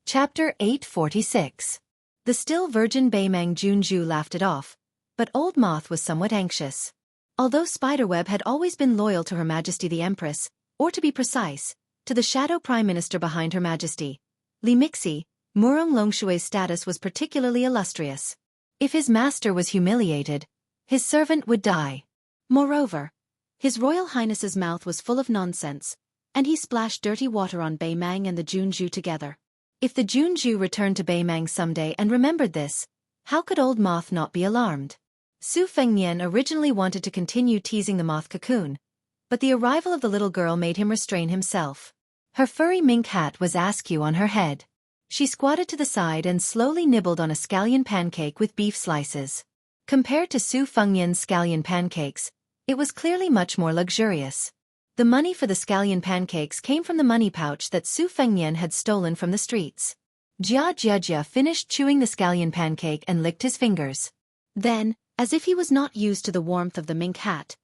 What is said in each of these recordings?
Chapter 846. The still virgin Beimang Jianghu laughed it off, but Old Moth was somewhat anxious. Although Spiderweb had always been loyal to Her Majesty the Empress, or to be precise, to the Shadow Prime Minister behind Her Majesty, Li Mixi, Murong Longshue's status was particularly illustrious. If his master was humiliated, his servant would die. Moreover, His Royal Highness's mouth was full of nonsense, and he splashed dirty water on Beimang and the Jianghu together. If the Jianghu returned to Beimang someday and remembered this, how could Old Moth not be alarmed? Su Fengnian originally wanted to continue teasing the moth cocoon, but the arrival of the little girl made him restrain himself. Her furry mink hat was askew on her head. She squatted to the side and slowly nibbled on a scallion pancake with beef slices. Compared to Su Fengnian's scallion pancakes, it was clearly much more luxurious. The money for the scallion pancakes came from the money pouch that Su Fengnian had stolen from the streets. Xianxia finished chewing the scallion pancake and licked his fingers. Then, as if he was not used to the warmth of the mink hat,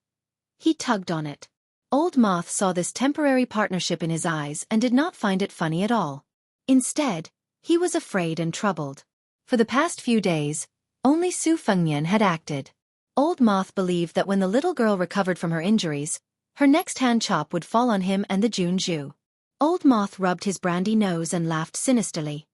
he tugged on it. Old Moth saw this temporary partnership in his eyes and did not find it funny at all. Instead, he was afraid and troubled. For the past few days, only Su Fengnian had acted. Old Moth believed that when the little girl recovered from her injuries, her next hand chop would fall on him and the Jianghu. Old Moth rubbed his brandy nose and laughed sinisterly.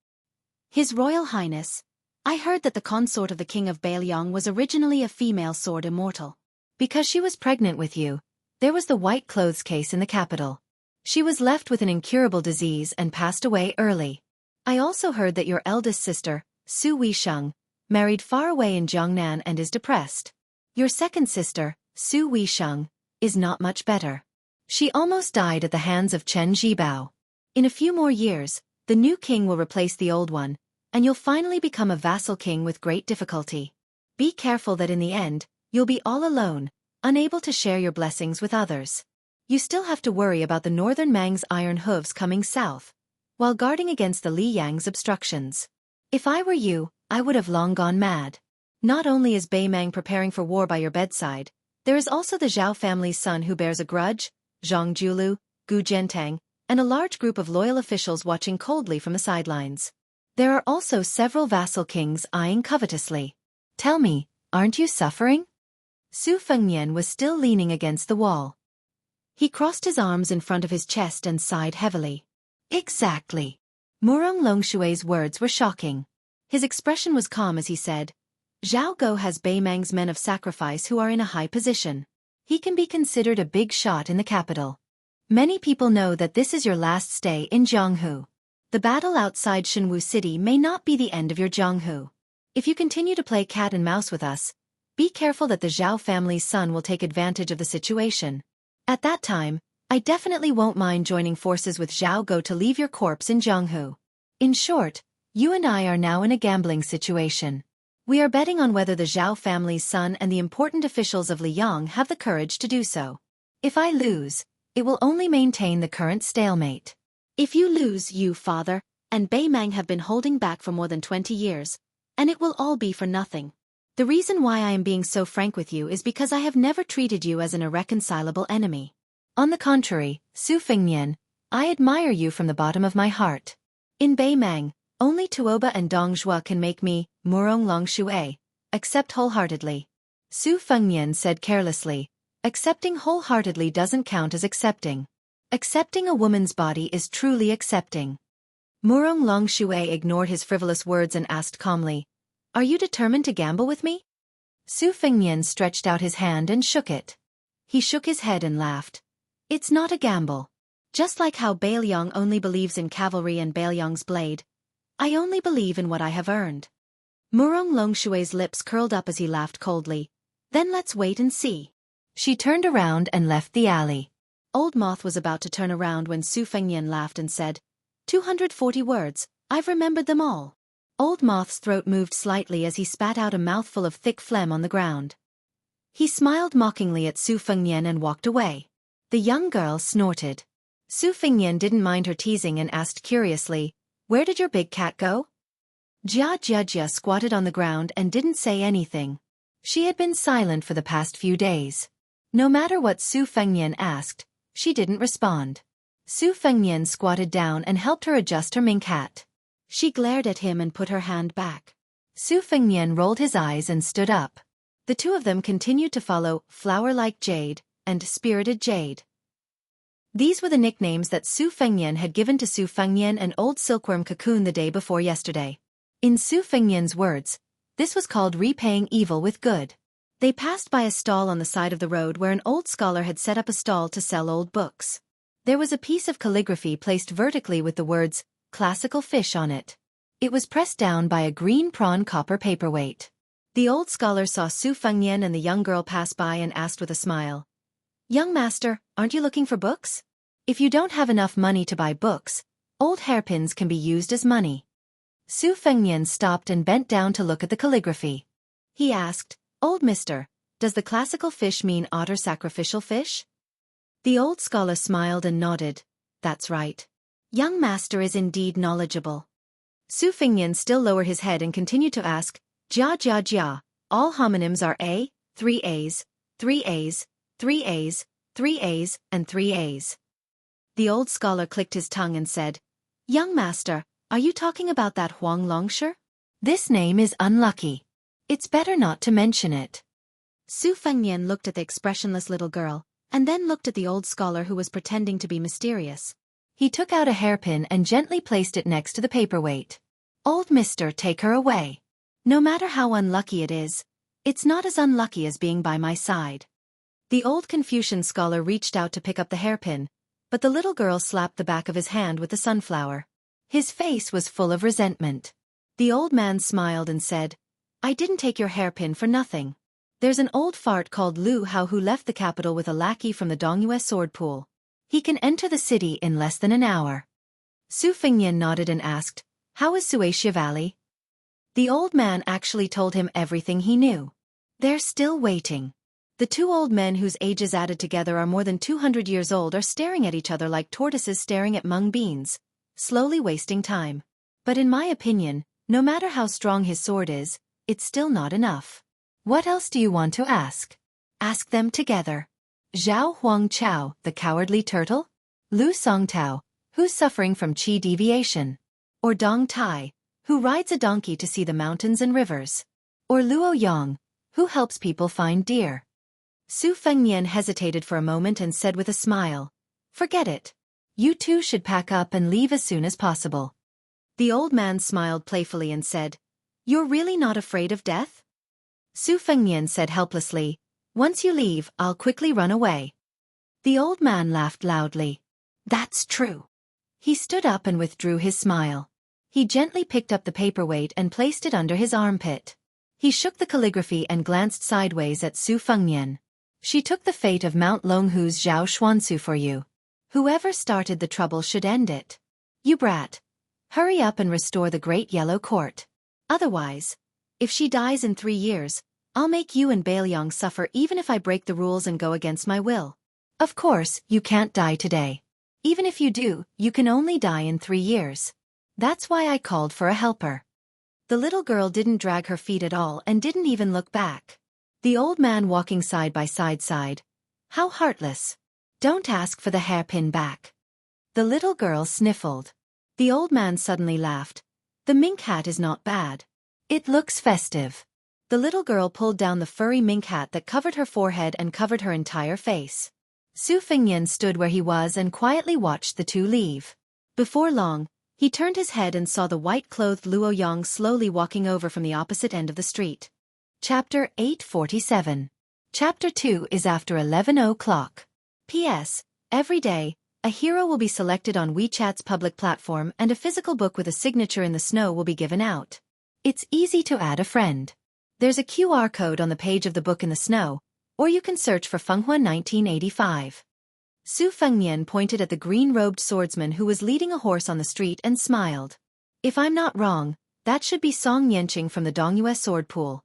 His Royal Highness, I heard that the consort of the King of Beiliang was originally a female sword immortal. Because she was pregnant with you, there was the white clothes case in the capital. She was left with an incurable disease and passed away early. I also heard that your eldest sister, Su Weisheng, married far away in Jiangnan and is depressed. Your second sister, Su Weisheng, is not much better. She almost died at the hands of Chen Zhibao. In a few more years, the new king will replace the old one, and you'll finally become a vassal king with great difficulty. Be careful that in the end, you'll be all alone, unable to share your blessings with others. You still have to worry about the northern Mang's iron hooves coming south, while guarding against the Li Yang's obstructions. If I were you, I would have long gone mad. Not only is Beimang preparing for war by your bedside, there is also the Zhao family's son who bears a grudge, Zhang Julu, Gu Zhentang, and a large group of loyal officials watching coldly from the sidelines. There are also several vassal kings eyeing covetously. Tell me, aren't you suffering? Su Fengnian was still leaning against the wall. He crossed his arms in front of his chest and sighed heavily. Exactly. Murong Longshue's words were shocking. His expression was calm as he said, Zhao Go has Beimang's men of sacrifice who are in a high position. He can be considered a big shot in the capital. Many people know that this is your last stay in Jianghu. The battle outside Shenwu City may not be the end of your Jianghu. If you continue to play cat and mouse with us, be careful that the Zhao family's son will take advantage of the situation. At that time, I definitely won't mind joining forces with Zhao Go to leave your corpse in Jianghu. In short, you and I are now in a gambling situation. We are betting on whether the Zhao family's son and the important officials of Liang have the courage to do so. If I lose, it will only maintain the current stalemate. If you lose, you, father, and Beimang have been holding back for more than 20 years, and it will all be for nothing. The reason why I am being so frank with you is because I have never treated you as an irreconcilable enemy. On the contrary, Su Fengnian, I admire you from the bottom of my heart. In Beimang, only Tuoba and Dong Zhuo can make me, Murong Longxue, accept wholeheartedly. Su Fengnian said carelessly, accepting wholeheartedly doesn't count as accepting. Accepting a woman's body is truly accepting. Murong Longxue ignored his frivolous words and asked calmly, Are you determined to gamble with me? Su Fengnian stretched out his hand and shook it. He shook his head and laughed. It's not a gamble. Just like how Beiliang only believes in cavalry and Beiliang's blade, I only believe in what I have earned. Murong Longshue's lips curled up as he laughed coldly. Then let's wait and see. She turned around and left the alley. Old Moth was about to turn around when Su Fengnian laughed and said, 240 words, I've remembered them all. Old Moth's throat moved slightly as he spat out a mouthful of thick phlegm on the ground. He smiled mockingly at Su Fengnian and walked away. The young girl snorted. Su Fengnian didn't mind her teasing and asked curiously, Where did your big cat go? Xianxia squatted on the ground and didn't say anything. She had been silent for the past few days. No matter what Su Fengnian asked, she didn't respond. Su Fengnian squatted down and helped her adjust her mink hat. She glared at him and put her hand back. Su Fengnian rolled his eyes and stood up. The two of them continued to follow Flower-like Jade and Spirited Jade. These were the nicknames that Su Fengnian had given to Su Fengnian and Old Silkworm Cocoon the day before yesterday. In Su Fengnian's words, this was called repaying evil with good. They passed by a stall on the side of the road where an old scholar had set up a stall to sell old books. There was a piece of calligraphy placed vertically with the words, classical fish on it. It was pressed down by a green prawn copper paperweight. The old scholar saw Su Fengnian and the young girl pass by and asked with a smile, "Young master, aren't you looking for books? If you don't have enough money to buy books, old hairpins can be used as money." Su Fengnian stopped and bent down to look at the calligraphy. He asked, "Old mister, does the classical fish mean otter sacrificial fish?" The old scholar smiled and nodded. "That's right. Young master is indeed knowledgeable." Su Fengnian still lowered his head and continued to ask, "Jia jia jia, all homonyms are A, 3 A's, 3 A's, 3 A's, 3 A's, and 3 A's. The old scholar clicked his tongue and said, "Young master, are you talking about that Huang Longshi? This name is unlucky. It's better not to mention it." Su Fengnian looked at the expressionless little girl, and then looked at the old scholar who was pretending to be mysterious. He took out a hairpin and gently placed it next to the paperweight. "Old mister, take her away. No matter how unlucky it is, it's not as unlucky as being by my side." The old Confucian scholar reached out to pick up the hairpin, but the little girl slapped the back of his hand with the sunflower. His face was full of resentment. The old man smiled and said, "I didn't take your hairpin for nothing. There's an old fart called Lu Hao who left the capital with a lackey from the Dongyue sword pool. He can enter the city in less than an hour." Su Fengnian nodded and asked, "How is Xianxia Valley?" The old man actually told him everything he knew. They're still waiting. The two old men whose ages added together are more than 200 years old are staring at each other like tortoises staring at mung beans, slowly wasting time. But in my opinion, no matter how strong his sword is, it's still not enough. What else do you want to ask? Ask them together. Zhao Huang Chao, the cowardly turtle? Lu Songtao, who's suffering from qi deviation? Or Dong Tai, who rides a donkey to see the mountains and rivers? Or Luo Yang, who helps people find deer? Su Fengnian hesitated for a moment and said with a smile, "Forget it. You two should pack up and leave as soon as possible." The old man smiled playfully and said, "You're really not afraid of death?" Su Fengnian said helplessly, "Once you leave, I'll quickly run away." The old man laughed loudly. "That's true." He stood up and withdrew his smile. He gently picked up the paperweight and placed it under his armpit. He shook the calligraphy and glanced sideways at Su Fengnian. "She took the fate of Mount Longhu's Zhao Xuansu for you. Whoever started the trouble should end it. You brat. Hurry up and restore the Great Yellow Court. Otherwise, if she dies in 3 years, I'll make you and Bailiang suffer even if I break the rules and go against my will. Of course, you can't die today. Even if you do, you can only die in 3 years. That's why I called for a helper." The little girl didn't drag her feet at all and didn't even look back. The old man walking side by side sighed, "How heartless. Don't ask for the hairpin back." The little girl sniffled. The old man suddenly laughed. "The mink hat is not bad. It looks festive." The little girl pulled down the furry mink hat that covered her forehead and covered her entire face. Su Fengnian stood where he was and quietly watched the two leave. Before long, he turned his head and saw the white-clothed Luo Yang slowly walking over from the opposite end of the street. Chapter 847. Chapter 2 is after 11 o'clock. P.S. Every day, a hero will be selected on WeChat's public platform and a physical book with a signature in the snow will be given out. It's easy to add a friend. There's a QR code on the page of the book in the snow, or you can search for Fenghua 1985. Su Fengnian pointed at the green-robed swordsman who was leading a horse on the street and smiled. "If I'm not wrong, that should be Song Yanqing from the Dongyue sword pool."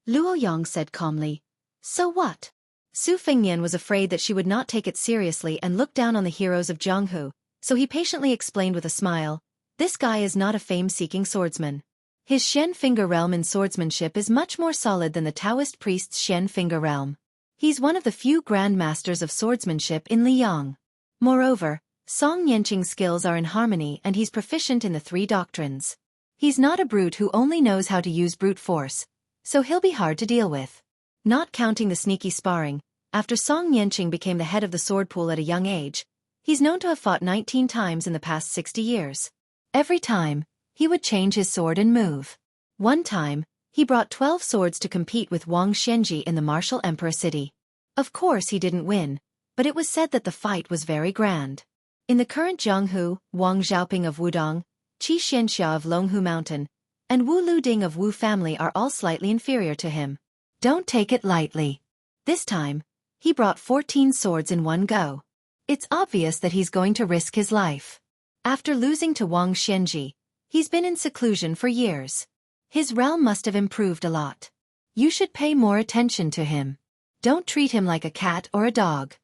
Luo Yang said calmly, "So what?" Su Fengnian was afraid that she would not take it seriously and look down on the heroes of Jianghu, so he patiently explained with a smile, "This guy is not a fame-seeking swordsman. His Shen finger realm in swordsmanship is much more solid than the Taoist priest's Shen finger realm. He's one of the few grand masters of swordsmanship in Liang. Moreover, Song Yanqing's skills are in harmony and he's proficient in the 3 doctrines. He's not a brute who only knows how to use brute force, so he'll be hard to deal with. Not counting the sneaky sparring, after Song Yanqing became the head of the sword pool at a young age, he's known to have fought 19 times in the past 60 years. Every time, he would change his sword and move. One time, he brought 12 swords to compete with Wang Xianji in the martial emperor city. Of course he didn't win, but it was said that the fight was very grand. In the current Jianghu, Wang Xiaoping of Wudong, Qi Xianxia of Longhu Mountain, and Wu Luding of Wu family are all slightly inferior to him. Don't take it lightly. This time, he brought 14 swords in one go. It's obvious that he's going to risk his life. After losing to Wang Xianji, he's been in seclusion for years. His realm must have improved a lot. You should pay more attention to him. Don't treat him like a cat or a dog.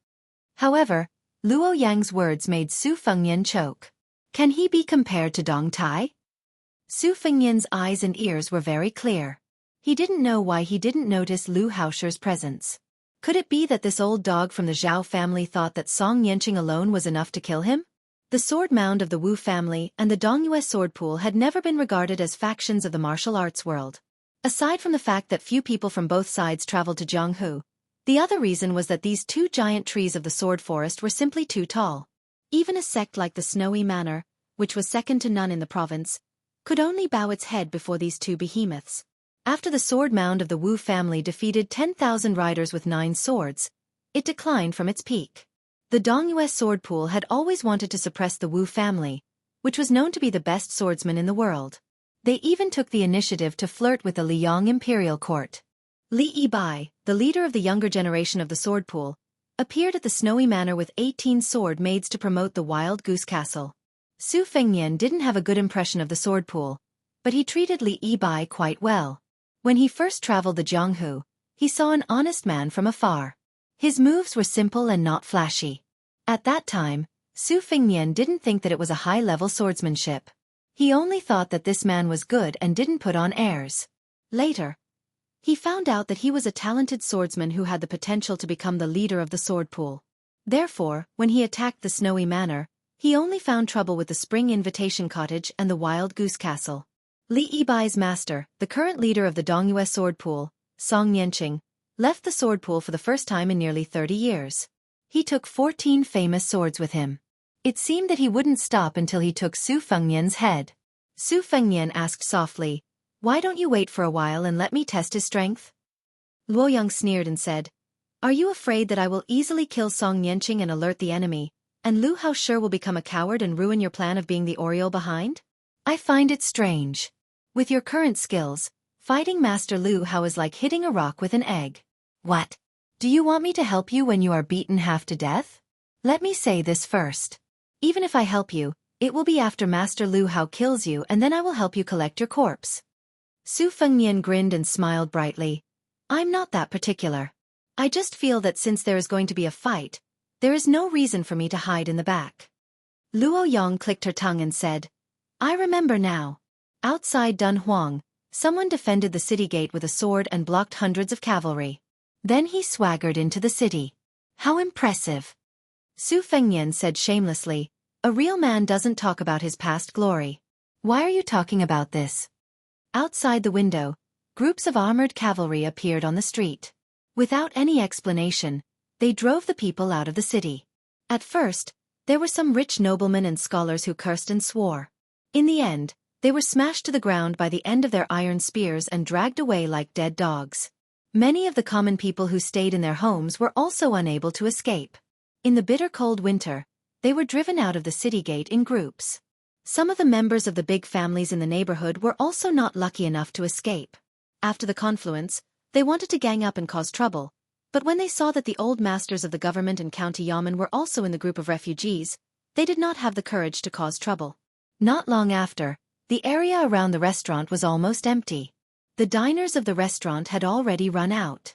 However, Luo Yang's words made Su Fengnian choke. Can he be compared to Dong Tai? Su Fengnian's eyes and ears were very clear. He didn't know why he didn't notice Lu Haosher's presence. Could it be that this old dog from the Zhao family thought that Song Yanqing alone was enough to kill him? The sword mound of the Wu family and the Dongyue sword pool had never been regarded as factions of the martial arts world. Aside from the fact that few people from both sides traveled to Jianghu, the other reason was that these 2 giant trees of the sword forest were simply too tall. Even a sect like the Snowy Manor, which was second to none in the province, could only bow its head before these 2 behemoths. After the sword mound of the Wu family defeated 10,000 riders with 9 swords, it declined from its peak. The Dongyue sword pool had always wanted to suppress the Wu family, which was known to be the best swordsman in the world. They even took the initiative to flirt with the Liang imperial court. Li Yibai, the leader of the younger generation of the sword pool, appeared at the Snowy Manor with 18 sword maids to promote the Wild Goose Castle. Su Fengnian didn't have a good impression of the sword pool, but he treated Li Yibai quite well. When he first traveled the Jianghu, he saw an honest man from afar. His moves were simple and not flashy. At that time, Su Fengnian didn't think that it was a high-level swordsmanship. He only thought that this man was good and didn't put on airs. Later, he found out that he was a talented swordsman who had the potential to become the leader of the sword pool. Therefore, when he attacked the Snowy Manor, he only found trouble with the Spring Invitation Cottage and the Wild Goose Castle. Li Yibai's master, the current leader of the Dongyue sword pool, Song Yanqing, left the sword pool for the first time in nearly 30 years. He took 14 famous swords with him. It seemed that he wouldn't stop until he took Su Fengnian's head. Su Fengnian asked softly, "Why don't you wait for a while and let me test his strength?" Luoyang sneered and said, "Are you afraid that I will easily kill Song Yanqing and alert the enemy, and Lu Haosher will become a coward and ruin your plan of being the Oriole behind? I find it strange. With your current skills, fighting Master Lu Hao is like hitting a rock with an egg. What? Do you want me to help you when you are beaten half to death? Let me say this first. Even if I help you, it will be after Master Lu Hao kills you and then I will help you collect your corpse." Su Fengnian grinned and smiled brightly. "I'm not that particular. I just feel that since there is going to be a fight, there is no reason for me to hide in the back." Luo Yang clicked her tongue and said, "I remember now. Outside Dunhuang, someone defended the city gate with a sword and blocked hundreds of cavalry. Then he swaggered into the city. How impressive." Su Fengnian said shamelessly, "A real man doesn't talk about his past glory. Why are you talking about this?" Outside the window, groups of armored cavalry appeared on the street. Without any explanation, they drove the people out of the city. At first, there were some rich noblemen and scholars who cursed and swore. In the end, they were smashed to the ground by the end of their iron spears and dragged away like dead dogs. Many of the common people who stayed in their homes were also unable to escape. In the bitter cold winter, they were driven out of the city gate in groups. Some of the members of the big families in the neighborhood were also not lucky enough to escape. After the confluence, they wanted to gang up and cause trouble, but when they saw that the old masters of the government and county yamen were also in the group of refugees, they did not have the courage to cause trouble. Not long after, the area around the restaurant was almost empty. The diners of the restaurant had already run out.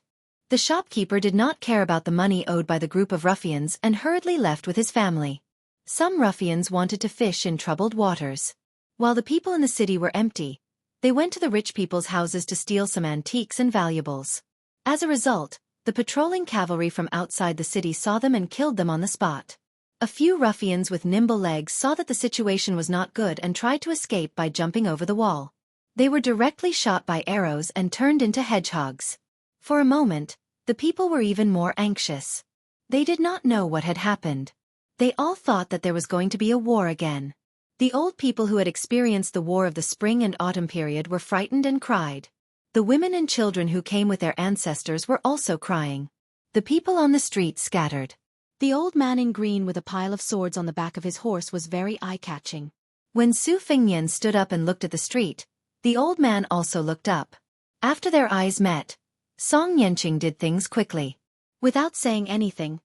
The shopkeeper did not care about the money owed by the group of ruffians and hurriedly left with his family. Some ruffians wanted to fish in troubled waters. While the people in the city were empty, they went to the rich people's houses to steal some antiques and valuables. As a result, the patrolling cavalry from outside the city saw them and killed them on the spot. A few ruffians with nimble legs saw that the situation was not good and tried to escape by jumping over the wall. They were directly shot by arrows and turned into hedgehogs. For a moment, the people were even more anxious. They did not know what had happened. They all thought that there was going to be a war again. The old people who had experienced the war of the spring and autumn period were frightened and cried. The women and children who came with their ancestors were also crying. The people on the street scattered. The old man in green with a pile of swords on the back of his horse was very eye-catching. When Su Fengnian stood up and looked at the street, the old man also looked up. After their eyes met, Song Yanqing did things quickly. Without saying anything,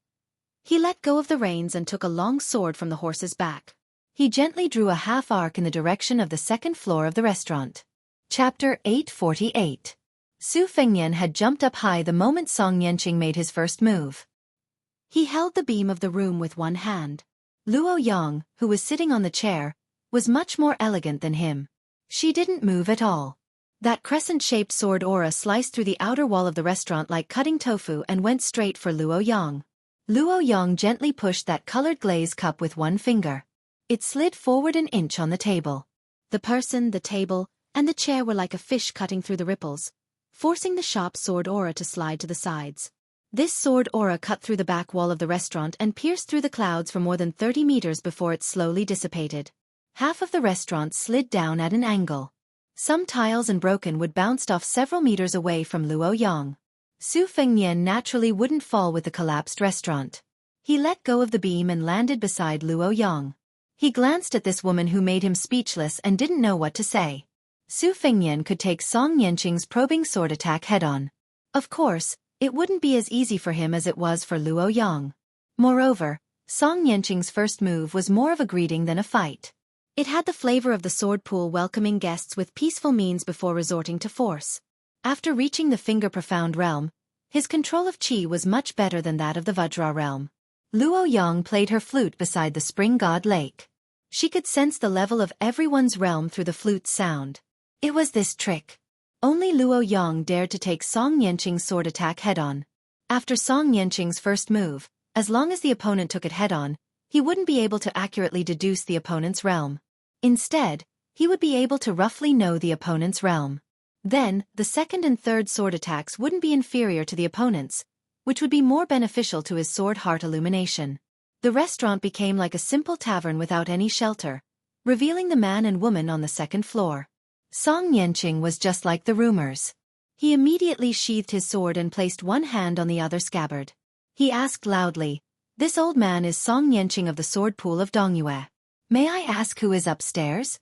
he let go of the reins and took a long sword from the horse's back. He gently drew a half arc in the direction of the second floor of the restaurant. Chapter 848. Su Fengnian had jumped up high the moment Song Yanqing made his first move. He held the beam of the room with one hand. Luo Yang, who was sitting on the chair, was much more elegant than him. She didn't move at all. That crescent-shaped sword aura sliced through the outer wall of the restaurant like cutting tofu and went straight for Luo Yang. Luo Yang gently pushed that colored glaze cup with one finger. It slid forward an inch on the table. The person, the table, and the chair were like a fish cutting through the ripples, forcing the sharp sword aura to slide to the sides. This sword aura cut through the back wall of the restaurant and pierced through the clouds for more than 30 meters before it slowly dissipated. Half of the restaurant slid down at an angle. Some tiles and broken wood bounced off several meters away from Luo Yang. Su Fengnian naturally wouldn't fall with the collapsed restaurant. He let go of the beam and landed beside Luo Yang. He glanced at this woman who made him speechless and didn't know what to say. Su Fengnian could take Song Yanqing's probing sword attack head-on. Of course, it wouldn't be as easy for him as it was for Luo Yang. Moreover, Song Yanqing's first move was more of a greeting than a fight. It had the flavor of the sword pool welcoming guests with peaceful means before resorting to force. After reaching the finger-profound realm, his control of qi was much better than that of the Vajra realm. Luo Yang played her flute beside the spring god lake. She could sense the level of everyone's realm through the flute's sound. It was this trick. Only Luo Yang dared to take Song Yanqing's sword attack head-on. After Song Yanqing's first move, as long as the opponent took it head-on, he wouldn't be able to accurately deduce the opponent's realm. Instead, he would be able to roughly know the opponent's realm. Then, the second and third sword attacks wouldn't be inferior to the opponent's, which would be more beneficial to his sword heart illumination. The restaurant became like a simple tavern without any shelter, revealing the man and woman on the second floor. Song Yanqing was just like the rumors. He immediately sheathed his sword and placed one hand on the other scabbard. He asked loudly, "This old man is Song Yanqing of the sword pool of Dongyue. May I ask who is upstairs?"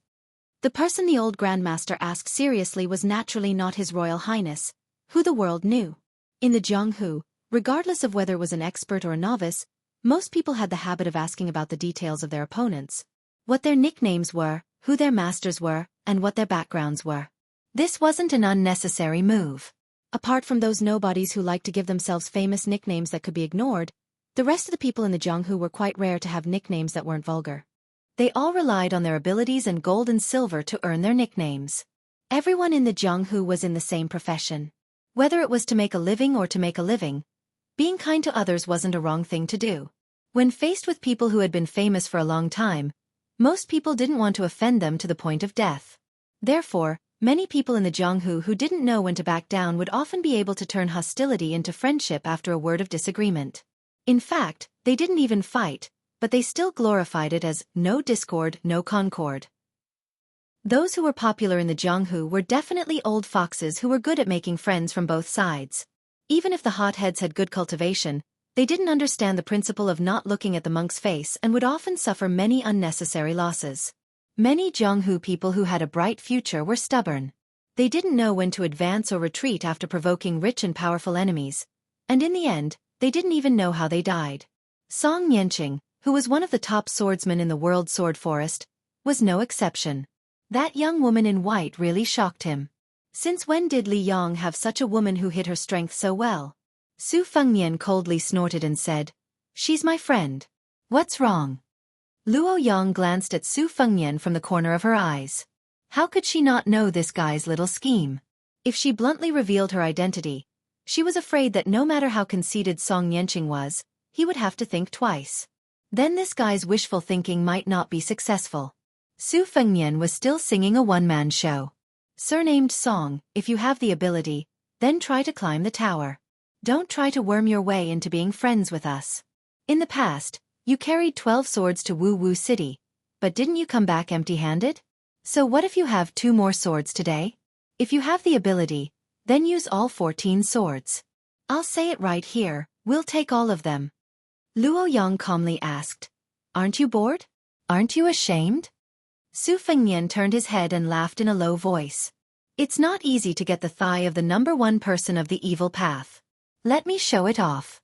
The person the old grandmaster asked seriously was naturally not His Royal Highness, who the world knew. In the Jianghu, regardless of whether it was an expert or a novice, most people had the habit of asking about the details of their opponents. What their nicknames were, who their masters were, and what their backgrounds were. This wasn't an unnecessary move. Apart from those nobodies who liked to give themselves famous nicknames that could be ignored, the rest of the people in the Jianghu were quite rare to have nicknames that weren't vulgar. They all relied on their abilities and gold and silver to earn their nicknames. Everyone in the Jianghu was in the same profession. Whether it was to make a living or to make a living, being kind to others wasn't a wrong thing to do. When faced with people who had been famous for a long time, most people didn't want to offend them to the point of death. Therefore, many people in the Jianghu who didn't know when to back down would often be able to turn hostility into friendship after a word of disagreement. In fact, they didn't even fight, but they still glorified it as no discord, no concord. Those who were popular in the Jianghu were definitely old foxes who were good at making friends from both sides. Even if the hotheads had good cultivation, they didn't understand the principle of not looking at the monk's face and would often suffer many unnecessary losses. Many Jianghu people who had a bright future were stubborn. They didn't know when to advance or retreat after provoking rich and powerful enemies, and in the end, they didn't even know how they died. Song Yanqing, who was one of the top swordsmen in the world sword forest, was no exception. That young woman in white really shocked him. Since when did Li Yang have such a woman who hid her strength so well? Su Fengnian coldly snorted and said, "She's my friend. What's wrong?" Luo Yang glanced at Su Fengnian from the corner of her eyes. How could she not know this guy's little scheme? If she bluntly revealed her identity, she was afraid that no matter how conceited Song Yanqing was, he would have to think twice. Then this guy's wishful thinking might not be successful. Su Fengnian was still singing a one-man show. Surnamed Song, if you have the ability, then try to climb the tower. Don't try to worm your way into being friends with us. In the past, you carried 12 swords to Wu Wu City, but didn't you come back empty-handed? So what if you have 2 more swords today? If you have the ability, then use all 14 swords. I'll say it right here, we'll take all of them. Luo Yang calmly asked. Aren't you bored? Aren't you ashamed? Su Fengnian turned his head and laughed in a low voice. It's not easy to get the thigh of the #1 person of the evil path. Let me show it off.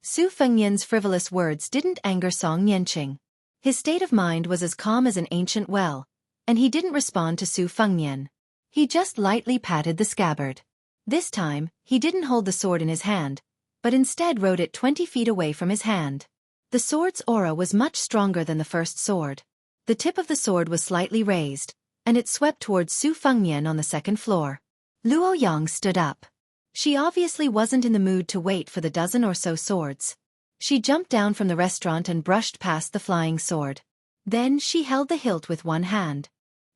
Su Fengnian's frivolous words didn't anger Song Yanqing. His state of mind was as calm as an ancient well, and he didn't respond to Su Fengnian. He just lightly patted the scabbard. This time, he didn't hold the sword in his hand, but instead rode it 20 feet away from his hand. The sword's aura was much stronger than the first sword. The tip of the sword was slightly raised, and it swept towards Su Fengnian on the second floor. Luo Yang stood up. She obviously wasn't in the mood to wait for the dozen or so swords. She jumped down from the restaurant and brushed past the flying sword. Then she held the hilt with one hand.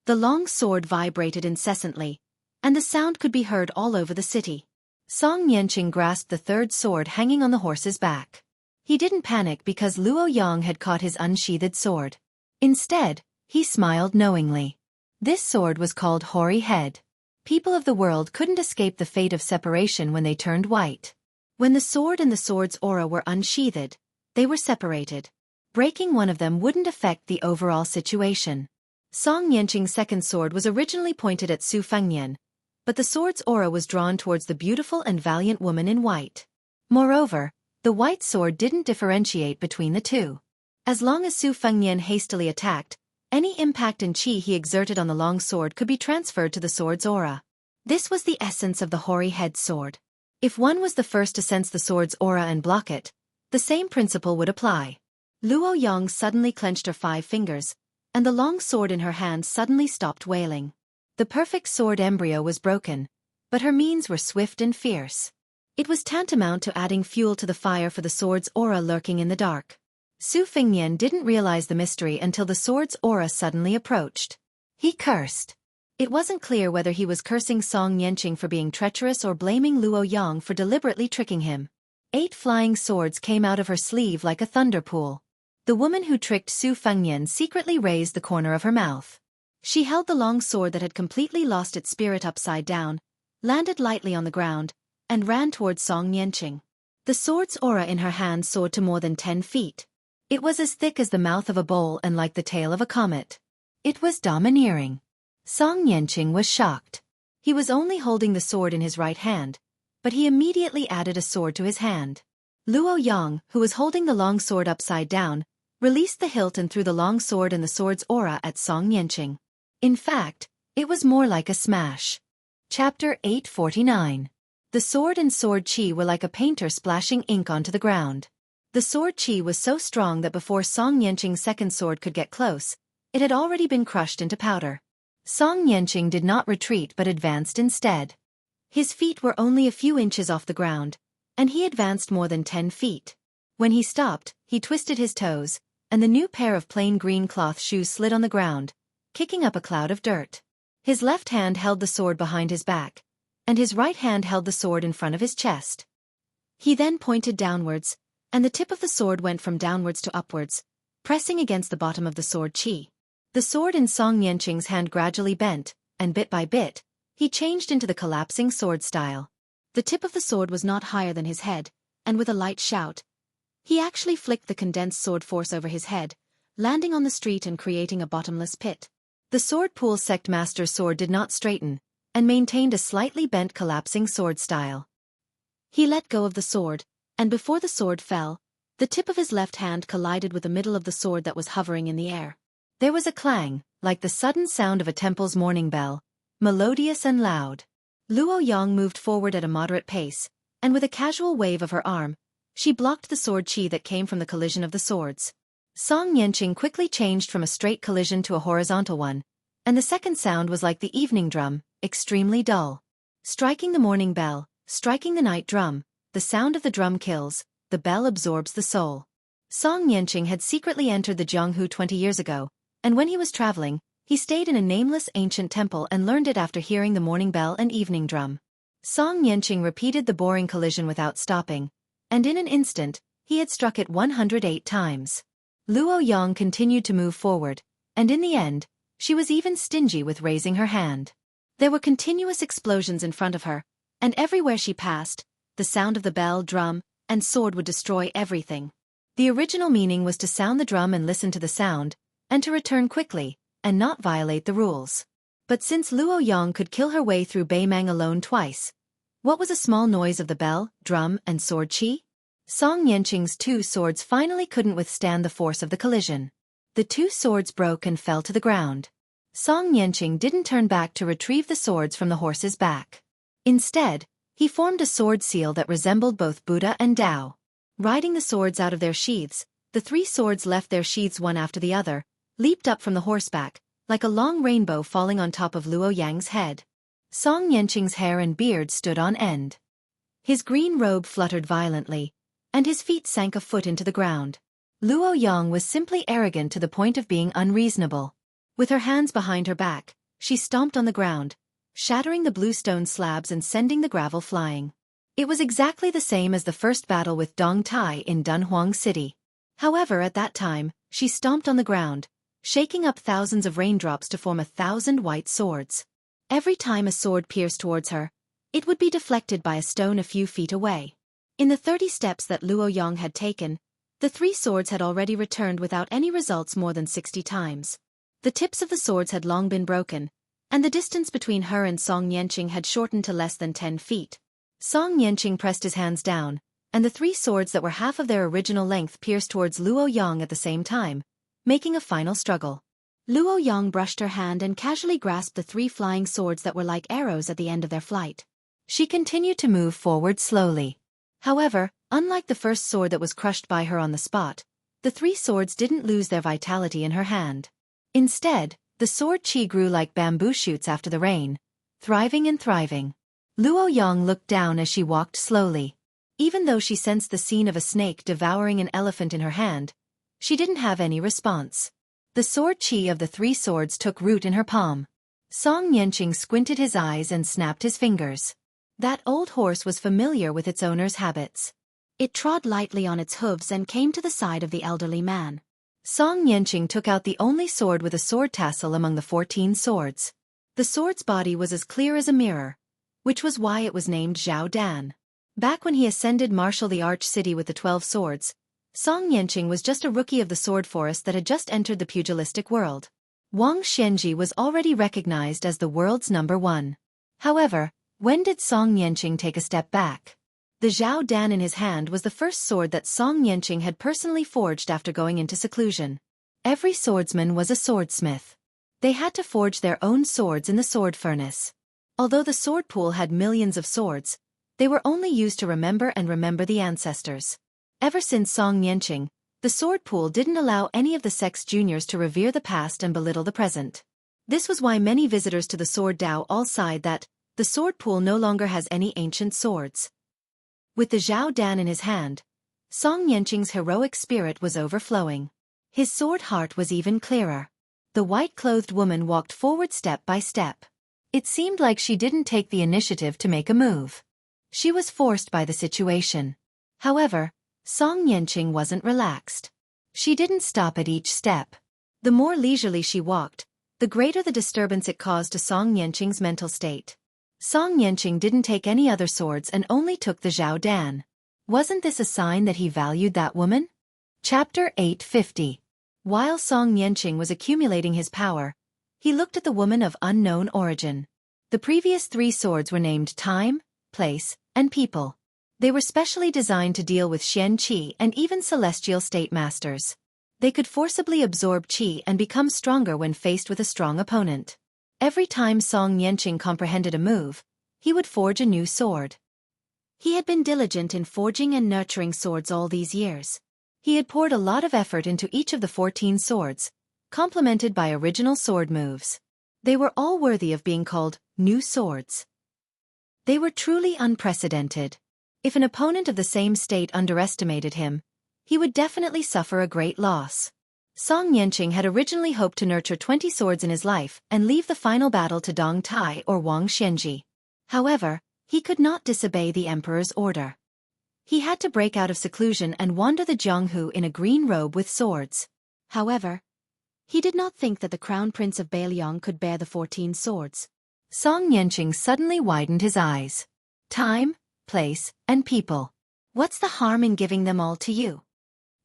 The long sword vibrated incessantly, and the sound could be heard all over the city. Song Yanqing grasped the third sword hanging on the horse's back. He didn't panic because Luo Yang had caught his unsheathed sword. Instead, he smiled knowingly. This sword was called Hoary Head. People of the world couldn't escape the fate of separation when they turned white. When the sword and the sword's aura were unsheathed, they were separated. Breaking one of them wouldn't affect the overall situation. Song Yanqing's second sword was originally pointed at Su Fengnian, but the sword's aura was drawn towards the beautiful and valiant woman in white. Moreover, the white sword didn't differentiate between the two. As long as Su Fengnian hastily attacked, any impact and chi he exerted on the long sword could be transferred to the sword's aura. This was the essence of the Hoary Head sword. If one was the first to sense the sword's aura and block it, the same principle would apply. Luo Yang suddenly clenched her 5 fingers, and the long sword in her hand suddenly stopped wailing. The perfect sword embryo was broken, but her means were swift and fierce. It was tantamount to adding fuel to the fire for the sword's aura lurking in the dark. Su Fengnian didn't realize the mystery until the sword's aura suddenly approached. He cursed. It wasn't clear whether he was cursing Song Yanqing for being treacherous or blaming Luo Yang for deliberately tricking him. 8 flying swords came out of her sleeve like a thunder pool. The woman who tricked Su Fengnian secretly raised the corner of her mouth. She held the long sword that had completely lost its spirit upside down, landed lightly on the ground, and ran towards Song Yanqing. The sword's aura in her hand soared to more than 10 feet. It was as thick as the mouth of a bowl and like the tail of a comet. It was domineering. Song Yanqing was shocked. He was only holding the sword in his right hand, but he immediately added a sword to his hand. Luo Yang, who was holding the long sword upside down, released the hilt and threw the long sword and the sword's aura at Song Yanqing. In fact, it was more like a smash. Chapter 849. The sword and sword chi were like a painter splashing ink onto the ground. The sword chi was so strong that before Song Yanqing's second sword could get close, it had already been crushed into powder. Song Yanqing did not retreat but advanced instead. His feet were only a few inches off the ground, and he advanced more than 10 feet. When he stopped, he twisted his toes, and the new pair of plain green cloth shoes slid on the ground, kicking up a cloud of dirt. His left hand held the sword behind his back, and his right hand held the sword in front of his chest. He then pointed downwards, and the tip of the sword went from downwards to upwards, pressing against the bottom of the sword chi. The sword in Song Yanqing's hand gradually bent, and bit by bit, he changed into the collapsing sword style. The tip of the sword was not higher than his head, and with a light shout, he actually flicked the condensed sword force over his head, landing on the street and creating a bottomless pit. The sword pool sect master's sword did not straighten, and maintained a slightly bent collapsing sword style. He let go of the sword, and before the sword fell, the tip of his left hand collided with the middle of the sword that was hovering in the air. There was a clang, like the sudden sound of a temple's morning bell, melodious and loud. Luo Yang moved forward at a moderate pace, and with a casual wave of her arm, she blocked the sword chi that came from the collision of the swords. Song Yanqing quickly changed from a straight collision to a horizontal one, and the second sound was like the evening drum, extremely dull. Striking the morning bell, striking the night drum, the sound of the drum kills, the bell absorbs the soul. Song Yanqing had secretly entered the Jianghu 20 years ago, and when he was traveling, he stayed in a nameless ancient temple and learned it after hearing the morning bell and evening drum. Song Yanqing repeated the boring collision without stopping, and in an instant, he had struck it 108 times. Luo Yang continued to move forward, and in the end, she was even stingy with raising her hand. There were continuous explosions in front of her, and everywhere she passed, the sound of the bell, drum, and sword would destroy everything. The original meaning was to sound the drum and listen to the sound, and to return quickly, and not violate the rules. But since Luo Yang could kill her way through Beimang alone twice, what was a small noise of the bell, drum, and sword chi? Song Yanqing's two swords finally couldn't withstand the force of the collision. The two swords broke and fell to the ground. Song Yanqing didn't turn back to retrieve the swords from the horse's back. Instead, he formed a sword seal that resembled both Buddha and Tao. Riding the swords out of their sheaths, the three swords left their sheaths one after the other, leaped up from the horseback, like a long rainbow falling on top of Luo Yang's head. Song Yanqing's hair and beard stood on end. His green robe fluttered violently, and his feet sank a foot into the ground. Luo Yang was simply arrogant to the point of being unreasonable. With her hands behind her back, she stomped on the ground, shattering the blue stone slabs and sending the gravel flying. It was exactly the same as the first battle with Dong Tai in Dunhuang City. However, at that time, she stomped on the ground, shaking up thousands of raindrops to form 1,000 white swords. Every time a sword pierced towards her, it would be deflected by a stone a few feet away. In the 30 steps that Luo Yang had taken, the three swords had already returned without any results more than 60 times. The tips of the swords had long been broken, and the distance between her and Song Yanqing had shortened to less than 10 feet. Song Yanqing pressed his hands down, and the three swords that were half of their original length pierced towards Luo Yang at the same time, making a final struggle. Luo Yang brushed her hand and casually grasped the three flying swords that were like arrows at the end of their flight. She continued to move forward slowly. However, unlike the first sword that was crushed by her on the spot, the three swords didn't lose their vitality in her hand. Instead, the sword chi grew like bamboo shoots after the rain, thriving and thriving. Luo Yang looked down as she walked slowly. Even though she sensed the scene of a snake devouring an elephant in her hand, she didn't have any response. The sword chi of the three swords took root in her palm. Song Yanqing squinted his eyes and snapped his fingers. That old horse was familiar with its owner's habits. It trod lightly on its hooves and came to the side of the elderly man. Song Yanqing took out the only sword with a sword tassel among the 14 swords. The sword's body was as clear as a mirror, which was why it was named Zhao Dan. Back when he ascended marshal the Arch City with the 12 swords, Song Yanqing was just a rookie of the sword forest that had just entered the pugilistic world. Wang Xianji was already recognized as the world's #1. However, when did Song Yanqing take a step back? The Zhao Dan in his hand was the first sword that Song Yanqing had personally forged after going into seclusion. Every swordsman was a swordsmith. They had to forge their own swords in the sword furnace. Although the sword pool had millions of swords, they were only used to remember the ancestors. Ever since Song Yanqing, the sword pool didn't allow any of the sex juniors to revere the past and belittle the present. This was why many visitors to the sword Dao all sighed that the sword pool no longer has any ancient swords. With the Zhao Dan in his hand, Song Yanqing's heroic spirit was overflowing. His sword heart was even clearer. The white-clothed woman walked forward step by step. It seemed like she didn't take the initiative to make a move. She was forced by the situation. However, Song Yanqing wasn't relaxed. She didn't stop at each step. The more leisurely she walked, the greater the disturbance it caused to Song Yanqing's mental state. Song Yanqing didn't take any other swords and only took the Zhao Dan. Wasn't this a sign that he valued that woman? Chapter 850. While Song Yanqing was accumulating his power, he looked at the woman of unknown origin. The previous 3 swords were named Time, Place, and People. They were specially designed to deal with Xian Qi and even celestial state masters. They could forcibly absorb Qi and become stronger when faced with a strong opponent. Every time Song Yanqing comprehended a move, he would forge a new sword. He had been diligent in forging and nurturing swords all these years. He had poured a lot of effort into each of the 14 swords, complemented by original sword moves. They were all worthy of being called new swords. They were truly unprecedented. If an opponent of the same state underestimated him, he would definitely suffer a great loss. Song Yanqing had originally hoped to nurture 20 swords in his life and leave the final battle to Dong Tai or Wang Xianji. However, he could not disobey the emperor's order. He had to break out of seclusion and wander the Jianghu in a green robe with swords. However, he did not think that the crown prince of Beiliang could bear the 14 swords. Song Yanqing suddenly widened his eyes. Time, place, and people. What's the harm in giving them all to you?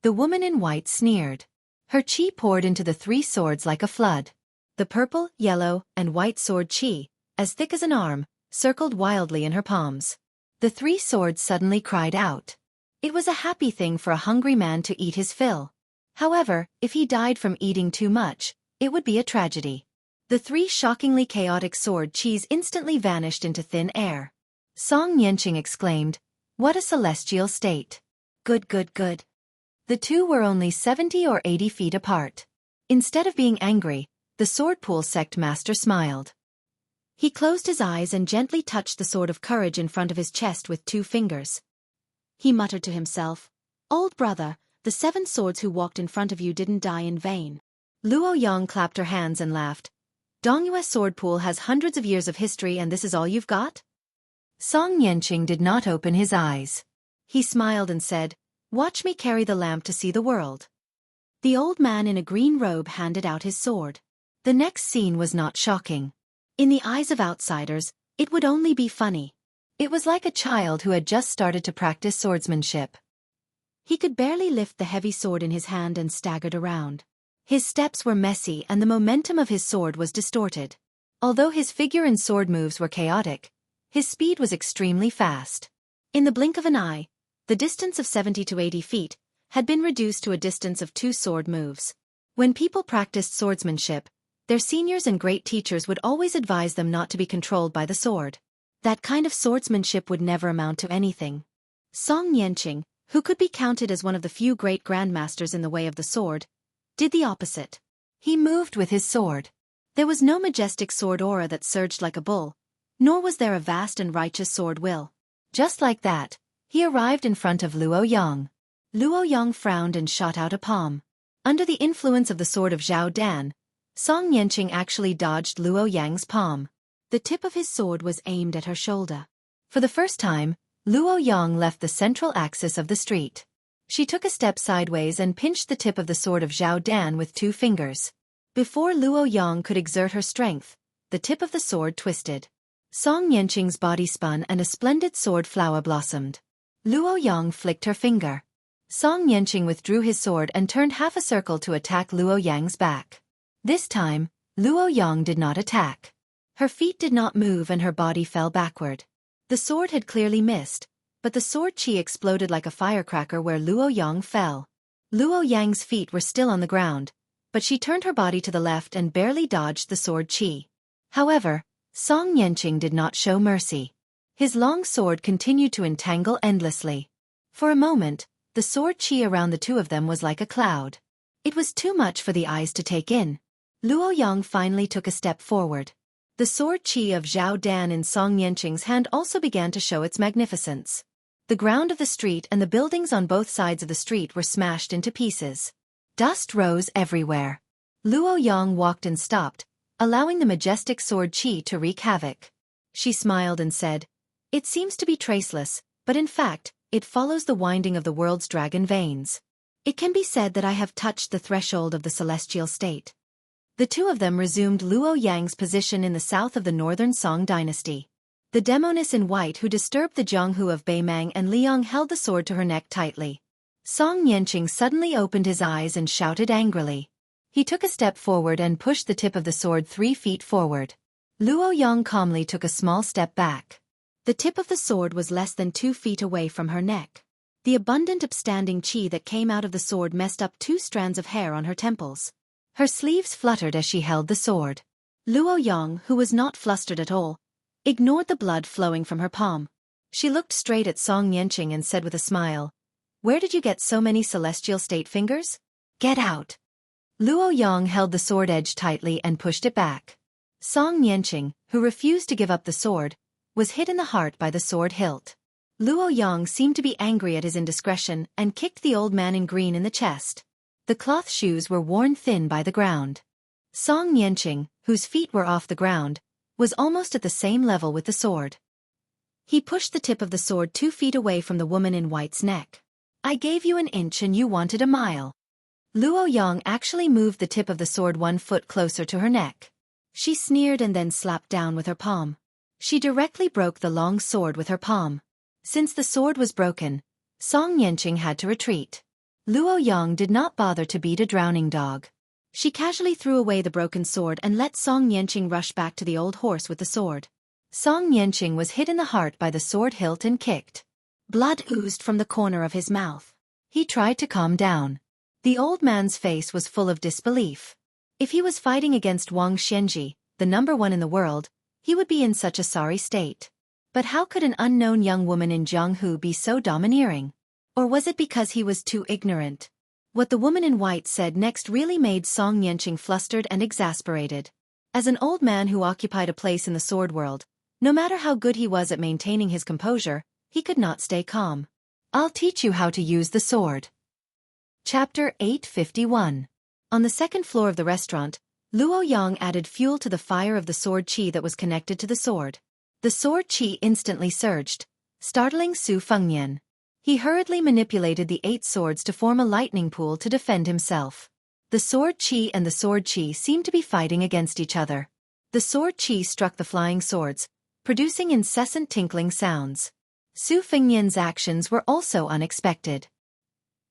The woman in white sneered. Her chi poured into the 3 swords like a flood. The purple, yellow, and white sword chi, as thick as an arm, circled wildly in her palms. The 3 swords suddenly cried out. It was a happy thing for a hungry man to eat his fill. However, if he died from eating too much, it would be a tragedy. The 3 shockingly chaotic sword chis instantly vanished into thin air. Song Yanqing exclaimed, "What a celestial state! Good, good, good." The 2 were only 70 or 80 feet apart. Instead of being angry, the sword pool sect master smiled. He closed his eyes and gently touched the sword of courage in front of his chest with 2 fingers. He muttered to himself, "Old brother, the 7 swords who walked in front of you didn't die in vain." Luo Yang clapped her hands and laughed. "Dongyue's sword pool has hundreds of years of history and this is all you've got?" Song Yanqing did not open his eyes. He smiled and said, "Watch me carry the lamp to see the world." The old man in a green robe handed out his sword. The next scene was not shocking. In the eyes of outsiders, it would only be funny. It was like a child who had just started to practice swordsmanship. He could barely lift the heavy sword in his hand and staggered around. His steps were messy and the momentum of his sword was distorted. Although his figure and sword moves were chaotic, his speed was extremely fast. In the blink of an eye, the distance of 70 to 80 feet had been reduced to a distance of 2 sword moves. When people practiced swordsmanship, their seniors and great teachers would always advise them not to be controlled by the sword. That kind of swordsmanship would never amount to anything. Song Yanqing, who could be counted as one of the few great grandmasters in the way of the sword, did the opposite. He moved with his sword. There was no majestic sword aura that surged like a bull, nor was there a vast and righteous sword will. Just like that, he arrived in front of Luo Yang. Luo Yang frowned and shot out a palm. Under the influence of the sword of Zhao Dan, Song Yanqing actually dodged Luo Yang's palm. The tip of his sword was aimed at her shoulder. For the first time, Luo Yang left the central axis of the street. She took a step sideways and pinched the tip of the sword of Zhao Dan with 2 fingers. Before Luo Yang could exert her strength, the tip of the sword twisted. Song Yanqing's body spun and a splendid sword flower blossomed. Luo Yang flicked her finger. Song Yanqing withdrew his sword and turned half a circle to attack Luo Yang's back. This time, Luo Yang did not attack. Her feet did not move and her body fell backward. The sword had clearly missed, but the sword chi exploded like a firecracker where Luo Yang fell. Luo Yang's feet were still on the ground, but she turned her body to the left and barely dodged the sword chi. However, Song Yanqing did not show mercy. His long sword continued to entangle endlessly. For a moment, the sword chi around the 2 of them was like a cloud. It was too much for the eyes to take in. Luo Yang finally took a step forward. The sword chi of Zhao Dan in Song Yanqing's hand also began to show its magnificence. The ground of the street and the buildings on both sides of the street were smashed into pieces. Dust rose everywhere. Luo Yang walked and stopped, allowing the majestic sword chi to wreak havoc. She smiled and said, "It seems to be traceless, but in fact, it follows the winding of the world's dragon veins. It can be said that I have touched the threshold of the celestial state." The 2 of them resumed Luo Yang's position in the south of the northern Song dynasty. The demoness in white who disturbed the Jianghu of Beimang and Liang held the sword to her neck tightly. Song Yanqing suddenly opened his eyes and shouted angrily. He took a step forward and pushed the tip of the sword 3 feet forward. Luo Yang calmly took a small step back. The tip of the sword was less than 2 feet away from her neck. The abundant upstanding chi that came out of the sword messed up 2 strands of hair on her temples. Her sleeves fluttered as she held the sword. Luo Yang, who was not flustered at all, ignored the blood flowing from her palm. She looked straight at Song Yanqing and said with a smile, "Where did you get so many celestial state fingers? Get out." Luo Yang held the sword edge tightly and pushed it back. Song Yanqing, who refused to give up the sword, was hit in the heart by the sword hilt. Luo Yang seemed to be angry at his indiscretion and kicked the old man in green in the chest. The cloth shoes were worn thin by the ground. Song Yanqing, whose feet were off the ground, was almost at the same level with the sword. He pushed the tip of the sword 2 feet away from the woman in white's neck. "I gave you an inch and you wanted a mile." Luo Yang actually moved the tip of the sword 1 foot closer to her neck. She sneered and then slapped down with her palm. She directly broke the long sword with her palm. Since the sword was broken, Song Yanqing had to retreat. Luo Yang did not bother to beat a drowning dog. She casually threw away the broken sword and let Song Yanqing rush back to the old horse with the sword. Song Yanqing was hit in the heart by the sword hilt and kicked. Blood oozed from the corner of his mouth. He tried to calm down. The old man's face was full of disbelief. If he was fighting against Wang Xianji, the #1 in the world, he would be in such a sorry state. But how could an unknown young woman in Jianghu be so domineering? Or was it because he was too ignorant? What the woman in white said next really made Song Yanqing flustered and exasperated. As an old man who occupied a place in the sword world, no matter how good he was at maintaining his composure, he could not stay calm. "I'll teach you how to use the sword." Chapter 851. On the second floor of the restaurant, Luo Yang added fuel to the fire of the sword qi that was connected to the sword. The sword qi instantly surged, startling Su Fengnian. He hurriedly manipulated the 8 swords to form a lightning pool to defend himself. The sword qi and the sword qi seemed to be fighting against each other. The sword qi struck the flying swords, producing incessant tinkling sounds. Su Fengnian's actions were also unexpected.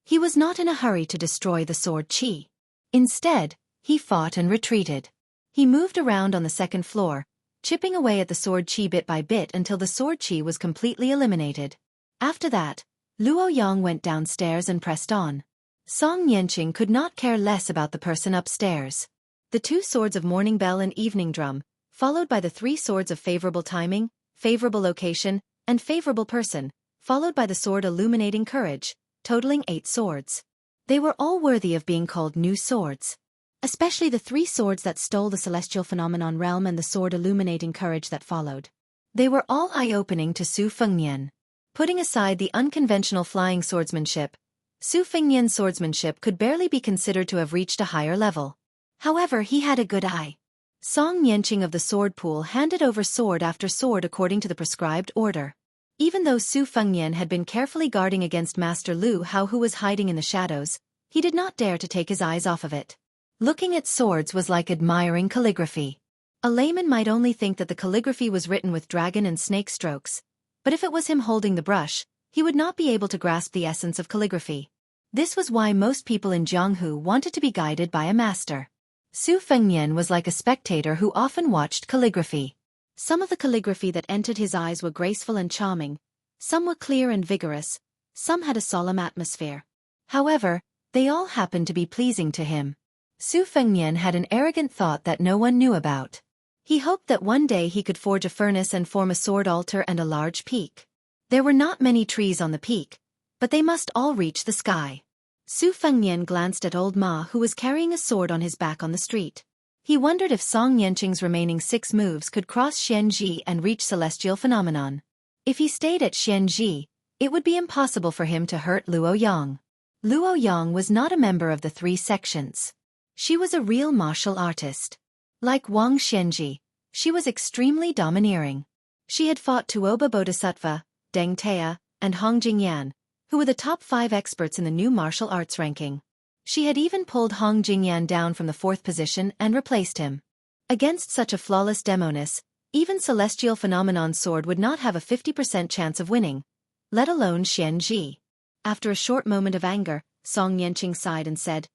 He was not in a hurry to destroy the sword qi. Instead, he fought and retreated. He moved around on the second floor, chipping away at the sword qi bit by bit until the sword qi was completely eliminated. After that, Luo Yang went downstairs and pressed on. Song Yanqing could not care less about the person upstairs. The 2 swords of Morning Bell and Evening Drum, followed by the 3 swords of Favorable Timing, Favorable Location, and Favorable Person, followed by the sword Illuminating Courage, totaling 8 swords. They were all worthy of being called new swords. Especially the 3 swords that stole the celestial phenomenon realm and the sword Illuminating Courage that followed. They were all eye-opening to Su Fengnian. Putting aside the unconventional flying swordsmanship, Su Fengnian's swordsmanship could barely be considered to have reached a higher level. However, he had a good eye. Song Yanqing of the sword pool handed over sword after sword according to the prescribed order. Even though Su Fengnian had been carefully guarding against Master Lu Hao, who was hiding in the shadows, he did not dare to take his eyes off of it. Looking at swords was like admiring calligraphy. A layman might only think that the calligraphy was written with dragon and snake strokes, but if it was him holding the brush, he would not be able to grasp the essence of calligraphy. This was why most people in Jianghu wanted to be guided by a master. Su Fengnian was like a spectator who often watched calligraphy. Some of the calligraphy that entered his eyes were graceful and charming, some were clear and vigorous, some had a solemn atmosphere. However, they all happened to be pleasing to him. Su Fengnian had an arrogant thought that no one knew about. He hoped that one day he could forge a furnace and form a sword altar and a large peak. There were not many trees on the peak, but they must all reach the sky. Su Fengnian glanced at old Ma, who was carrying a sword on his back on the street. He wondered if Song Yanqing's remaining 6 moves could cross Xianxia and reach celestial phenomenon. If he stayed at Xianxia, it would be impossible for him to hurt Luo Yang. Luo Yang was not a member of the 3 sections. She was a real martial artist. Like Wang Xianji, she was extremely domineering. She had fought Tuoba Bodhisattva, Deng Tea, and Hong Jingyan, who were the top 5 experts in the new martial arts ranking. She had even pulled Hong Jingyan down from the 4th position and replaced him. Against such a flawless demoness, even Celestial Phenomenon's sword would not have a 50% chance of winning, let alone Xianji. After a short moment of anger, Song Yanqing sighed and said,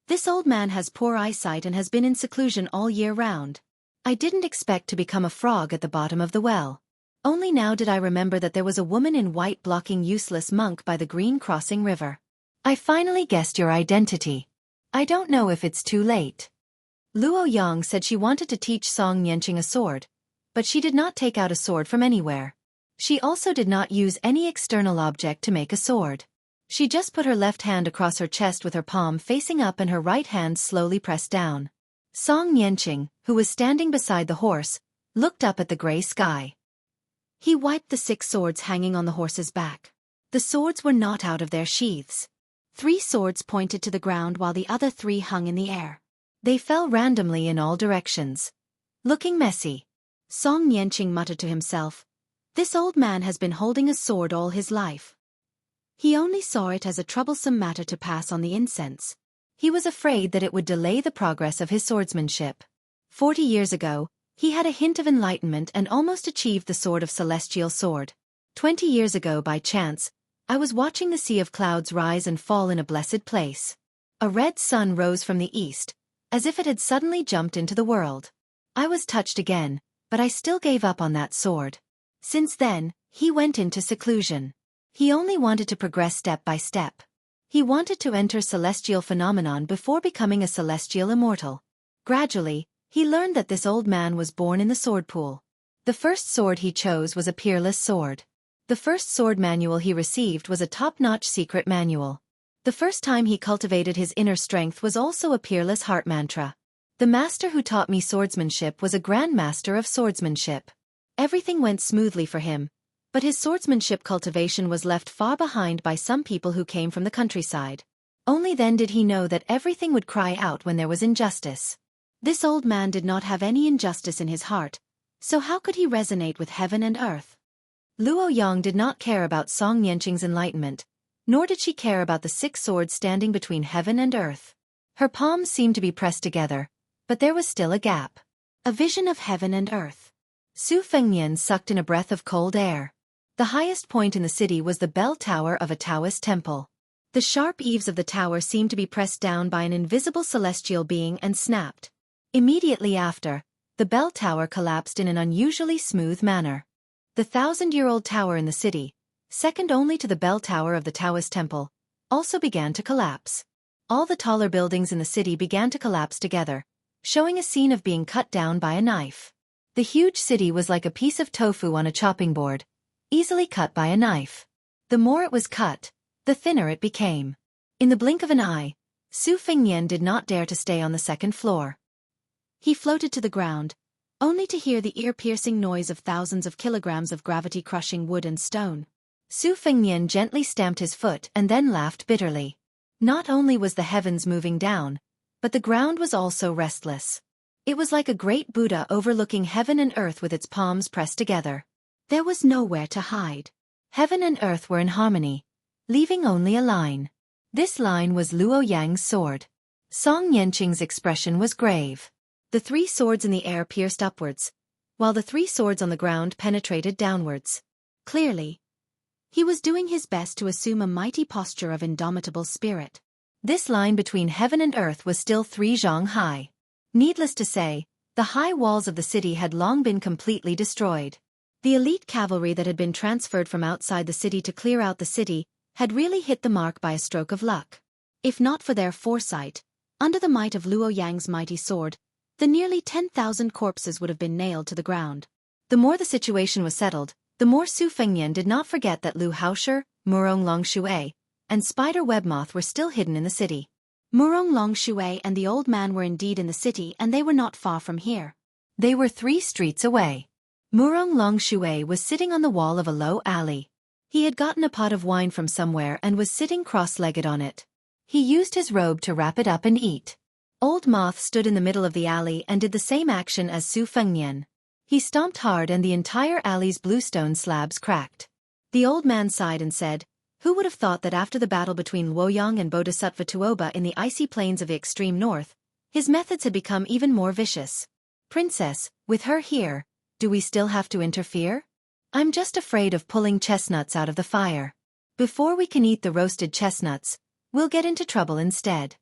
"This old man has poor eyesight and has been in seclusion all year round. I didn't expect to become a frog at the bottom of the well. Only now did I remember that there was a woman in white blocking useless monk by the green crossing river. I finally guessed your identity. I don't know if it's too late." Luo Yang said she wanted to teach Song Yanqing a sword, but she did not take out a sword from anywhere. She also did not use any external object to make a sword. She just put her left hand across her chest with her palm facing up and her right hand slowly pressed down. Song Yanqing, who was standing beside the horse, looked up at the gray sky. He wiped the 6 swords hanging on the horse's back. The swords were not out of their sheaths. 3 swords pointed to the ground while the other 3 hung in the air. They fell randomly in all directions, looking messy. Song Yanqing muttered to himself, "This old man has been holding a sword all his life." He only saw it as a troublesome matter to pass on the incense. He was afraid that it would delay the progress of his swordsmanship. 40 years ago, he had a hint of enlightenment and almost achieved the sword of celestial sword. 20 years ago, by chance, I was watching the sea of clouds rise and fall in a blessed place. A red sun rose from the east, as if it had suddenly jumped into the world. I was touched again, but I still gave up on that sword. Since then, he went into seclusion. He only wanted to progress step by step. He wanted to enter celestial phenomenon before becoming a celestial immortal. Gradually, he learned that this old man was born in the sword pool. The first sword he chose was a peerless sword. The first sword manual he received was a top-notch secret manual. The first time he cultivated his inner strength was also a peerless heart mantra. The master who taught me swordsmanship was a grand master of swordsmanship. Everything went smoothly for him, but his swordsmanship cultivation was left far behind by some people who came from the countryside. Only then did he know that everything would cry out when there was injustice. This old man did not have any injustice in his heart, so how could he resonate with heaven and earth? Luo Yang did not care about Song Yanqing's enlightenment, nor did she care about the 6 swords standing between heaven and earth. Her palms seemed to be pressed together, but there was still a gap. A vision of heaven and earth. Su Fengnian sucked in a breath of cold air. The highest point in the city was the bell tower of a Taoist temple. The sharp eaves of the tower seemed to be pressed down by an invisible celestial being and snapped. Immediately after, the bell tower collapsed in an unusually smooth manner. The 1,000-year-old tower in the city, second only to the bell tower of the Taoist temple, also began to collapse. All the taller buildings in the city began to collapse together, showing a scene of being cut down by a knife. The huge city was like a piece of tofu on a chopping board, easily cut by a knife. The more it was cut, the thinner it became. In the blink of an eye, Su Fengnian did not dare to stay on the 2nd floor. He floated to the ground, only to hear the ear-piercing noise of thousands of kilograms of gravity crushing wood and stone. Su Fengnian gently stamped his foot and then laughed bitterly. Not only was the heavens moving down, but the ground was also restless. It was like a great Buddha overlooking heaven and earth with its palms pressed together. There was nowhere to hide. Heaven and earth were in harmony, leaving only a line. This line was Luo Yang's sword. Song Yanqing's expression was grave. The 3 swords in the air pierced upwards, while the 3 swords on the ground penetrated downwards. Clearly, he was doing his best to assume a mighty posture of indomitable spirit. This line between heaven and earth was still 3 zhang high. Needless to say, the high walls of the city had long been completely destroyed. The elite cavalry that had been transferred from outside the city to clear out the city had really hit the mark by a stroke of luck. If not for their foresight, under the might of Luo Yang's mighty sword, the nearly 10,000 corpses would have been nailed to the ground. The more the situation was settled, the more Su Fengnian did not forget that Lu Haosher, Murong Longshui, and Spider Webmoth were still hidden in the city. Murong Longshui and the old man were indeed in the city, and they were not far from here. They were 3 streets away. Murong Longshui was sitting on the wall of a low alley. He had gotten a pot of wine from somewhere and was sitting cross-legged on it. He used his robe to wrap it up and eat. Old Moth stood in the middle of the alley and did the same action as Su Fengnian. He stomped hard and the entire alley's bluestone slabs cracked. The old man sighed and said, "Who would have thought that after the battle between Luoyang and Bodhisattva Tuoba in the icy plains of the extreme north, his methods had become even more vicious? Princess, with her here, do we still have to interfere? I'm just afraid of pulling chestnuts out of the fire. Before we can eat the roasted chestnuts, we'll get into trouble instead."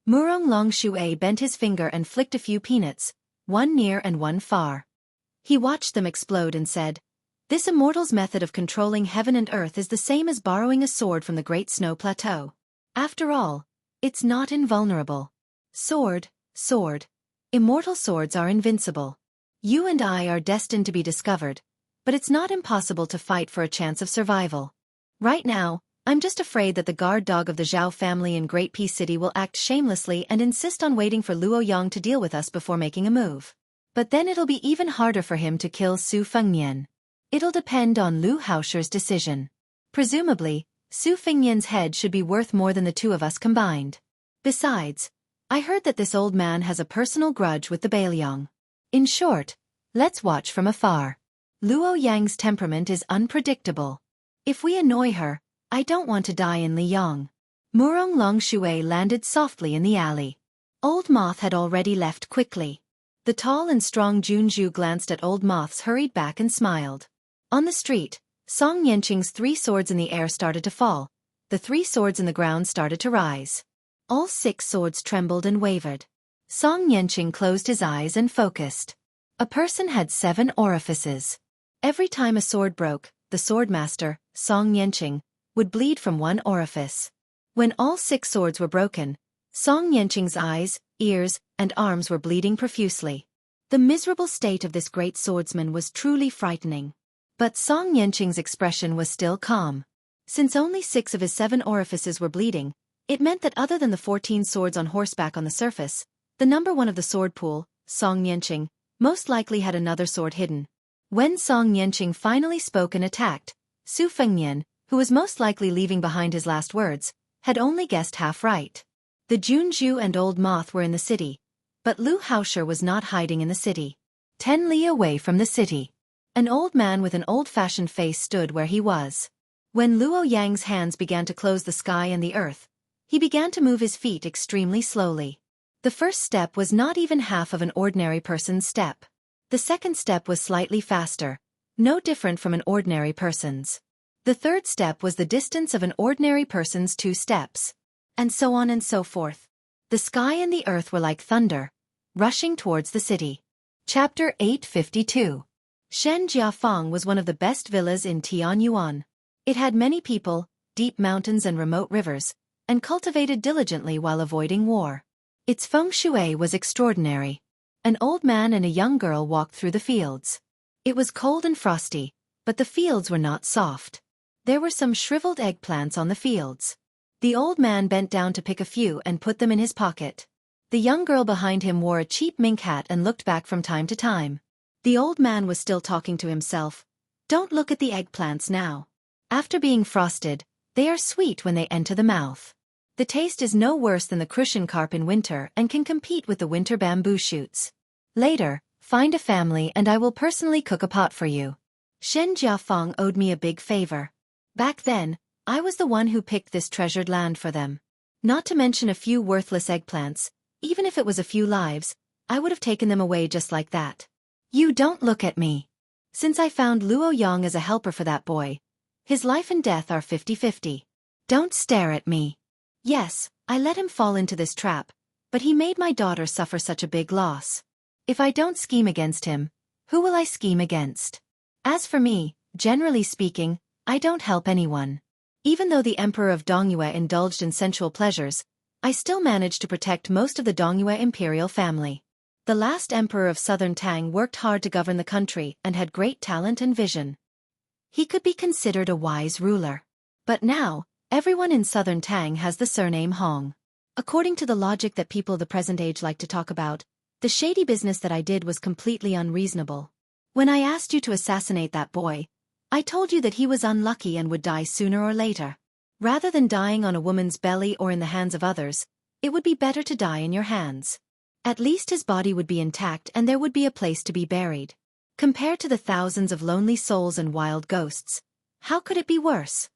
Murong Longshui bent his finger and flicked a few peanuts, one near and one far. He watched them explode and said, "This immortal's method of controlling heaven and earth is the same as borrowing a sword from the Great Snow Plateau. After all, it's not invulnerable. Sword, sword. Immortal swords are invincible. You and I are destined to be discovered, but it's not impossible to fight for a chance of survival. Right now, I'm just afraid that the guard dog of the Zhao family in Great Peace City will act shamelessly and insist on waiting for Luo Yang to deal with us before making a move. But then it'll be even harder for him to kill Su Fengnian. It'll depend on Lu Haosher's decision. Presumably, Su Fingyan's head should be worth more than the two of us combined. Besides, I heard that this old man has a personal grudge with the Bailiang. In short, let's watch from afar. Luo Yang's temperament is unpredictable. If we annoy her, I don't want to die in Liyang. Murong Long Shui landed softly in the alley. Old Moth had already left quickly. The tall and strong Junju glanced at Old Moth's hurried back and smiled. On the street, Song Yanqing's 3 swords in the air started to fall. The 3 swords in the ground started to rise. All 6 swords trembled and wavered. Song Yanqing closed his eyes and focused. A person had 7 orifices. Every time a sword broke, the swordmaster, Song Yanqing, would bleed from one orifice. When all 6 swords were broken, Song Yanqing's eyes, ears, and arms were bleeding profusely. The miserable state of this great swordsman was truly frightening. But Song Yanqing's expression was still calm. Since only 6 of his 7 orifices were bleeding, it meant that other than the 14 swords on horseback on the surface, the number 1 of the sword pool, Song Yanqing, most likely had another sword hidden. When Song Yanqing finally spoke and attacked, Su Fengyan, who was most likely leaving behind his last words, had only guessed half right. The Junju and Old Moth were in the city, but Lu Haosher was not hiding in the city. 10 li away from the city, an old man with an old-fashioned face stood where he was. When Luo Yang's hands began to close the sky and the earth, he began to move his feet extremely slowly. The first step was not even half of an ordinary person's step. The second step was slightly faster, no different from an ordinary person's. The third step was the distance of an ordinary person's 2 steps. And so on and so forth. The sky and the earth were like thunder, rushing towards the city. Chapter 852. Shen Jiafang was one of the best villas in Tianyuan. It had many people, deep mountains and remote rivers, and cultivated diligently while avoiding war. Its feng shui was extraordinary. An old man and a young girl walked through the fields. It was cold and frosty, but the fields were not soft. There were some shriveled eggplants on the fields. The old man bent down to pick a few and put them in his pocket. The young girl behind him wore a cheap mink hat and looked back from time to time. The old man was still talking to himself. Don't look at the eggplants now. After being frosted, they are sweet when they enter the mouth. The taste is no worse than the crucian carp in winter and can compete with the winter bamboo shoots. Later, find a family and I will personally cook a pot for you. Shen Jiafang owed me a big favor. Back then, I was the one who picked this treasured land for them. Not to mention a few worthless eggplants, even if it was a few lives, I would have taken them away just like that. You don't look at me. Since I found Luo Yang as a helper for that boy, his life and death are 50-50. Don't stare at me. Yes, I let him fall into this trap, but he made my daughter suffer such a big loss. If I don't scheme against him, who will I scheme against? As for me, generally speaking, I don't help anyone. Even though the Emperor of Dongyue indulged in sensual pleasures, I still managed to protect most of the Dongyue imperial family. The last emperor of southern Tang worked hard to govern the country and had great talent and vision. He could be considered a wise ruler. But now, everyone in southern Tang has the surname Hong. According to the logic that people of the present age like to talk about, the shady business that I did was completely unreasonable. When I asked you to assassinate that boy, I told you that he was unlucky and would die sooner or later. Rather than dying on a woman's belly or in the hands of others, it would be better to die in your hands. At least his body would be intact and there would be a place to be buried. Compared to the thousands of lonely souls and wild ghosts, how could it be worse?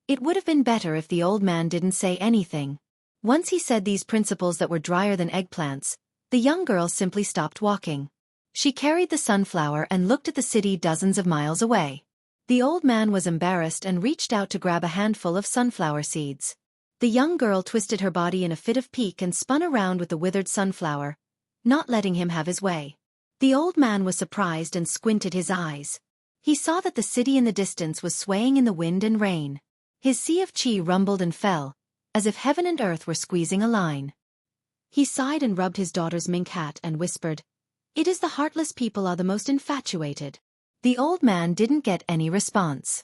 It would have been better if the old man didn't say anything. Once he said these principles that were drier than eggplants, the young girl simply stopped walking. She carried the sunflower and looked at the city dozens of miles away. The old man was embarrassed and reached out to grab a handful of sunflower seeds. The young girl twisted her body in a fit of pique and spun around with the withered sunflower, not letting him have his way. The old man was surprised and squinted his eyes. He saw that the city in the distance was swaying in the wind and rain. His sea of qi rumbled and fell, as if heaven and earth were squeezing a line. He sighed and rubbed his daughter's mink hat and whispered, "It is the heartless people are the most infatuated." The old man didn't get any response.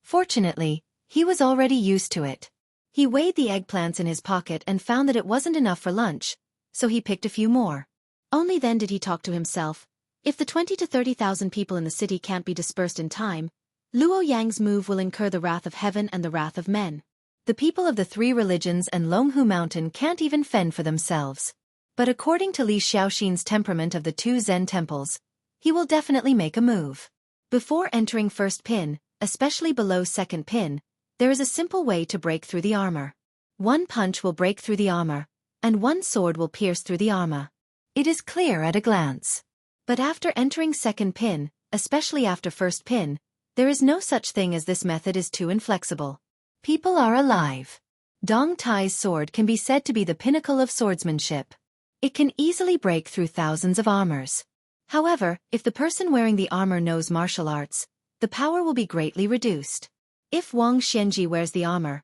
Fortunately, he was already used to it. He weighed the eggplants in his pocket and found that it wasn't enough for lunch, so he picked a few more. Only then did he talk to himself, If the 20 to 30,000 people in the city can't be dispersed in time, Luo Yang's move will incur the wrath of heaven and the wrath of men. The people of the three religions and Longhu Mountain can't even fend for themselves. But according to Li Xiaoxin's temperament of the two Zen temples, he will definitely make a move. Before entering first pin, especially below second pin, there is a simple way to break through the armor. One punch will break through the armor, and one sword will pierce through the armor. It is clear at a glance. But after entering second pin, especially after first pin, there is no such thing as this method is too inflexible. People are alive. Dong Tai's sword can be said to be the pinnacle of swordsmanship. It can easily break through thousands of armors. However, if the person wearing the armor knows martial arts, the power will be greatly reduced. If Wang Xianji wears the armor,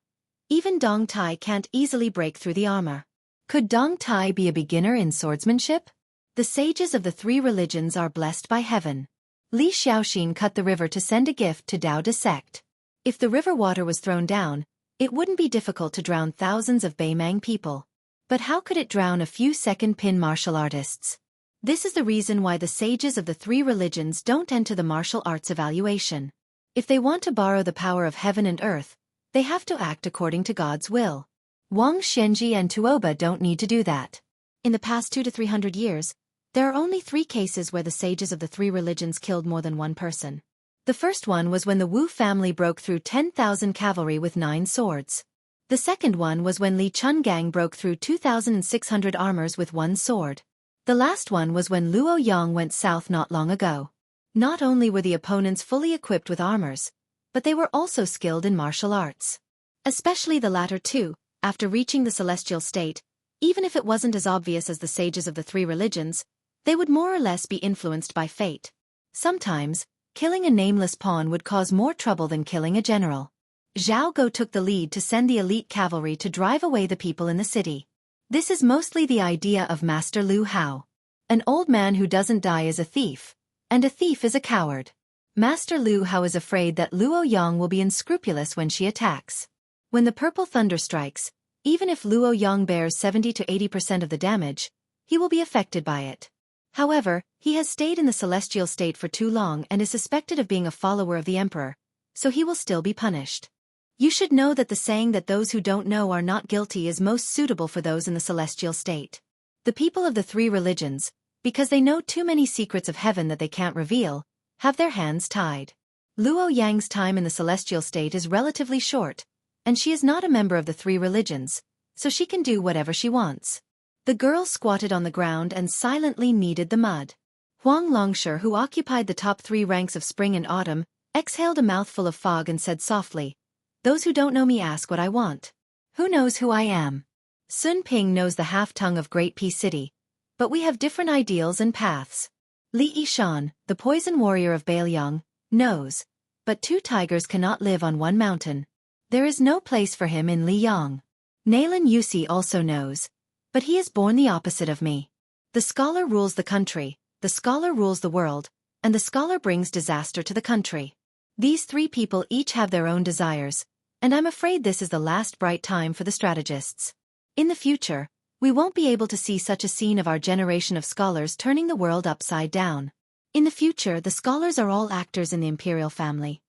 even Dong Tai can't easily break through the armor. Could Dong Tai be a beginner in swordsmanship? The sages of the three religions are blessed by heaven. Li Xiaoxin cut the river to send a gift to Dao De sect. If the river water was thrown down, it wouldn't be difficult to drown thousands of Beimang people. But how could it drown a few second-pin martial artists? This is the reason why the sages of the three religions don't enter the martial arts evaluation. If they want to borrow the power of heaven and earth, they have to act according to God's will. Wang Xianji and Tuoba don't need to do that. In the past 200 to 300 years, there are only 3 cases where the sages of the three religions killed more than one person. The first one was when the Wu family broke through 10,000 cavalry with 9 swords. The second one was when Li Chungang broke through 2,600 armors with 1 sword. The last one was when Luo Yang went south not long ago. Not only were the opponents fully equipped with armors, but they were also skilled in martial arts. Especially the latter two, after reaching the celestial state, even if it wasn't as obvious as the sages of the three religions, they would more or less be influenced by fate. Sometimes, killing a nameless pawn would cause more trouble than killing a general. Zhao Go took the lead to send the elite cavalry to drive away the people in the city. This is mostly the idea of Master Lu Hao. An old man who doesn't die is a thief, and a thief is a coward. Master Lu Hao is afraid that Luo Yang will be unscrupulous when she attacks. When the purple thunder strikes, even if Luo Yang bears 70 to 80% of the damage, he will be affected by it. However, he has stayed in the celestial state for too long and is suspected of being a follower of the emperor, so he will still be punished. You should know that the saying that those who don't know are not guilty is most suitable for those in the celestial state. The people of the three religions, because they know too many secrets of heaven that they can't reveal, have their hands tied. Luo Yang's time in the celestial state is relatively short, and she is not a member of the three religions, so she can do whatever she wants. The girl squatted on the ground and silently kneaded the mud. Huang Longshi, who occupied the top 3 ranks of spring and autumn, exhaled a mouthful of fog and said softly, "Those who don't know me ask what I want. Who knows who I am? Sun Ping knows the half-tongue of Great Peace City, but we have different ideals and paths. Li Yishan, the poison warrior of Bailiang, knows, but 2 tigers cannot live on one mountain. There is no place for him in Liyang. Naylan Yusi also knows, but he is born the opposite of me. The scholar rules the country, the scholar rules the world, and the scholar brings disaster to the country. These 3 people each have their own desires, and I'm afraid this is the last bright time for the strategists. In the future, we won't be able to see such a scene of our generation of scholars turning the world upside down. In the future, the scholars are all actors in the imperial family."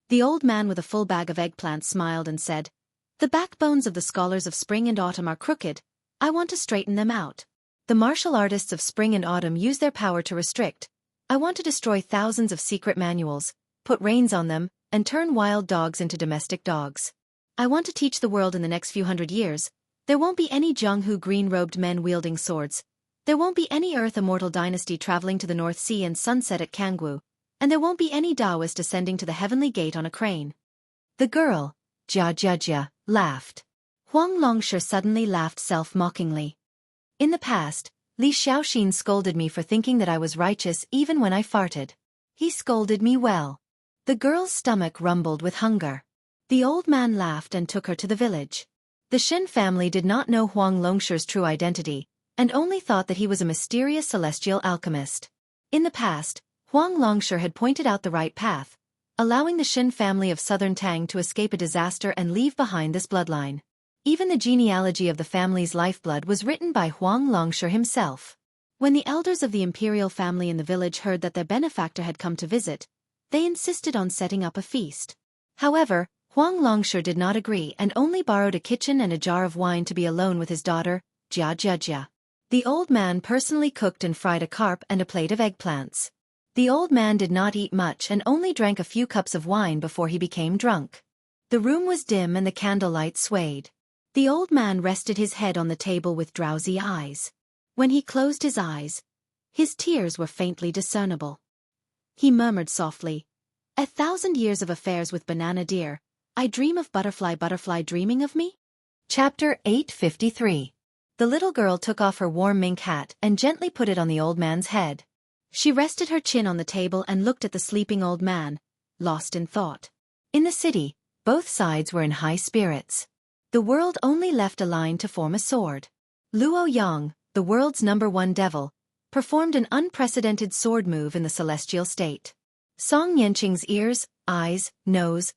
The old man with a full bag of eggplants smiled and said, "The backbones of the scholars of spring and autumn are crooked. I want to straighten them out. The martial artists of spring and autumn use their power to restrict. I want to destroy thousands of secret manuals, put reins on them, and turn wild dogs into domestic dogs. I want to teach the world in the next few hundred years. There won't be any Jianghu green-robed men wielding swords. There won't be any Earth Immortal dynasty traveling to the North Sea and sunset at Jianghu, and there won't be any Taoist ascending to the heavenly gate on a crane." The girl, Jia, laughed. Huang Longshi suddenly laughed self-mockingly. "In the past, Li Xiaoxin scolded me for thinking that I was righteous even when I farted. He scolded me well." The girl's stomach rumbled with hunger. The old man laughed and took her to the village. The Shen family did not know Huang Longshi's true identity, and only thought that he was a mysterious celestial alchemist. In the past, Huang Longshi had pointed out the right path, allowing the Shen family of southern Tang to escape a disaster and leave behind this bloodline. Even the genealogy of the family's lifeblood was written by Huang Longshi himself. When the elders of the imperial family in the village heard that their benefactor had come to visit, they insisted on setting up a feast. However, Huang Longshu did not agree and only borrowed a kitchen and a jar of wine to be alone with his daughter, Jia. The old man personally cooked and fried a carp and a plate of eggplants. The old man did not eat much and only drank a few cups of wine before he became drunk. The room was dim and the candlelight swayed. The old man rested his head on the table with drowsy eyes. When he closed his eyes, his tears were faintly discernible. He murmured softly, "1,000 years of affairs with banana deer. I dream of butterfly dreaming of me?" Chapter 853. The little girl took off her warm mink hat and gently put it on the old man's head. She rested her chin on the table and looked at the sleeping old man, lost in thought. In the city, both sides were in high spirits. The world only left a line to form a sword. Luo Yang, the world's #1 devil, performed an unprecedented sword move in the celestial state. Song Yanqing's ears, eyes, nose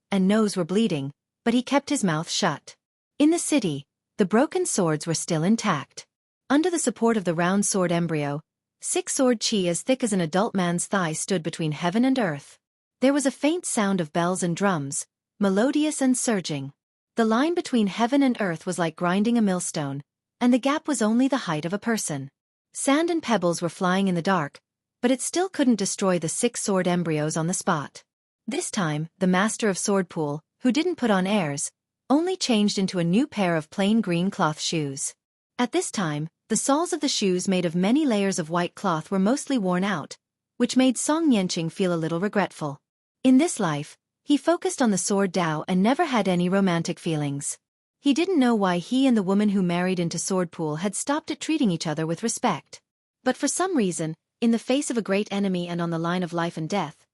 were bleeding, but he kept his mouth shut. In the city, the broken swords were still intact. Under the support of the round sword embryo, 6-sword chi as thick as an adult man's thigh stood between heaven and earth. There was a faint sound of bells and drums, melodious and surging. The line between heaven and earth was like grinding a millstone, and the gap was only the height of a person. Sand and pebbles were flying in the dark, but it still couldn't destroy the 6-sword embryos on the spot. This time, the master of Swordpool, who didn't put on airs, only changed into a new pair of plain green cloth shoes. At this time, the soles of the shoes made of many layers of white cloth were mostly worn out, which made Song Yanqing feel a little regretful. In this life, he focused on the sword Dao and never had any romantic feelings. He didn't know why he and the woman who married into Swordpool had stopped at treating each other with respect. But for some reason, in the face of a great enemy and on the line of life and death,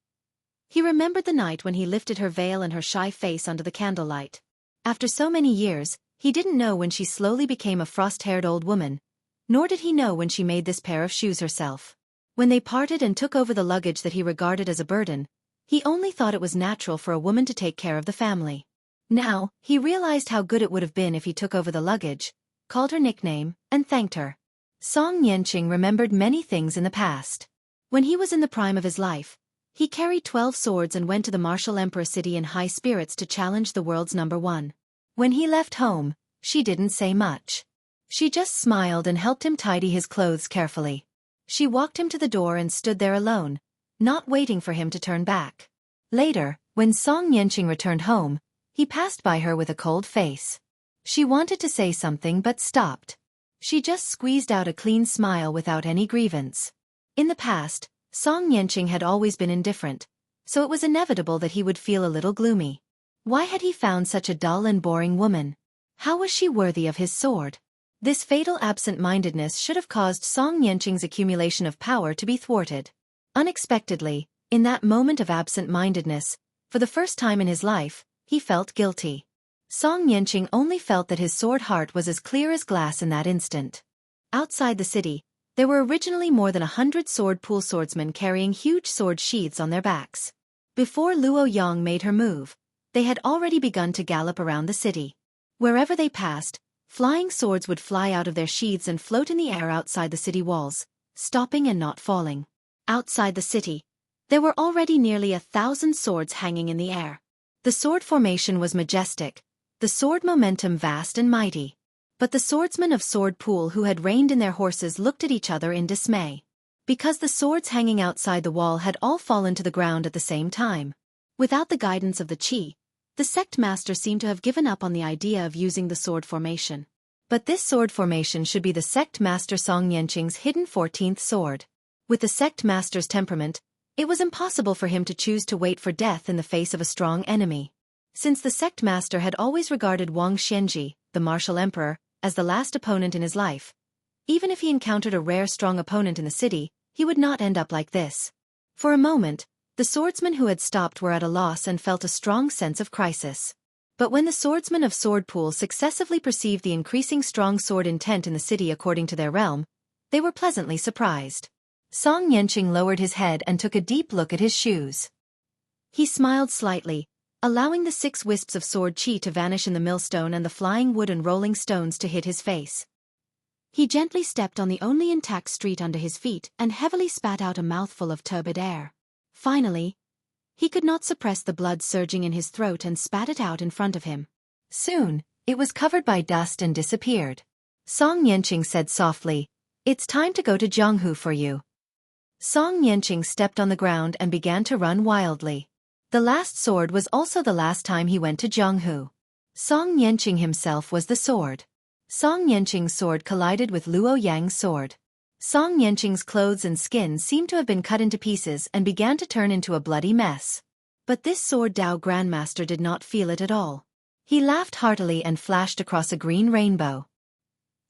he remembered the night when he lifted her veil and her shy face under the candlelight. After so many years, he didn't know when she slowly became a frost-haired old woman, nor did he know when she made this pair of shoes herself. When they parted and took over the luggage that he regarded as a burden, he only thought it was natural for a woman to take care of the family. Now, he realized how good it would have been if he took over the luggage, called her nickname, and thanked her. Song Yanqing remembered many things in the past. When he was in the prime of his life, he carried 12 swords and went to the martial emperor city in high spirits to challenge the world's #1. When he left home, she didn't say much. She just smiled and helped him tidy his clothes carefully. She walked him to the door and stood there alone, not waiting for him to turn back. Later, when Song Yanqing returned home, he passed by her with a cold face. She wanted to say something but stopped. She just squeezed out a clean smile without any grievance. In the past, Song Yanqing had always been indifferent, so it was inevitable that he would feel a little gloomy. Why had he found such a dull and boring woman? How was she worthy of his sword? This fatal absent-mindedness should have caused Song Yanqing's accumulation of power to be thwarted. Unexpectedly, in that moment of absent-mindedness, for the first time in his life, he felt guilty. Song Yanqing only felt that his sword heart was as clear as glass in that instant. Outside the city, there were originally more than 100 Swordpool swordsmen carrying huge sword sheaths on their backs. Before Luo Yang made her move, they had already begun to gallop around the city. Wherever they passed, flying swords would fly out of their sheaths and float in the air outside the city walls, stopping and not falling. Outside the city, there were already nearly 1,000 swords hanging in the air. The sword formation was majestic, the sword momentum vast and mighty. But the swordsmen of Swordpool who had reined in their horses looked at each other in dismay. Because the swords hanging outside the wall had all fallen to the ground at the same time. Without the guidance of the Qi, the sect master seemed to have given up on the idea of using the sword formation. But this sword formation should be the sect master Song Yanqing's hidden 14th sword. With the sect master's temperament, it was impossible for him to choose to wait for death in the face of a strong enemy. Since the sect master had always regarded Wang Xianji, the martial emperor, as the last opponent in his life, even if he encountered a rare strong opponent in the city, he would not end up like this. For a moment, the swordsmen who had stopped were at a loss and felt a strong sense of crisis. But when the swordsmen of Swordpool successively perceived the increasing strong sword intent in the city according to their realm, they were pleasantly surprised. Song Yanqing lowered his head and took a deep look at his shoes. He smiled slightly, allowing the 6 wisps of sword chi to vanish in the millstone and the flying wood and rolling stones to hit his face. He gently stepped on the only intact street under his feet and heavily spat out a mouthful of turbid air. Finally, he could not suppress the blood surging in his throat and spat it out in front of him. Soon, it was covered by dust and disappeared. Song Yanqing said softly, "It's time to go to Jianghu for you." Song Yanqing stepped on the ground and began to run wildly. The last sword was also the last time he went to Jianghu. Song Yanqing himself was the sword. Song Yanqing's sword collided with Luo Yang's sword. Song Yanqing's clothes and skin seemed to have been cut into pieces and began to turn into a bloody mess. But this sword Dao Grandmaster did not feel it at all. He laughed heartily and flashed across a green rainbow.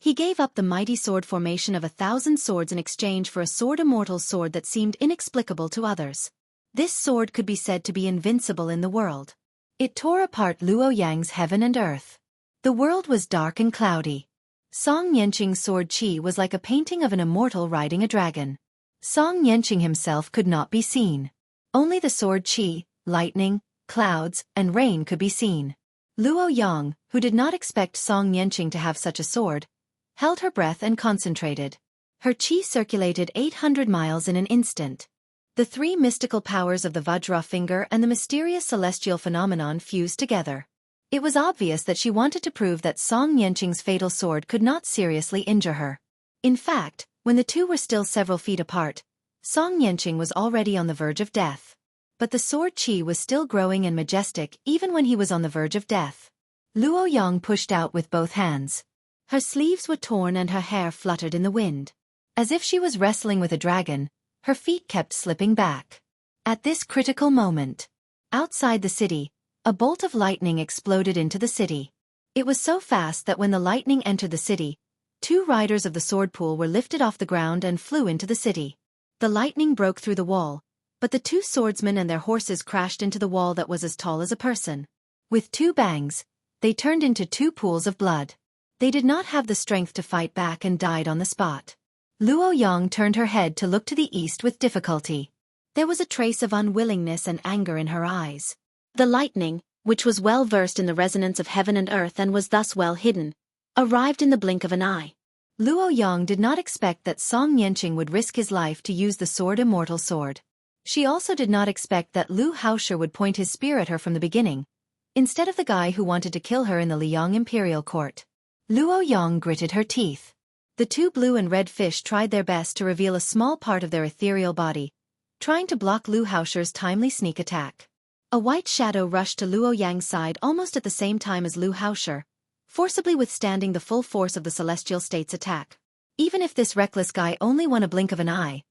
He gave up the mighty sword formation of 1,000 swords in exchange for a sword immortal sword that seemed inexplicable to others. This sword could be said to be invincible in the world. It tore apart Luo Yang's heaven and earth. The world was dark and cloudy. Song Yanqing's sword Qi was like a painting of an immortal riding a dragon. Song Yanqing himself could not be seen. Only the sword Qi, lightning, clouds, and rain could be seen. Luo Yang, who did not expect Song Yanqing to have such a sword, held her breath and concentrated. Her Qi circulated 800 miles in an instant. The three mystical powers of the Vajra finger and the mysterious celestial phenomenon fused together. It was obvious that she wanted to prove that Song Yanqing's fatal sword could not seriously injure her. In fact, when the two were still several feet apart, Song Yanqing was already on the verge of death. But the sword Qi was still growing and majestic even when he was on the verge of death. Luo Yang pushed out with both hands. Her sleeves were torn and her hair fluttered in the wind. As if she was wrestling with a dragon, her feet kept slipping back. At this critical moment, outside the city, a bolt of lightning exploded into the city. It was so fast that when the lightning entered the city, 2 riders of the sword pool were lifted off the ground and flew into the city. The lightning broke through the wall, but the 2 swordsmen and their horses crashed into the wall that was as tall as a person. With 2 bangs, they turned into 2 pools of blood. They did not have the strength to fight back and died on the spot. Luo Yang turned her head to look to the east with difficulty. There was a trace of unwillingness and anger in her eyes. The lightning, which was well versed in the resonance of heaven and earth and was thus well hidden, arrived in the blink of an eye. Luo Yang did not expect that Song Yanqing would risk his life to use the sword immortal sword. She also did not expect that Lu Haosher would point his spear at her from the beginning, instead of the guy who wanted to kill her in the Liang imperial court. Luo Yang gritted her teeth. The 2 blue and red fish tried their best to reveal a small part of their ethereal body, trying to block Lu Haosher's timely sneak attack. A white shadow rushed to Luo Yang's side almost at the same time as Lu Haosher, forcibly withstanding the full force of the celestial state's attack. Even if this reckless guy only won a blink of an eye,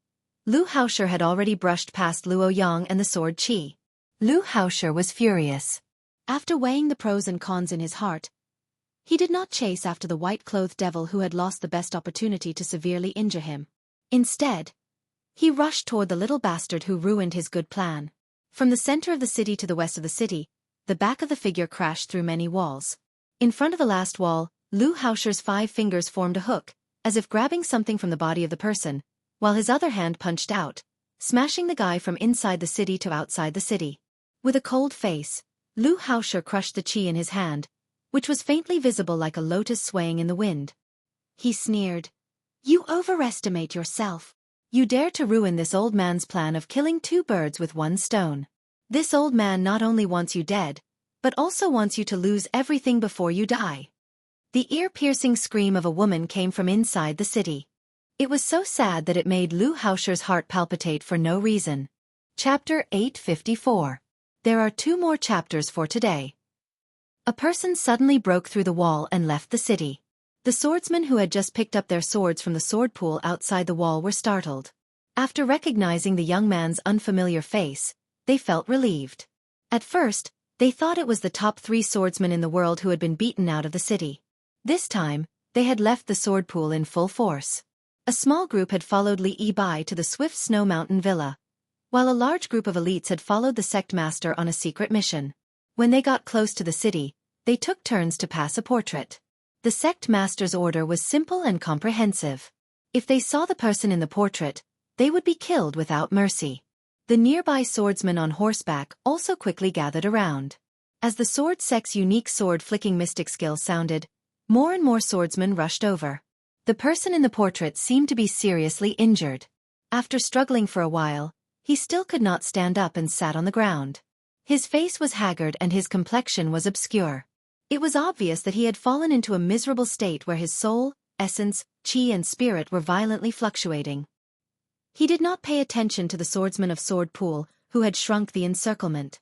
Lu Haosher had already brushed past Luo Yang and the sword Qi. Lu Haosher was furious. After weighing the pros and cons in his heart, he did not chase after the white-clothed devil who had lost the best opportunity to severely injure him. Instead, he rushed toward the little bastard who ruined his good plan. From the center of the city to the west of the city, the back of the figure crashed through many walls. In front of the last wall, Lu Haosher's 5 fingers formed a hook, as if grabbing something from the body of the person, while his other hand punched out, smashing the guy from inside the city to outside the city. With a cold face, Lu Haosher crushed the Qi in his hand, which was faintly visible like a lotus swaying in the wind. He sneered. "You overestimate yourself. You dare to ruin this old man's plan of killing 2 birds with 1 stone. This old man not only wants you dead, but also wants you to lose everything before you die." The ear-piercing scream of a woman came from inside the city. It was so sad that it made Lu Haosher's heart palpitate for no reason. Chapter 854. There are 2 more chapters for today. A person suddenly broke through the wall and left the city. The swordsmen who had just picked up their swords from the sword pool outside the wall were startled. After recognizing the young man's unfamiliar face, they felt relieved. At first, they thought it was the top 3 swordsmen in the world who had been beaten out of the city. This time, they had left the sword pool in full force. A small group had followed Li Yibai to the Swift Snow Mountain Villa, while a large group of elites had followed the sect master on a secret mission. When they got close to the city, they took turns to pass a portrait. The sect master's order was simple and comprehensive. If they saw the person in the portrait, they would be killed without mercy. The nearby swordsmen on horseback also quickly gathered around. As the sword sect's unique sword-flicking mystic skill sounded, more and more swordsmen rushed over. The person in the portrait seemed to be seriously injured. After struggling for a while, he still could not stand up and sat on the ground. His face was haggard and his complexion was obscure. It was obvious that he had fallen into a miserable state where his soul, essence, chi and spirit were violently fluctuating. He did not pay attention to the swordsman of Sword Pool, who had shrunk the encirclement.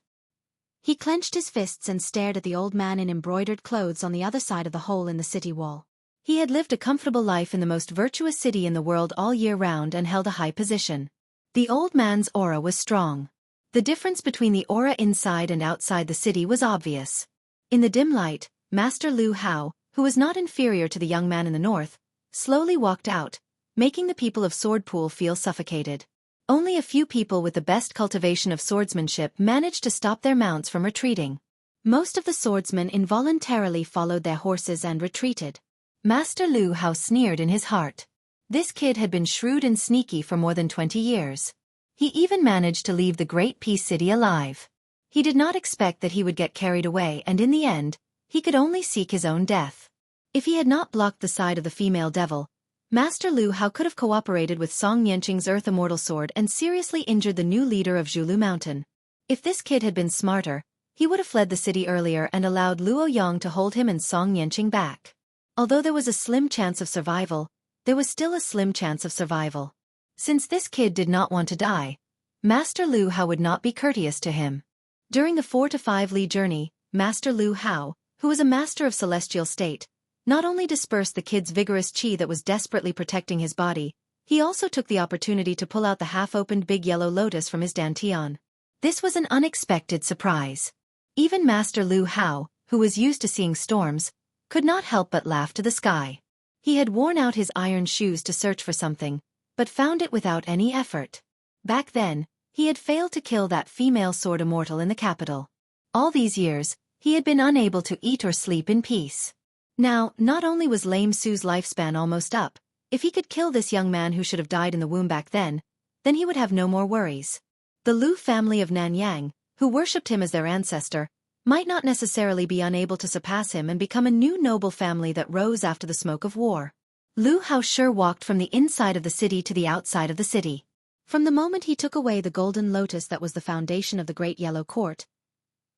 He clenched his fists and stared at the old man in embroidered clothes on the other side of the hole in the city wall. He had lived a comfortable life in the most virtuous city in the world all year round and held a high position. The old man's aura was strong. The difference between the aura inside and outside the city was obvious. In the dim light, Master Lu Hao, who was not inferior to the young man in the north, slowly walked out, making the people of Sword Pool feel suffocated. Only a few people with the best cultivation of swordsmanship managed to stop their mounts from retreating. Most of the swordsmen involuntarily followed their horses and retreated. Master Lu Hao sneered in his heart. This kid had been shrewd and sneaky for more than 20 years. He even managed to leave the great peace city alive. He did not expect that he would get carried away, and in the end, he could only seek his own death. If he had not blocked the side of the female devil, Master Lu Hao could have cooperated with Song Yanqing's Earth Immortal Sword and seriously injured the new leader of Zhulu Mountain. If this kid had been smarter, he would have fled the city earlier and allowed Luo Yang to hold him and Song Yanqing back. Although there was a slim chance of survival, there was still a slim chance of survival. Since this kid did not want to die, Master Lu Hao would not be courteous to him. During the 4 to 5 li journey, Master Lu Hao, who was a master of celestial state, not only dispersed the kid's vigorous chi that was desperately protecting his body, he also took the opportunity to pull out the half-opened big yellow lotus from his dantian. This was an unexpected surprise. Even Master Lu Hao, who was used to seeing storms, could not help but laugh to the sky. He had worn out his iron shoes to search for something, but found it without any effort. Back then, he had failed to kill that female sword immortal in the capital. All these years, he had been unable to eat or sleep in peace. Now, not only was Lame Su's lifespan almost up, if he could kill this young man who should have died in the womb back then he would have no more worries. The Lu family of Nanyang, who worshipped him as their ancestor, might not necessarily be unable to surpass him and become a new noble family that rose after the smoke of war. Lu Hao sure walked from the inside of the city to the outside of the city. From the moment he took away the golden lotus that was the foundation of the Great Yellow Court,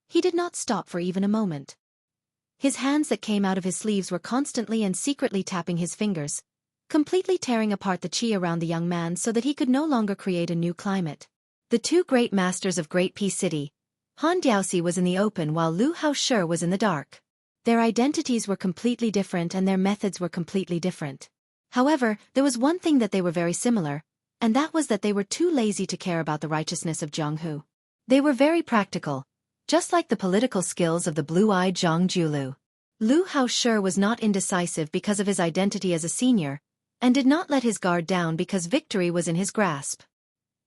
he did not stop for even a moment. His hands that came out of his sleeves were constantly and secretly tapping his fingers, completely tearing apart the chi around the young man so that he could no longer create a new climate. The two great masters of Great Peace City, Han Diaoxi was in the open while Lu Hao Shi was in the dark. Their identities were completely different and their methods were completely different. However, there was one thing that they were very similar, and that was that they were too lazy to care about the righteousness of Jianghu. They were very practical, just like the political skills of the blue-eyed Zhang Julu. Lu Hao Shi was not indecisive because of his identity as a senior, and did not let his guard down because victory was in his grasp.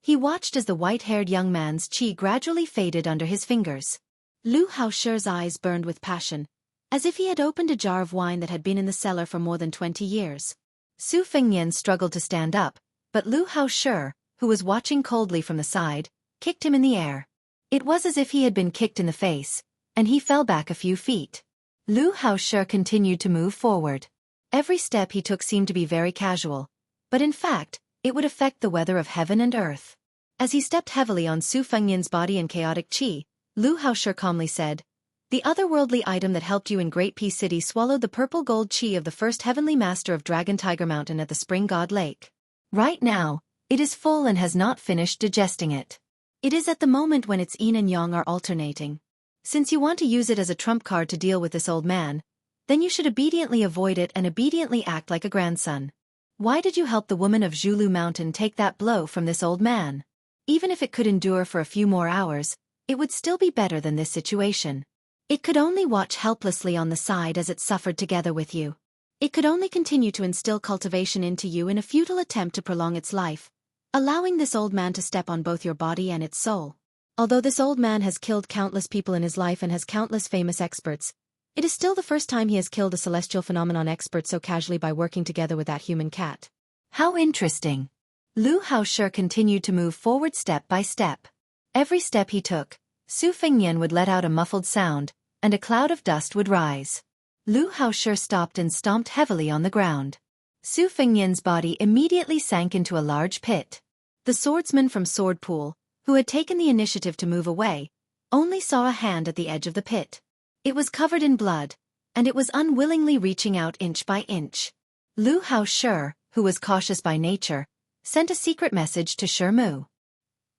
He watched as the white-haired young man's chi gradually faded under his fingers. Lu Hao Shi's eyes burned with passion, as if he had opened a jar of wine that had been in the cellar for more than 20 years. Su Fengnian struggled to stand up, but Lu Hao Shi, who was watching coldly from the side, kicked him in the air. It was as if he had been kicked in the face, and he fell back a few feet. Lu Hao Shi continued to move forward. Every step he took seemed to be very casual, but in fact, it would affect the weather of heaven and earth. As he stepped heavily on Su Fengnian's body and chaotic chi, Lu Hao Shi calmly said, "The otherworldly item that helped you in Great Peace City swallowed the purple gold chi of the first heavenly master of Dragon Tiger Mountain at the Spring God Lake. Right now, it is full and has not finished digesting it. It is at the moment when its yin and yang are alternating. Since you want to use it as a trump card to deal with this old man, then you should obediently avoid it and obediently act like a grandson. Why did you help the woman of Zhulu Mountain take that blow from this old man? Even if it could endure for a few more hours, it would still be better than this situation. It could only watch helplessly on the side as it suffered together with you. It could only continue to instill cultivation into you in a futile attempt to prolong its life, allowing this old man to step on both your body and its soul. Although this old man has killed countless people in his life and has countless famous experts, it is still the first time he has killed a celestial phenomenon expert so casually by working together with that human cat." How interesting. Lu Hao Shi continued to move forward step by step. Every step he took, Su Fengnian would let out a muffled sound, and a cloud of dust would rise. Lu Hao Shi stopped and stomped heavily on the ground. Su Fengnian's body immediately sank into a large pit. The swordsman from Sword Pool, who had taken the initiative to move away, only saw a hand at the edge of the pit. It was covered in blood, and it was unwillingly reaching out inch by inch. Lu Haoshi, who was cautious by nature, sent a secret message to Shi Mu.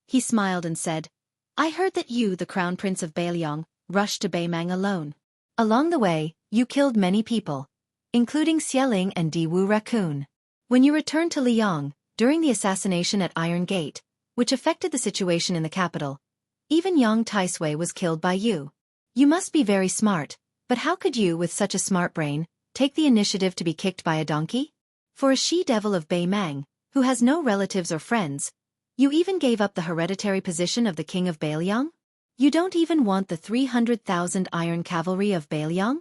He smiled and said, "I heard that you, the Crown Prince of Beiliang, rushed to Beimang alone. Along the way, you killed many people, including Xieling and Diwu Raccoon. When you returned to Liang, during the assassination at Iron Gate, which affected the situation in the capital, even Yang Taisui was killed by you. You must be very smart, but how could you, with such a smart brain, take the initiative to be kicked by a donkey? For a she-devil of Beimang, who has no relatives or friends, you even gave up the hereditary position of the king of Beiliang? You don't even want the 300,000 iron cavalry of Beiliang?"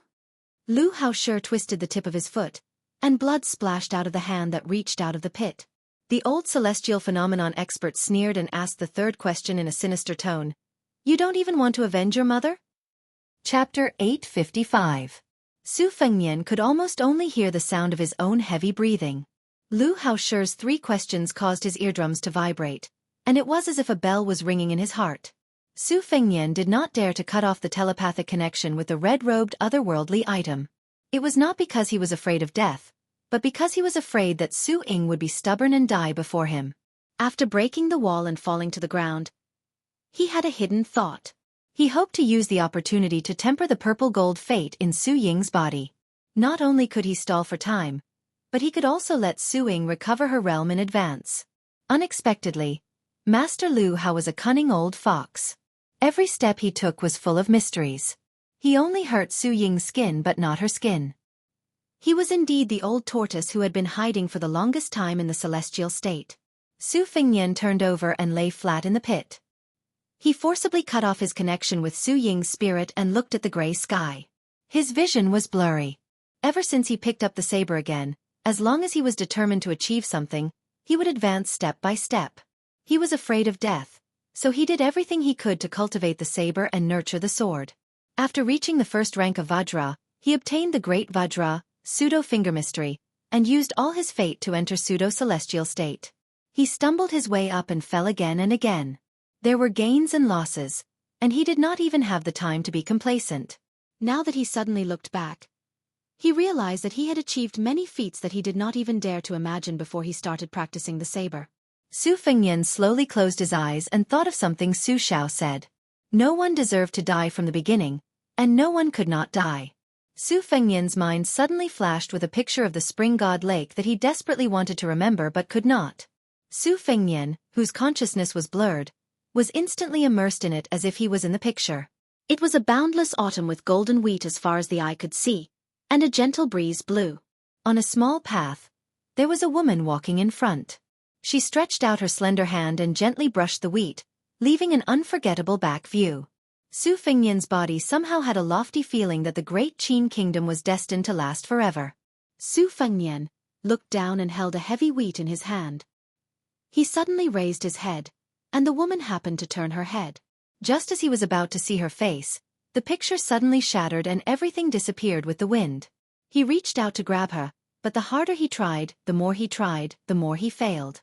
Lu Haoshi twisted the tip of his foot, and blood splashed out of the hand that reached out of the pit. The old celestial phenomenon expert sneered and asked the third question in a sinister tone. "You don't even want to avenge your mother?" Chapter 855. Su Fengnian could almost only hear the sound of his own heavy breathing. Lu Haoshi's three questions caused his eardrums to vibrate, and it was as if a bell was ringing in his heart. Su Fengnian did not dare to cut off the telepathic connection with the red-robed otherworldly item. It was not because he was afraid of death, but because he was afraid that Su Ying would be stubborn and die before him. After breaking the wall and falling to the ground, he had a hidden thought. He hoped to use the opportunity to temper the purple-gold fate in Su Ying's body. Not only could he stall for time, but he could also let Su Ying recover her realm in advance. Unexpectedly, Master Lu Hao was a cunning old fox. Every step he took was full of mysteries. He only hurt Su Ying's skin but not her skin. He was indeed the old tortoise who had been hiding for the longest time in the celestial state. Su Fengnian turned over and lay flat in the pit. He forcibly cut off his connection with Su Ying's spirit and looked at the gray sky. His vision was blurry. Ever since he picked up the saber again, as long as he was determined to achieve something, he would advance step by step. He was afraid of death, so he did everything he could to cultivate the saber and nurture the sword. After reaching the first rank of Vajra, he obtained the Great Vajra, pseudo-finger mystery, and used all his fate to enter pseudo-celestial state. He stumbled his way up and fell again and again. There were gains and losses, and he did not even have the time to be complacent. Now that he suddenly looked back, he realized that he had achieved many feats that he did not even dare to imagine before he started practicing the saber. Su Fengnian slowly closed his eyes and thought of something Su Xiao said. No one deserved to die from the beginning, and no one could not die. Su Fengnian's mind suddenly flashed with a picture of the spring god lake that he desperately wanted to remember but could not. Su Fengnian, whose consciousness was blurred, was instantly immersed in it as if he was in the picture. It was a boundless autumn with golden wheat as far as the eye could see, and a gentle breeze blew. On a small path, there was a woman walking in front. She stretched out her slender hand and gently brushed the wheat, leaving an unforgettable back view. Su Fengnian's body somehow had a lofty feeling that the great Qin kingdom was destined to last forever. Su Fengnian looked down and held a heavy wheat in his hand. He suddenly raised his head, and the woman happened to turn her head. Just as he was about to see her face, the picture suddenly shattered and everything disappeared with the wind. He reached out to grab her, but the harder he tried, the more he failed.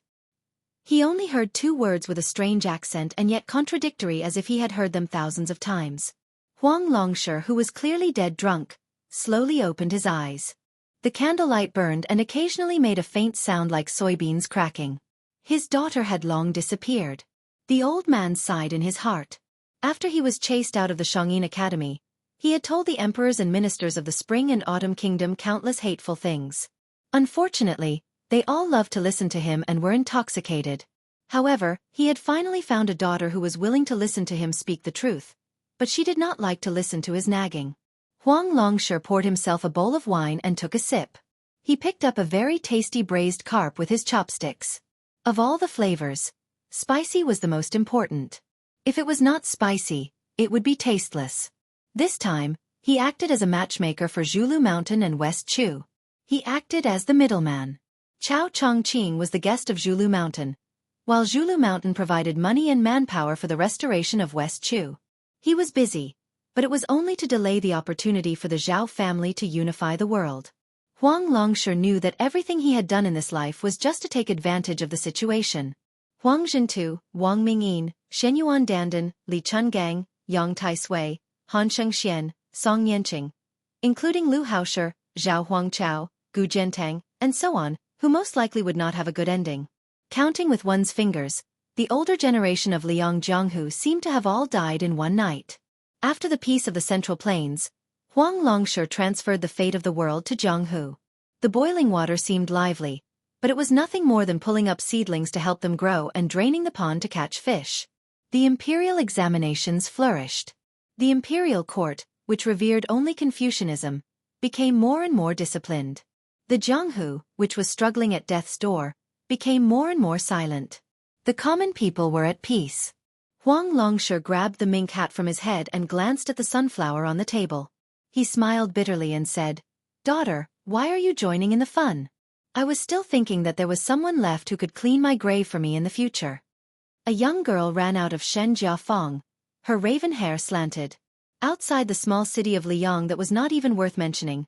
He only heard two words with a strange accent and yet contradictory as if he had heard them thousands of times. Huang Longshi, who was clearly dead drunk, slowly opened his eyes. The candlelight burned and occasionally made a faint sound like soybeans cracking. His daughter had long disappeared. The old man sighed in his heart. After he was chased out of the Shangyin Academy, he had told the emperors and ministers of the Spring and Autumn Kingdom countless hateful things. Unfortunately, they all loved to listen to him and were intoxicated. However, he had finally found a daughter who was willing to listen to him speak the truth, but she did not like to listen to his nagging. Huang Longshi poured himself a bowl of wine and took a sip. He picked up a very tasty braised carp with his chopsticks. Of all the flavors, spicy was the most important. If it was not spicy, it would be tasteless. This time, he acted as a matchmaker for Zhulu Mountain and West Chu. He acted as the middleman. Chao Chongqing was the guest of Zhulu Mountain, while Zhulu Mountain provided money and manpower for the restoration of West Chu. He was busy, but it was only to delay the opportunity for the Zhao family to unify the world. Huang Longshu knew that everything he had done in this life was just to take advantage of the situation. Huang Zhentu, Wang Mingyin, Shenyuan Dandan, Li Chungang, Yang Taisui, Han Shengxian, Song Yanqing, including Lu Haoshi, Zhao Huangchao, Gu Jiantang, and so on, who most likely would not have a good ending. Counting with one's fingers, the older generation of Liang Jianghu seemed to have all died in one night. After the peace of the Central Plains, Huang Longshu transferred the fate of the world to Jianghu. The boiling water seemed lively, but it was nothing more than pulling up seedlings to help them grow and draining the pond to catch fish. The imperial examinations flourished. The imperial court, which revered only Confucianism, became more and more disciplined. The Jianghu, which was struggling at death's door, became more and more silent. The common people were at peace. Huang Longshu grabbed the mink hat from his head and glanced at the sunflower on the table. He smiled bitterly and said, "Daughter, why are you joining in the fun? I was still thinking that there was someone left who could clean my grave for me in the future." A young girl ran out of Shenjia Fong. Her raven hair slanted. Outside the small city of Liang that was not even worth mentioning,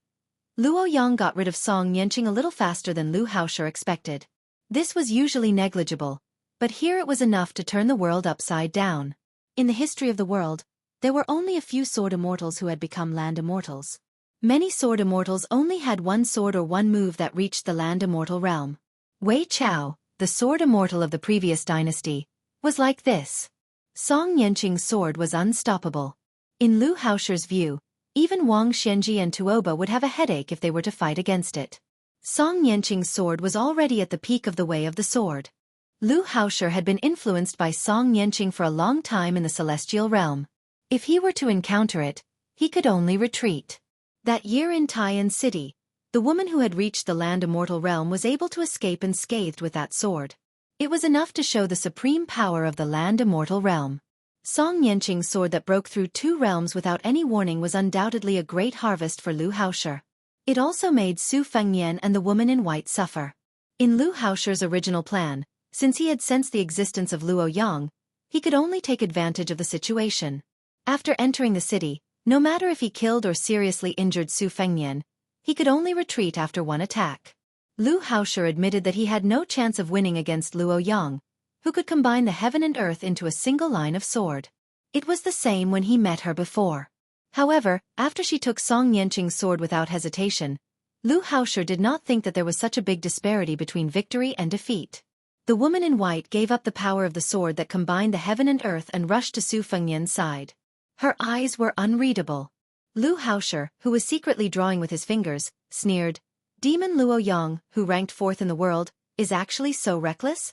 Luo Yang got rid of Song Yanqing a little faster than Lu Haoshi expected. This was usually negligible, but here it was enough to turn the world upside down. In the history of the world, there were only a few sword immortals who had become land immortals. Many sword immortals only had one sword or one move that reached the land immortal realm. Wei Chao, the sword immortal of the previous dynasty, was like this. Song Yanqing's sword was unstoppable. In Lu Haoshi's view, even Wang Xianji and Tuoba would have a headache if they were to fight against it. Song Yanqing's sword was already at the peak of the way of the sword. Lu Haoshi had been influenced by Song Yanqing for a long time in the celestial realm. If he were to encounter it, he could only retreat. That year in Taiyan City, the woman who had reached the land immortal realm was able to escape unscathed with that sword. It was enough to show the supreme power of the land immortal realm. Song Yanqing's sword that broke through 2 realms without any warning was undoubtedly a great harvest for Lu Haoshi. It also made Su Fengnian and the woman in white suffer. In Lu Haoshi's original plan, since he had sensed the existence of Luo Yang, he could only take advantage of the situation. After entering the city, no matter if he killed or seriously injured Su Fengnian, he could only retreat after one attack. Lu Haoshi admitted that he had no chance of winning against Luo Yang, who could combine the heaven and earth into a single line of sword. It was the same when he met her before. However, after she took Song Yanqing's sword without hesitation, Lu Haoshi did not think that there was such a big disparity between victory and defeat. The woman in white gave up the power of the sword that combined the heaven and earth and rushed to Su Fengnian's side. Her eyes were unreadable. Lu Haoshi, who was secretly drawing with his fingers, sneered, "Demon Luo Yang, who ranked 4th in the world, is actually so reckless?"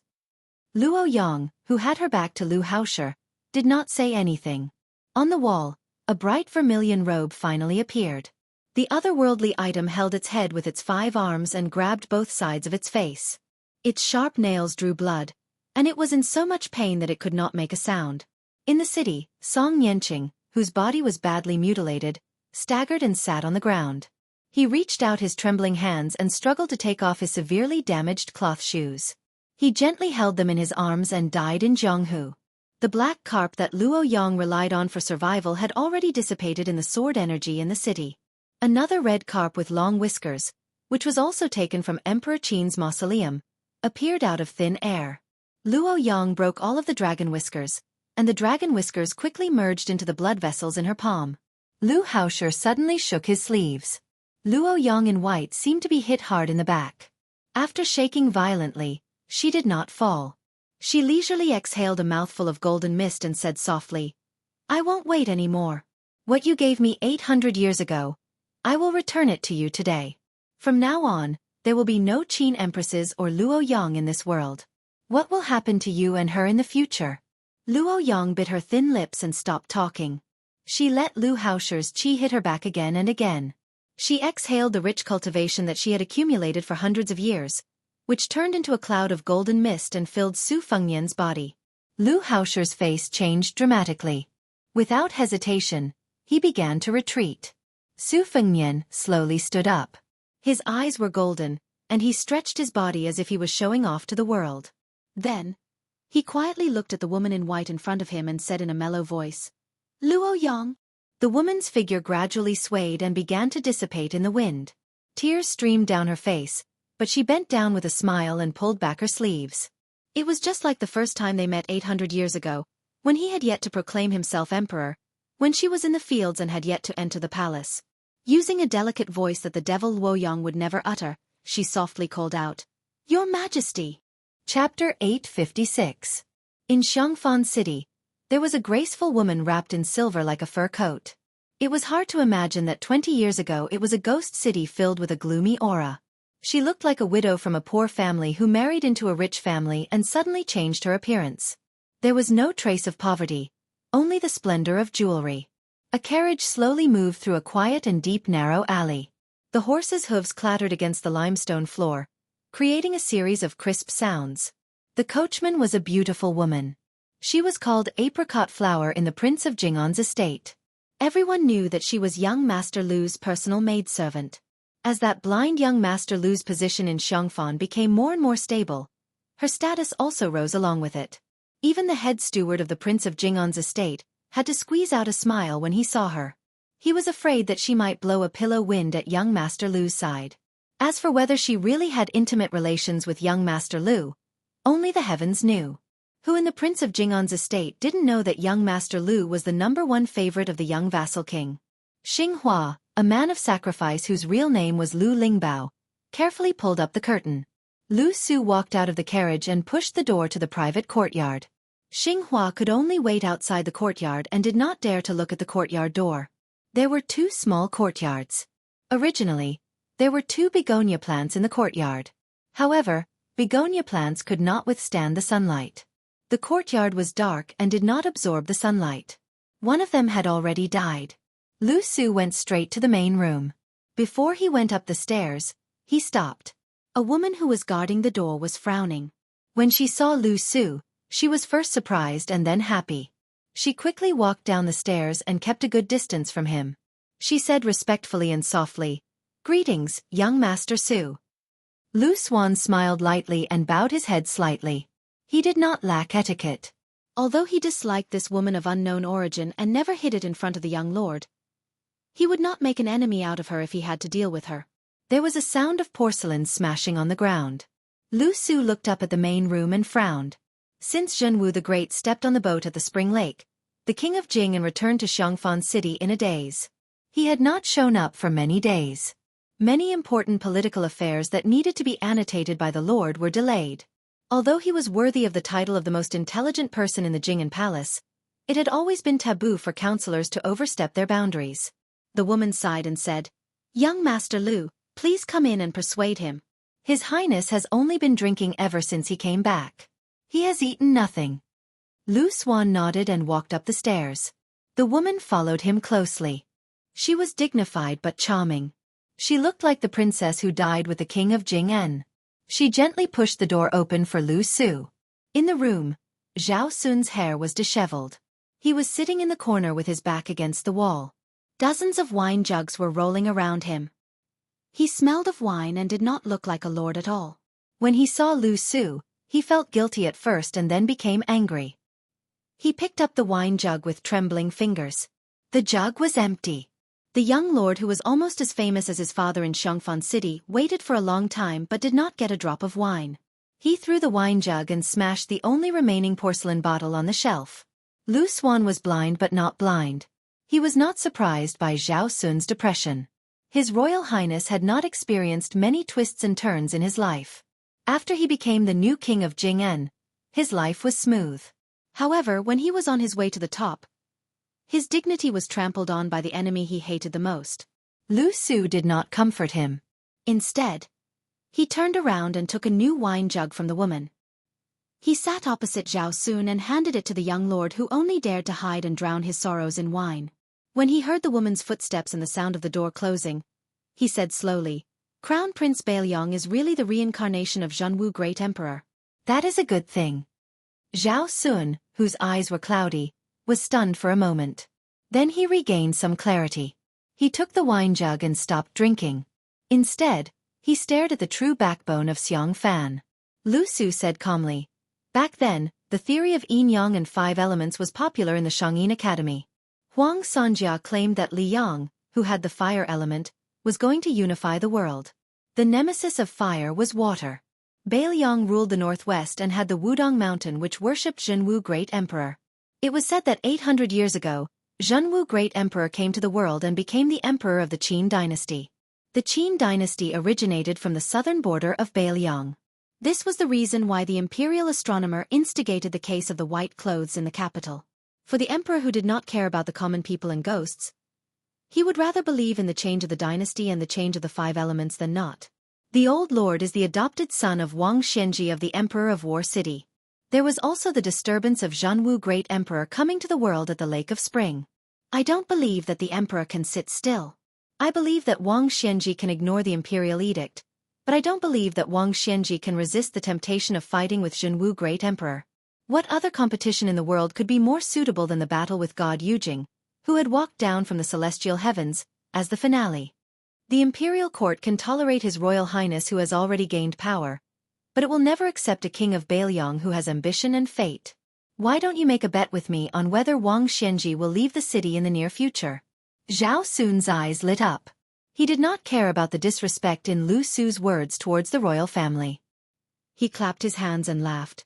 Luo Yang, who had her back to Lu Haoshi, did not say anything. On the wall, a bright vermilion robe finally appeared. The otherworldly item held its head with its 5 arms and grabbed both sides of its face. Its sharp nails drew blood, and it was in so much pain that it could not make a sound. In the city, Song Yanqing, whose body was badly mutilated, staggered and sat on the ground. He reached out his trembling hands and struggled to take off his severely damaged cloth shoes. He gently held them in his arms and died in Jianghu. The black carp that Luo Yang relied on for survival had already dissipated in the sword energy in the city. Another red carp with long whiskers, which was also taken from Emperor Qin's mausoleum, appeared out of thin air. Luo Yang broke all of the dragon whiskers, and the dragon whiskers quickly merged into the blood vessels in her palm. Lu Haoshi suddenly shook his sleeves. Luo Yang in white seemed to be hit hard in the back. After shaking violently, she did not fall. She leisurely exhaled a mouthful of golden mist and said softly, "I won't wait any more. What you gave me 800 years ago, I will return it to you today. From now on, there will be no Qin empresses or Luo Yang in this world. What will happen to you and her in the future?" Luo Yang bit her thin lips and stopped talking. She let Lu Haoshi's qi hit her back again and again. She exhaled the rich cultivation that she had accumulated for hundreds of years, which turned into a cloud of golden mist and filled Su Fengnian's body. Lu Haoshi's face changed dramatically. Without hesitation, he began to retreat. Su Fengnian slowly stood up. His eyes were golden, and he stretched his body as if he was showing off to the world. Then, he quietly looked at the woman in white in front of him and said in a mellow voice, "Luo Yang." The woman's figure gradually swayed and began to dissipate in the wind. Tears streamed down her face, but she bent down with a smile and pulled back her sleeves. It was just like the first time they met 800 years ago, when he had yet to proclaim himself emperor, when she was in the fields and had yet to enter the palace. Using a delicate voice that the devil Luoyang would never utter, she softly called out, "Your Majesty!" Chapter 856. In Xianxia City, there was a graceful woman wrapped in silver like a fur coat. It was hard to imagine that 20 years ago it was a ghost city filled with a gloomy aura. She looked like a widow from a poor family who married into a rich family and suddenly changed her appearance. There was no trace of poverty, only the splendor of jewelry. A carriage slowly moved through a quiet and deep narrow alley. The horse's hooves clattered against the limestone floor, creating a series of crisp sounds. The coachman was a beautiful woman. She was called Apricot Flower in the Prince of Jing'an's estate. Everyone knew that she was young Master Lu's personal maidservant. As that blind young Master Lu's position in Xianxia became more and more stable, her status also rose along with it. Even the head steward of the Prince of Jing'an's estate had to squeeze out a smile when he saw her. He was afraid that she might blow a pillow wind at young Master Lu's side. As for whether she really had intimate relations with young Master Lu, only the heavens knew. Who in the Prince of Jing'an's estate didn't know that young Master Lu was the #1 favorite of the young vassal king? Xinghua, a man of sacrifice whose real name was Lu Lingbao, carefully pulled up the curtain. Lu Su walked out of the carriage and pushed the door to the private courtyard. Xinghua could only wait outside the courtyard and did not dare to look at the courtyard door. There were 2 small courtyards. Originally, there were 2 begonia plants in the courtyard. However, begonia plants could not withstand the sunlight. The courtyard was dark and did not absorb the sunlight. One of them had already died. Lu Su went straight to the main room. Before he went up the stairs, he stopped. A woman who was guarding the door was frowning. When she saw Lu Su, she was first surprised and then happy. She quickly walked down the stairs and kept a good distance from him. She said respectfully and softly, "Greetings, young Master Su." Lu Suan smiled lightly and bowed his head slightly. He did not lack etiquette. Although he disliked this woman of unknown origin and never hid it in front of the young lord, he would not make an enemy out of her if he had to deal with her. There was a sound of porcelain smashing on the ground. Lu Su looked up at the main room and frowned. Since Jianghu the Great stepped on the boat at the Spring Lake, the king of Jing and returned to Xianxia City in a daze. He had not shown up for many days. Many important political affairs that needed to be annotated by the lord were delayed. Although he was worthy of the title of the most intelligent person in the Jing'an palace, it had always been taboo for counselors to overstep their boundaries. The woman sighed and said, "Young Master Lu, please come in and persuade him. His Highness has only been drinking ever since he came back. He has eaten nothing." Lu Suan nodded and walked up the stairs. The woman followed him closely. She was dignified but charming. She looked like the princess who died with the king of Jing'an. She gently pushed the door open for Lu Su. In the room, Zhao Sun's hair was disheveled. He was sitting in the corner with his back against the wall. Dozens of wine jugs were rolling around him. He smelled of wine and did not look like a lord at all. When he saw Lu Su, he felt guilty at first and then became angry. He picked up the wine jug with trembling fingers. The jug was empty. The young lord, who was almost as famous as his father in Xianxia City, waited for a long time but did not get a drop of wine. He threw the wine jug and smashed the only remaining porcelain bottle on the shelf. Lu Suan was blind but not blind. He was not surprised by Zhao Sun's depression. His Royal Highness had not experienced many twists and turns in his life. After he became the new king of Jing'an, his life was smooth. However, when he was on his way to the top, his dignity was trampled on by the enemy he hated the most. Lu Su did not comfort him. Instead, he turned around and took a new wine jug from the woman. He sat opposite Zhao Sun and handed it to the young lord, who only dared to hide and drown his sorrows in wine. When he heard the woman's footsteps and the sound of the door closing, he said slowly, "Crown Prince Bailiang is really the reincarnation of Jianghu Great Emperor." "That is a good thing." Zhao Sun, whose eyes were cloudy, was stunned for a moment. Then he regained some clarity. He took the wine jug and stopped drinking. Instead, he stared at the true backbone of Xianxia. Lu Su said calmly, "Back then, the theory of yin-yang and 5 elements was popular in the Shangyin Academy. Huang Sanjia claimed that Li Yang, who had the fire element, was going to unify the world. The nemesis of fire was water. Bailiang ruled the northwest and had the Wudong Mountain which worshipped Jianghu Great Emperor. It was said that 800 years ago, Jianghu Great Emperor came to the world and became the emperor of the Qin dynasty. The Qin dynasty originated from the southern border of Bailiang. This was the reason why the imperial astronomer instigated the case of the white clothes in the capital. For the emperor who did not care about the common people and ghosts, he would rather believe in the change of the dynasty and the change of the 5 elements than not. The old lord is the adopted son of Wang Xianxia of the Emperor of War City. There was also the disturbance of Jianghu Great Emperor coming to the world at the Lake of Spring. I don't believe that the emperor can sit still. I believe that Wang Xianxia can ignore the imperial edict, but I don't believe that Wang Xianxia can resist the temptation of fighting with Jianghu Great Emperor. What other competition in the world could be more suitable than the battle with God Yujing, who had walked down from the celestial heavens, as the finale? The imperial court can tolerate His Royal Highness who has already gained power, but it will never accept a king of Bailiang who has ambition and fate. Why don't you make a bet with me on whether Wang Xianxia will leave the city in the near future? Zhao Sun's eyes lit up. He did not care about the disrespect in Lu Su's words towards the royal family. He clapped his hands and laughed.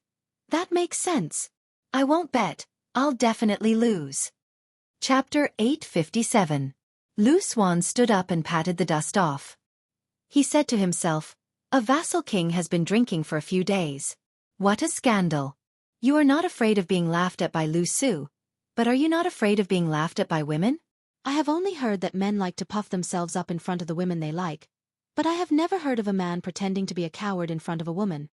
That makes sense. I won't bet, I'll definitely lose. Chapter 857. Lu Xuan stood up and patted the dust off. He said to himself, a vassal king has been drinking for a few days. What a scandal. You are not afraid of being laughed at by Lu Su, but are you not afraid of being laughed at by women? I have only heard that men like to puff themselves up in front of the women they like, but I have never heard of a man pretending to be a coward in front of a woman.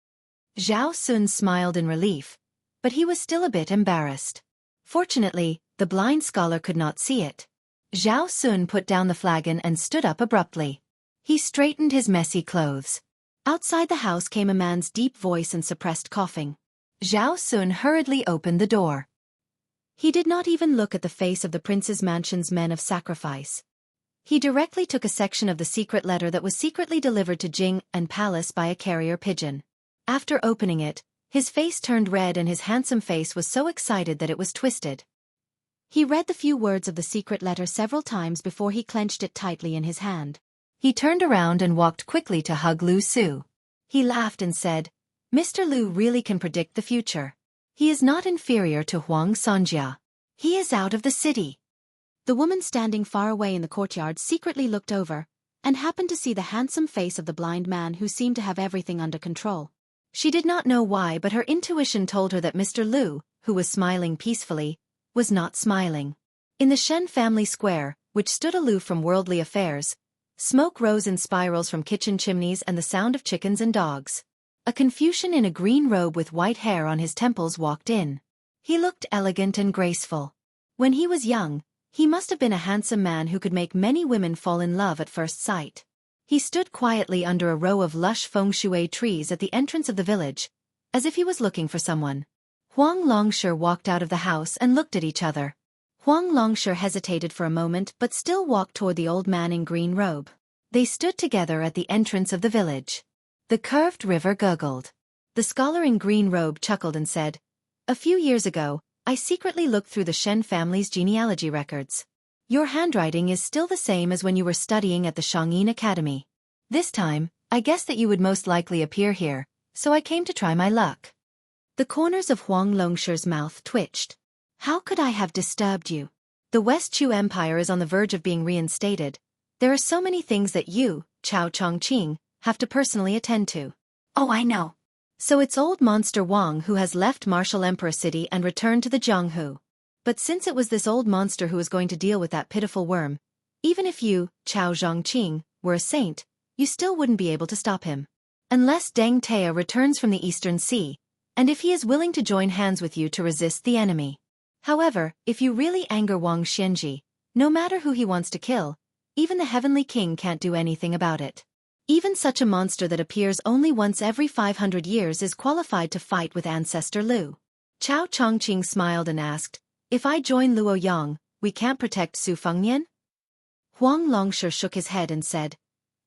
Zhao Sun smiled in relief, but he was still a bit embarrassed. Fortunately, the blind scholar could not see it. Zhao Sun put down the flagon and stood up abruptly. He straightened his messy clothes. Outside the house came a man's deep voice and suppressed coughing. Zhao Sun hurriedly opened the door. He did not even look at the face of the prince's mansion's men of sacrifice. He directly took a section of the secret letter that was secretly delivered to Jing and Palace by a carrier pigeon. After opening it, his face turned red and his handsome face was so excited that it was twisted. He read the few words of the secret letter several times before he clenched it tightly in his hand. He turned around and walked quickly to hug Lu Su. He laughed and said, Mr. Lu really can predict the future. He is not inferior to Huang Sonjia. He is out of the city. The woman standing far away in the courtyard secretly looked over, and happened to see the handsome face of the blind man who seemed to have everything under control. She did not know why, but her intuition told her that Mr. Lu, who was smiling peacefully, was not smiling. In the Shen family square, which stood aloof from worldly affairs, smoke rose in spirals from kitchen chimneys and the sound of chickens and dogs. A Confucian in a green robe with white hair on his temples walked in. He looked elegant and graceful. When he was young, he must have been a handsome man who could make many women fall in love at first sight. He stood quietly under a row of lush feng shui trees at the entrance of the village, as if he was looking for someone. Huang Longsher walked out of the house and looked at each other. Huang Longsher hesitated for a moment but still walked toward the old man in green robe. They stood together at the entrance of the village. The curved river gurgled. The scholar in green robe chuckled and said, A few years ago, I secretly looked through the Shen family's genealogy records. Your handwriting is still the same as when you were studying at the Shangyin Academy. This time, I guessed that you would most likely appear here, so I came to try my luck. The corners of Huang Longsher's mouth twitched. How could I have disturbed you? The West Chu Empire is on the verge of being reinstated. There are so many things that you, Chao Chongqing, have to personally attend to. Oh, I know. So it's old monster Wang who has left Martial Emperor City and returned to the Jianghu. But since it was this old monster who was going to deal with that pitiful worm, even if you, Chao Zhongqing, were a saint, you still wouldn't be able to stop him. Unless Deng Tea returns from the Eastern Sea, and if he is willing to join hands with you to resist the enemy. However, if you really anger Wang Xianxia, no matter who he wants to kill, even the Heavenly King can't do anything about it. Even such a monster that appears only once every 500 years is qualified to fight with Ancestor Lu. Chao Chongqing smiled and asked, If I join Luo Yang, we can't protect Su Fengnian? Huang Longsher shook his head and said,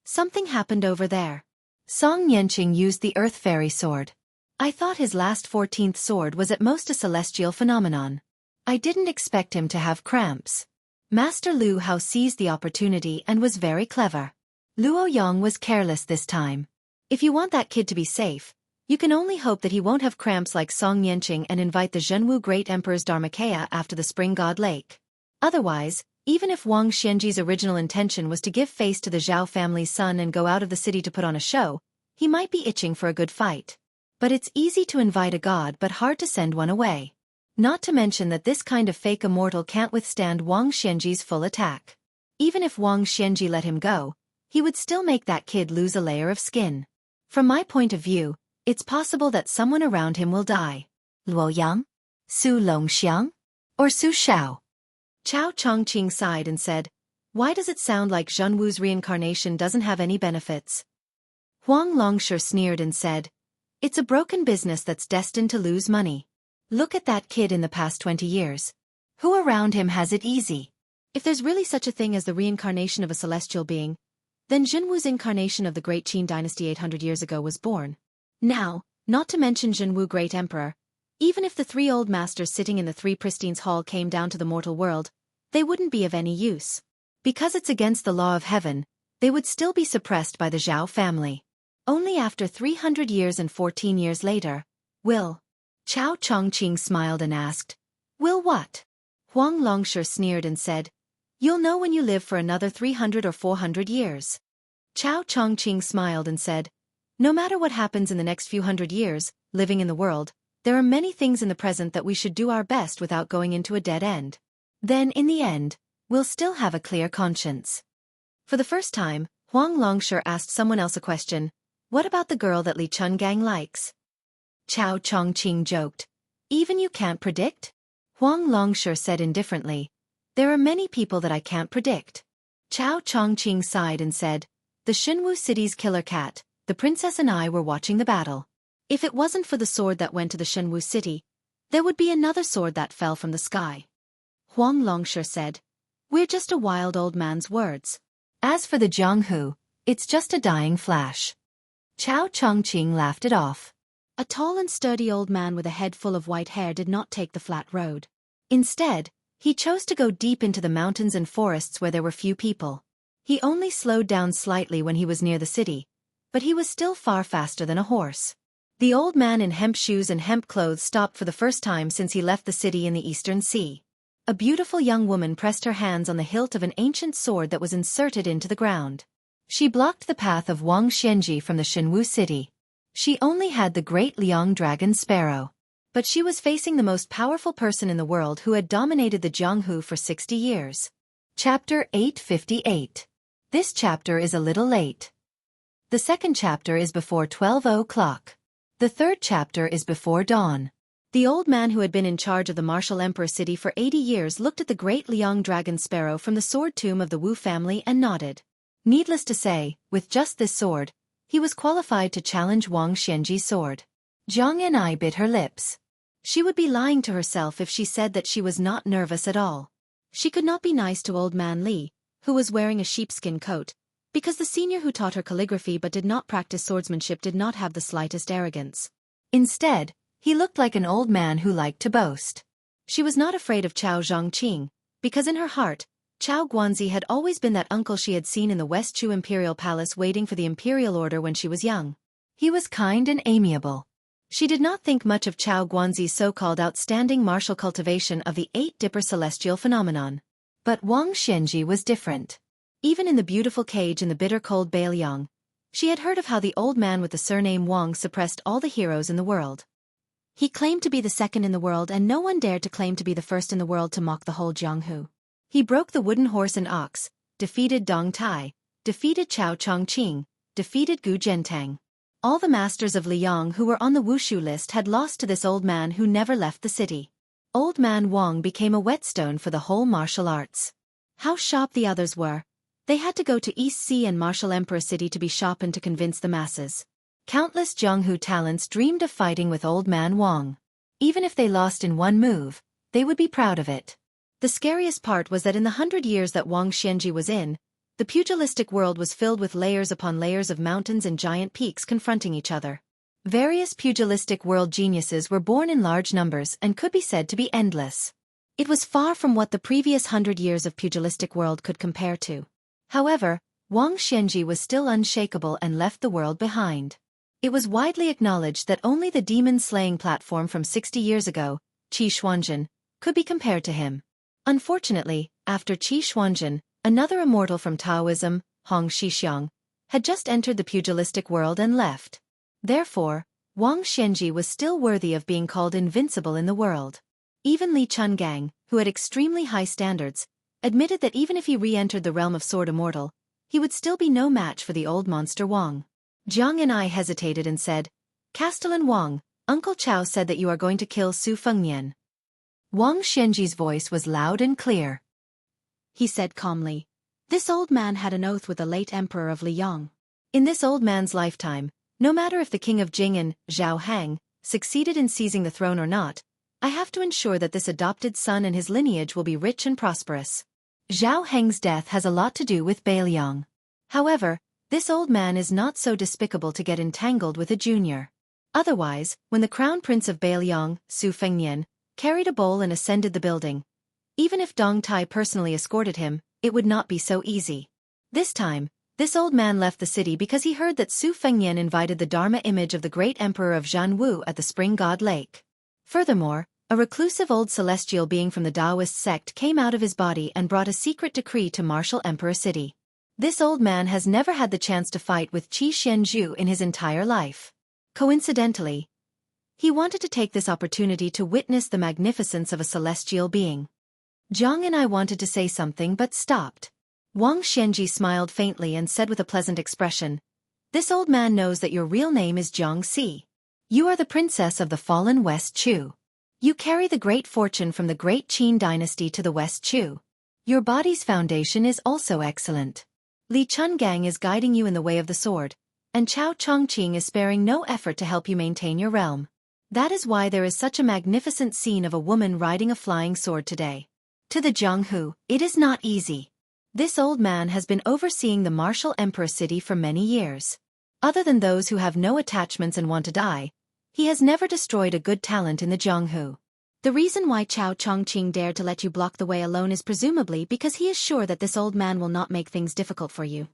Something happened over there. Song Yanqing used the Earth Fairy sword. I thought his last 14th sword was at most a celestial phenomenon. I didn't expect him to have cramps. Master Lu Hao seized the opportunity and was very clever. Luo Yang was careless this time. If you want that kid to be safe, you can only hope that he won't have cramps like Song Nianqing and invite the Jianghu Great Emperor's Dharmakaya after the Spring God Lake. Otherwise, even if Wang Xianji's original intention was to give face to the Zhao family's son and go out of the city to put on a show, he might be itching for a good fight. But it's easy to invite a god but hard to send one away. Not to mention that this kind of fake immortal can't withstand Wang Xianji's full attack. Even if Wang Xianji let him go, he would still make that kid lose a layer of skin. From my point of view, it's possible that someone around him will die. Luo Yang? Su Longxiang? Or Su Shao? Chao Chongqing sighed and said, "Why does it sound like Zhenwu's reincarnation doesn't have any benefits?" Huang Longshe sneered and said, "It's a broken business that's destined to lose money. Look at that kid in the past 20 years. Who around him has it easy? If there's really such a thing as the reincarnation of a celestial being, then Zhenwu's incarnation of the Great Qin dynasty 800 years ago was born. Now, not to mention Zhenwu Great Emperor, even if the three old masters sitting in the Three Pristines Hall came down to the mortal world, they wouldn't be of any use. Because it's against the law of heaven, they would still be suppressed by the Zhao family. Only after 300 years and 14 years later, will." Chao Chongqing smiled and asked, "Will what?" Huang Longshe sneered and said, "You'll know when you live for another 300 or 400 years. Chao Chongqing smiled and said, "No matter what happens in the next few hundred years, living in the world, there are many things in the present that we should do our best without going into a dead end. Then, in the end, we'll still have a clear conscience." For the first time, Huang Longshe asked someone else a question, "What about the girl that Li Chungang likes?" Chao Chongqing joked, "Even you can't predict?" Huang Longshe said indifferently, "There are many people that I can't predict." Chao Chongqing sighed and said, "The Xinwu city's killer cat, the princess and I were watching the battle. If it wasn't for the sword that went to the Xinwu city, there would be another sword that fell from the sky." Huang Longshe said, "We're just a wild old man's words. As for the Jianghu, it's just a dying flash." Chao Chongqing laughed it off. A tall and sturdy old man with a head full of white hair did not take the flat road. Instead, he chose to go deep into the mountains and forests where there were few people. He only slowed down slightly when he was near the city, but he was still far faster than a horse. The old man in hemp shoes and hemp clothes stopped for the first time since he left the city in the Eastern Sea. A beautiful young woman pressed her hands on the hilt of an ancient sword that was inserted into the ground. She blocked the path of Wang Xianji from the Xinwu city. She only had the great Liang dragon sparrow. But she was facing the most powerful person in the world who had dominated the Jianghu for 60 years. Chapter 858. This chapter is a little late. The second chapter is before 12 o'clock. The third chapter is before dawn. The old man who had been in charge of the martial emperor city for 80 years looked at the great Liang dragon sparrow from the sword tomb of the Wu family and nodded. Needless to say, with just this sword, he was qualified to challenge Wang Xianji's sword. Jiang and I bit her lips. She would be lying to herself if she said that she was not nervous at all. She could not be nice to old man Li, who was wearing a sheepskin coat, because the senior who taught her calligraphy but did not practice swordsmanship did not have the slightest arrogance. Instead, he looked like an old man who liked to boast. She was not afraid of Chao Zhongqing, because in her heart, Chao Guanzi had always been that uncle she had seen in the West Chu Imperial Palace waiting for the Imperial Order when she was young. He was kind and amiable. She did not think much of Chao Guanzi's so-called outstanding martial cultivation of the Eight-Dipper celestial phenomenon. But Wang Xianji was different. Even in the beautiful cage in the bitter cold Bailiang, she had heard of how the old man with the surname Wang suppressed all the heroes in the world. He claimed to be the second in the world and no one dared to claim to be the first in the world to mock the whole Jianghu. He broke the wooden horse and ox, defeated Dong Tai, defeated Chao Chongqing, defeated Gu Zhentang. All the masters of Liang who were on the wushu list had lost to this old man who never left the city. Old man Wang became a whetstone for the whole martial arts. How sharp the others were! They had to go to East Sea and Martial Emperor City to be sharpened to convince the masses. Countless Jianghu talents dreamed of fighting with old man Wang. Even if they lost in one move, they would be proud of it. The scariest part was that in the 100 years that Wang Xianji was in, the pugilistic world was filled with layers upon layers of mountains and giant peaks confronting each other. Various pugilistic world geniuses were born in large numbers and could be said to be endless. It was far from what the previous 100 years of pugilistic world could compare to. However, Wang Xianji was still unshakable and left the world behind. It was widely acknowledged that only the demon-slaying platform from 60 years ago, Qi Xuanzhen, could be compared to him. Unfortunately, after Qi Xuanzhen, another immortal from Taoism, Hong Xixiang, had just entered the pugilistic world and left. Therefore, Wang Xianji was still worthy of being called invincible in the world. Even Li Chungang, who had extremely high standards, admitted that even if he re-entered the realm of Sword Immortal, he would still be no match for the old monster Wang. Jiang and I hesitated and said, "Castellan Wang, Uncle Chao said that you are going to kill Su Fengnian." Wang Xianji's voice was loud and clear. He said calmly, "This old man had an oath with the late emperor of Liang. In this old man's lifetime, no matter if the king of Jing and Zhao Hang succeeded in seizing the throne or not, I have to ensure that this adopted son and his lineage will be rich and prosperous. Zhao Heng's death has a lot to do with Beiliang. However, this old man is not so despicable to get entangled with a junior. Otherwise, when the crown prince of Beiliang, Su Fengnian, carried a bowl and ascended the building, even if Dong Tai personally escorted him, it would not be so easy. This time, this old man left the city because he heard that Su Fengnian invited the Dharma image of the great emperor of Jianghu at the Spring God Lake. Furthermore, a reclusive old celestial being from the Taoist sect came out of his body and brought a secret decree to marshal Emperor City. This old man has never had the chance to fight with Qi Xianzhu in his entire life. Coincidentally, he wanted to take this opportunity to witness the magnificence of a celestial being. Jiang and I wanted to say something but stopped. Wang Xianji smiled faintly and said with a pleasant expression, "This old man knows that your real name is Jiangxi. You are the princess of the fallen West Chu. You carry the great fortune from the great Qin dynasty to the West Chu. Your body's foundation is also excellent. Li Chungang is guiding you in the way of the sword, and Chao Chongqing is sparing no effort to help you maintain your realm. That is why there is such a magnificent scene of a woman riding a flying sword today. To the Jianghu, it is not easy. This old man has been overseeing the martial emperor city for many years. Other than those who have no attachments and want to die, he has never destroyed a good talent in the Jianghu. The reason why Chao Chongqing dared to let you block the way alone is presumably because he is sure that this old man will not make things difficult for you.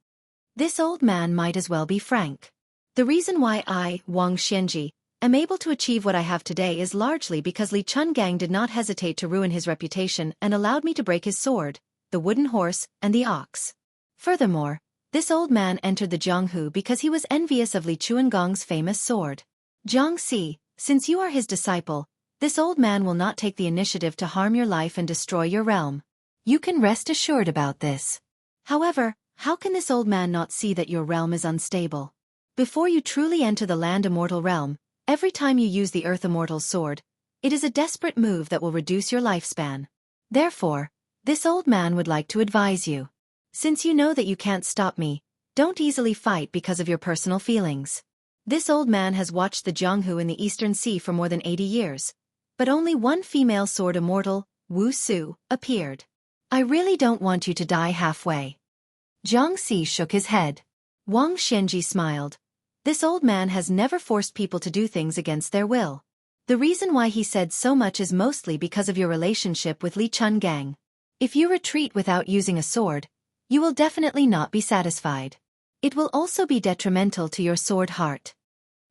This old man might as well be frank. The reason why I, Wang Xianji, am able to achieve what I have today is largely because Li Chungang did not hesitate to ruin his reputation and allowed me to break his sword, the wooden horse, and the ox. Furthermore, this old man entered the Jianghu because he was envious of Li Chuangong's famous sword. Jiangxi, since you are his disciple, this old man will not take the initiative to harm your life and destroy your realm. You can rest assured about this. However, how can this old man not see that your realm is unstable? Before you truly enter the land immortal realm, every time you use the earth immortal's sword, it is a desperate move that will reduce your lifespan. Therefore, this old man would like to advise you. Since you know that you can't stop me, don't easily fight because of your personal feelings. This old man has watched the Jianghu in the Eastern Sea for more than 80 years. But only one female sword immortal, Wu Su, appeared. I really don't want you to die halfway. Jiangxi shook his head. Wang Xianji smiled. This old man has never forced people to do things against their will. The reason why he said so much is mostly because of your relationship with Li Chungang. If you retreat without using a sword, you will definitely not be satisfied. It will also be detrimental to your sword heart.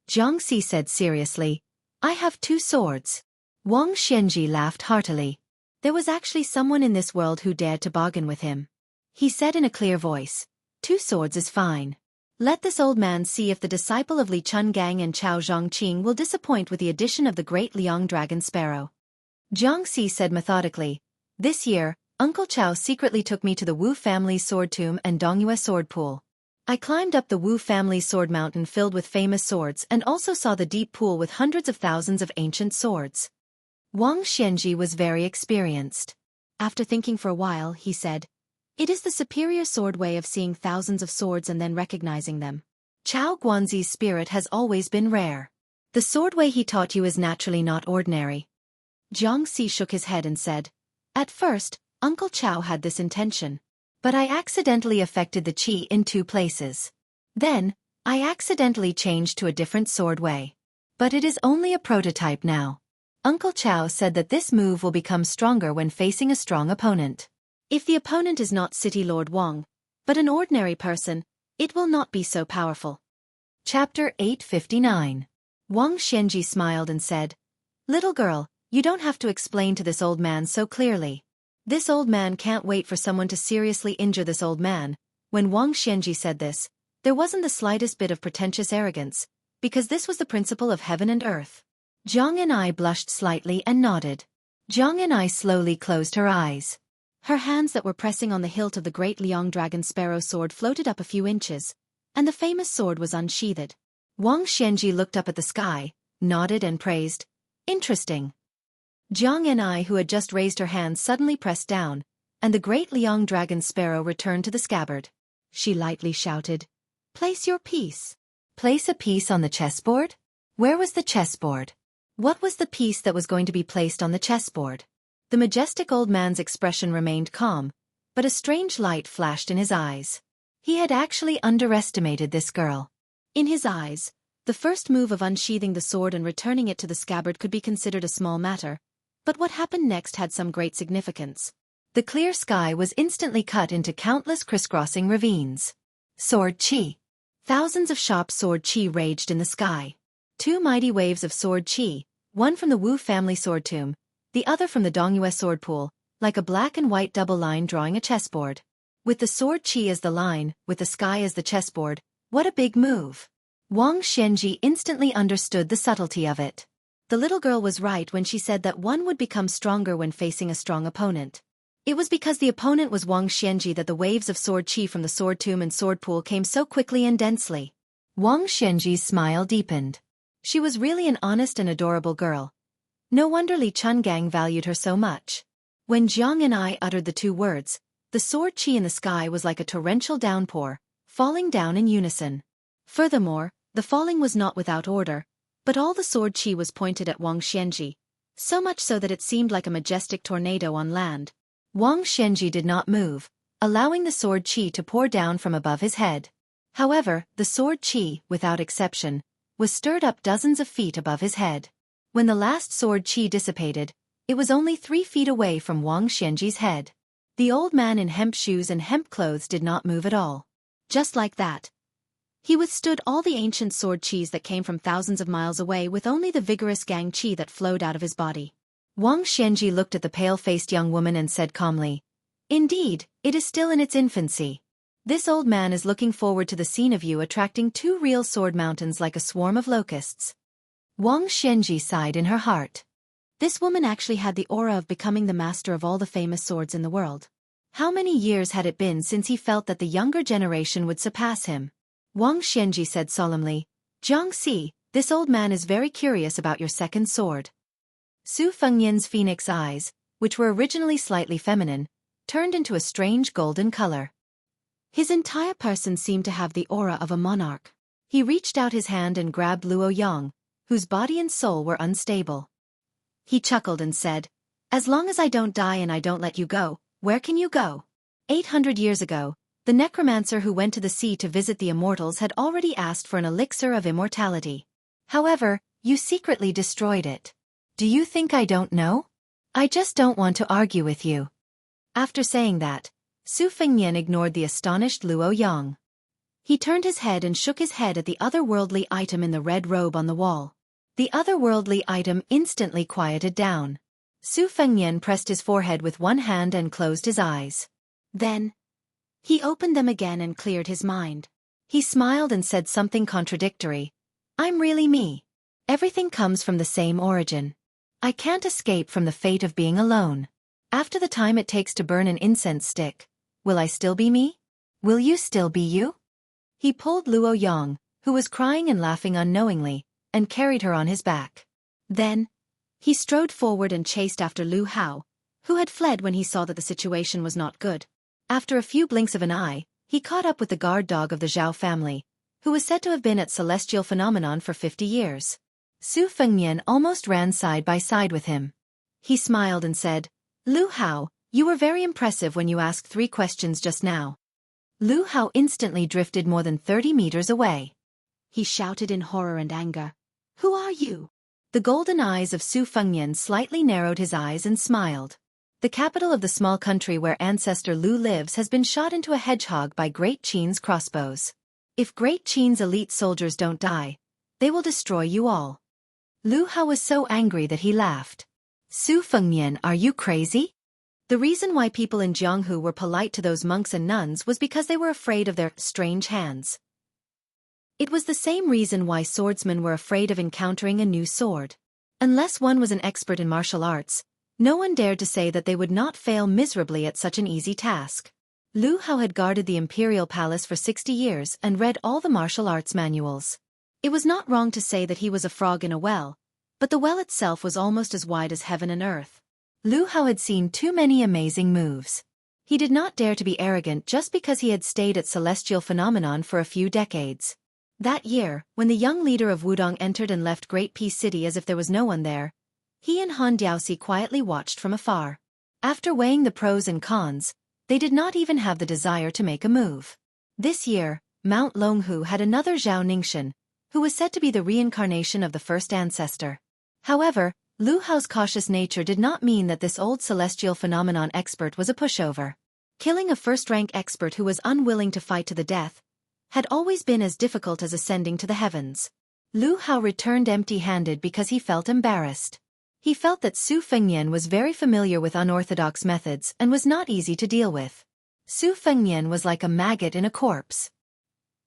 Jiangxi said seriously, I have 2 swords. Wang Xianji laughed heartily. There was actually someone in this world who dared to bargain with him. He said in a clear voice, 2 swords is fine. Let this old man see if the disciple of Li Chungang and Chao Zhongqing will disappoint with the addition of the great Liang dragon sparrow. Jiangxi said methodically, this year, Uncle Chao secretly took me to the Wu family's sword tomb and Dongyue sword pool. I climbed up the Wu family's sword mountain filled with famous swords and also saw the deep pool with hundreds of thousands of ancient swords. Wang Xianji was very experienced. After thinking for a while, he said, it is the superior sword way of seeing thousands of swords and then recognizing them. Chao Guanzi's spirit has always been rare. The sword way he taught you is naturally not ordinary. Jiangxi shook his head and said, at first, Uncle Chao had this intention. But I accidentally affected the qi in 2 places. Then, I accidentally changed to a different sword way. But it is only a prototype now. Uncle Chao said that this move will become stronger when facing a strong opponent. If the opponent is not City Lord Wang, But an ordinary person, it will not be so powerful. Chapter 859. Wang Xianji smiled and said, "Little girl, you don't have to explain to this old man so clearly. This old man can't wait for someone to seriously injure this old man." When Wang Xianji said this, there wasn't the slightest bit of pretentious arrogance, because this was the principle of heaven and earth. Jiang and I blushed slightly and nodded. Jiang and I slowly closed her eyes. Her hands that were pressing on the hilt of the great Liang dragon sparrow sword floated up a few inches, and the famous sword was unsheathed. Wang Xianji looked up at the sky, nodded and praised, "Interesting." Jiang and I, who had just raised her hands, suddenly pressed down, and the great Liang dragon sparrow returned to the scabbard. She lightly shouted, "Place your piece." Place a piece on the chessboard? Where was the chessboard? What was the piece that was going to be placed on the chessboard? The majestic old man's expression remained calm, but a strange light flashed in his eyes. He had actually underestimated this girl. In his eyes, the first move of unsheathing the sword and returning it to the scabbard could be considered a small matter, but what happened next had some great significance. The clear sky was instantly cut into countless crisscrossing ravines. Sword chi. Thousands of sharp sword chi raged in the sky. Two mighty waves of sword chi, one from the Wu family sword tomb, the other from the Dongyue sword pool, like a black and white double line drawing a chessboard. With the sword chi as the line, with the sky as the chessboard, what a big move! Wang Xianji instantly understood the subtlety of it. The little girl was right when she said that one would become stronger when facing a strong opponent. It was because the opponent was Wang Xianji that the waves of sword chi from the sword tomb and sword pool came so quickly and densely. Wang Xianji's smile deepened. She was really an honest and adorable girl. No wonder Li Chungang valued her so much. When Jiang and I uttered the two words, the sword chi in the sky was like a torrential downpour, falling down in unison. Furthermore, the falling was not without order, but all the sword chi was pointed at Wang Xianji, so much so that it seemed like a majestic tornado on land. Wang Xianji did not move, allowing the sword chi to pour down from above his head. However, the sword chi, without exception, was stirred up dozens of feet above his head. When the last sword chi dissipated, it was only 3 feet away from Wang Xianji's head. The old man in hemp shoes and hemp clothes did not move at all. Just like that, he withstood all the ancient sword chis that came from thousands of miles away with only the vigorous gang chi that flowed out of his body. Wang Xianji looked at the pale-faced young woman and said calmly, "Indeed, it is still in its infancy. This old man is looking forward to the scene of you attracting 2 real sword mountains like a swarm of locusts." Wang Xianji sighed in her heart. This woman actually had the aura of becoming the master of all the famous swords in the world. How many years had it been since he felt that the younger generation would surpass him? Wang Xianji said solemnly, "Jiangxi, this old man is very curious about your second sword." Su Fengyan's phoenix eyes, which were originally slightly feminine, turned into a strange golden color. His entire person seemed to have the aura of a monarch. He reached out his hand and grabbed Luo Yang, whose body and soul were unstable. He chuckled and said, "As long as I don't die and I don't let you go, where can you go?" 800 years ago, the necromancer who went to the sea to visit the immortals had already asked for an elixir of immortality. However, you secretly destroyed it. Do you think I don't know? I just don't want to argue with you. After saying that, Su Fengyan ignored the astonished Luo Yang. He turned his head and shook his head at the otherworldly item in the red robe on the wall. The otherworldly item instantly quieted down. Su Fengyan pressed his forehead with one hand and closed his eyes. Then, he opened them again and cleared his mind. He smiled and said something contradictory. "I'm really me. Everything comes from the same origin. I can't escape from the fate of being alone. After the time it takes to burn an incense stick, will I still be me? Will you still be you?" He pulled Luo Yang, who was crying and laughing unknowingly, and carried her on his back. Then, he strode forward and chased after Lu Hao, who had fled when he saw that the situation was not good. After a few blinks of an eye, he caught up with the guard dog of the Zhao family, who was said to have been at Celestial Phenomenon for 50 years. Su Fengyan almost ran side by side with him. He smiled and said, "Lu Hao, you were very impressive when you asked 3 questions just now." Lu Hao instantly drifted more than 30 meters away. He shouted in horror and anger, "Who are you?" The golden eyes of Su Fengyan slightly narrowed his eyes and smiled. The capital of the small country where ancestor Lu lives has been shot into a hedgehog by Great Qin's crossbows. If Great Qin's elite soldiers don't die, they will destroy you all. Lu Hao was so angry that he laughed. Su Fengnian, are you crazy? The reason why people in Jianghu were polite to those monks and nuns was because they were afraid of their strange hands. It was the same reason why swordsmen were afraid of encountering a new sword. Unless one was an expert in martial arts, no one dared to say that they would not fail miserably at such an easy task. Lu Hao had guarded the imperial palace for 60 years and read all the martial arts manuals. It was not wrong to say that he was a frog in a well, but the well itself was almost as wide as heaven and earth. Lu Hao had seen too many amazing moves. He did not dare to be arrogant just because he had stayed at Celestial Phenomenon for a few decades. That year, when the young leader of Wudong entered and left Great Peace City as if there was no one there, he and Han Diaoxi quietly watched from afar. After weighing the pros and cons, they did not even have the desire to make a move. This year, Mount Longhu had another Zhao Ningxian, who was said to be the reincarnation of the first ancestor. However, Lu Hao's cautious nature did not mean that this old celestial phenomenon expert was a pushover. Killing a first-rank expert who was unwilling to fight to the death had always been as difficult as ascending to the heavens. Lu Hao returned empty-handed because he felt embarrassed. He felt that Su Fengnian was very familiar with unorthodox methods and was not easy to deal with. Su Fengnian was like a maggot in a corpse.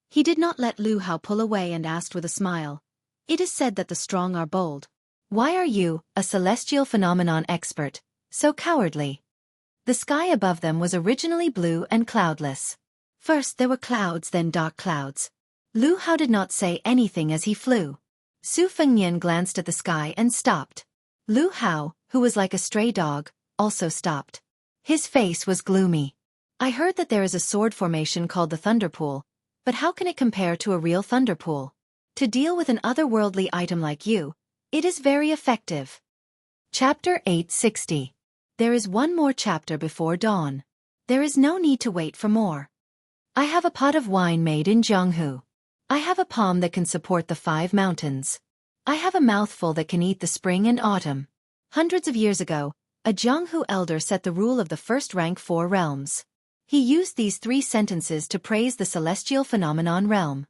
He did not let Lu Hao pull away and asked with a smile, "It is said that the strong are bold. Why are you, a celestial phenomenon expert, so cowardly?" The sky above them was originally blue and cloudless. First there were clouds, then dark clouds. Lu Hao did not say anything as he flew. Su Fengnian glanced at the sky and stopped. Lu Hao, who was like a stray dog, also stopped. His face was gloomy. "I heard that there is a sword formation called the Thunder Pool, but how can it compare to a real thunder pool? To deal with an otherworldly item like you, it is very effective." Chapter 860. There is one more chapter before dawn. There is no need to wait for more. I have a pot of wine made in Jianghu. I have a palm that can support the 5 mountains. I have a mouthful that can eat the spring and autumn. Hundreds of years ago, a Jianghu elder set the rule of the first-rank 4 realms. He used these 3 sentences to praise the celestial phenomenon realm.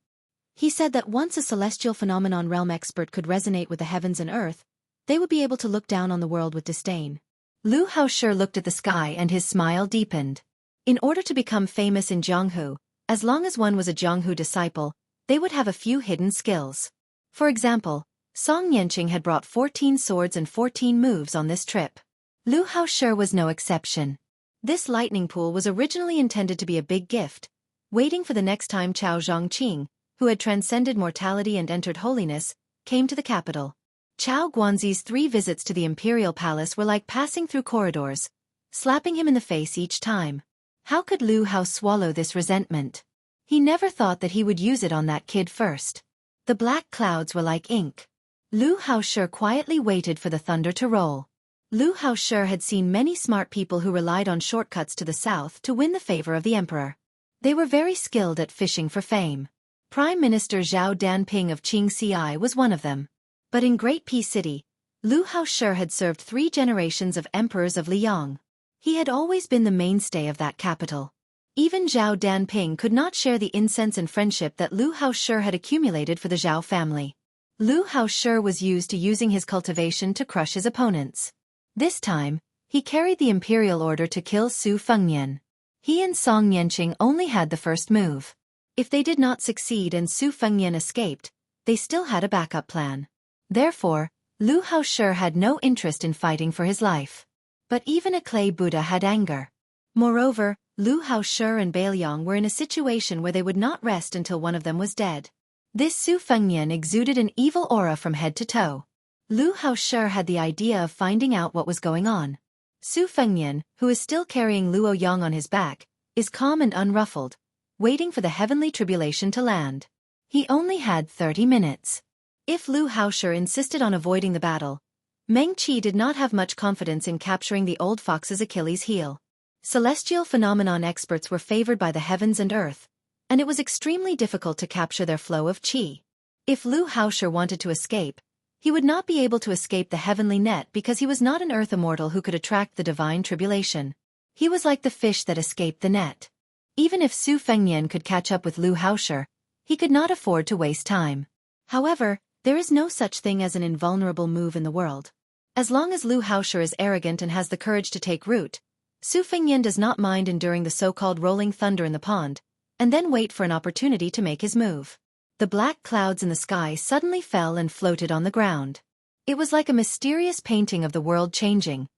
He said that once a celestial phenomenon realm expert could resonate with the heavens and earth, they would be able to look down on the world with disdain. Lu Hao sure looked at the sky and his smile deepened. In order to become famous in Jianghu, as long as one was a Jianghu disciple, they would have a few hidden skills. For example, Song Yanqing had brought 14 swords and 14 moves on this trip. Lu Hao sure was no exception. This lightning pool was originally intended to be a big gift, waiting for the next time Chao Zhongqing, who had transcended mortality and entered holiness, came to the capital. Chao Guanzi's 3 visits to the imperial palace were like passing through corridors, slapping him in the face each time. How could Lu Hao swallow this resentment? He never thought that he would use it on that kid first. The black clouds were like ink. Lu Hao sure quietly waited for the thunder to roll. Lu Hao sure had seen many smart people who relied on shortcuts to the south to win the favor of the emperor. They were very skilled at fishing for fame. Prime Minister Zhao Danping of Xianxia was one of them. But in Great Peace City, Lu Hao sure had served 3 generations of emperors of Liang. He had always been the mainstay of that capital. Even Zhao Danping could not share the incense and friendship that Lu Hao sure had accumulated for the Zhao family. Lu Hao sure was used to using his cultivation to crush his opponents. This time, he carried the imperial order to kill Su Fengnian. He and Song Yanqing only had the first move. If they did not succeed and Su Fengnian escaped, they still had a backup plan. Therefore, Lu Hao sure had no interest in fighting for his life. But even a clay Buddha had anger. Moreover, Lu Hao sure and Bailiang were in a situation where they would not rest until one of them was dead. This Su Fengnian exuded an evil aura from head to toe. Lu Hao sure had the idea of finding out what was going on. Su Fengnian, who is still carrying Luo Yang on his back, is calm and unruffled, waiting for the heavenly tribulation to land. He only had 30 minutes. If Lu Hao sure insisted on avoiding the battle, Meng Qi did not have much confidence in capturing the old fox's Achilles heel. Celestial phenomenon experts were favored by the heavens and earth, and it was extremely difficult to capture their flow of qi. If Lu Hao sure wanted to escape, He would not be able to escape the heavenly net because he was not an earth immortal who could attract the divine tribulation. He was like the fish that escaped the net. Even if Su Fengnian could catch up with Lu Haoshi, he could not afford to waste time. However, there is no such thing as an invulnerable move in the world. As long as Lu Haoshi is arrogant and has the courage to take root, Su Fengnian does not mind enduring the so-called rolling thunder in the pond, and then wait for an opportunity to make his move. The black clouds in the sky suddenly fell and floated on the ground. It was like a mysterious painting of the world changing,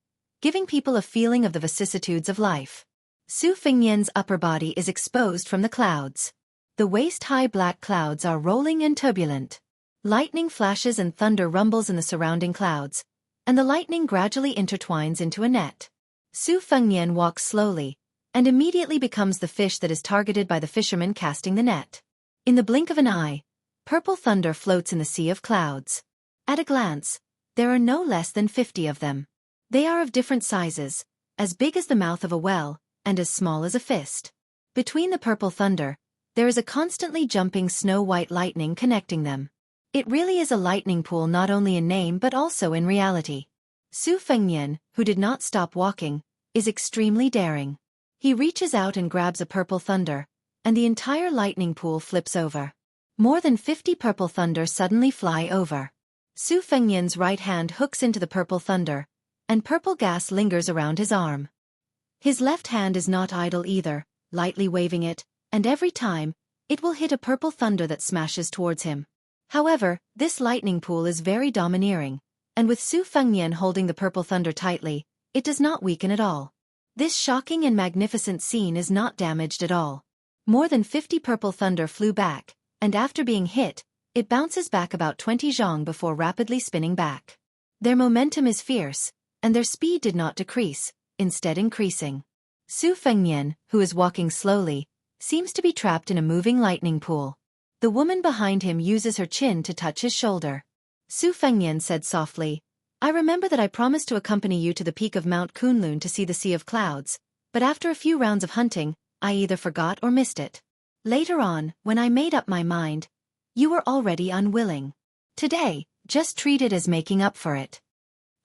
giving people a feeling of the vicissitudes of life. Su Fengnian's upper body is exposed from the clouds. The waist-high black clouds are rolling and turbulent. Lightning flashes and thunder rumbles in the surrounding clouds, and the lightning gradually intertwines into a net. Su Fengnian walks slowly, and immediately becomes the fish that is targeted by the fisherman casting the net. In the blink of an eye, purple thunder floats in the sea of clouds. At a glance, there are no less than 50 of them. They are of different sizes, as big as the mouth of a well, and as small as a fist. Between the purple thunder, there is a constantly jumping snow-white lightning connecting them. It really is a lightning pool not only in name but also in reality. Su Fengnian, who did not stop walking, is extremely daring. He reaches out and grabs a purple thunder, and the entire lightning pool flips over. More than 50 purple thunder suddenly fly over. Su Fengnian's right hand hooks into the purple thunder, and purple gas lingers around his arm. His left hand is not idle either, lightly waving it, and every time, it will hit a purple thunder that smashes towards him. However, this lightning pool is very domineering, and with Su Fengnian holding the purple thunder tightly, it does not weaken at all. This shocking and magnificent scene is not damaged at all. More than 50 purple thunder flew back, and after being hit, it bounces back about 20 zhang before rapidly spinning back. Their momentum is fierce, and their speed did not decrease, instead increasing. Su Fengnian, who is walking slowly, seems to be trapped in a moving lightning pool. The woman behind him uses her chin to touch his shoulder. Su Fengnian said softly, "I remember that I promised to accompany you to the peak of Mount Kunlun to see the Sea of Clouds, but after a few rounds of hunting, I either forgot or missed it. Later on, when I made up my mind, you were already unwilling. Today, just treat it as making up for it,"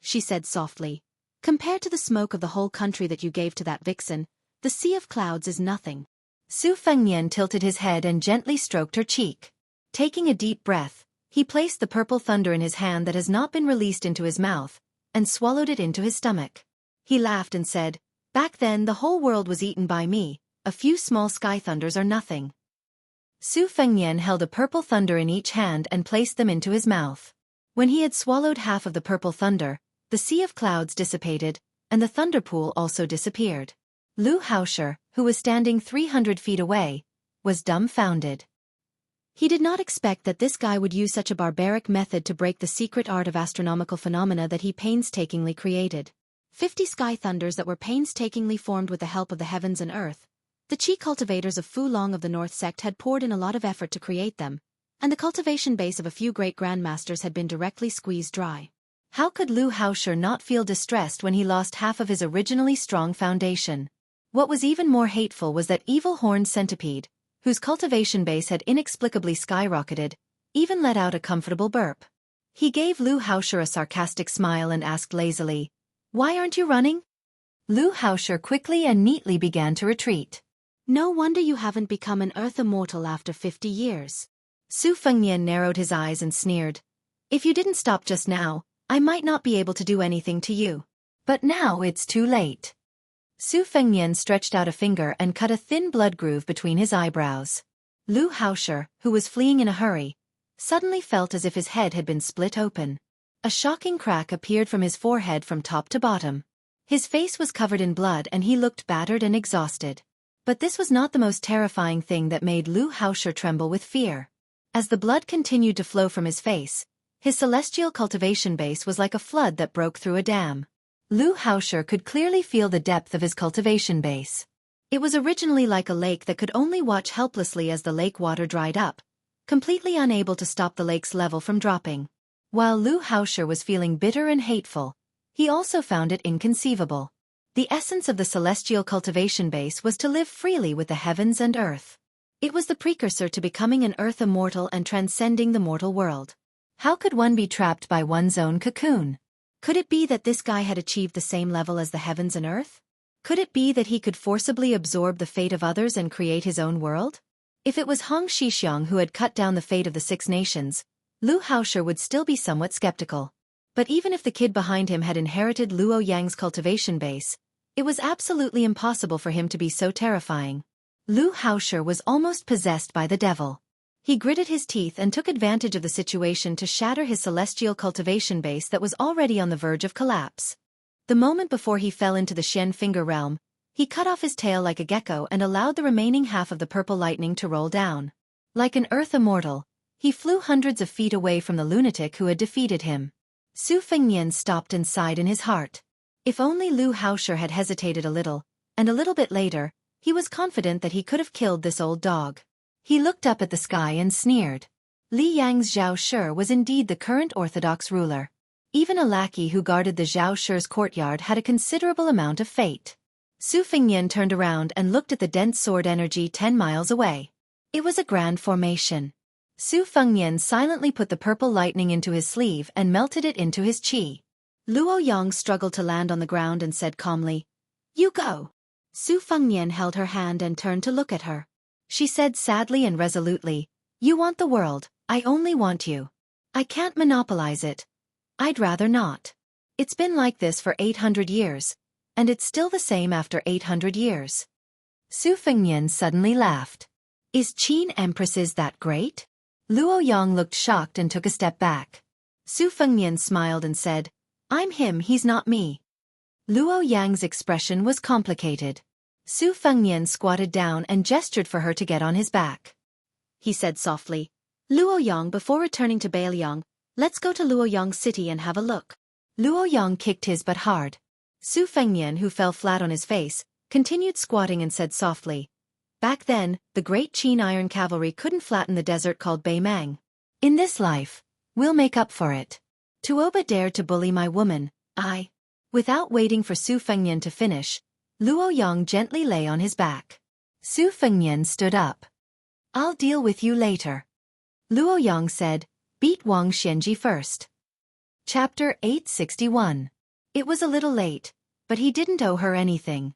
she said softly. "Compared to the smoke of the whole country that you gave to that vixen, the Sea of Clouds is nothing." Su Fengnian tilted his head and gently stroked her cheek. Taking a deep breath, he placed the purple thunder in his hand that has not been released into his mouth, and swallowed it into his stomach. He laughed and said, "Back then the whole world was eaten by me, a few small sky thunders are nothing." Su Fengnian held a purple thunder in each hand and placed them into his mouth. When he had swallowed half of the purple thunder, the Sea of Clouds dissipated, and the thunder pool also disappeared. Lu Haoshi, who was standing 300 feet away, was dumbfounded. He did not expect that this guy would use such a barbaric method to break the secret art of astronomical phenomena that he painstakingly created. 50 sky thunders that were painstakingly formed with the help of the heavens and earth. The Qi cultivators of Fu Long of the North sect had poured in a lot of effort to create them, and the cultivation base of a few great grandmasters had been directly squeezed dry. How could Lu Haoshi not feel distressed when he lost half of his originally strong foundation? What was even more hateful was that evil horned centipede, whose cultivation base had inexplicably skyrocketed, even let out a comfortable burp. He gave Lu Haoshi a sarcastic smile and asked lazily, "Why aren't you running?" Lu Haoshi quickly and neatly began to retreat. "No wonder you haven't become an earth immortal after 50 years. Su Fengnian narrowed his eyes and sneered, "If you didn't stop just now, I might not be able to do anything to you. But now it's too late." Su Fengnian stretched out a finger and cut a thin blood groove between his eyebrows. Lu Haoshi, who was fleeing in a hurry, suddenly felt as if his head had been split open. A shocking crack appeared from his forehead from top to bottom. His face was covered in blood and he looked battered and exhausted. But this was not the most terrifying thing that made Lu Haoshi tremble with fear. As the blood continued to flow from his face, his celestial cultivation base was like a flood that broke through a dam. Lu Haoshi could clearly feel the depth of his cultivation base. It was originally like a lake that could only watch helplessly as the lake water dried up, completely unable to stop the lake's level from dropping. While Lu Haoshi was feeling bitter and hateful, he also found it inconceivable. The essence of the celestial cultivation base was to live freely with the heavens and earth. It was the precursor to becoming an earth immortal and transcending the mortal world. How could one be trapped by one's own cocoon? Could it be that this guy had achieved the same level as the heavens and earth? Could it be that he could forcibly absorb the fate of others and create his own world? If it was Hong Xixiang who had cut down the fate of the 6 nations, Lu Haosher would still be somewhat skeptical. But even if the kid behind him had inherited Luo Yang's cultivation base, it was absolutely impossible for him to be so terrifying. Lu Haosher was almost possessed by the devil. He gritted his teeth and took advantage of the situation to shatter his celestial cultivation base that was already on the verge of collapse. The moment before he fell into the Shen Finger realm, he cut off his tail like a gecko and allowed the remaining half of the purple lightning to roll down. Like an earth immortal, he flew hundreds of feet away from the lunatic who had defeated him. Su Fengnian stopped and sighed in his heart. If only Lu Haosher had hesitated a little, and a little bit later, he was confident that he could have killed this old dog. He looked up at the sky and sneered. Li Yang's Zhao Shi was indeed the current orthodox ruler. Even a lackey who guarded the Zhao Shi's courtyard had a considerable amount of fate. Su Fengnian turned around and looked at the dense sword energy 10 miles away. It was a grand formation. Su Fengnian silently put the purple lightning into his sleeve and melted it into his qi. Luo Yang struggled to land on the ground and said calmly, "You go." Su Fengnian held her hand and turned to look at her. She said sadly and resolutely, "You want the world, I only want you. I can't monopolize it. I'd rather not. It's been like this for 800 years, and it's still the same after 800 years. Su Fengnian suddenly laughed. "Is Qin Empresses that great?" Luo Yang looked shocked and took a step back. Su Fengnian smiled and said, "I'm him, he's not me." Luo Yang's expression was complicated. Su Fengnian squatted down and gestured for her to get on his back. He said softly, "Luo Yang, before returning to Bailiang, let's go to Luoyang City and have a look." Luo Yang kicked his butt hard. Su Fengnian, who fell flat on his face, continued squatting and said softly, "Back then, the great Qin Iron Cavalry couldn't flatten the desert called Beimang. In this life, we'll make up for it. Tuoba dared to bully my woman, I..." Without waiting for Su Fengnian to finish, Luo Yang gently lay on his back. Su Fengnian stood up. "I'll deal with you later." Luo Yang said, "Beat Wang Xianji first." Chapter 861. It was a little late, but he didn't owe her anything.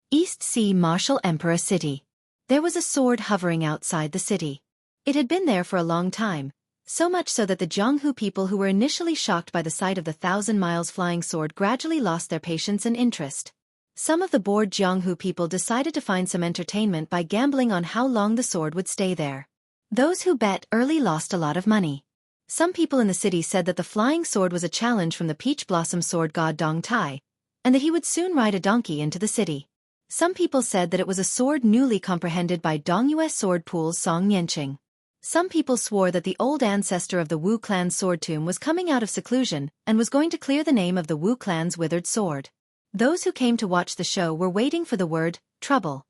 East Sea Martial Emperor City. There was a sword hovering outside the city. It had been there for a long time, so much so that the Jianghu people who were initially shocked by the sight of the 1,000 miles flying sword gradually lost their patience and interest. Some of the bored Jianghu people decided to find some entertainment by gambling on how long the sword would stay there. Those who bet early lost a lot of money. Some people in the city said that the flying sword was a challenge from the peach blossom sword god Dong Tai, and that he would soon ride a donkey into the city. Some people said that it was a sword newly comprehended by Dongyue sword pool's Song Nianqing. Some people swore that the old ancestor of the Wu clan's sword tomb was coming out of seclusion and was going to clear the name of the Wu clan's withered sword. Those who came to watch the show were waiting for the word, trouble.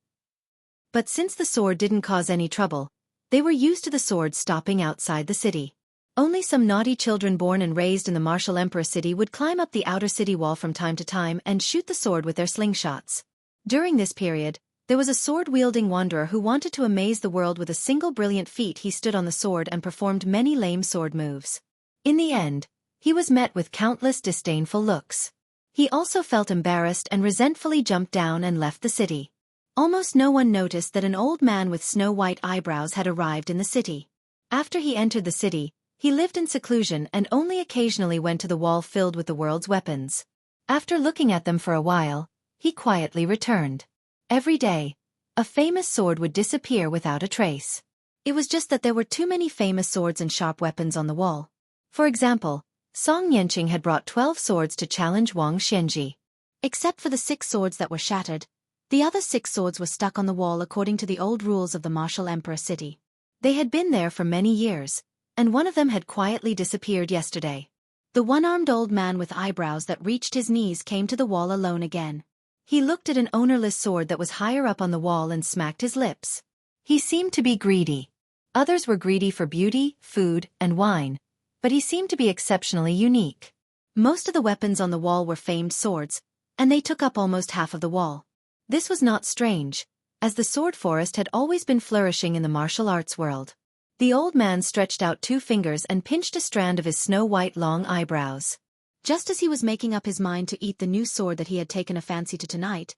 But since the sword didn't cause any trouble, they were used to the sword stopping outside the city. Only some naughty children born and raised in the martial emperor city would climb up the outer city wall from time to time and shoot the sword with their slingshots. During this period, there was a sword-wielding wanderer who wanted to amaze the world with a single brilliant feat. He stood on the sword and performed many lame sword moves. In the end, he was met with countless disdainful looks. He also felt embarrassed and resentfully jumped down and left the city. Almost no one noticed that an old man with snow-white eyebrows had arrived in the city. After he entered the city, he lived in seclusion and only occasionally went to the wall filled with the world's weapons. After looking at them for a while, he quietly returned. Every day, a famous sword would disappear without a trace. It was just that there were too many famous swords and sharp weapons on the wall. For example, Song Nianqing had brought 12 swords to challenge Wang Xianji. Except for the 6 swords that were shattered, the other 6 swords were stuck on the wall according to the old rules of the martial emperor city. They had been there for many years, and one of them had quietly disappeared yesterday. The one-armed old man with eyebrows that reached his knees came to the wall alone again. He looked at an ownerless sword that was higher up on the wall and smacked his lips. He seemed to be greedy. Others were greedy for beauty, food, and wine, but he seemed to be exceptionally unique. Most of the weapons on the wall were famed swords, and they took up almost half of the wall. This was not strange, as the sword forest had always been flourishing in the martial arts world. The old man stretched out 2 fingers and pinched a strand of his snow-white long eyebrows. Just as he was making up his mind to eat the new sword that he had taken a fancy to tonight,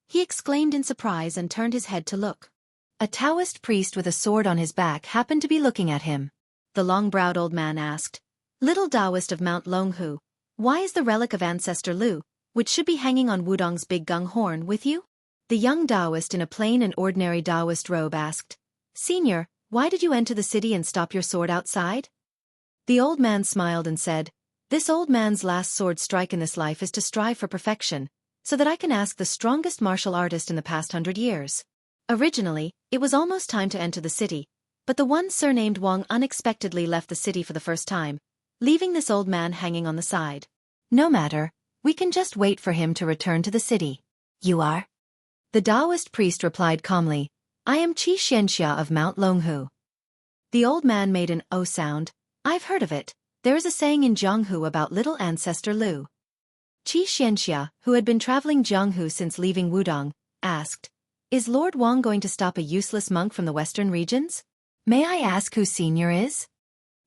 he exclaimed in surprise and turned his head to look. A Taoist priest with a sword on his back happened to be looking at him. The long-browed old man asked, "Little Taoist of Mount Longhu, why is the relic of ancestor Lu, which should be hanging on Wudong's big gung horn, with you?" The young Taoist in a plain and ordinary Taoist robe asked, "Senior, why did you enter the city and stop your sword outside?" The old man smiled and said, "This old man's last sword strike in this life is to strive for perfection, so that I can ask the strongest martial artist in the past 100 years. Originally, it was almost time to enter the city, but the one surnamed Wang unexpectedly left the city for the first time, leaving this old man hanging on the side. No matter, we can just wait for him to return to the city." "You are?" The Taoist priest replied calmly, "I am Xianxia of Mount Longhu." The old man made an "oh" sound. "I've heard of it. There is a saying in Jianghu about little ancestor Lu." Xianxia, who had been traveling Jianghu since leaving Wudong, asked, "Is Lord Wang going to stop a useless monk from the western regions? May I ask who senior is?"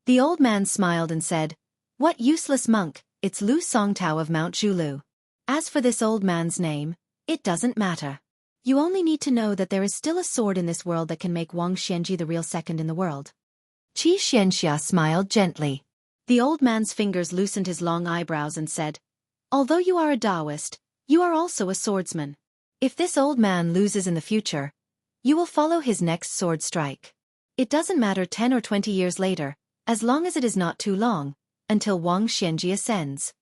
The old man smiled and said, "What useless monk? It's Lu Songtao of Mount Zhulu. As for this old man's name, it doesn't matter. You only need to know that there is still a sword in this world that can make Wang Xianji the real second in the world." Xianxia smiled gently. The old man's fingers loosened his long eyebrows and said, "Although you are a Taoist, you are also a swordsman. If this old man loses in the future, you will follow his next sword strike. It doesn't matter 10 or 20 years later, as long as it is not too long, until Wang Xianji ascends."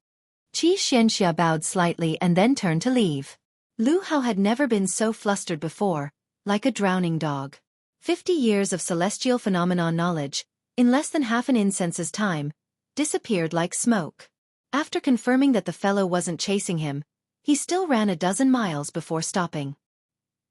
Xianxia bowed slightly and then turned to leave. Lu Hao had never been so flustered before, like a drowning dog. 50 years of celestial phenomenon knowledge, in less than half an incense's time, disappeared like smoke. After confirming that the fellow wasn't chasing him, he still ran a dozen miles before stopping.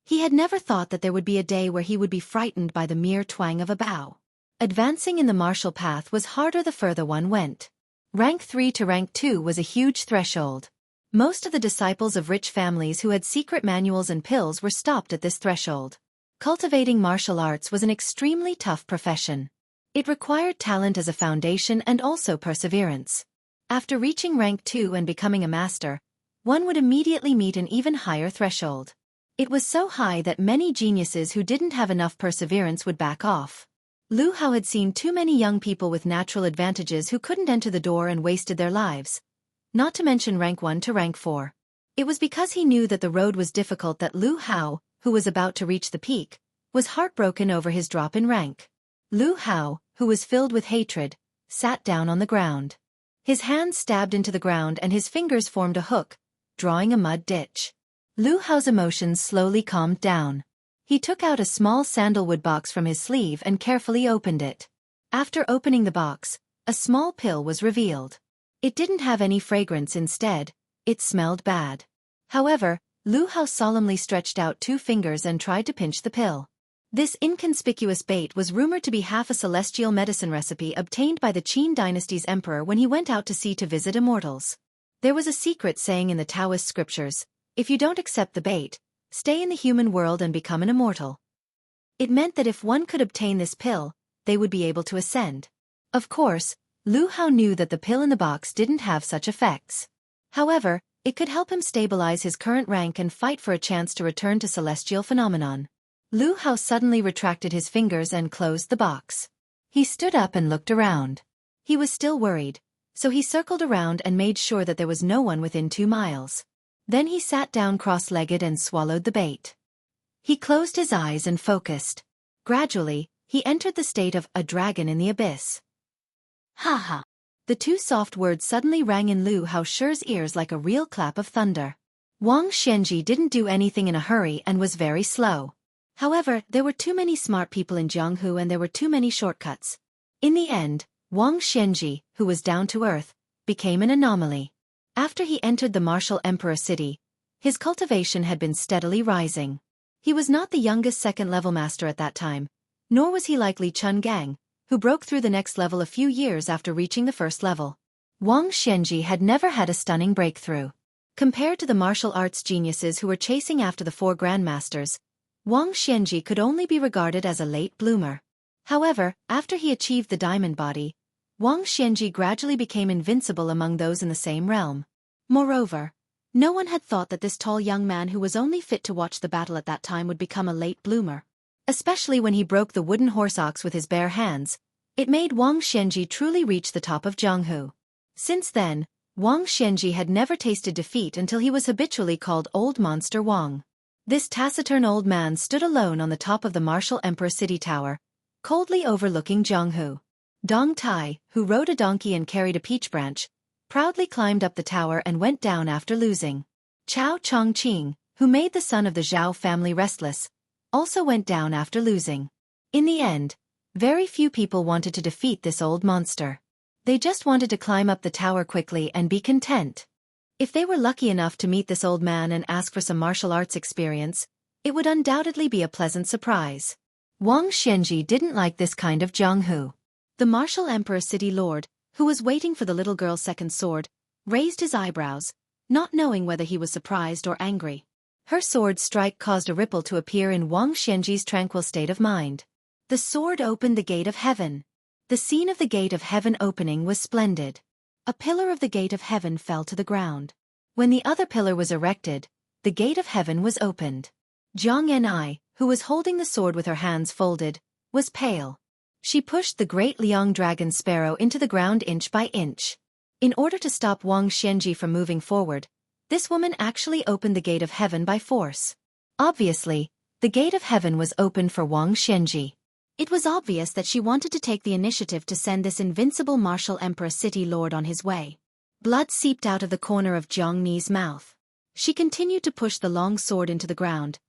He had never thought that there would be a day where he would be frightened by the mere twang of a bow. Advancing in the martial path was harder the further one went. Rank 3 to rank 2 was a huge threshold. Most of the disciples of rich families who had secret manuals and pills were stopped at this threshold. Cultivating martial arts was an extremely tough profession. It required talent as a foundation and also perseverance. After reaching rank 2 and becoming a master, one would immediately meet an even higher threshold. It was so high that many geniuses who didn't have enough perseverance would back off. Lu Hao had seen too many young people with natural advantages who couldn't enter the door and wasted their lives. Not to mention rank 1 to rank 4. It was because he knew that the road was difficult that Lu Hao, who was about to reach the peak, was heartbroken over his drop in rank. Lu Hao, who was filled with hatred, sat down on the ground. His hands stabbed into the ground and his fingers formed a hook, drawing a mud ditch. Lu Hao's emotions slowly calmed down. He took out a small sandalwood box from his sleeve and carefully opened it. After opening the box, a small pill was revealed. It didn't have any fragrance. Instead, it smelled bad. However, Lu Hao solemnly stretched out 2 fingers and tried to pinch the pill. This inconspicuous bait was rumored to be half a celestial medicine recipe obtained by the Qin dynasty's emperor when he went out to sea to visit immortals. There was a secret saying in the Taoist scriptures, "If you don't accept the bait, stay in the human world and become an immortal." It meant that if one could obtain this pill, they would be able to ascend. Of course, Lu Hao knew that the pill in the box didn't have such effects. However, it could help him stabilize his current rank and fight for a chance to return to celestial phenomenon. Lu Hao suddenly retracted his fingers and closed the box. He stood up and looked around. He was still worried, so he circled around and made sure that there was no one within 2 miles. Then he sat down cross-legged and swallowed the bait. He closed his eyes and focused. Gradually, he entered the state of a dragon in the abyss. "Ha ha!" The 2 soft words suddenly rang in Lu Hao Shi's ears like a real clap of thunder. Wang Xianji didn't do anything in a hurry and was very slow. However, there were too many smart people in Jianghu and there were too many shortcuts. In the end, Wang Xianji, who was down to earth, became an anomaly. After he entered the martial emperor city, his cultivation had been steadily rising. He was not the youngest second-level master at that time, nor was he like Li Chungang, who broke through the next level a few years after reaching the first level. Wang Xianji had never had a stunning breakthrough. Compared to the martial arts geniuses who were chasing after the 4 grandmasters, Wang Xianji could only be regarded as a late bloomer. However, after he achieved the diamond body, Wang Xianji gradually became invincible among those in the same realm. Moreover, no one had thought that this tall young man who was only fit to watch the battle at that time would become a late bloomer. Especially when he broke the wooden horse ox with his bare hands, it made Wang Xianji truly reach the top of Jianghu. Since then, Wang Xianji had never tasted defeat until he was habitually called Old Monster Wang. This taciturn old man stood alone on the top of the martial emperor city tower, coldly overlooking Jianghu. Dong Tai, who rode a donkey and carried a peach branch, proudly climbed up the tower and went down after losing. Chao Chongqing, who made the son of the Zhao family restless, also went down after losing. In the end, very few people wanted to defeat this old monster. They just wanted to climb up the tower quickly and be content. If they were lucky enough to meet this old man and ask for some martial arts experience, it would undoubtedly be a pleasant surprise. Wang Xianji didn't like this kind of Jianghu. The martial emperor city lord, who was waiting for the little girl's second sword, raised his eyebrows, not knowing whether he was surprised or angry. Her sword's strike caused a ripple to appear in Wang Xianji's tranquil state of mind. The sword opened the gate of heaven. The scene of the gate of heaven opening was splendid. A pillar of the gate of heaven fell to the ground. When the other pillar was erected, the gate of heaven was opened. Jianghu, who was holding the sword with her hands folded, was pale. She pushed the great Liang dragon sparrow into the ground inch by inch. In order to stop Wang Xianji from moving forward, this woman actually opened the gate of heaven by force. Obviously, the gate of heaven was opened for Wang Xianji. It was obvious that she wanted to take the initiative to send this invincible martial emperor city lord on his way. Blood seeped out of the corner of Jiang Ni's mouth. She continued to push the long sword into the ground,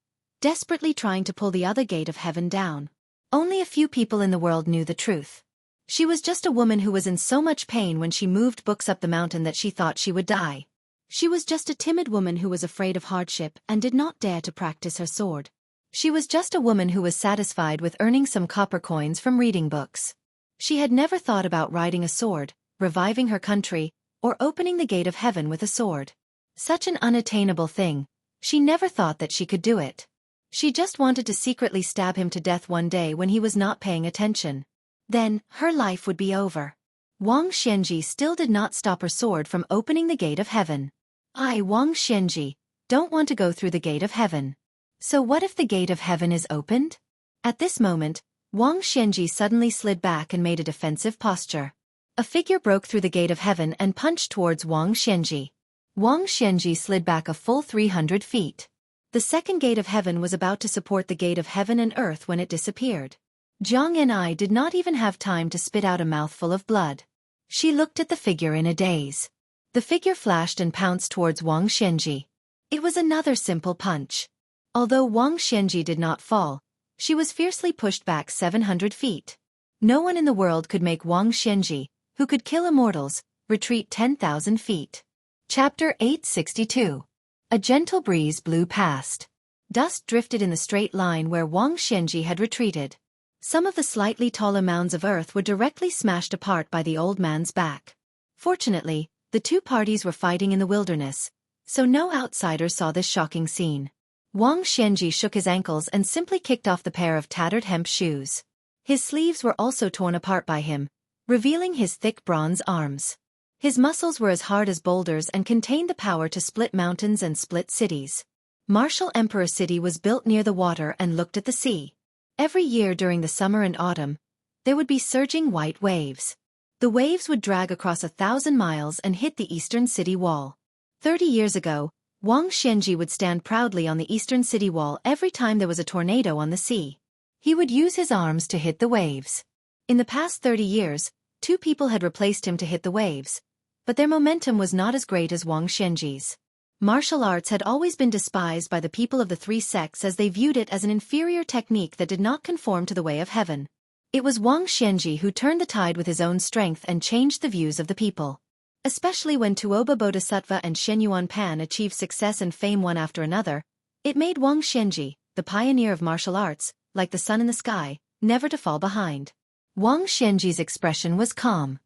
desperately trying to pull the other gate of heaven down. Only a few people in the world knew the truth. She was just a woman who was in so much pain when she moved books up the mountain that she thought she would die. She was just a timid woman who was afraid of hardship and did not dare to practice her sword. She was just a woman who was satisfied with earning some copper coins from reading books. She had never thought about riding a sword, reviving her country, or opening the gate of heaven with a sword. Such an unattainable thing, she never thought that she could do it. She just wanted to secretly stab him to death one day when he was not paying attention. Then, her life would be over. Wang Xianji still did not stop her sword from opening the gate of heaven. I, Wang Xianji, don't want to go through the gate of heaven. So what if the gate of heaven is opened? At this moment, Wang Xianji suddenly slid back and made a defensive posture. A figure broke through the gate of heaven and punched towards Wang Xianji. Wang Xianji slid back a full 300 feet. The second gate of heaven was about to support the gate of heaven and earth when it disappeared. Jianghu did not even have time to spit out a mouthful of blood. She looked at the figure in a daze. The figure flashed and pounced towards Wang Xianji. It was another simple punch. Although Wang Xianji did not fall, she was fiercely pushed back 700 feet. No one in the world could make Wang Xianji, who could kill immortals, retreat 10,000 feet. Chapter 862. A gentle breeze blew past. Dust drifted in the straight line where Wang Xianji had retreated. Some of the slightly taller mounds of earth were directly smashed apart by the old man's back. Fortunately, the two parties were fighting in the wilderness, so no outsiders saw this shocking scene. Wang Xianji shook his ankles and simply kicked off the pair of tattered hemp shoes. His sleeves were also torn apart by him, revealing his thick bronze arms. His muscles were as hard as boulders and contained the power to split mountains and split cities. Martial Emperor City was built near the water and looked at the sea. Every year during the summer and autumn, there would be surging white waves. The waves would drag across 1,000 miles and hit the eastern city wall. 30 years ago, Wang Xianji would stand proudly on the eastern city wall every time there was a tornado on the sea. He would use his arms to hit the waves. In the past 30 years, 2 people had replaced him to hit the waves, but their momentum was not as great as Wang Xianji's. Martial arts had always been despised by the people of the 3 sects as they viewed it as an inferior technique that did not conform to the way of heaven. It was Wang Xianji who turned the tide with his own strength and changed the views of the people. Especially when Tuoba Bodhisattva and Shenyuan Pan achieved success and fame one after another, it made Wang Xianji, the pioneer of martial arts, like the sun in the sky, never to fall behind. Wang Xianji's expression was calm.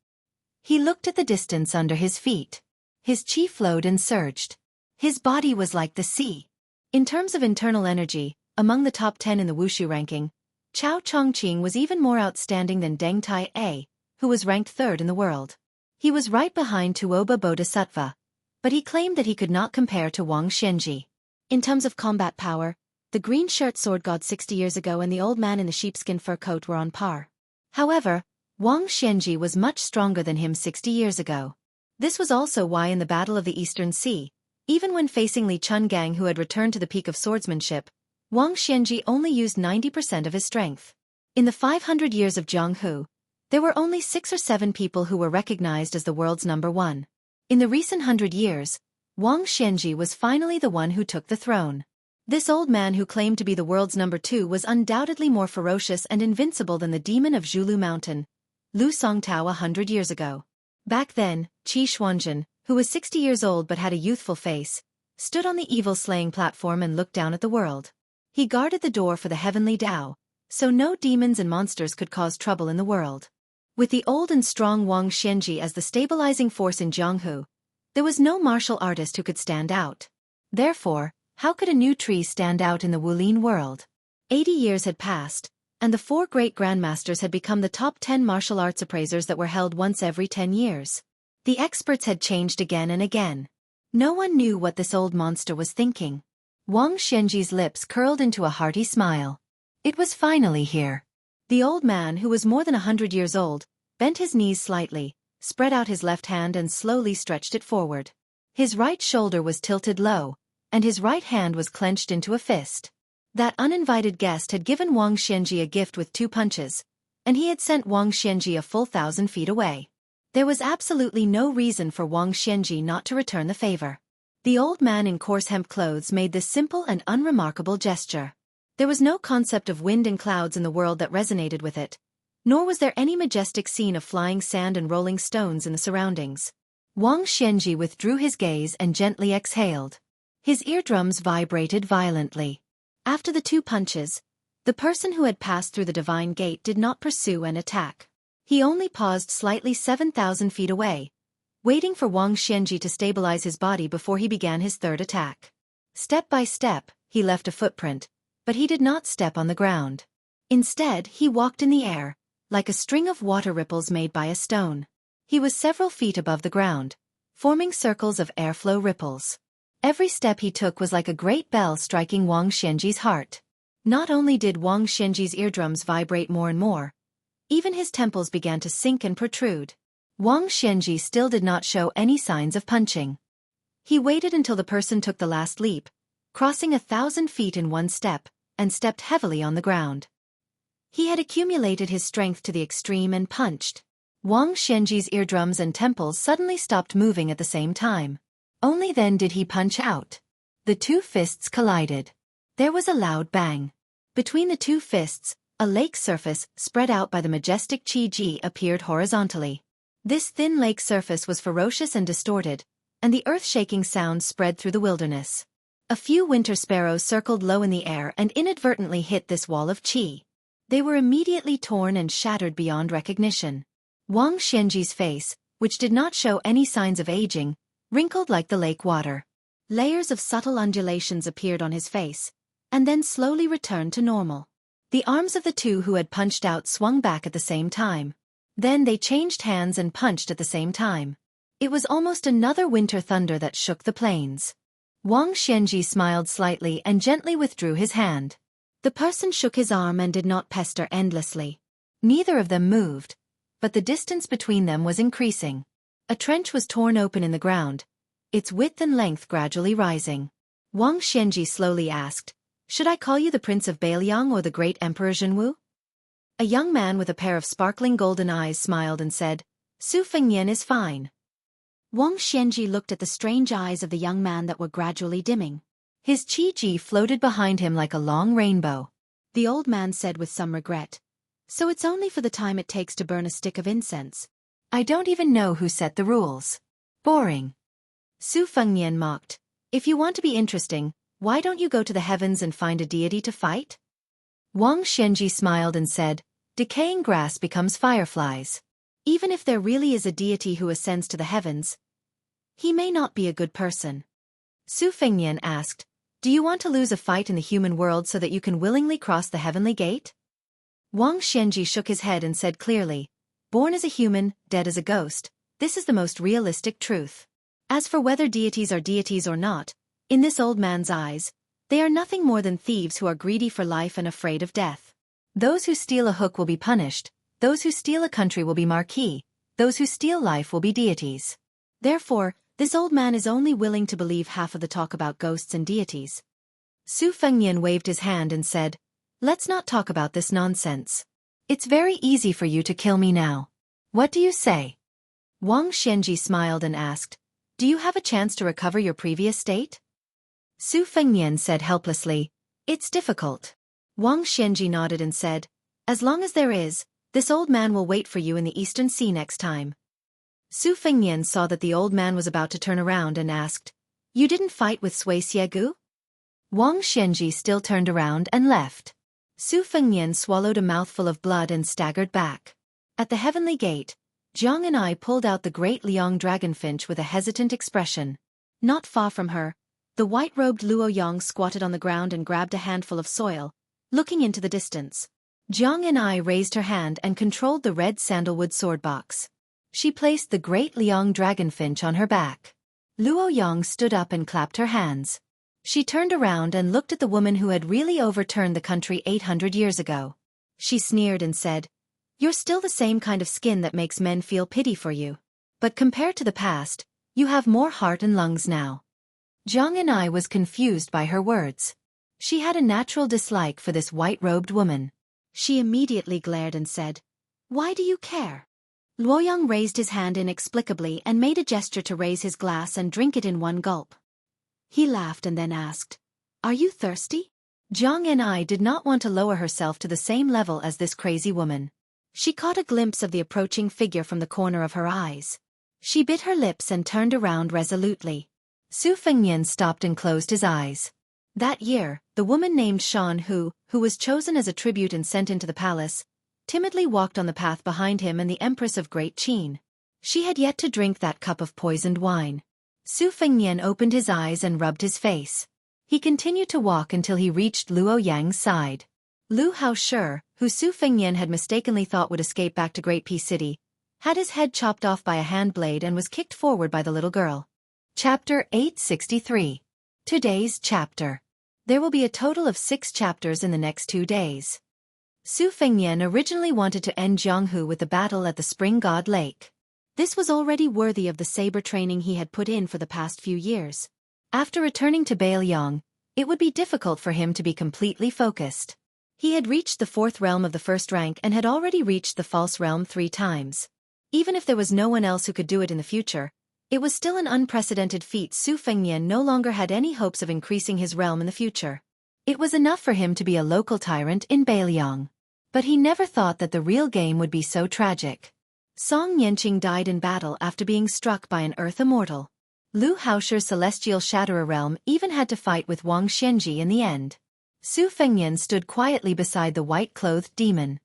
He looked at the distance under his feet. His chi flowed and surged. His body was like the sea. In terms of internal energy, among the top 10 in the Wushu ranking, Chao Chongqing was even more outstanding than Deng Tai-a, who was ranked third in the world. He was right behind Tuoba Bodhisattva, but he claimed that he could not compare to Wang Xianji. In terms of combat power, the green shirt sword god 60 years ago and the old man in the sheepskin fur coat were on par. However, Wang Xianji was much stronger than him 60 years ago. This was also why in the Battle of the Eastern Sea, even when facing Li Chungang who had returned to the peak of swordsmanship, Wang Xianji only used 90% of his strength. In the 500 years of Jianghu, there were only 6 or 7 people who were recognized as the world's number one. In the recent 100 years, Wang Xianji was finally the one who took the throne. This old man who claimed to be the world's number 2 was undoubtedly more ferocious and invincible than the demon of Zhulu Mountain, Lu Songtao 100 years ago. Back then, Qi Xuanzhen, who was 60 years old but had a youthful face, stood on the evil-slaying platform and looked down at the world. He guarded the door for the heavenly Tao, so no demons and monsters could cause trouble in the world. With the old and strong Wang Xianji as the stabilizing force in Jianghu, there was no martial artist who could stand out. Therefore, how could a new tree stand out in the Wulin world? 80 years had passed, and the 4 great grandmasters had become the top 10 martial arts appraisers that were held once every 10 years. The experts had changed again and again. No one knew what this old monster was thinking. Wang Xianji's lips curled into a hearty smile. It was finally here. The old man, who was more than 100 years old, bent his knees slightly, spread out his left hand and slowly stretched it forward. His right shoulder was tilted low, and his right hand was clenched into a fist. That uninvited guest had given Wang Xianji a gift with 2 punches, and he had sent Wang Xianji a full 1,000 feet away. There was absolutely no reason for Wang Xianji not to return the favor. The old man in coarse hemp clothes made this simple and unremarkable gesture. There was no concept of wind and clouds in the world that resonated with it, nor was there any majestic scene of flying sand and rolling stones in the surroundings. Wang Xianji withdrew his gaze and gently exhaled. His eardrums vibrated violently. After the 2 punches, the person who had passed through the divine gate did not pursue and attack. He only paused slightly 7,000 feet away, waiting for Wang Xianji to stabilize his body before he began his 3rd attack. Step by step, he left a footprint, but he did not step on the ground. Instead, he walked in the air, like a string of water ripples made by a stone. He was several feet above the ground, forming circles of airflow ripples. Every step he took was like a great bell striking Wang Xianji's heart. Not only did Wang Xianji's eardrums vibrate more and more, even his temples began to sink and protrude. Wang Xianji still did not show any signs of punching. He waited until the person took the last leap, crossing 1,000 feet in one step, and stepped heavily on the ground. He had accumulated his strength to the extreme and punched. Wang Xianji's eardrums and temples suddenly stopped moving at the same time. Only then did he punch out. The 2 fists collided. There was a loud bang. Between the 2 fists, a lake surface spread out by the majestic Qi Ji appeared horizontally. This thin lake surface was ferocious and distorted, and the earth-shaking sound spread through the wilderness. A few winter sparrows circled low in the air and inadvertently hit this wall of qi. They were immediately torn and shattered beyond recognition. Wang Xianji's face, which did not show any signs of aging, wrinkled like the lake water. Layers of subtle undulations appeared on his face, and then slowly returned to normal. The arms of the 2 who had punched out swung back at the same time. Then they changed hands and punched at the same time. It was almost another winter thunder that shook the plains. Wang Xianji smiled slightly and gently withdrew his hand. The person shook his arm and did not pester endlessly. Neither of them moved, but the distance between them was increasing. A trench was torn open in the ground, its width and length gradually rising. Wang Xianji slowly asked, "Should I call you the Prince of Bailiang or the great Emperor Jianghu?" A young man with a pair of sparkling golden eyes smiled and said, "Su Fengnian is fine." Wang Xianji looked at the strange eyes of the young man that were gradually dimming. His qi ji floated behind him like a long rainbow. The old man said with some regret, "So it's only for the time it takes to burn a stick of incense. I don't even know who set the rules. Boring." Su Fengnian mocked, "If you want to be interesting, why don't you go to the heavens and find a deity to fight?" Wang Xianji smiled and said, "Decaying grass becomes fireflies. Even if there really is a deity who ascends to the heavens, he may not be a good person." Su Fengnian asked, "Do you want to lose a fight in the human world so that you can willingly cross the heavenly gate?" Wang Xianji shook his head and said clearly, "Born as a human, dead as a ghost, this is the most realistic truth. As for whether deities are deities or not, in this old man's eyes, they are nothing more than thieves who are greedy for life and afraid of death. Those who steal a hook will be punished, those who steal a country will be marquis, those who steal life will be deities. Therefore, this old man is only willing to believe half of the talk about ghosts and deities." Su Fengnian waved his hand and said, "Let's not talk about this nonsense. It's very easy for you to kill me now. What do you say?" Wang Xianji smiled and asked, "Do you have a chance to recover your previous state?" Su Fengnian said helplessly, "It's difficult." Wang Xianji nodded and said, "As long as there is, this old man will wait for you in the Eastern Sea next time." Su Fengnian saw that the old man was about to turn around and asked, "You didn't fight with Sui Xiegu?" Wang Xianji still turned around and left. Su Fengnian swallowed a mouthful of blood and staggered back. At the heavenly gate, Jianghu pulled out the great Liang dragonfinch with a hesitant expression. Not far from her, the white-robed Luo Yang squatted on the ground and grabbed a handful of soil, looking into the distance. Jianghu raised her hand and controlled the red sandalwood sword box. She placed the great Liang dragonfinch on her back. Luo Yang stood up and clapped her hands. She turned around and looked at the woman who had really overturned the country 800 years ago. She sneered and said, "You're still the same kind of skin that makes men feel pity for you. But compared to the past, you have more heart and lungs now." Jianghu was confused by her words. She had a natural dislike for this white-robed woman. She immediately glared and said, "Why do you care?" Luoyang raised his hand inexplicably and made a gesture to raise his glass and drink it in one gulp. He laughed and then asked, "Are you thirsty?" Jianghu did not want to lower herself to the same level as this crazy woman. She caught a glimpse of the approaching figure from the corner of her eyes. She bit her lips and turned around resolutely. Su Fengnian stopped and closed his eyes. That year, the woman named Xianxia, who was chosen as a tribute and sent into the palace, timidly walked on the path behind him and the Empress of Great Qin. She had yet to drink that cup of poisoned wine. Su Fengnian opened his eyes and rubbed his face. He continued to walk until he reached Luo Yang's side. Lu Haoshi, who Su Fengnian had mistakenly thought would escape back to Great Peace City, had his head chopped off by a hand blade and was kicked forward by the little girl. Chapter 863. Today's chapter. There will be a total of 6 chapters in the next 2 days. Su Fengnian originally wanted to end Jianghu with the battle at the Spring God Lake. This was already worthy of the saber training he had put in for the past few years. After returning to Beiliang, it would be difficult for him to be completely focused. He had reached the 4th realm of the 1st rank and had already reached the false realm 3 times. Even if there was no one else who could do it in the future, it was still an unprecedented feat. Su Fengnian no longer had any hopes of increasing his realm in the future. It was enough for him to be a local tyrant in Beiliang. But he never thought that the real game would be so tragic. Song Yanqing died in battle after being struck by an earth immortal. Lu Haoshi's celestial Shatterer realm even had to fight with Wang Xianji in the end. Su Fengnian stood quietly beside the white-clothed demon.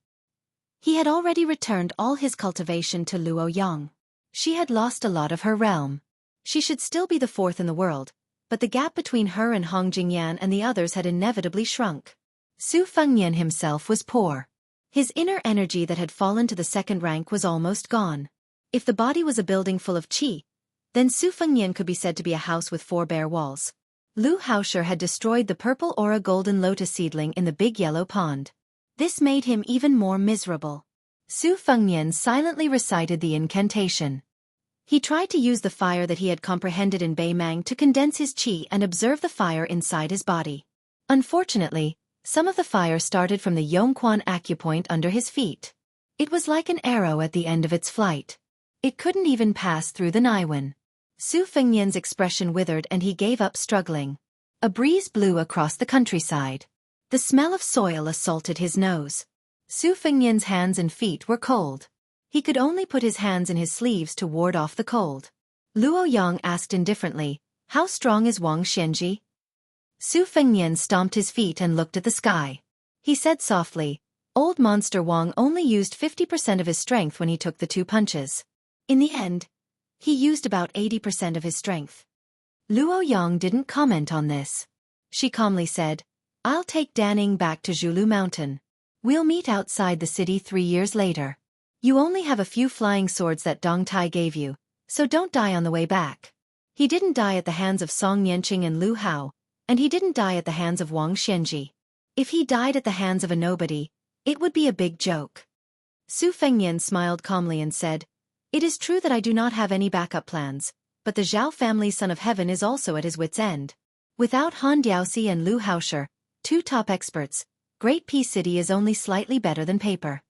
He had already returned all his cultivation to Luo Yang. She had lost a lot of her realm. She should still be the 4th in the world, but the gap between her and Hong Jingyan and the others had inevitably shrunk. Su Fengnian himself was poor. His inner energy that had fallen to the 2nd rank was almost gone. If the body was a building full of qi, then Su Fengnian could be said to be a house with 4 bare walls. Lu Haoshi had destroyed the purple aura golden lotus seedling in the big yellow pond. This made him even more miserable. Su Fengnian silently recited the incantation. He tried to use the fire that he had comprehended in Beimang to condense his qi and observe the fire inside his body. Unfortunately, some of the fire started from the Yongquan acupoint under his feet. It was like an arrow at the end of its flight. It couldn't even pass through the Naiwan. Su Fengnian's expression withered and he gave up struggling. A breeze blew across the countryside. The smell of soil assaulted his nose. Su Fengnian's hands and feet were cold. He could only put his hands in his sleeves to ward off the cold. Luo Yang asked indifferently, "How strong is Wang Xianji?" Su Fengnian stomped his feet and looked at the sky. He said softly, "Old monster Wang only used 50% of his strength when he took the 2 punches. In the end, he used about 80% of his strength." Luo Yang didn't comment on this. She calmly said, "I'll take Danning back to Zhulu Mountain." We'll meet outside the city 3 years later. You only have a few flying swords that Dong Tai gave you, so don't die on the way back. He didn't die at the hands of Song Yanqing and Lu Hao, and he didn't die at the hands of Wang Xianji. If he died at the hands of a nobody, it would be a big joke. Su Fengnian smiled calmly and said, "It is true that I do not have any backup plans, but the Zhao family's son of heaven is also at his wit's end. Without Han Diaoxi and Lu Haoshi, 2 top experts, Great Peace City is only slightly better than paper.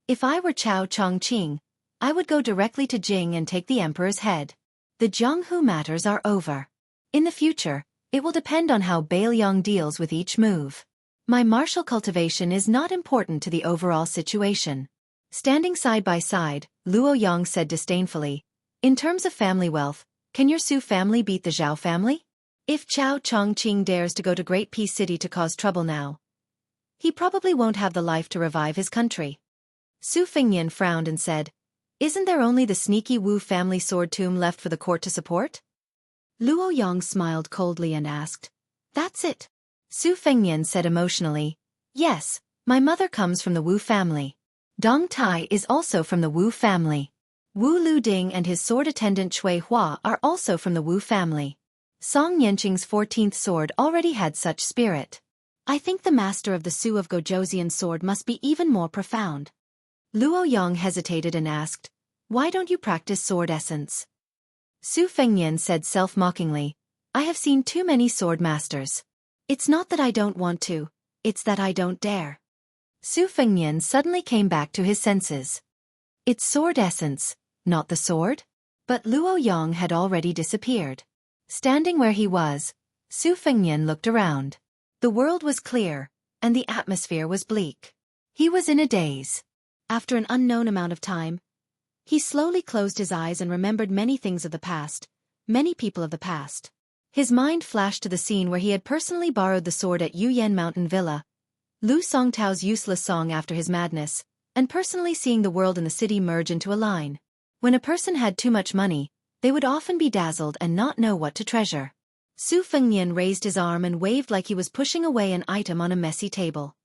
If I were Chao Chongqing, I would go directly to Jing and take the emperor's head. The Jianghu matters are over. In the future, it will depend on how Bailiang deals with each move. My martial cultivation is not important to the overall situation." Standing side by side, Luo Yang said disdainfully, "In terms of family wealth, can your Su family beat the Zhao family? If Chao Chongqing dares to go to Great Peace City to cause trouble now, he probably won't have the life to revive his country." Su Fengnian frowned and said, "Isn't there only the sneaky Wu family sword tomb left for the court to support?" Luo Yang smiled coldly and asked, "That's it?" Su Fengnian said emotionally, "Yes, my mother comes from the Wu family. Dong Tai is also from the Wu family. Wu Luding and his sword attendant Cui Hua are also from the Wu family. Song Yanqing's 14th sword already had such spirit. I think the master of the Su of Gojoseon sword must be even more profound." Luo Yang hesitated and asked, "Why don't you practice sword essence?" Su Fengnian said self-mockingly, "I have seen too many sword masters. It's not that I don't want to, it's that I don't dare." Su Fengnian suddenly came back to his senses. It's sword essence, not the sword? But Luo Yang had already disappeared. Standing where he was, Su Fengnian looked around. The world was clear, and the atmosphere was bleak. He was in a daze. After an unknown amount of time, he slowly closed his eyes and remembered many things of the past, many people of the past. His mind flashed to the scene where he had personally borrowed the sword at Yuyan Mountain Villa, Lu Songtao's useless song after his madness, and personally seeing the world and the city merge into a line. When a person had too much money, they would often be dazzled and not know what to treasure. Su Fengnian raised his arm and waved like he was pushing away an item on a messy table.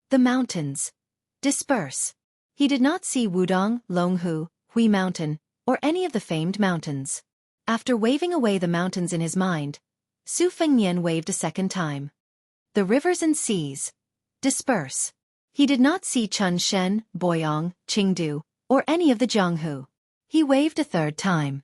The mountains. Disperse. He did not see Wudong, Longhu, Hui Mountain, or any of the famed mountains. After waving away the mountains in his mind, Su Fengnian waved a second time. The rivers and seas. Disperse. He did not see Chunshen, Boyang, Qingdu, or any of the Jianghu. He waved a third time.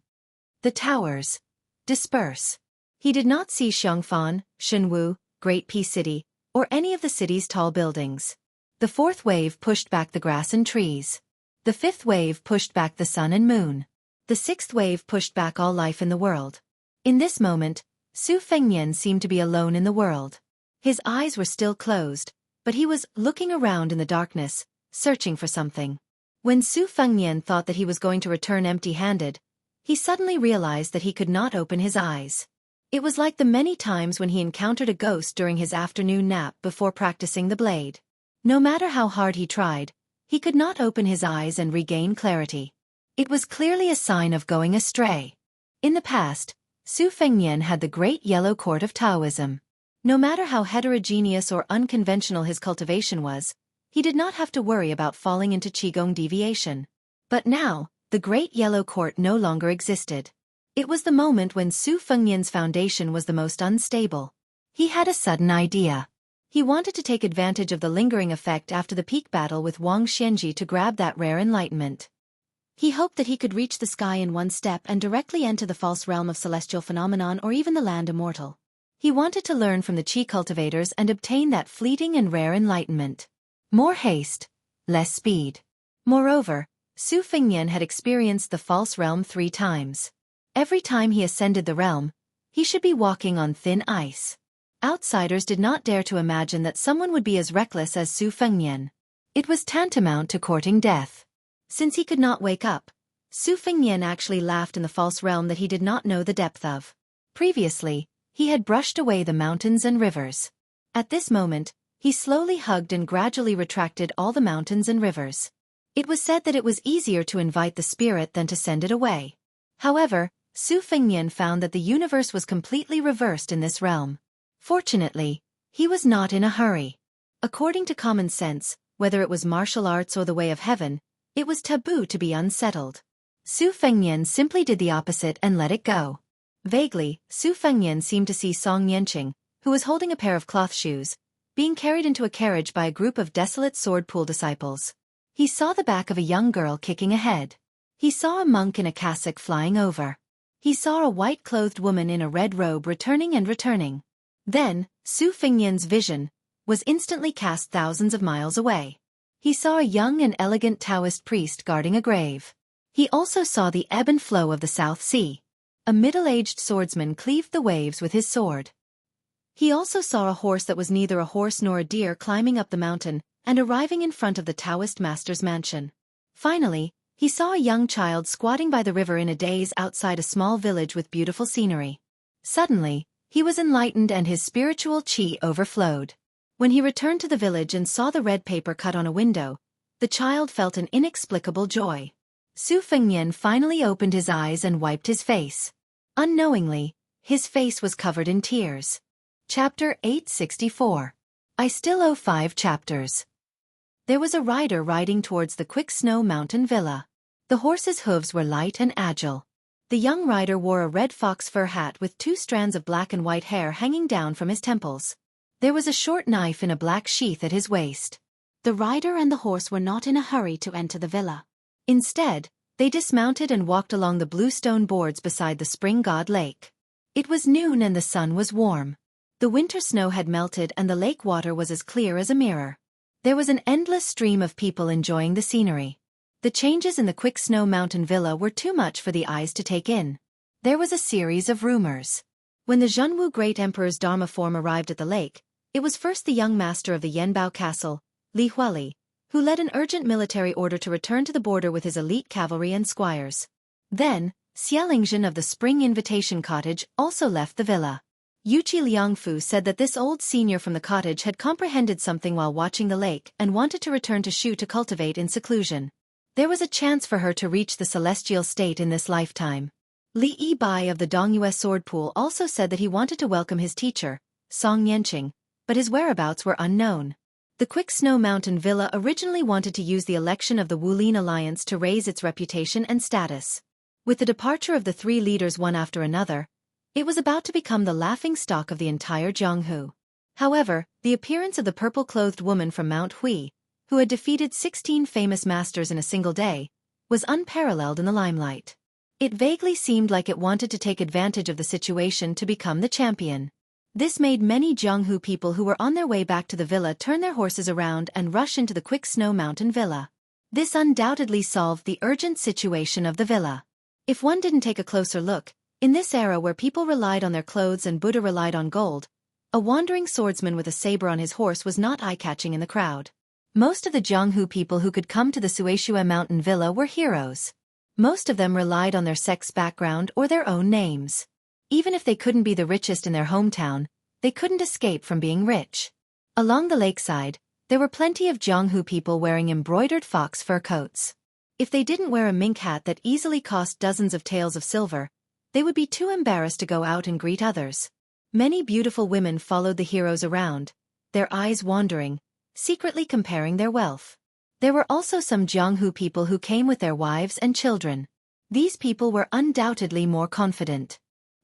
The towers. Disperse. He did not see Xiangfan, Shenwu, Great Peace City, or any of the city's tall buildings. The fourth wave pushed back the grass and trees. The fifth wave pushed back the sun and moon. The sixth wave pushed back all life in the world. In this moment, Su Fengnian seemed to be alone in the world. His eyes were still closed, but he was looking around in the darkness, searching for something. When Su Fengnian thought that he was going to return empty-handed, he suddenly realized that he could not open his eyes. It was like the many times when he encountered a ghost during his afternoon nap before practicing the blade. No matter how hard he tried, he could not open his eyes and regain clarity. It was clearly a sign of going astray. In the past, Su Fengnian had the Great Yellow Court of Taoism. No matter how heterogeneous or unconventional his cultivation was, he did not have to worry about falling into Qigong deviation. But now, the Great Yellow Court no longer existed. It was the moment when Su Fengnian's foundation was the most unstable. He had a sudden idea. He wanted to take advantage of the lingering effect after the peak battle with Wang Xianji to grab that rare enlightenment. He hoped that he could reach the sky in one step and directly enter the false realm of celestial phenomenon or even the land immortal. He wanted to learn from the Qi cultivators and obtain that fleeting and rare enlightenment. More haste, less speed. Moreover, Su Fengnian had experienced the false realm 3 times. Every time he ascended the realm, he should be walking on thin ice. Outsiders did not dare to imagine that someone would be as reckless as Su Fengnian. It was tantamount to courting death. Since he could not wake up, Su Fengnian actually laughed in the false realm that he did not know the depth of. Previously, he had brushed away the mountains and rivers. At this moment, he slowly hugged and gradually retracted all the mountains and rivers. It was said that it was easier to invite the spirit than to send it away. However, Su Fengnian found that the universe was completely reversed in this realm. Fortunately, he was not in a hurry. According to common sense, whether it was martial arts or the way of heaven, it was taboo to be unsettled. Su Fengnian simply did the opposite and let it go. Vaguely, Su Fengnian seemed to see Song Yanqing, who was holding a pair of cloth shoes, being carried into a carriage by a group of desolate sword pool disciples. He saw the back of a young girl kicking ahead. He saw a monk in a cassock flying over. He saw a white-clothed woman in a red robe returning and returning. Then, Su Fengnian's vision was instantly cast thousands of miles away. He saw a young and elegant Taoist priest guarding a grave. He also saw the ebb and flow of the South Sea. A middle-aged swordsman cleaved the waves with his sword. He also saw a horse that was neither a horse nor a deer climbing up the mountain and arriving in front of the Taoist master's mansion. Finally, he saw a young child squatting by the river in a daze outside a small village with beautiful scenery. Suddenly, he was enlightened and his spiritual qi overflowed. When he returned to the village and saw the red paper cut on a window, the child felt an inexplicable joy. Su Fengnian finally opened his eyes and wiped his face. Unknowingly, his face was covered in tears. Chapter 864. I still owe 5 chapters. There was a rider riding towards the Quick Snow Mountain Villa. The horse's hooves were light and agile. The young rider wore a red fox fur hat with 2 strands of black and white hair hanging down from his temples. There was a short knife in a black sheath at his waist. The rider and the horse were not in a hurry to enter the villa. Instead, they dismounted and walked along the blue stone boards beside the spring god lake. It was noon and the sun was warm. The winter snow had melted and the lake water was as clear as a mirror. There was an endless stream of people enjoying the scenery. The changes in the Quick Snow Mountain Villa were too much for the eyes to take in. There was a series of rumors. When the Jianghu Great Emperor's Dharma form arrived at the lake, it was first the young master of the Yanbao Castle, Li Huali, who led an urgent military order to return to the border with his elite cavalry and squires. Then, Xianxia of the Spring Invitation Cottage also left the villa. Yuqi Liangfu said that this old senior from the cottage had comprehended something while watching the lake and wanted to return to Shu to cultivate in seclusion. There was a chance for her to reach the celestial state in this lifetime. Li Yibai of the Dongyue sword pool also said that he wanted to welcome his teacher, Song Yanqing, but his whereabouts were unknown. The Quick Snow Mountain Villa originally wanted to use the election of the Wulin Alliance to raise its reputation and status. With the departure of the 3 leaders one after another, it was about to become the laughingstock of the entire Jianghu. However, the appearance of the purple-clothed woman from Mount Hui, who had defeated 16 famous masters in a single day, was unparalleled in the limelight. It vaguely seemed like it wanted to take advantage of the situation to become the champion. This made many Jianghu people who were on their way back to the villa turn their horses around and rush into the Quick Snow Mountain Villa. This undoubtedly solved the urgent situation of the villa. If one didn't take a closer look, in this era where people relied on their clothes and Buddha relied on gold, a wandering swordsman with a saber on his horse was not eye-catching in the crowd. Most of the Jianghu people who could come to the Suishue Mountain Villa were heroes. Most of them relied on their sex background or their own names. Even if they couldn't be the richest in their hometown, they couldn't escape from being rich. Along the lakeside, there were plenty of Jianghu people wearing embroidered fox fur coats. If they didn't wear a mink hat that easily cost dozens of taels of silver, they would be too embarrassed to go out and greet others. Many beautiful women followed the heroes around, their eyes wandering, secretly comparing their wealth. There were also some Jianghu people who came with their wives and children. These people were undoubtedly more confident.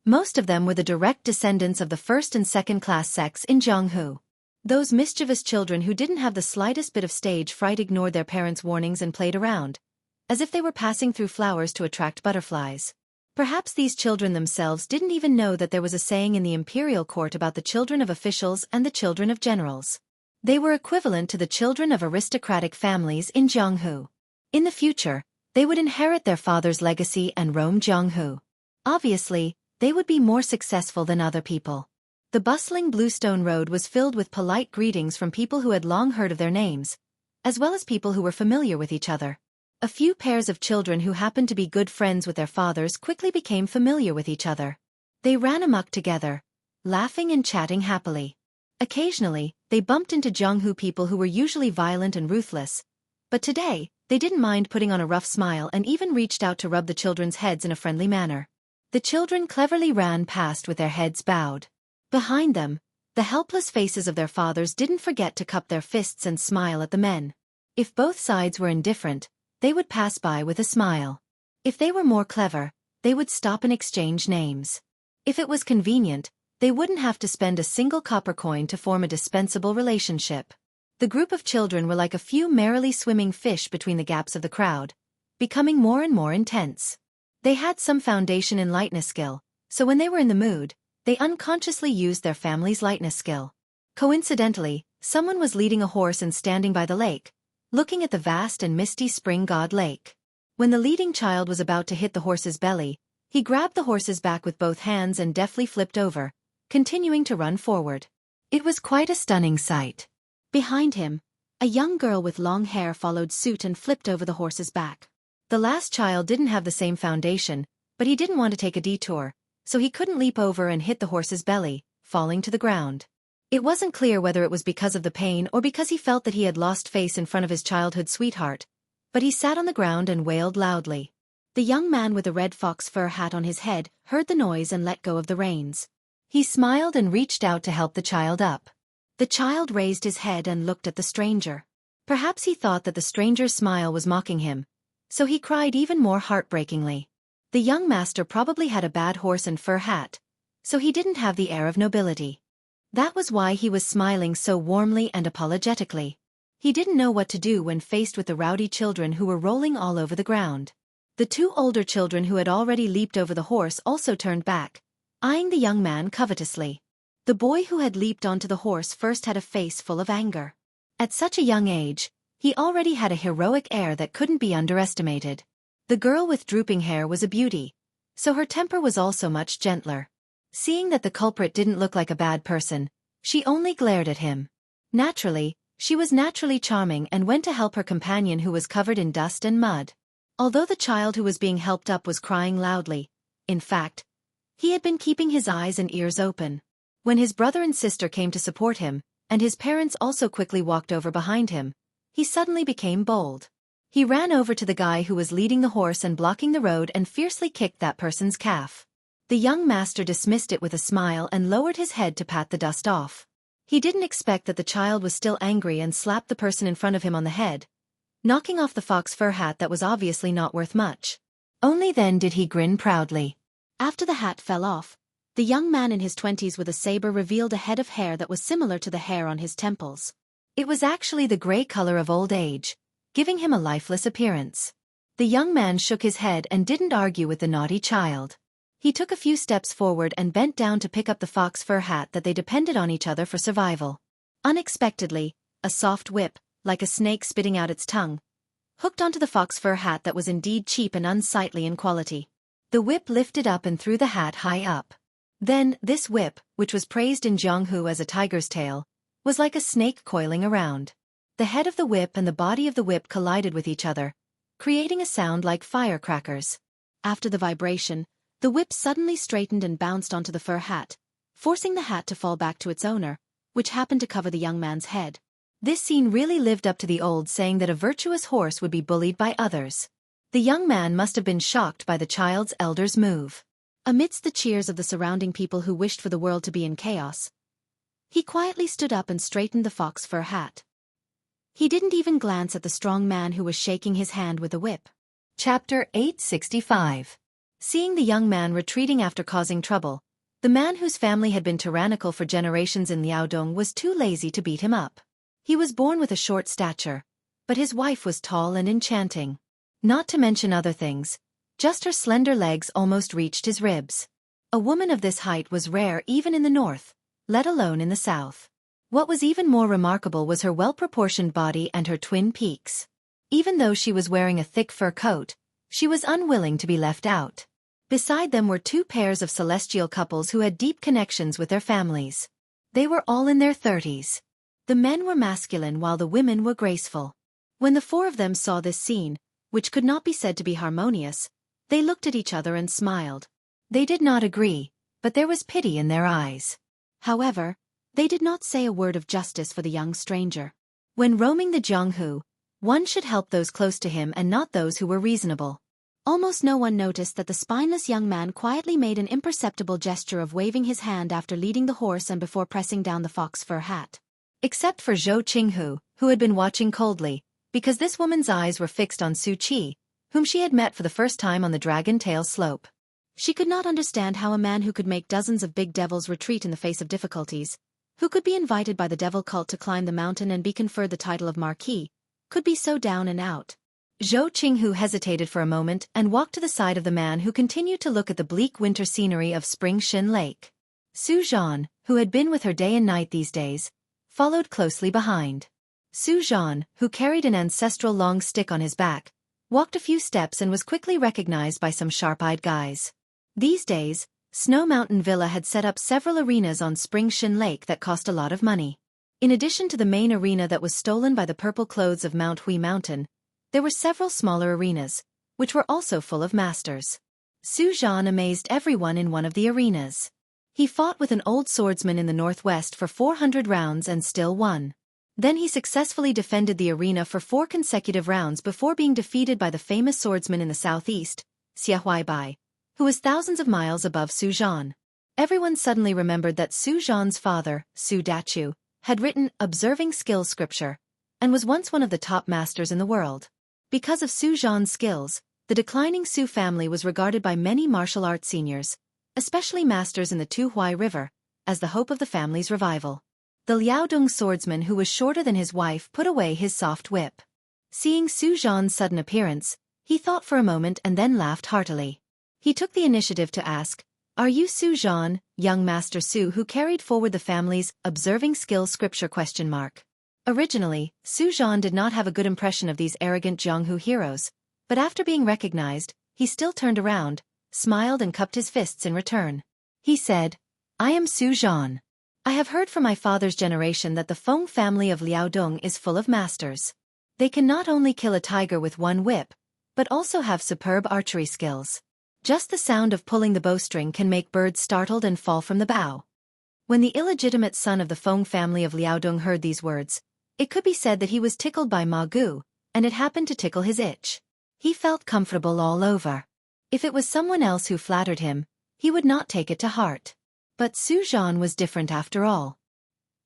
Most of them were the direct descendants of the first and second-class sects in Jianghu. Those mischievous children who didn't have the slightest bit of stage fright ignored their parents' warnings and played around, as if they were passing through flowers to attract butterflies. Perhaps these children themselves didn't even know that there was a saying in the imperial court about the children of officials and the children of generals. They were equivalent to the children of aristocratic families in Jianghu. In the future, they would inherit their father's legacy and roam Jianghu. Obviously, they would be more successful than other people. The bustling Bluestone Road was filled with polite greetings from people who had long heard of their names, as well as people who were familiar with each other. A few pairs of children who happened to be good friends with their fathers quickly became familiar with each other. They ran amok together, laughing and chatting happily. Occasionally, they bumped into Jianghu people who were usually violent and ruthless, but today, they didn't mind putting on a rough smile and even reached out to rub the children's heads in a friendly manner. The children cleverly ran past with their heads bowed. Behind them, the helpless faces of their fathers didn't forget to cup their fists and smile at the men. If both sides were indifferent, they would pass by with a smile. If they were more clever, they would stop and exchange names. If it was convenient, they wouldn't have to spend a single copper coin to form a dispensable relationship. The group of children were like a few merrily swimming fish between the gaps of the crowd, becoming more and more intense. They had some foundation in lightness skill, so when they were in the mood, they unconsciously used their family's lightness skill. Coincidentally, someone was leading a horse and standing by the lake, looking at the vast and misty spring god lake. When the leading child was about to hit the horse's belly, he grabbed the horse's back with both hands and deftly flipped over, continuing to run forward. It was quite a stunning sight. Behind him, a young girl with long hair followed suit and flipped over the horse's back. The last child didn't have the same foundation, but he didn't want to take a detour, so he couldn't leap over and hit the horse's belly, falling to the ground. It wasn't clear whether it was because of the pain or because he felt that he had lost face in front of his childhood sweetheart, but he sat on the ground and wailed loudly. The young man with the red fox fur hat on his head heard the noise and let go of the reins. He smiled and reached out to help the child up. The child raised his head and looked at the stranger. Perhaps he thought that the stranger's smile was mocking him, so he cried even more heartbreakingly. The young master probably had a bad horse and fur hat, so he didn't have the air of nobility. That was why he was smiling so warmly and apologetically. He didn't know what to do when faced with the rowdy children who were rolling all over the ground. The two older children who had already leaped over the horse also turned back, eyeing the young man covetously. The boy who had leaped onto the horse first had a face full of anger. At such a young age, he already had a heroic air that couldn't be underestimated. The girl with drooping hair was a beauty, so her temper was also much gentler. Seeing that the culprit didn't look like a bad person, she only glared at him. Naturally, she was naturally charming and went to help her companion who was covered in dust and mud. Although the child who was being helped up was crying loudly, in fact, he had been keeping his eyes and ears open. When his brother and sister came to support him, and his parents also quickly walked over behind him, he suddenly became bold. He ran over to the guy who was leading the horse and blocking the road and fiercely kicked that person's calf. The young master dismissed it with a smile and lowered his head to pat the dust off. He didn't expect that the child was still angry and slapped the person in front of him on the head, knocking off the fox fur hat that was obviously not worth much. Only then did he grin proudly. After the hat fell off, the young man in his 20s with a saber revealed a head of hair that was similar to the hair on his temples. It was actually the gray color of old age, giving him a lifeless appearance. The young man shook his head and didn't argue with the naughty child. He took a few steps forward and bent down to pick up the fox fur hat that they depended on each other for survival. Unexpectedly, a soft whip, like a snake spitting out its tongue, hooked onto the fox fur hat that was indeed cheap and unsightly in quality. The whip lifted up and threw the hat high up. Then, this whip, which was praised in Jianghu as a tiger's tail, was like a snake coiling around. The head of the whip and the body of the whip collided with each other, creating a sound like firecrackers. After the vibration, the whip suddenly straightened and bounced onto the fur hat, forcing the hat to fall back to its owner, which happened to cover the young man's head. This scene really lived up to the old saying that a virtuous horse would be bullied by others. The young man must have been shocked by the child's elder's move. Amidst the cheers of the surrounding people who wished for the world to be in chaos, he quietly stood up and straightened the fox fur hat. He didn't even glance at the strong man who was shaking his hand with a whip. Chapter 865. Seeing the young man retreating after causing trouble, the man whose family had been tyrannical for generations in Liaodong was too lazy to beat him up. He was born with a short stature, but his wife was tall and enchanting. Not to mention other things, just her slender legs almost reached his ribs. A woman of this height was rare even in the north, let alone in the south. What was even more remarkable was her well-proportioned body and her twin peaks. Even though she was wearing a thick fur coat, she was unwilling to be left out. Beside them were two pairs of celestial couples who had deep connections with their families. They were all in their 30s. The men were masculine while the women were graceful. When the four of them saw this scene, which could not be said to be harmonious, they looked at each other and smiled. They did not agree, but there was pity in their eyes. However, they did not say a word of justice for the young stranger. When roaming the Jianghu, one should help those close to him and not those who were reasonable. Almost no one noticed that the spineless young man quietly made an imperceptible gesture of waving his hand after leading the horse and before pressing down the fox fur hat. Except for Zhou Qinghu, who had been watching coldly, because this woman's eyes were fixed on Su Qi, whom she had met for the first time on the Dragon Tail slope. She could not understand how a man who could make dozens of big devils retreat in the face of difficulties, who could be invited by the devil cult to climb the mountain and be conferred the title of Marquis, could be so down and out. Zhou Qinghu hesitated for a moment and walked to the side of the man who continued to look at the bleak winter scenery of Spring Shin Lake. Su Zhan, who had been with her day and night these days, followed closely behind. Su Zhan, who carried an ancestral long stick on his back, walked a few steps and was quickly recognized by some sharp-eyed guys. These days, Snow Mountain Villa had set up several arenas on Spring Shin Lake that cost a lot of money. In addition to the main arena that was stolen by the purple clothes of Mount Hui Mountain, there were several smaller arenas, which were also full of masters. Su Zhan amazed everyone in one of the arenas. He fought with an old swordsman in the northwest for 400 rounds and still won. Then he successfully defended the arena for 4 consecutive rounds before being defeated by the famous swordsman in the southeast, Xia Huaibai, who was thousands of miles above Su Zhan. Everyone suddenly remembered that Su Zhan's father, Su Dachu, had written Observing Skills scripture, and was once one of the top masters in the world. Because of Su Zhan's skills, the declining Su family was regarded by many martial arts seniors, especially masters in the Tuhuai River, as the hope of the family's revival. The Liaodong swordsman who was shorter than his wife put away his soft whip. Seeing Su Zhan's sudden appearance, he thought for a moment and then laughed heartily. He took the initiative to ask, "Are you Su Zhan, young Master Su who carried forward the family's observing skills scripture?" Originally, Su Zhan did not have a good impression of these arrogant Jianghu heroes, but after being recognized, he still turned around, smiled and cupped his fists in return. He said, "I am Su Zhan. I have heard from my father's generation that the Feng family of Liaodong is full of masters. They can not only kill a tiger with one whip, but also have superb archery skills. Just the sound of pulling the bowstring can make birds startled and fall from the bough." When the illegitimate son of the Feng family of Liaodong heard these words, it could be said that he was tickled by Ma Gu, and it happened to tickle his itch. He felt comfortable all over. If it was someone else who flattered him, he would not take it to heart. But Su Zhan was different after all.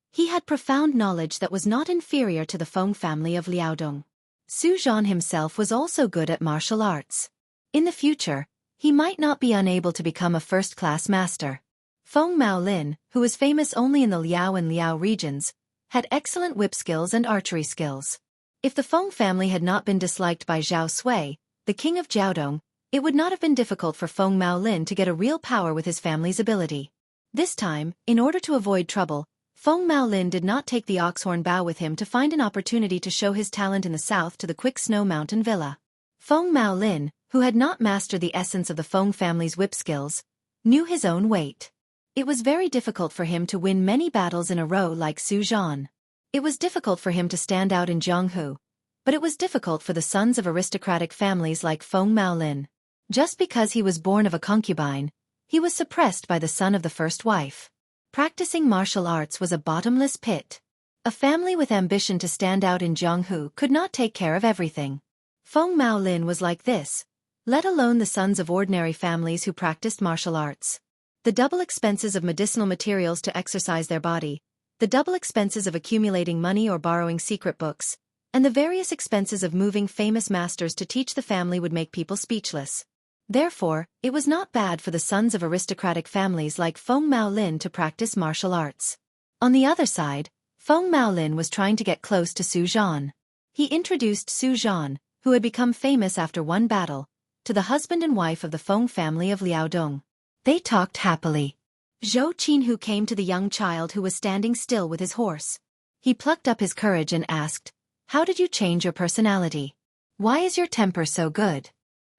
He had profound knowledge that was not inferior to the Feng family of Liaodong. Su Zhan himself was also good at martial arts. In the future, he might not be unable to become a first-class master. Feng Maolin, who was famous only in the Liao and Liao regions, had excellent whip skills and archery skills. If the Feng family had not been disliked by Zhao Sui, the king of Jiaodong, it would not have been difficult for Feng Maolin to get a real power with his family's ability. This time, in order to avoid trouble, Feng Maolin did not take the oxhorn bow with him to find an opportunity to show his talent in the south to the Quick Snow Mountain Villa. Feng Maolin, who had not mastered the essence of the Feng family's whip skills, knew his own weight. It was very difficult for him to win many battles in a row like Su Zhan. It was difficult for him to stand out in Jianghu, but it was difficult for the sons of aristocratic families like Feng Maolin. Just because he was born of a concubine, he was suppressed by the son of the first wife. Practicing martial arts was a bottomless pit. A family with ambition to stand out in Jianghu could not take care of everything. Feng Maolin was like this, let alone the sons of ordinary families who practiced martial arts. The double expenses of medicinal materials to exercise their body, the double expenses of accumulating money or borrowing secret books, and the various expenses of moving famous masters to teach the family would make people speechless. Therefore, it was not bad for the sons of aristocratic families like Feng Maolin to practice martial arts. On the other side, Feng Maolin was trying to get close to Su Zhan. He introduced Su Zhan, who had become famous after one battle, to the husband and wife of the Feng family of Liaodong. They talked happily. Zhou Qinhu came to the young child who was standing still with his horse. He plucked up his courage and asked, "How did you change your personality? Why is your temper so good?"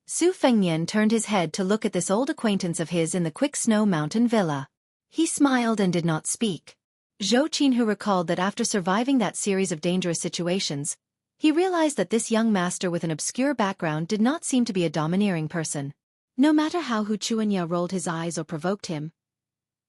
Su Fengnian turned his head to look at this old acquaintance of his in the Quick Snow Mountain Villa. He smiled and did not speak. Zhou Qinhu recalled that after surviving that series of dangerous situations, he realized that this young master with an obscure background did not seem to be a domineering person. No matter how Hu Chuanya rolled his eyes or provoked him,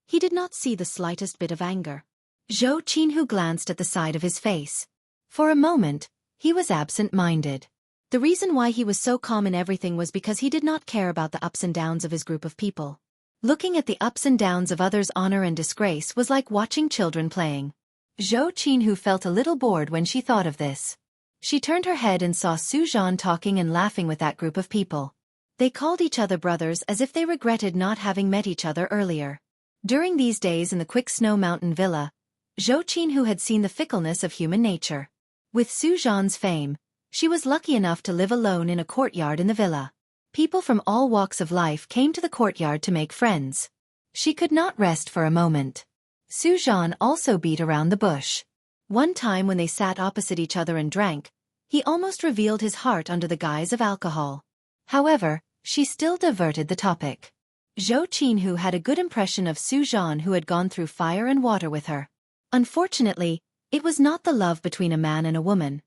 he did not see the slightest bit of anger. Zhou Qinhu glanced at the side of his face. For a moment, he was absent-minded. The reason why he was so calm in everything was because he did not care about the ups and downs of his group of people. Looking at the ups and downs of others' honor and disgrace was like watching children playing. Zhou Qinhu felt a little bored when she thought of this. She turned her head and saw Su Zhan talking and laughing with that group of people. They called each other brothers as if they regretted not having met each other earlier. During these days in the Quick Snow Mountain Villa, Zhou Qinhu had seen the fickleness of human nature. With Su Zhan's fame, she was lucky enough to live alone in a courtyard in the villa. People from all walks of life came to the courtyard to make friends. She could not rest for a moment. Su Zhan also beat around the bush. One time when they sat opposite each other and drank, he almost revealed his heart under the guise of alcohol. However, she still diverted the topic. Zhou Qinhu had a good impression of Su Zhan, who had gone through fire and water with her. Unfortunately, it was not the love between a man and a woman.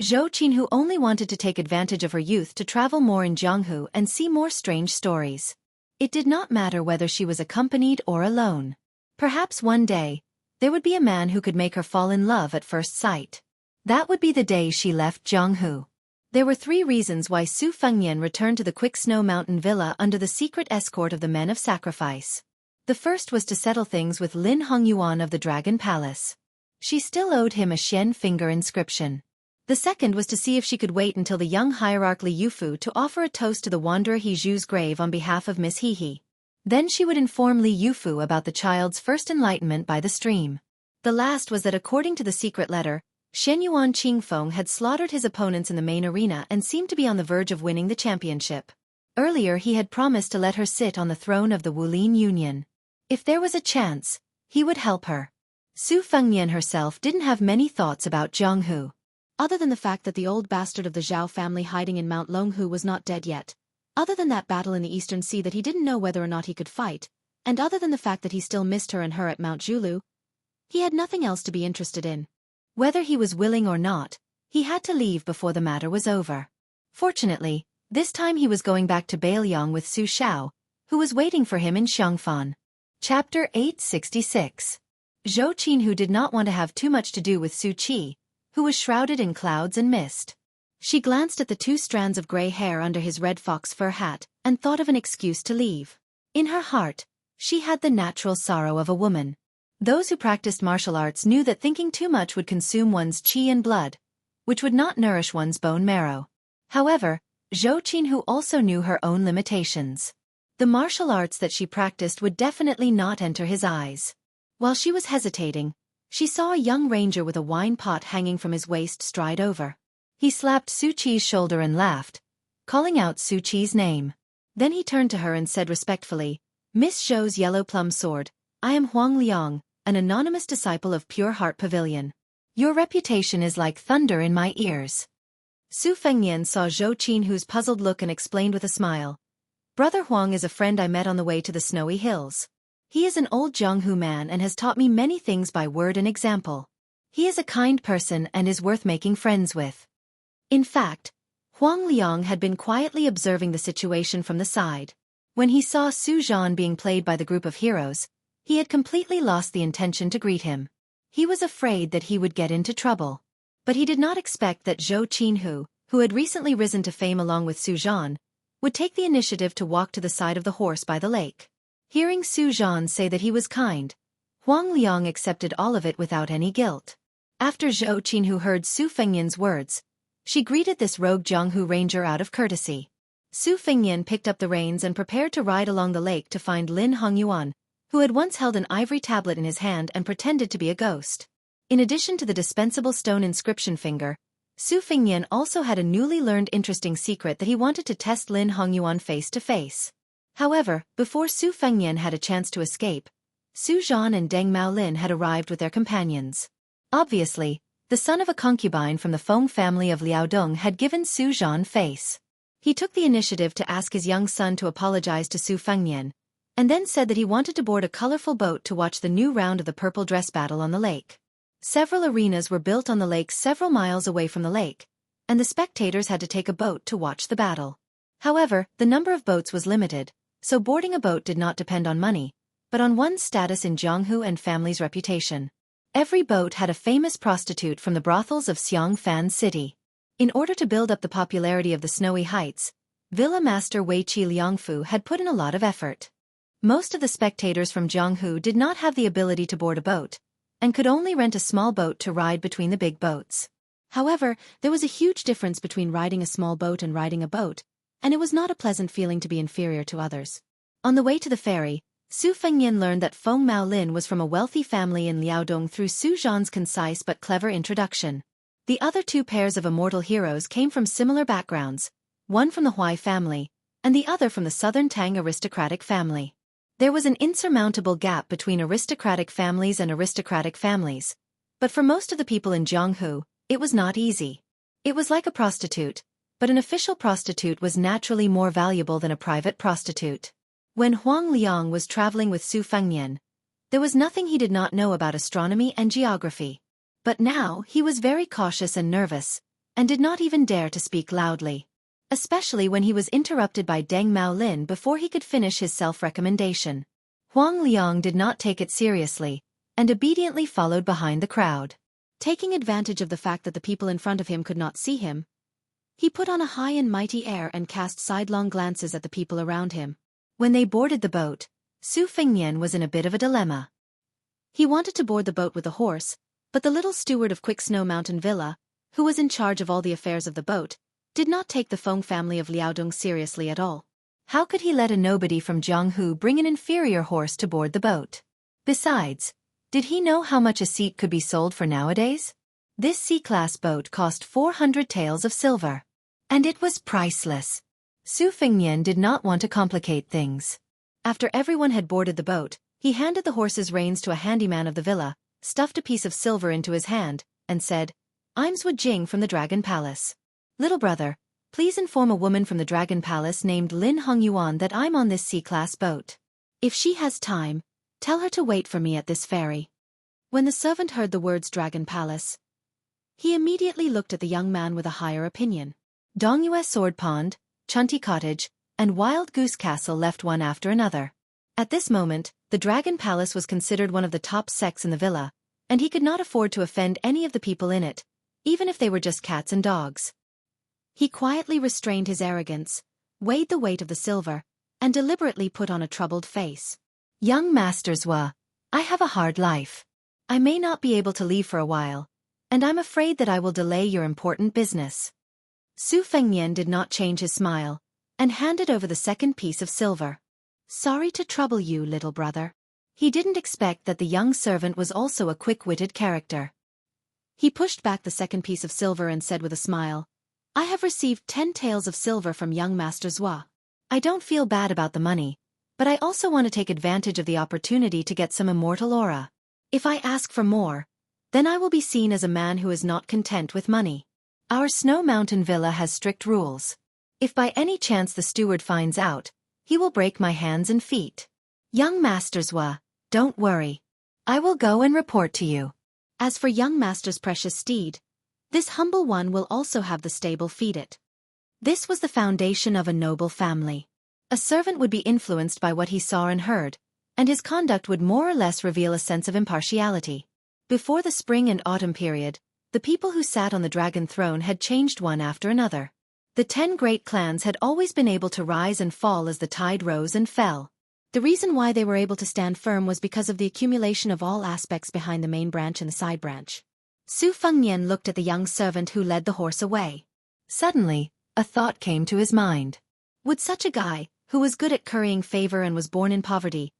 Zhou Qinhu only wanted to take advantage of her youth to travel more in Jianghu and see more strange stories. It did not matter whether she was accompanied or alone. Perhaps one day, there would be a man who could make her fall in love at first sight. That would be the day she left Jianghu. There were 3 reasons why Su Fengnian returned to the Quick Snow Mountain Villa under the secret escort of the Men of Sacrifice. The first was to settle things with Lin Hongyuan of the Dragon Palace. She still owed him a Xian finger inscription. The second was to see if she could wait until the young hierarch Li Yufu to offer a toast to the wanderer He Zhu's grave on behalf of Miss He He. Then she would inform Li Yufu about the child's first enlightenment by the stream. The last was that according to the secret letter, Shenyuan Qingfeng had slaughtered his opponents in the main arena and seemed to be on the verge of winning the championship. Earlier he had promised to let her sit on the throne of the Wulin Union. If there was a chance, he would help her. Su Fengnian herself didn't have many thoughts about Jianghu. Other than the fact that the old bastard of the Zhao family hiding in Mount Longhu was not dead yet. Other than that battle in the Eastern Sea that he didn't know whether or not he could fight, and other than the fact that he still missed her and her at Mount Julu, he had nothing else to be interested in. Whether he was willing or not, he had to leave before the matter was over. Fortunately, this time he was going back to Bailiang with Su Xiao, who was waiting for him in Xiangfan. Chapter 866. Zhou Qinhu did not want to have too much to do with Su Qi, who was shrouded in clouds and mist. She glanced at the 2 strands of gray hair under his red fox fur hat and thought of an excuse to leave. In her heart, she had the natural sorrow of a woman. Those who practiced martial arts knew that thinking too much would consume one's qi and blood, which would not nourish one's bone marrow. However, Zhou Qinhu also knew her own limitations. The martial arts that she practiced would definitely not enter his eyes. While she was hesitating, she saw a young ranger with a wine pot hanging from his waist stride over. He slapped Su Qi's shoulder and laughed, calling out Su Qi's name. Then he turned to her and said respectfully, "Miss Zhou's yellow plum sword, I am Huang Liang, an anonymous disciple of Pure Heart Pavilion. Your reputation is like thunder in my ears." Su Fengnian saw Zhou Qinhu's puzzled look and explained with a smile, "Brother Huang is a friend I met on the way to the snowy hills. He is an old Jianghu man and has taught me many things by word and example. He is a kind person and is worth making friends with." In fact, Huang Liang had been quietly observing the situation from the side. When he saw Su Zhan being played by the group of heroes, he had completely lost the intention to greet him. He was afraid that he would get into trouble. But he did not expect that Zhou Qinhu, who had recently risen to fame along with Su Zhan, would take the initiative to walk to the side of the horse by the lake. Hearing Su Zhan say that he was kind, Huang Liang accepted all of it without any guilt. After Zhou Qinhu heard Su Fengnian's words, she greeted this rogue Jianghu ranger out of courtesy. Su Fengnian picked up the reins and prepared to ride along the lake to find Lin Hongyuan, who had once held an ivory tablet in his hand and pretended to be a ghost. In addition to the dispensable stone inscription finger, Su Fengnian also had a newly learned interesting secret that he wanted to test Lin Hongyuan face to face. However, before Su Fengnian had a chance to escape, Su Zhan and Deng Maolin had arrived with their companions. Obviously, the son of a concubine from the Feng family of Liaodong had given Su Zhan face. He took the initiative to ask his young son to apologize to Su Fengnian, and then said that he wanted to board a colorful boat to watch the new round of the purple dress battle on the lake. Several arenas were built on the lake several miles away from the lake, and the spectators had to take a boat to watch the battle. However, the number of boats was limited, so boarding a boat did not depend on money, but on one's status in Jianghu and family's reputation. Every boat had a famous prostitute from the brothels of Xiangfan City. In order to build up the popularity of the Snowy Heights, Villa Master Weiqi Liangfu had put in a lot of effort. Most of the spectators from Jianghu did not have the ability to board a boat, and could only rent a small boat to ride between the big boats. However, there was a huge difference between riding a small boat and riding a boat, and it was not a pleasant feeling to be inferior to others. On the way to the ferry, Su Fengnian learned that Feng Maolin was from a wealthy family in Liaodong through Su Zhan's concise but clever introduction. The other two pairs of immortal heroes came from similar backgrounds, one from the Huai family, and the other from the southern Tang aristocratic family. There was an insurmountable gap between aristocratic families and aristocratic families, but for most of the people in Jianghu, it was not easy. It was like a prostitute, but an official prostitute was naturally more valuable than a private prostitute. When Huang Liang was traveling with Su Fengnian, there was nothing he did not know about astronomy and geography. But now he was very cautious and nervous, and did not even dare to speak loudly. Especially when he was interrupted by Deng Maolin before he could finish his self-recommendation. Huang Liang did not take it seriously, and obediently followed behind the crowd. Taking advantage of the fact that the people in front of him could not see him, he put on a high and mighty air and cast sidelong glances at the people around him. When they boarded the boat, Su Fengnian was in a bit of a dilemma. He wanted to board the boat with a horse, but the little steward of Quick Snow Mountain Villa, who was in charge of all the affairs of the boat, did not take the Feng family of Liaodong seriously at all. How could he let a nobody from Jianghu bring an inferior horse to board the boat? Besides, did he know how much a seat could be sold for nowadays? This C-class boat cost 400 taels of silver. And it was priceless. Su Fengnian did not want to complicate things. After everyone had boarded the boat, he handed the horse's reins to a handyman of the villa, stuffed a piece of silver into his hand, and said, "I'm Zhu Jing from the Dragon Palace. Little brother, please inform a woman from the Dragon Palace named Lin Hongyuan that I'm on this C-class boat. If she has time, tell her to wait for me at this ferry." When the servant heard the words Dragon Palace, he immediately looked at the young man with a higher opinion. Dongyue Sword Pond, Chunty Cottage, and Wild Goose Castle left one after another. At this moment, the Dragon Palace was considered one of the top sects in the villa, and he could not afford to offend any of the people in it, even if they were just cats and dogs. He quietly restrained his arrogance, weighed the weight of the silver, and deliberately put on a troubled face. "Young Master Zhua, I have a hard life. I may not be able to leave for a while, and I'm afraid that I will delay your important business." Su Fengnian did not change his smile, and handed over the second piece of silver. "Sorry to trouble you, little brother." He didn't expect that the young servant was also a quick-witted character. He pushed back the second piece of silver and said with a smile, "I have received 10 taels of silver from young Master Zhua. I don't feel bad about the money, but I also want to take advantage of the opportunity to get some immortal aura. If I ask for more, then I will be seen as a man who is not content with money. Our Snow Mountain Villa has strict rules. If by any chance the steward finds out, he will break my hands and feet. Young Master Zhua, don't worry. I will go and report to you. As for young Master's precious steed, this humble one will also have the stable feed it." This was the foundation of a noble family. A servant would be influenced by what he saw and heard, and his conduct would more or less reveal a sense of impartiality. Before the spring and autumn period, the people who sat on the dragon throne had changed one after another. The 10 great clans had always been able to rise and fall as the tide rose and fell. The reason why they were able to stand firm was because of the accumulation of all aspects behind the main branch and the side branch. Su Fengnian looked at the young servant who led the horse away. Suddenly, a thought came to his mind. Would such a guy, who was good at currying favor and was born in poverty,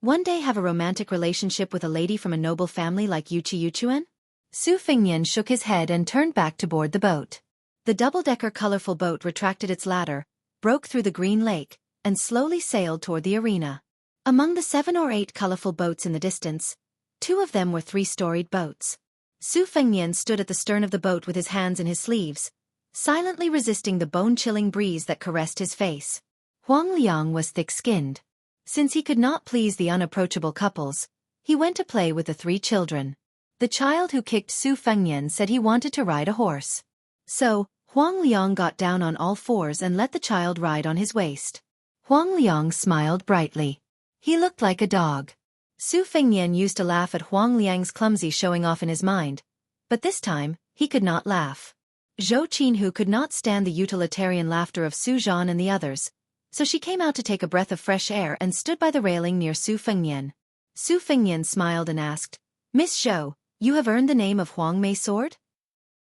one day have a romantic relationship with a lady from a noble family like Yuchuan? Su Fengnian shook his head and turned back to board the boat. The double-decker colorful boat retracted its ladder, broke through the green lake, and slowly sailed toward the arena. Among the 7 or 8 colorful boats in the distance, 2 of them were 3-storied boats. Su Fengnian stood at the stern of the boat with his hands in his sleeves, silently resisting the bone-chilling breeze that caressed his face. Huang Liang was thick-skinned. Since he could not please the unapproachable couples, he went to play with the 3 children. The child who kicked Su Fengnian said he wanted to ride a horse. So, Huang Liang got down on all fours and let the child ride on his waist. Huang Liang smiled brightly. He looked like a dog. Su Fengnian used to laugh at Huang Liang's clumsy showing off in his mind, but this time, he could not laugh. Zhou Qinhu could not stand the utilitarian laughter of Su Zhan and the others, so she came out to take a breath of fresh air and stood by the railing near Su Fengnian. Su Fengnian smiled and asked, "Miss Zhou, you have earned the name of Huang Mei Sword?"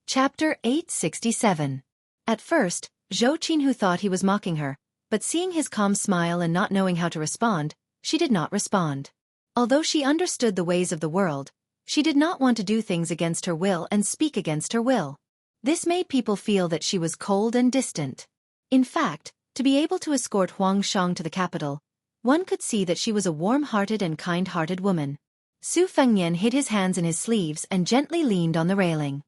Chapter 867. At first, Zhou Qinhu thought he was mocking her, but seeing his calm smile and not knowing how to respond, she did not respond. Although she understood the ways of the world, she did not want to do things against her will and speak against her will. This made people feel that she was cold and distant. In fact, to be able to escort Huang Shang to the capital, one could see that she was a warm-hearted and kind-hearted woman. Su Fengnian hid his hands in his sleeves and gently leaned on the railing.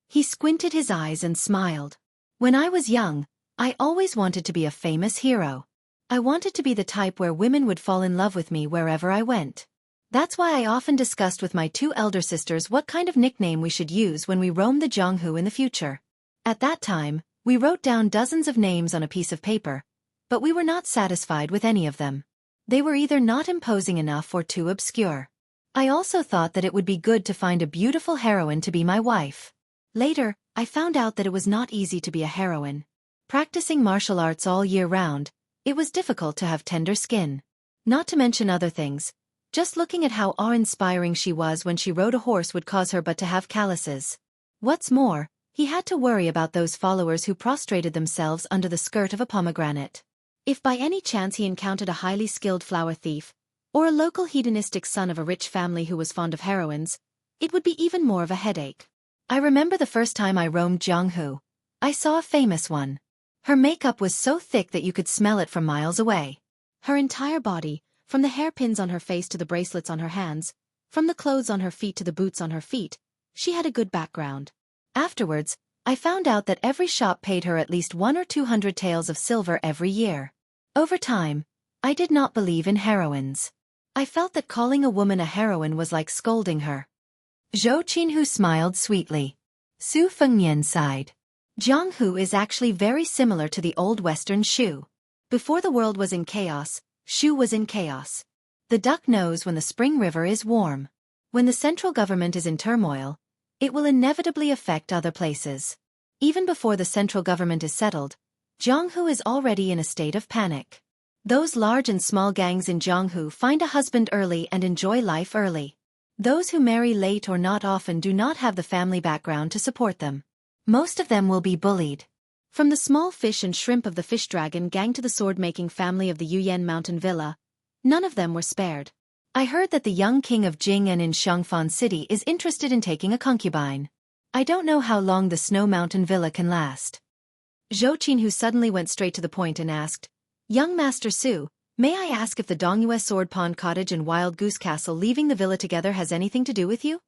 He squinted his eyes and smiled. When I was young, I always wanted to be a famous hero. I wanted to be the type where women would fall in love with me wherever I went. That's why I often discussed with my two elder sisters what kind of nickname we should use when we roam the Jianghu in the future. At that time, we wrote down dozens of names on a piece of paper, but we were not satisfied with any of them. They were either not imposing enough or too obscure. I also thought that it would be good to find a beautiful heroine to be my wife. Later, I found out that it was not easy to be a heroine. Practicing martial arts all year round, it was difficult to have tender skin. Not to mention other things, just looking at how awe-inspiring she was when she rode a horse would cause her but to have calluses. What's more, he had to worry about those followers who prostrated themselves under the skirt of a pomegranate. If by any chance he encountered a highly skilled flower thief, or a local hedonistic son of a rich family who was fond of heroines, it would be even more of a headache. I remember the first time I roamed Jianghu. I saw a famous one. Her makeup was so thick that you could smell it from miles away. Her entire body, from the hairpins on her face to the bracelets on her hands, from the clothes on her feet to the boots on her feet, she had a good background. Afterwards, I found out that every shop paid her at least 100 or 200 taels of silver every year. Over time, I did not believe in heroines. I felt that calling a woman a heroine was like scolding her. Zhou Qinhu smiled sweetly. Su Fengnian sighed. Jianghu is actually very similar to the old Western Shu. Before the world was in chaos, Shu was in chaos. The duck knows when the spring river is warm. When the central government is in turmoil, it will inevitably affect other places. Even before the central government is settled, Jianghu is already in a state of panic. Those large and small gangs in Jianghu find a husband early and enjoy life early. Those who marry late or not often do not have the family background to support them. Most of them will be bullied. From the small fish and shrimp of the fish dragon gang to the sword-making family of the Yuyan mountain villa, none of them were spared. I heard that the young king of Jing in Xianxia city is interested in taking a concubine. I don't know how long the snow mountain villa can last. Zhou Qinhu suddenly went straight to the point and asked, "Young Master Su, may I ask if the Dongyue Sword Pond Cottage and Wild Goose Castle leaving the villa together has anything to do with you?"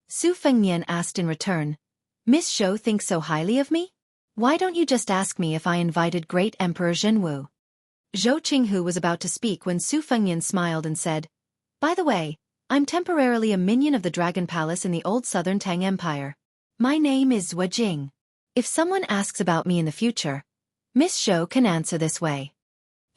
Su Fengnian asked in return, "Miss Zhou thinks so highly of me? Why don't you just ask me if I invited Great Emperor Zhenwu?" Zhou Qinhu was about to speak when Su Fengnian smiled and said, "By the way, I'm temporarily a minion of the Dragon Palace in the old Southern Tang Empire. My name is Zhou Jing. If someone asks about me in the future, Miss Zhou can answer this way."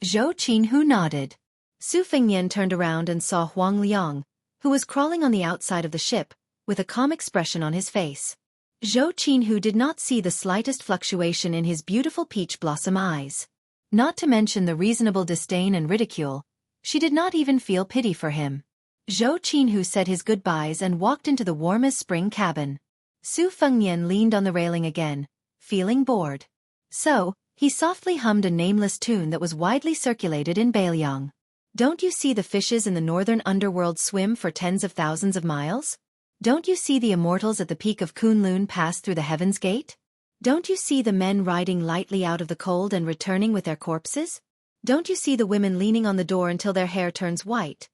Zhou Qinhu nodded. Su Fengnian turned around and saw Huang Liang, who was crawling on the outside of the ship, with a calm expression on his face. Zhou Qinhu did not see the slightest fluctuation in his beautiful peach blossom eyes. Not to mention the reasonable disdain and ridicule, she did not even feel pity for him. Zhou Qinhu said his goodbyes and walked into the warm-as-spring cabin. Su Fengnian leaned on the railing again, feeling bored. So, he softly hummed a nameless tune that was widely circulated in Bailiang. "Don't you see the fishes in the northern underworld swim for tens of thousands of miles? Don't you see the immortals at the peak of Kunlun pass through the Heaven's Gate? Don't you see the men riding lightly out of the cold and returning with their corpses? Don't you see the women leaning on the door until their hair turns white?"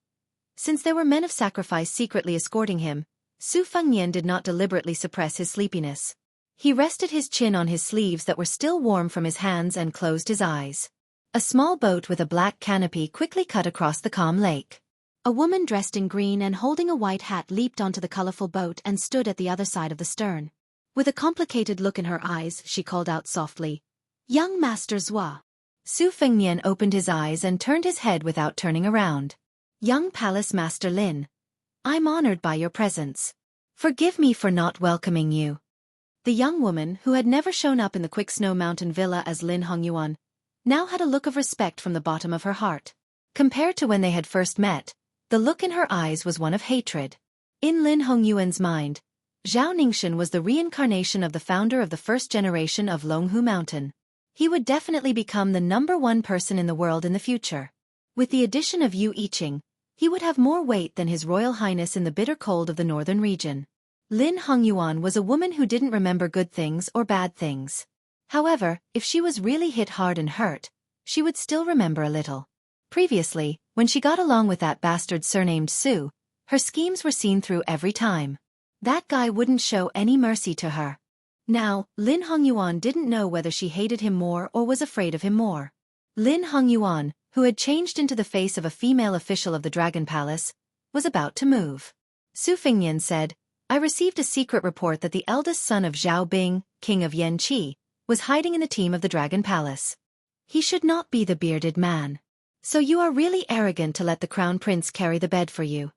Since there were men of sacrifice secretly escorting him, Su Fengnian did not deliberately suppress his sleepiness. He rested his chin on his sleeves that were still warm from his hands and closed his eyes. A small boat with a black canopy quickly cut across the calm lake. A woman dressed in green and holding a white hat leaped onto the colorful boat and stood at the other side of the stern. With a complicated look in her eyes, she called out softly, "Young Master Zhua." Su Fengnian opened his eyes and turned his head without turning around. "Young Palace Master Lin, I'm honored by your presence. Forgive me for not welcoming you." The young woman, who had never shown up in the Quick Snow Mountain Villa as Lin Hongyuan, now had a look of respect from the bottom of her heart. Compared to when they had first met, the look in her eyes was one of hatred. In Lin Hongyuan's mind, Zhao Ningxian was the reincarnation of the founder of the first generation of Longhu Mountain. He would definitely become the #1 person in the world in the future. With the addition of Yu Yiqing, he would have more weight than His Royal Highness in the bitter cold of the northern region. Lin Hongyuan was a woman who didn't remember good things or bad things. However, if she was really hit hard and hurt, she would still remember a little. Previously, when she got along with that bastard surnamed Su, her schemes were seen through every time. That guy wouldn't show any mercy to her. Now, Lin Hongyuan didn't know whether she hated him more or was afraid of him more. Lin Hongyuan, who had changed into the face of a female official of the Dragon Palace, was about to move. Su Fengnian said, I received a secret report that the eldest son of Zhao Bing, king of Yanqi, was hiding in the team of the Dragon Palace. He should not be the bearded man. So you are really arrogant to let the crown prince carry the bed for you.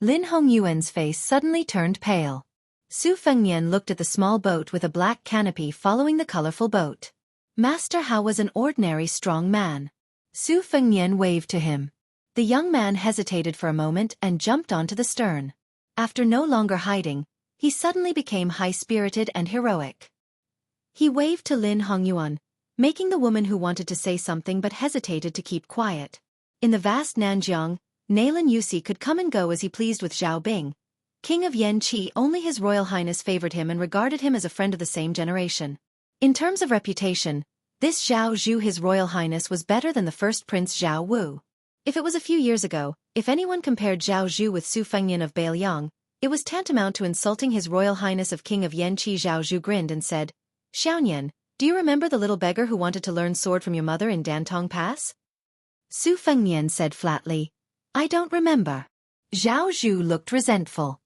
Lin Hongyuan's face suddenly turned pale. Su Fengnian looked at the small boat with a black canopy following the colorful boat. Master Hao was an ordinary strong man. Su Fengnian waved to him. The young man hesitated for a moment and jumped onto the stern. After no longer hiding, he suddenly became high-spirited and heroic. He waved to Lin Hongyuan, making the woman who wanted to say something but hesitated to keep quiet. In the vast Nanjiang, Nailan Yusi could come and go as he pleased with Zhao Bing. King of Yanqi, only His Royal Highness favored him and regarded him as a friend of the same generation. In terms of reputation, this Zhao Zhu His Royal Highness was better than the first Prince Zhao Wu. If it was a few years ago, if anyone compared Zhao Zhu with Su Fengnian of Bailiang, it was tantamount to insulting His Royal Highness of King of Yanqi. Zhao Zhu grinned and said, Xianxia, do you remember the little beggar who wanted to learn sword from your mother in Dantong Pass? Su Fengnian said flatly, I don't remember. Zhao Zhu looked resentful.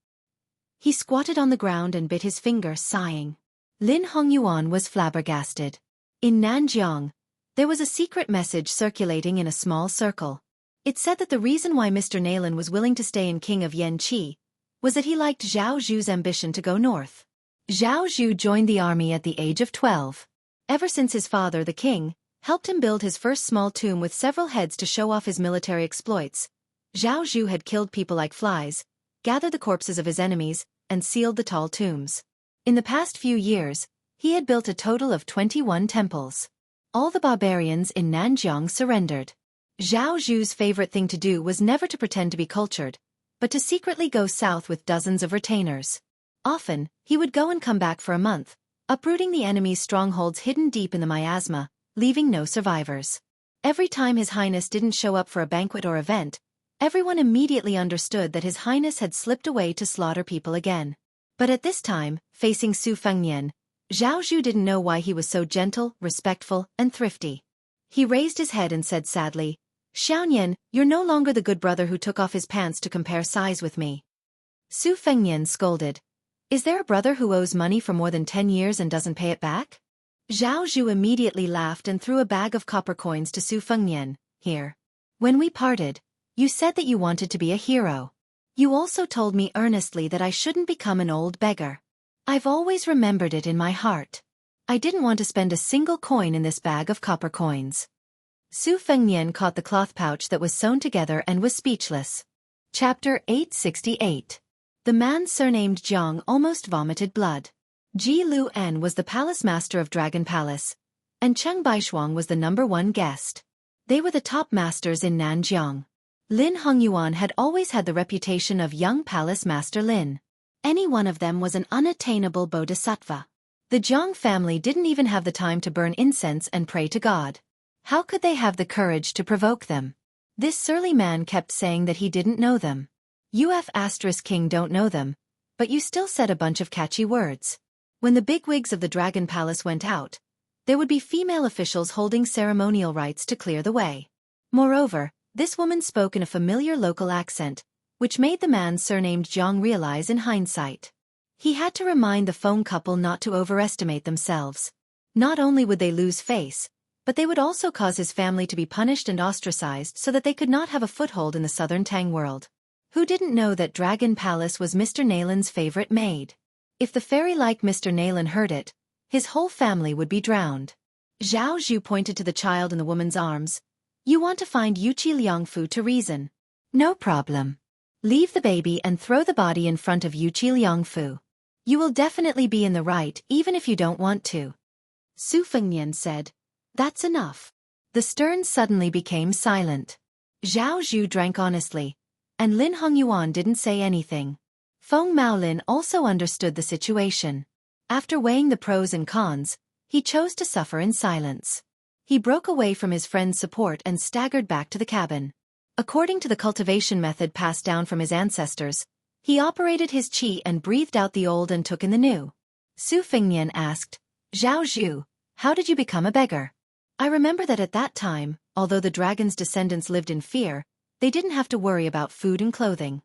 He squatted on the ground and bit his finger, sighing. Lin Hongyuan was flabbergasted. In Nanjiang, there was a secret message circulating in a small circle. It said that the reason why Mr. Nailan was willing to stay in King of Yanqi was that he liked Zhao Zhu's ambition to go north. Zhao Zhu joined the army at the age of 12. Ever since his father, the king, helped him build his first small tomb with several heads to show off his military exploits, Zhao Zhu had killed people like flies, gathered the corpses of his enemies, and sealed the tall tombs. In the past few years, he had built a total of 21 temples. All the barbarians in Nanjiang surrendered. Zhao Zhu's favorite thing to do was never to pretend to be cultured, but to secretly go south with dozens of retainers. Often, he would go and come back for a month, uprooting the enemy's strongholds hidden deep in the miasma, leaving no survivors. Every time His Highness didn't show up for a banquet or event, everyone immediately understood that His Highness had slipped away to slaughter people again. But at this time, facing Su Fengnian, Zhao Zhu didn't know why he was so gentle, respectful, and thrifty. He raised his head and said sadly, Xianxia, you're no longer the good brother who took off his pants to compare size with me. Su Fengnian scolded, Is there a brother who owes money for more than 10 years and doesn't pay it back? Zhao Zhu immediately laughed and threw a bag of copper coins to Su Fengnian. Here. When we parted, you said that you wanted to be a hero. You also told me earnestly that I shouldn't become an old beggar. I've always remembered it in my heart. I didn't want to spend a single coin in this bag of copper coins. Su Fengnian caught the cloth pouch that was sewn together and was speechless. Chapter 868. The man surnamed Jiang almost vomited blood. Ji Luan was the palace master of Dragon Palace, and Cheng Baishuang was the #1 guest. They were the top masters in Nanjiang. Lin Hongyuan had always had the reputation of young palace master Lin. Any one of them was an unattainable bodhisattva. The Jiang family didn't even have the time to burn incense and pray to God. How could they have the courage to provoke them? This surly man kept saying that he didn't know them. King don't know them, but you still said a bunch of catchy words. When the bigwigs of the Dragon Palace went out, there would be female officials holding ceremonial rites to clear the way. Moreover, this woman spoke in a familiar local accent, which made the man surnamed Jiang realize in hindsight. He had to remind the Feng couple not to overestimate themselves. Not only would they lose face, but they would also cause his family to be punished and ostracized so that they could not have a foothold in the southern Tang world. Who didn't know that Dragon Palace was Mr. Nailan's favorite maid? If the fairy-like Mr. Nailan heard it, his whole family would be drowned. Zhao Zhu pointed to the child in the woman's arms. You want to find Yuqi Liangfu to reason? No problem. Leave the baby and throw the body in front of Yuqi Liangfu. You will definitely be in the right even if you don't want to. Su Fengnian said. That's enough. The sterns suddenly became silent. Zhao Zhu drank honestly, and Lin Hongyuan didn't say anything. Feng Maolin also understood the situation. After weighing the pros and cons, he chose to suffer in silence. He broke away from his friend's support and staggered back to the cabin. According to the cultivation method passed down from his ancestors, he operated his qi and breathed out the old and took in the new. Su Fengnian asked, Zhao Zhu, how did you become a beggar? I remember that at that time, although the dragon's descendants lived in fear, they didn't have to worry about food and clothing.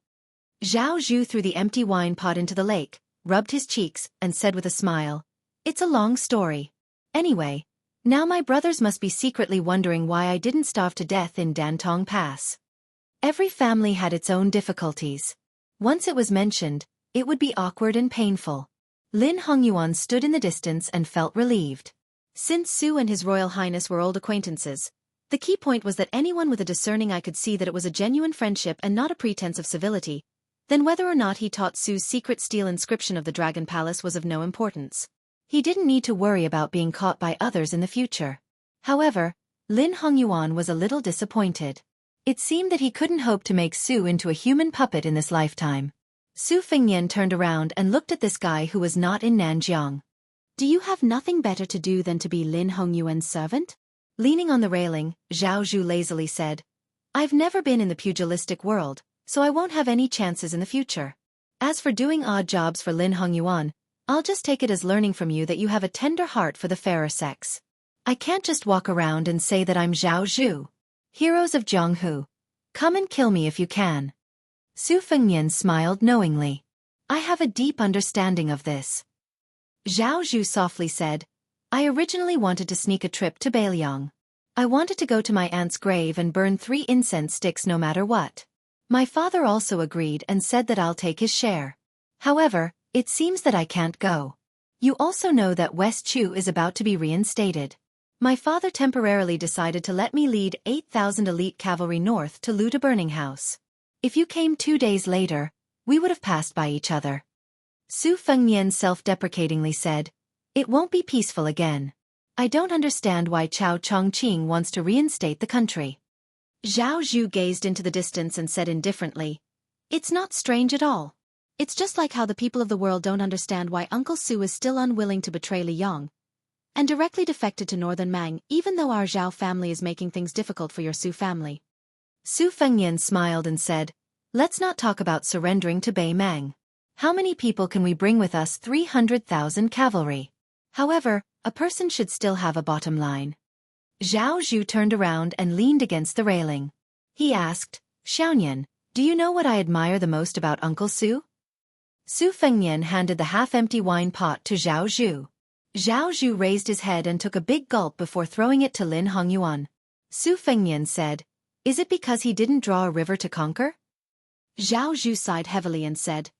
Zhao Zhu threw the empty wine pot into the lake, rubbed his cheeks, and said with a smile, It's a long story. Anyway, now my brothers must be secretly wondering why I didn't starve to death in Dantong Pass. Every family had its own difficulties. Once it was mentioned, it would be awkward and painful. Lin Hongyuan stood in the distance and felt relieved. Since Su and His Royal Highness were old acquaintances, the key point was that anyone with a discerning eye could see that it was a genuine friendship and not a pretense of civility. Then whether or not he taught Su's secret steel inscription of the Dragon Palace was of no importance. He didn't need to worry about being caught by others in the future. However, Lin Hongyuan was a little disappointed. It seemed that he couldn't hope to make Su into a human puppet in this lifetime. Su Fengnian turned around and looked at this guy who was not in Nanjiang. Do you have nothing better to do than to be Lin Hongyuan's servant? Leaning on the railing, Zhao Zhu lazily said, I've never been in the pugilistic world, so I won't have any chances in the future. As for doing odd jobs for Lin Hongyuan, I'll just take it as learning from you that you have a tender heart for the fairer sex. I can't just walk around and say that I'm Zhao Zhu. Heroes of Jianghu, come and kill me if you can. Su Fengnian smiled knowingly. I have a deep understanding of this. Zhao Zhu softly said, I originally wanted to sneak a trip to Beiliang. I wanted to go to my aunt's grave and burn 3 incense sticks no matter what. My father also agreed and said that I'll take his share. However, it seems that I can't go. You also know that West Chu is about to be reinstated. My father temporarily decided to let me lead 8,000 elite cavalry north to loot a burning house. If you came 2 days later, we would have passed by each other. Su Fengnian self-deprecatingly said, It won't be peaceful again. I don't understand why Chao Chongqing wants to reinstate the country. Zhao Zhu gazed into the distance and said indifferently, It's not strange at all. It's just like how the people of the world don't understand why Uncle Su is still unwilling to betray Li Yong and directly defected to Northern Mang even though our Zhao family is making things difficult for your Su family. Su Fengnian smiled and said, Let's not talk about surrendering to Bei Mang. How many people can we bring with us? 300,000 cavalry. However, a person should still have a bottom line. Zhao Zhu turned around and leaned against the railing. He asked, Xianxia, do you know what I admire the most about Uncle Su? Su Fengnian handed the half-empty wine pot to Zhao Zhu. Zhao Zhu raised his head and took a big gulp before throwing it to Lin Hongyuan. Su Fengnian said, Is it because he didn't draw a river to conquer? Zhao Zhu sighed heavily and said,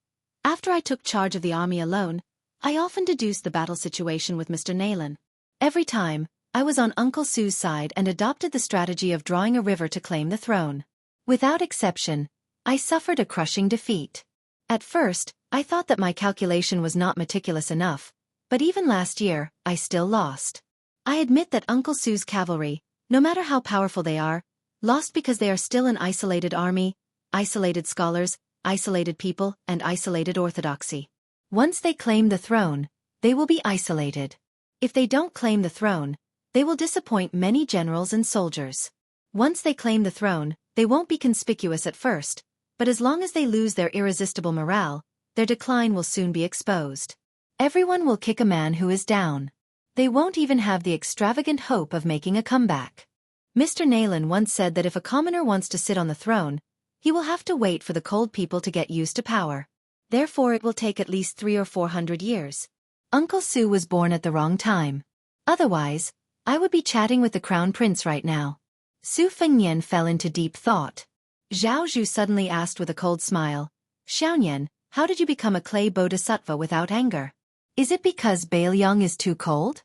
After I took charge of the army alone, I often deduced the battle situation with Mr. Naylan. Every time, I was on Uncle Su's side and adopted the strategy of drawing a river to claim the throne. Without exception, I suffered a crushing defeat. At first, I thought that my calculation was not meticulous enough, but even last year, I still lost. I admit that Uncle Su's cavalry, no matter how powerful they are, lost because they are still an isolated army, isolated scholars, isolated people, and isolated orthodoxy. Once they claim the throne, they will be isolated. If they don't claim the throne, they will disappoint many generals and soldiers. Once they claim the throne, they won't be conspicuous at first, but as long as they lose their irresistible morale, their decline will soon be exposed. Everyone will kick a man who is down. They won't even have the extravagant hope of making a comeback. Mr. Naylan once said that if a commoner wants to sit on the throne, he will have to wait for the cold people to get used to power. Therefore it will take at least 300 or 400 years. Uncle Su was born at the wrong time. Otherwise, I would be chatting with the crown prince right now. Su Fengnian fell into deep thought. Zhao Zhu suddenly asked with a cold smile, Xianxia, how did you become a clay bodhisattva without anger? Is it because Beiliang is too cold?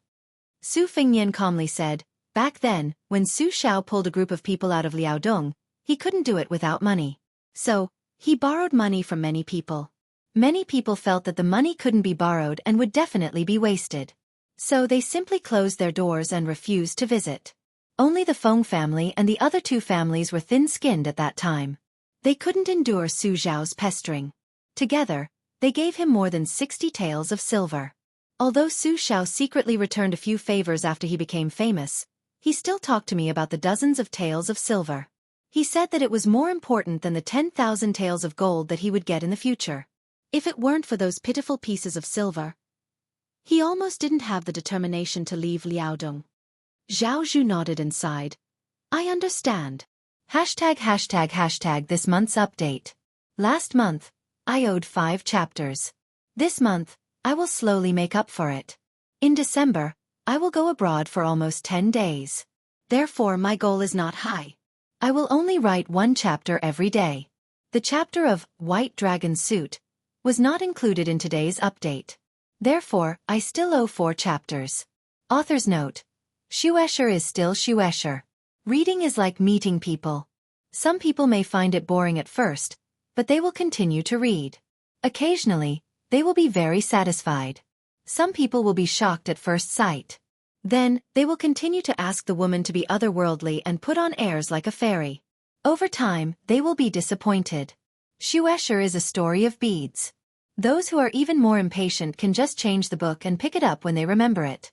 Su Fengnian calmly said, Back then, when Su Shao pulled a group of people out of Liaodong, he couldn't do it without money. So, he borrowed money from many people. Many people felt that the money couldn't be borrowed and would definitely be wasted. So they simply closed their doors and refused to visit. Only the Feng family and the other two families were thin-skinned at that time. They couldn't endure Su Zhao's pestering. Together, they gave him more than 60 taels of silver. Although Su Zhao secretly returned a few favors after he became famous, he still talked to me about the dozens of taels of silver. He said that it was more important than the 10,000 taels of gold that he would get in the future. If it weren't for those pitiful pieces of silver, he almost didn't have the determination to leave Liaodong. Zhao Zhu nodded and sighed. I understand. This month's update. Last month, I owed 5 chapters. This month, I will slowly make up for it. In December, I will go abroad for almost 10 days. Therefore my goal is not high. I will only write 1 chapter every day. The chapter of White Dragon Suit was not included in today's update. Therefore, I still owe 4 chapters. Author's note. Shuesher is still Shuesher. Reading is like meeting people. Some people may find it boring at first, but they will continue to read. Occasionally, they will be very satisfied. Some people will be shocked at first sight. Then, they will continue to ask the woman to be otherworldly and put on airs like a fairy. Over time, they will be disappointed. Shuesher is a story of beads. Those who are even more impatient can just change the book and pick it up when they remember it.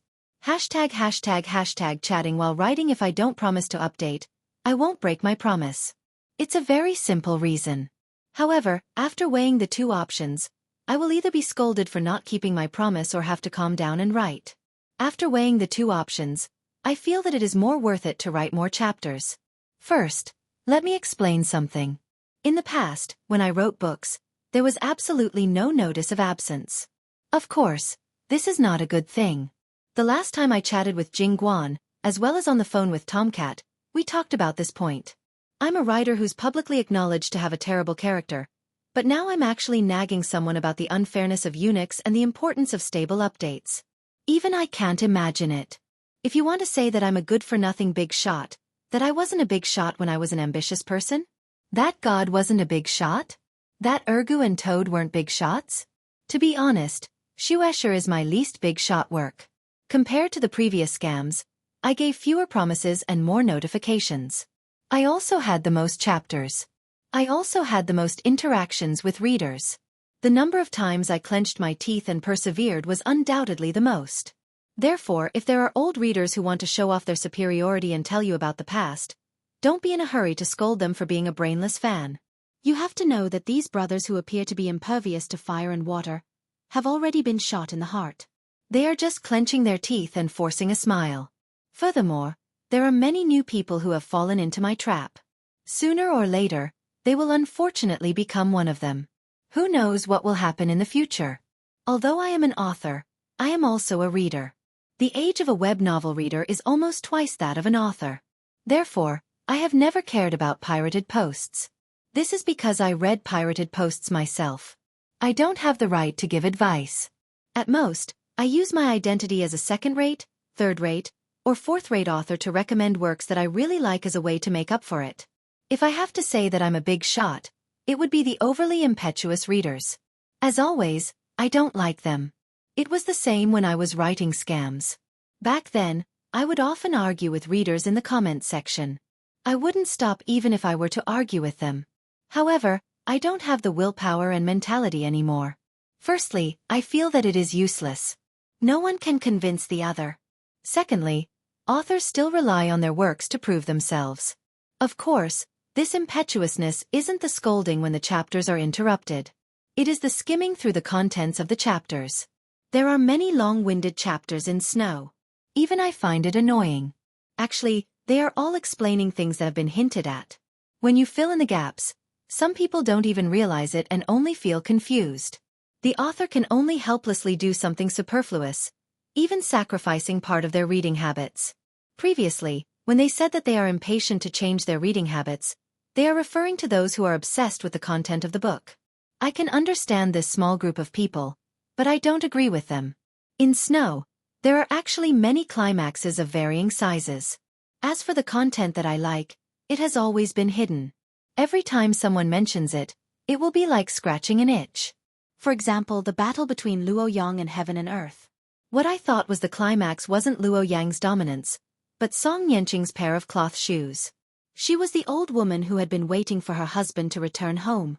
Chatting while writing. If I don't promise to update, I won't break my promise. It's a very simple reason. However, after weighing the 2 options, I will either be scolded for not keeping my promise or have to calm down and write. After weighing the 2 options, I feel that it is more worth it to write more chapters. First, let me explain something. In the past, when I wrote books, there was absolutely no notice of absence. Of course, this is not a good thing. The last time I chatted with Jing Guan, as well as on the phone with Tomcat, we talked about this point. I'm a writer who's publicly acknowledged to have a terrible character, but now I'm actually nagging someone about the unfairness of Unix and the importance of stable updates. Even I can't imagine it. If you want to say that I'm a good-for-nothing big shot, that I wasn't a big shot when I was an ambitious person? That God wasn't a big shot? That Ergu and Toad weren't big shots? To be honest, Shuesher is my least big shot work. Compared to the previous scams, I gave fewer promises and more notifications. I also had the most chapters. I also had the most interactions with readers. The number of times I clenched my teeth and persevered was undoubtedly the most. Therefore, if there are old readers who want to show off their superiority and tell you about the past, don't be in a hurry to scold them for being a brainless fan. You have to know that these brothers who appear to be impervious to fire and water have already been shot in the heart. They are just clenching their teeth and forcing a smile. Furthermore, there are many new people who have fallen into my trap. Sooner or later, they will unfortunately become one of them. Who knows what will happen in the future? Although I am an author, I am also a reader. The age of a web novel reader is almost twice that of an author. Therefore, I have never cared about pirated posts. This is because I read pirated posts myself. I don't have the right to give advice. At most, I use my identity as a second-rate, third-rate, or fourth-rate author to recommend works that I really like as a way to make up for it. If I have to say that I'm a big shot, it would be the overly impetuous readers. As always, I don't like them. It was the same when I was writing scams. Back then, I would often argue with readers in the comments section. I wouldn't stop even if I were to argue with them. However, I don't have the willpower and mentality anymore. Firstly, I feel that it is useless. No one can convince the other. Secondly, authors still rely on their works to prove themselves. Of course, this impetuousness isn't the scolding when the chapters are interrupted. It is the skimming through the contents of the chapters. There are many long-winded chapters in Snow. Even I find it annoying. Actually, they are all explaining things that have been hinted at. When you fill in the gaps, some people don't even realize it and only feel confused. The author can only helplessly do something superfluous, even sacrificing part of their reading habits. Previously, when they said that they are impatient to change their reading habits, they are referring to those who are obsessed with the content of the book. I can understand this small group of people, but I don't agree with them. In Snow, there are actually many climaxes of varying sizes. As for the content that I like, it has always been hidden. Every time someone mentions it, it will be like scratching an itch. For example, the battle between Luo Yang and Heaven and Earth. What I thought was the climax wasn't Luo Yang's dominance, but Song Yanqing's pair of cloth shoes. She was the old woman who had been waiting for her husband to return home.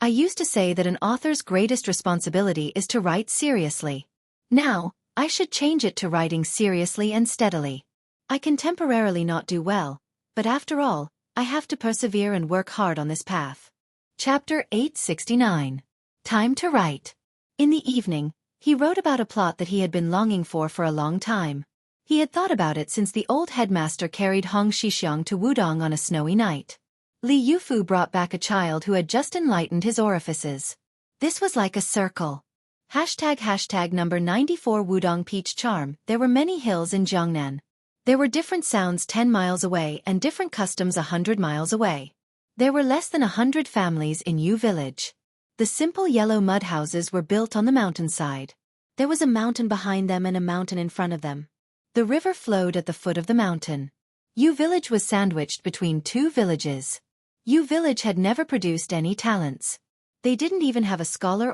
I used to say that an author's greatest responsibility is to write seriously. Now, I should change it to writing seriously and steadily. I can temporarily not do well, but after all, I have to persevere and work hard on this path. Chapter 869. Time to write. In the evening, he wrote about a plot that he had been longing for a long time. He had thought about it since the old headmaster carried Hong Xixiang to Wudong on a snowy night. Li Yufu brought back a child who had just enlightened his orifices. This was like a circle. ## number 94 Wudong Peach Charm. There were many hills in Jiangnan. There were different sounds 10 miles away and different customs 100 miles away. There were less than 100 families in Yu village. The simple yellow mud houses were built on the mountainside. There was a mountain behind them and a mountain in front of them. The river flowed at the foot of the mountain. Yu village was sandwiched between two villages. Yu village had never produced any talents. They didn't even have a scholar,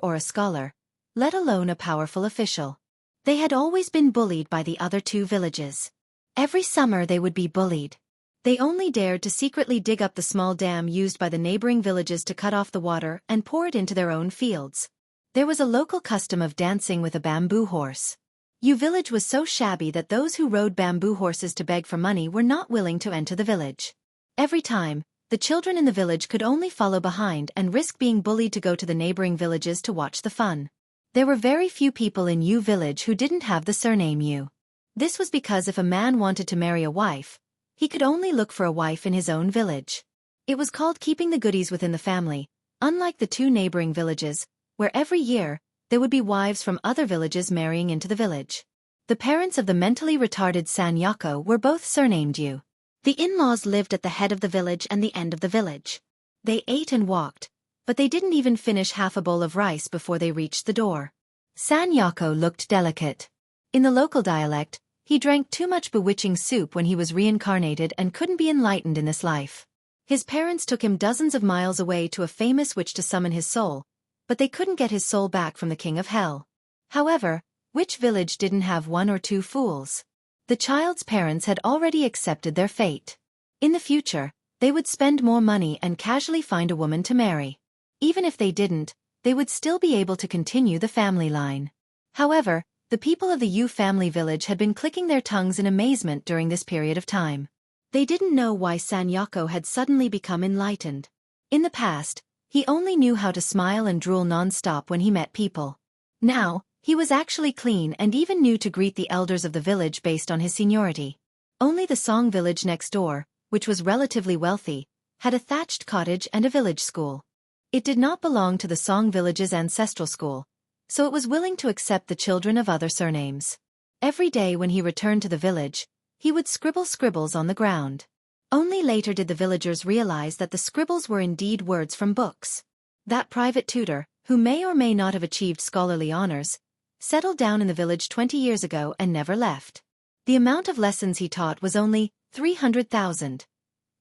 let alone a powerful official. They had always been bullied by the other two villages. Every summer they would be bullied. They only dared to secretly dig up the small dam used by the neighboring villages to cut off the water and pour it into their own fields. There was a local custom of dancing with a bamboo horse. Yu village was so shabby that those who rode bamboo horses to beg for money were not willing to enter the village. Every time, the children in the village could only follow behind and risk being bullied to go to the neighboring villages to watch the fun. There were very few people in Yu village who didn't have the surname Yu. This was because if a man wanted to marry a wife, he could only look for a wife in his own village. It was called keeping the goodies within the family, unlike the two neighboring villages, where every year, there would be wives from other villages marrying into the village. The parents of the mentally retarded Sanyako were both surnamed Yu. The in-laws lived at the head of the village and the end of the village. They ate and walked, but they didn't even finish half a bowl of rice before they reached the door. Sanyako looked delicate. In the local dialect, he drank too much bewitching soup when he was reincarnated and couldn't be enlightened in this life. His parents took him dozens of miles away to a famous witch to summon his soul, but they couldn't get his soul back from the king of hell. However, which village didn't have one or two fools? The child's parents had already accepted their fate. In the future, they would spend more money and casually find a woman to marry. Even if they didn't, they would still be able to continue the family line. However, the people of the Yu family village had been clicking their tongues in amazement during this period of time. They didn't know why Sanyako had suddenly become enlightened. In the past, he only knew how to smile and drool non-stop when he met people. Now, he was actually clean and even knew to greet the elders of the village based on his seniority. Only the Song village next door, which was relatively wealthy, had a thatched cottage and a village school. It did not belong to the Song village's ancestral school, so it was willing to accept the children of other surnames. Every day when he returned to the village, he would scribble scribbles on the ground. Only later did the villagers realize that the scribbles were indeed words from books. That private tutor, who may or may not have achieved scholarly honors, settled down in the village 20 years ago and never left. The amount of lessons he taught was only 300,000.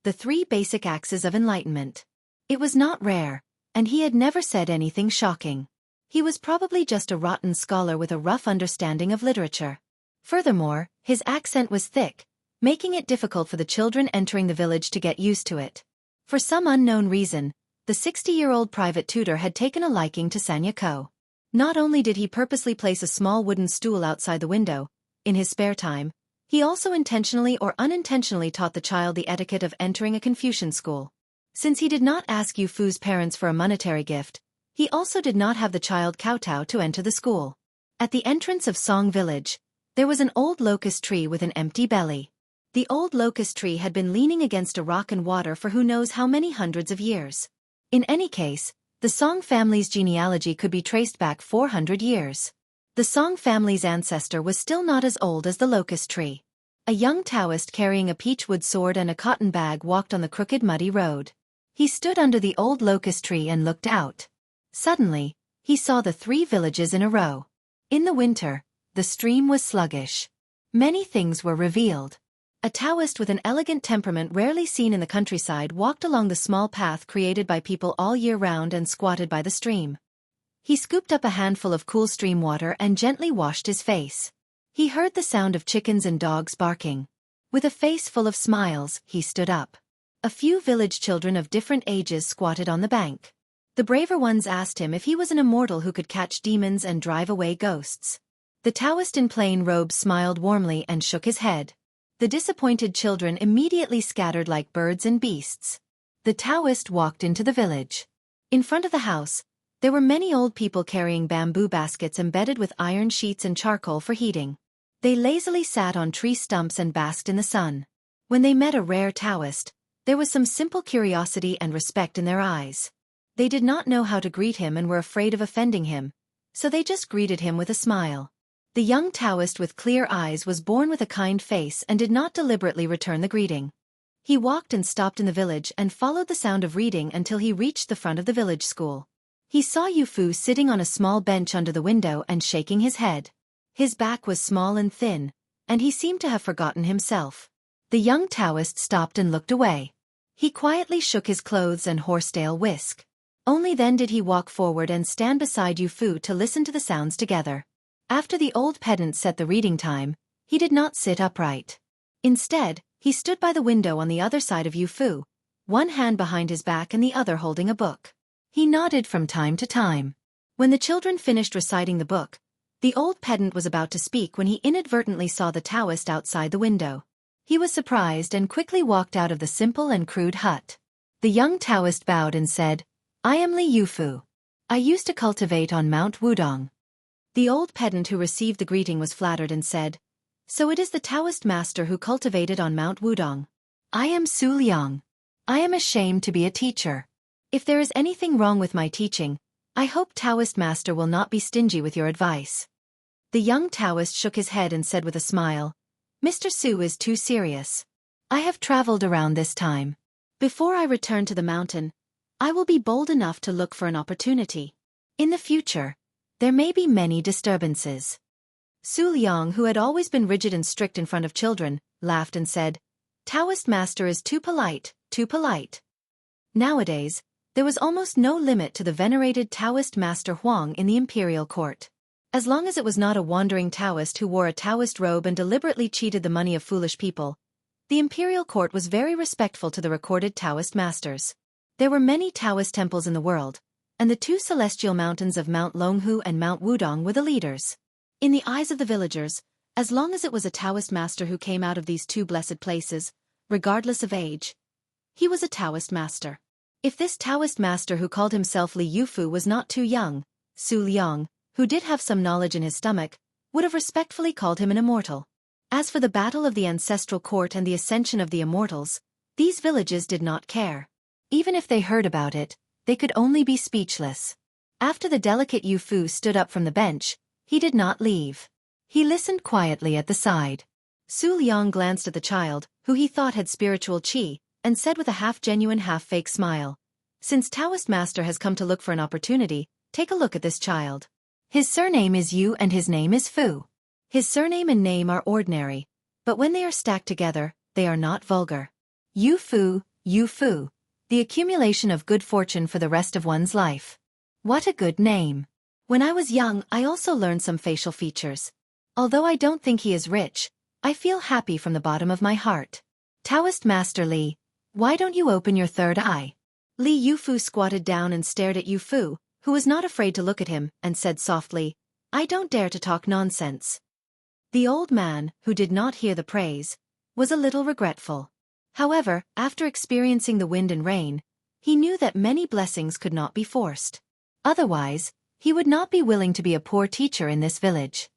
The 3 basic axes of enlightenment. It was not rare, and he had never said anything shocking. He was probably just a rotten scholar with a rough understanding of literature. Furthermore, his accent was thick, making it difficult for the children entering the village to get used to it. For some unknown reason, the 60-year-old private tutor had taken a liking to Sanyako. Not only did he purposely place a small wooden stool outside the window, in his spare time, he also intentionally or unintentionally taught the child the etiquette of entering a Confucian school. Since he did not ask Yu Fu's parents for a monetary gift, he also did not have the child kowtow to enter the school. At the entrance of Song village, there was an old locust tree with an empty belly. The old locust tree had been leaning against a rock and water for who knows how many hundreds of years. In any case, the Song family's genealogy could be traced back 400 years. The Song family's ancestor was still not as old as the locust tree. A young Taoist carrying a peachwood sword and a cotton bag walked on the crooked muddy road. He stood under the old locust tree and looked out. Suddenly, he saw the 3 villages in a row. In the winter, the stream was sluggish. Many things were revealed. A Taoist with an elegant temperament rarely seen in the countryside walked along the small path created by people all year round and squatted by the stream. He scooped up a handful of cool stream water and gently washed his face. He heard the sound of chickens and dogs barking. With a face full of smiles, he stood up. A few village children of different ages squatted on the bank. The braver ones asked him if he was an immortal who could catch demons and drive away ghosts. The Taoist in plain robes smiled warmly and shook his head. The disappointed children immediately scattered like birds and beasts. The Taoist walked into the village. In front of the house, there were many old people carrying bamboo baskets embedded with iron sheets and charcoal for heating. They lazily sat on tree stumps and basked in the sun. When they met a rare Taoist, there was some simple curiosity and respect in their eyes. They did not know how to greet him and were afraid of offending him, so they just greeted him with a smile. The young Taoist with clear eyes was born with a kind face and did not deliberately return the greeting. He walked and stopped in the village and followed the sound of reading until he reached the front of the village school. He saw Yu Fu sitting on a small bench under the window and shaking his head. His back was small and thin, and he seemed to have forgotten himself. The young Taoist stopped and looked away. He quietly shook his clothes and horsetail whisk. Only then did he walk forward and stand beside Yu Fu to listen to the sounds together. After the old pedant set the reading time, he did not sit upright. Instead, he stood by the window on the other side of Yu Fu, one hand behind his back and the other holding a book. He nodded from time to time. When the children finished reciting the book, the old pedant was about to speak when he inadvertently saw the Taoist outside the window. He was surprised and quickly walked out of the simple and crude hut. The young Taoist bowed and said, "I am Li Yufu. I used to cultivate on Mount Wudong." The old pedant who received the greeting was flattered and said, "So it is the Taoist master who cultivated on Mount Wudong. I am Su Liang. I am ashamed to be a teacher. If there is anything wrong with my teaching, I hope Taoist master will not be stingy with your advice." The young Taoist shook his head and said with a smile, "Mr. Su is too serious. I have traveled around this time. Before I return to the mountain, I will be bold enough to look for an opportunity. In the future, there may be many disturbances." Su Liang, who had always been rigid and strict in front of children, laughed and said, "Taoist master is too polite, too polite." Nowadays, there was almost no limit to the venerated Taoist master Huang in the imperial court. As long as it was not a wandering Taoist who wore a Taoist robe and deliberately cheated the money of foolish people, the imperial court was very respectful to the recorded Taoist masters. There were many Taoist temples in the world, and the two celestial mountains of Mount Longhu and Mount Wudong were the leaders. In the eyes of the villagers, as long as it was a Taoist master who came out of these two blessed places, regardless of age, he was a Taoist master. If this Taoist master who called himself Li Yufu was not too young, Su Liang, who did have some knowledge in his stomach, would have respectfully called him an immortal. As for the battle of the ancestral court and the ascension of the immortals, these villages did not care. Even if they heard about it, they could only be speechless. After the delicate Yu Fu stood up from the bench, he did not leave. He listened quietly at the side. Su Liang glanced at the child, who he thought had spiritual qi, and said with a half-genuine half-fake smile, "Since Taoist master has come to look for an opportunity, take a look at this child. His surname is Yu and his name is Fu. His surname and name are ordinary, but when they are stacked together, they are not vulgar. Yu Fu, Yu Fu, the accumulation of good fortune for the rest of one's life. What a good name. When I was young, I also learned some facial features. Although I don't think he is rich, I feel happy from the bottom of my heart. Taoist Master Li, why don't you open your third eye?" Li Yufu squatted down and stared at Yu Fu, who was not afraid to look at him, and said softly, "I don't dare to talk nonsense." The old man, who did not hear the praise, was a little regretful. However, after experiencing the wind and rain, he knew that many blessings could not be forced. Otherwise, he would not be willing to be a poor teacher in this village.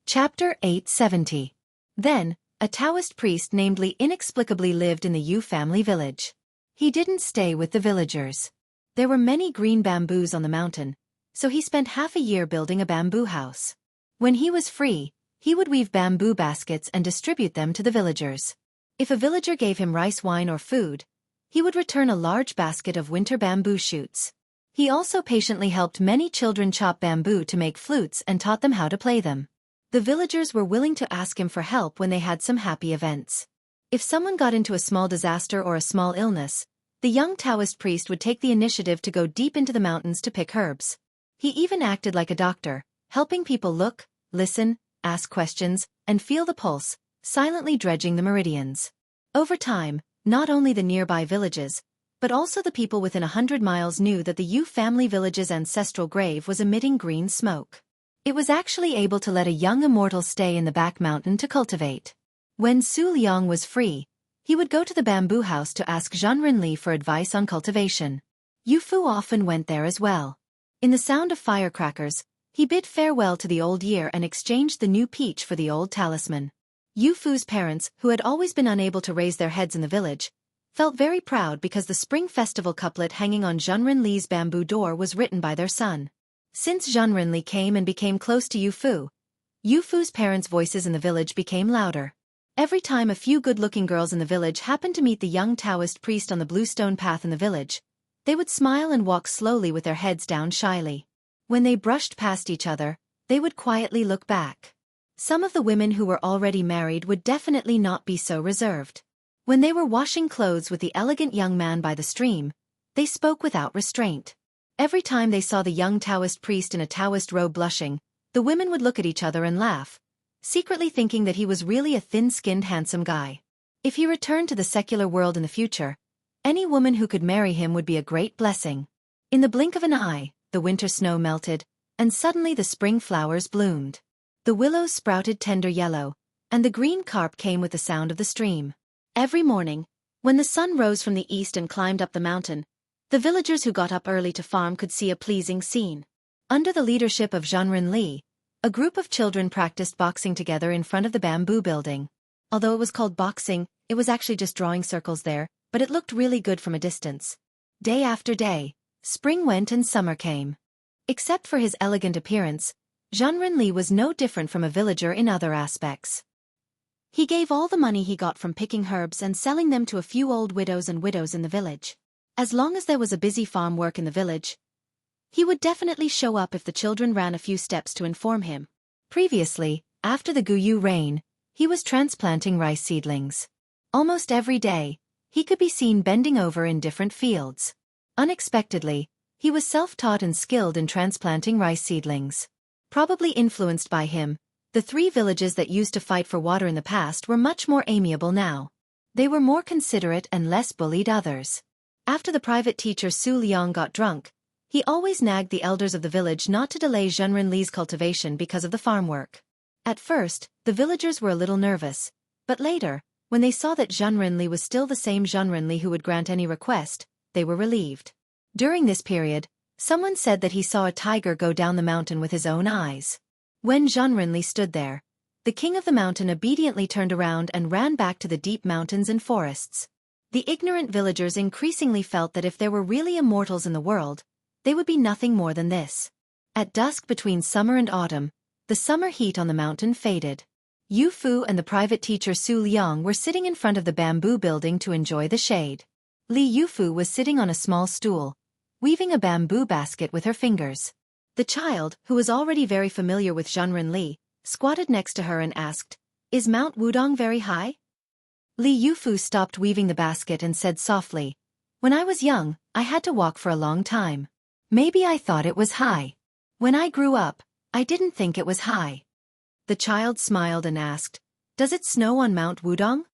Chapter 870. Then, a Taoist priest named Li inexplicably lived in the Yu family village. He didn't stay with the villagers. There were many green bamboos on the mountain, so he spent half a year building a bamboo house. When he was free, he would weave bamboo baskets and distribute them to the villagers. If a villager gave him rice wine or food, he would return a large basket of winter bamboo shoots. He also patiently helped many children chop bamboo to make flutes and taught them how to play them. The villagers were willing to ask him for help when they had some happy events. If someone got into a small disaster or a small illness, the young Taoist priest would take the initiative to go deep into the mountains to pick herbs. He even acted like a doctor, helping people look, listen, ask questions, and feel the pulse, silently dredging the meridians. Over time, not only the nearby villages, but also the people within 100 miles knew that the Yu family village's ancestral grave was emitting green smoke. It was actually able to let a young immortal stay in the back mountain to cultivate. When Su Liang was free, he would go to the bamboo house to ask Zhan Renli for advice on cultivation. Yu Fu often went there as well. In the sound of firecrackers, he bid farewell to the old year and exchanged the new peach for the old talisman. Yu Fu's parents, who had always been unable to raise their heads in the village, felt very proud because the spring festival couplet hanging on Zhan Renli's bamboo door was written by their son. Since Zhan Renli came and became close to Yu Fu's parents' voices in the village became louder. Every time a few good-looking girls in the village happened to meet the young Taoist priest on the bluestone path in the village, they would smile and walk slowly with their heads down shyly. When they brushed past each other, they would quietly look back. Some of the women who were already married would definitely not be so reserved. When they were washing clothes with the elegant young man by the stream, they spoke without restraint. Every time they saw the young Taoist priest in a Taoist robe blushing, the women would look at each other and laugh, secretly thinking that he was really a thin-skinned handsome guy. If he returned to the secular world in the future, any woman who could marry him would be a great blessing. In the blink of an eye, the winter snow melted, and suddenly the spring flowers bloomed. The willows sprouted tender yellow, and the green carp came with the sound of the stream. Every morning, when the sun rose from the east and climbed up the mountain, the villagers who got up early to farm could see a pleasing scene. Under the leadership of Zhan Renli, a group of children practiced boxing together in front of the bamboo building. Although it was called boxing, it was actually just drawing circles there, but it looked really good from a distance. Day after day, spring went and summer came. Except for his elegant appearance, Zhan Renli was no different from a villager in other aspects. He gave all the money he got from picking herbs and selling them to a few old widows and widows in the village. As long as there was a busy farm work in the village, he would definitely show up if the children ran a few steps to inform him. Previously, after the Guyu reign, he was transplanting rice seedlings. Almost every day, he could be seen bending over in different fields. Unexpectedly, he was self-taught and skilled in transplanting rice seedlings. Probably influenced by him, the 3 villages that used to fight for water in the past were much more amiable now. They were more considerate and less bullied others. After the private teacher Su Liang got drunk, he always nagged the elders of the village not to delay Zhan Renli's cultivation because of the farm work. At first, the villagers were a little nervous, but later, when they saw that Zhan Renli was still the same Zhan Renli who would grant any request, they were relieved. During this period, someone said that he saw a tiger go down the mountain with his own eyes. When Zhan Renli stood there, the king of the mountain obediently turned around and ran back to the deep mountains and forests. The ignorant villagers increasingly felt that if there were really immortals in the world, they would be nothing more than this. At dusk between summer and autumn, the summer heat on the mountain faded. Yu Fu and the private teacher Su Liang were sitting in front of the bamboo building to enjoy the shade. Li Yufu was sitting on a small stool, weaving a bamboo basket with her fingers. The child, who was already very familiar with Zhan Renli, squatted next to her and asked, "Is Mount Wudong very high?" Li Yufu stopped weaving the basket and said softly, "When I was young, I had to walk for a long time. Maybe I thought it was high. When I grew up, I didn't think it was high." The child smiled and asked, "Does it snow on Mount Wudong?"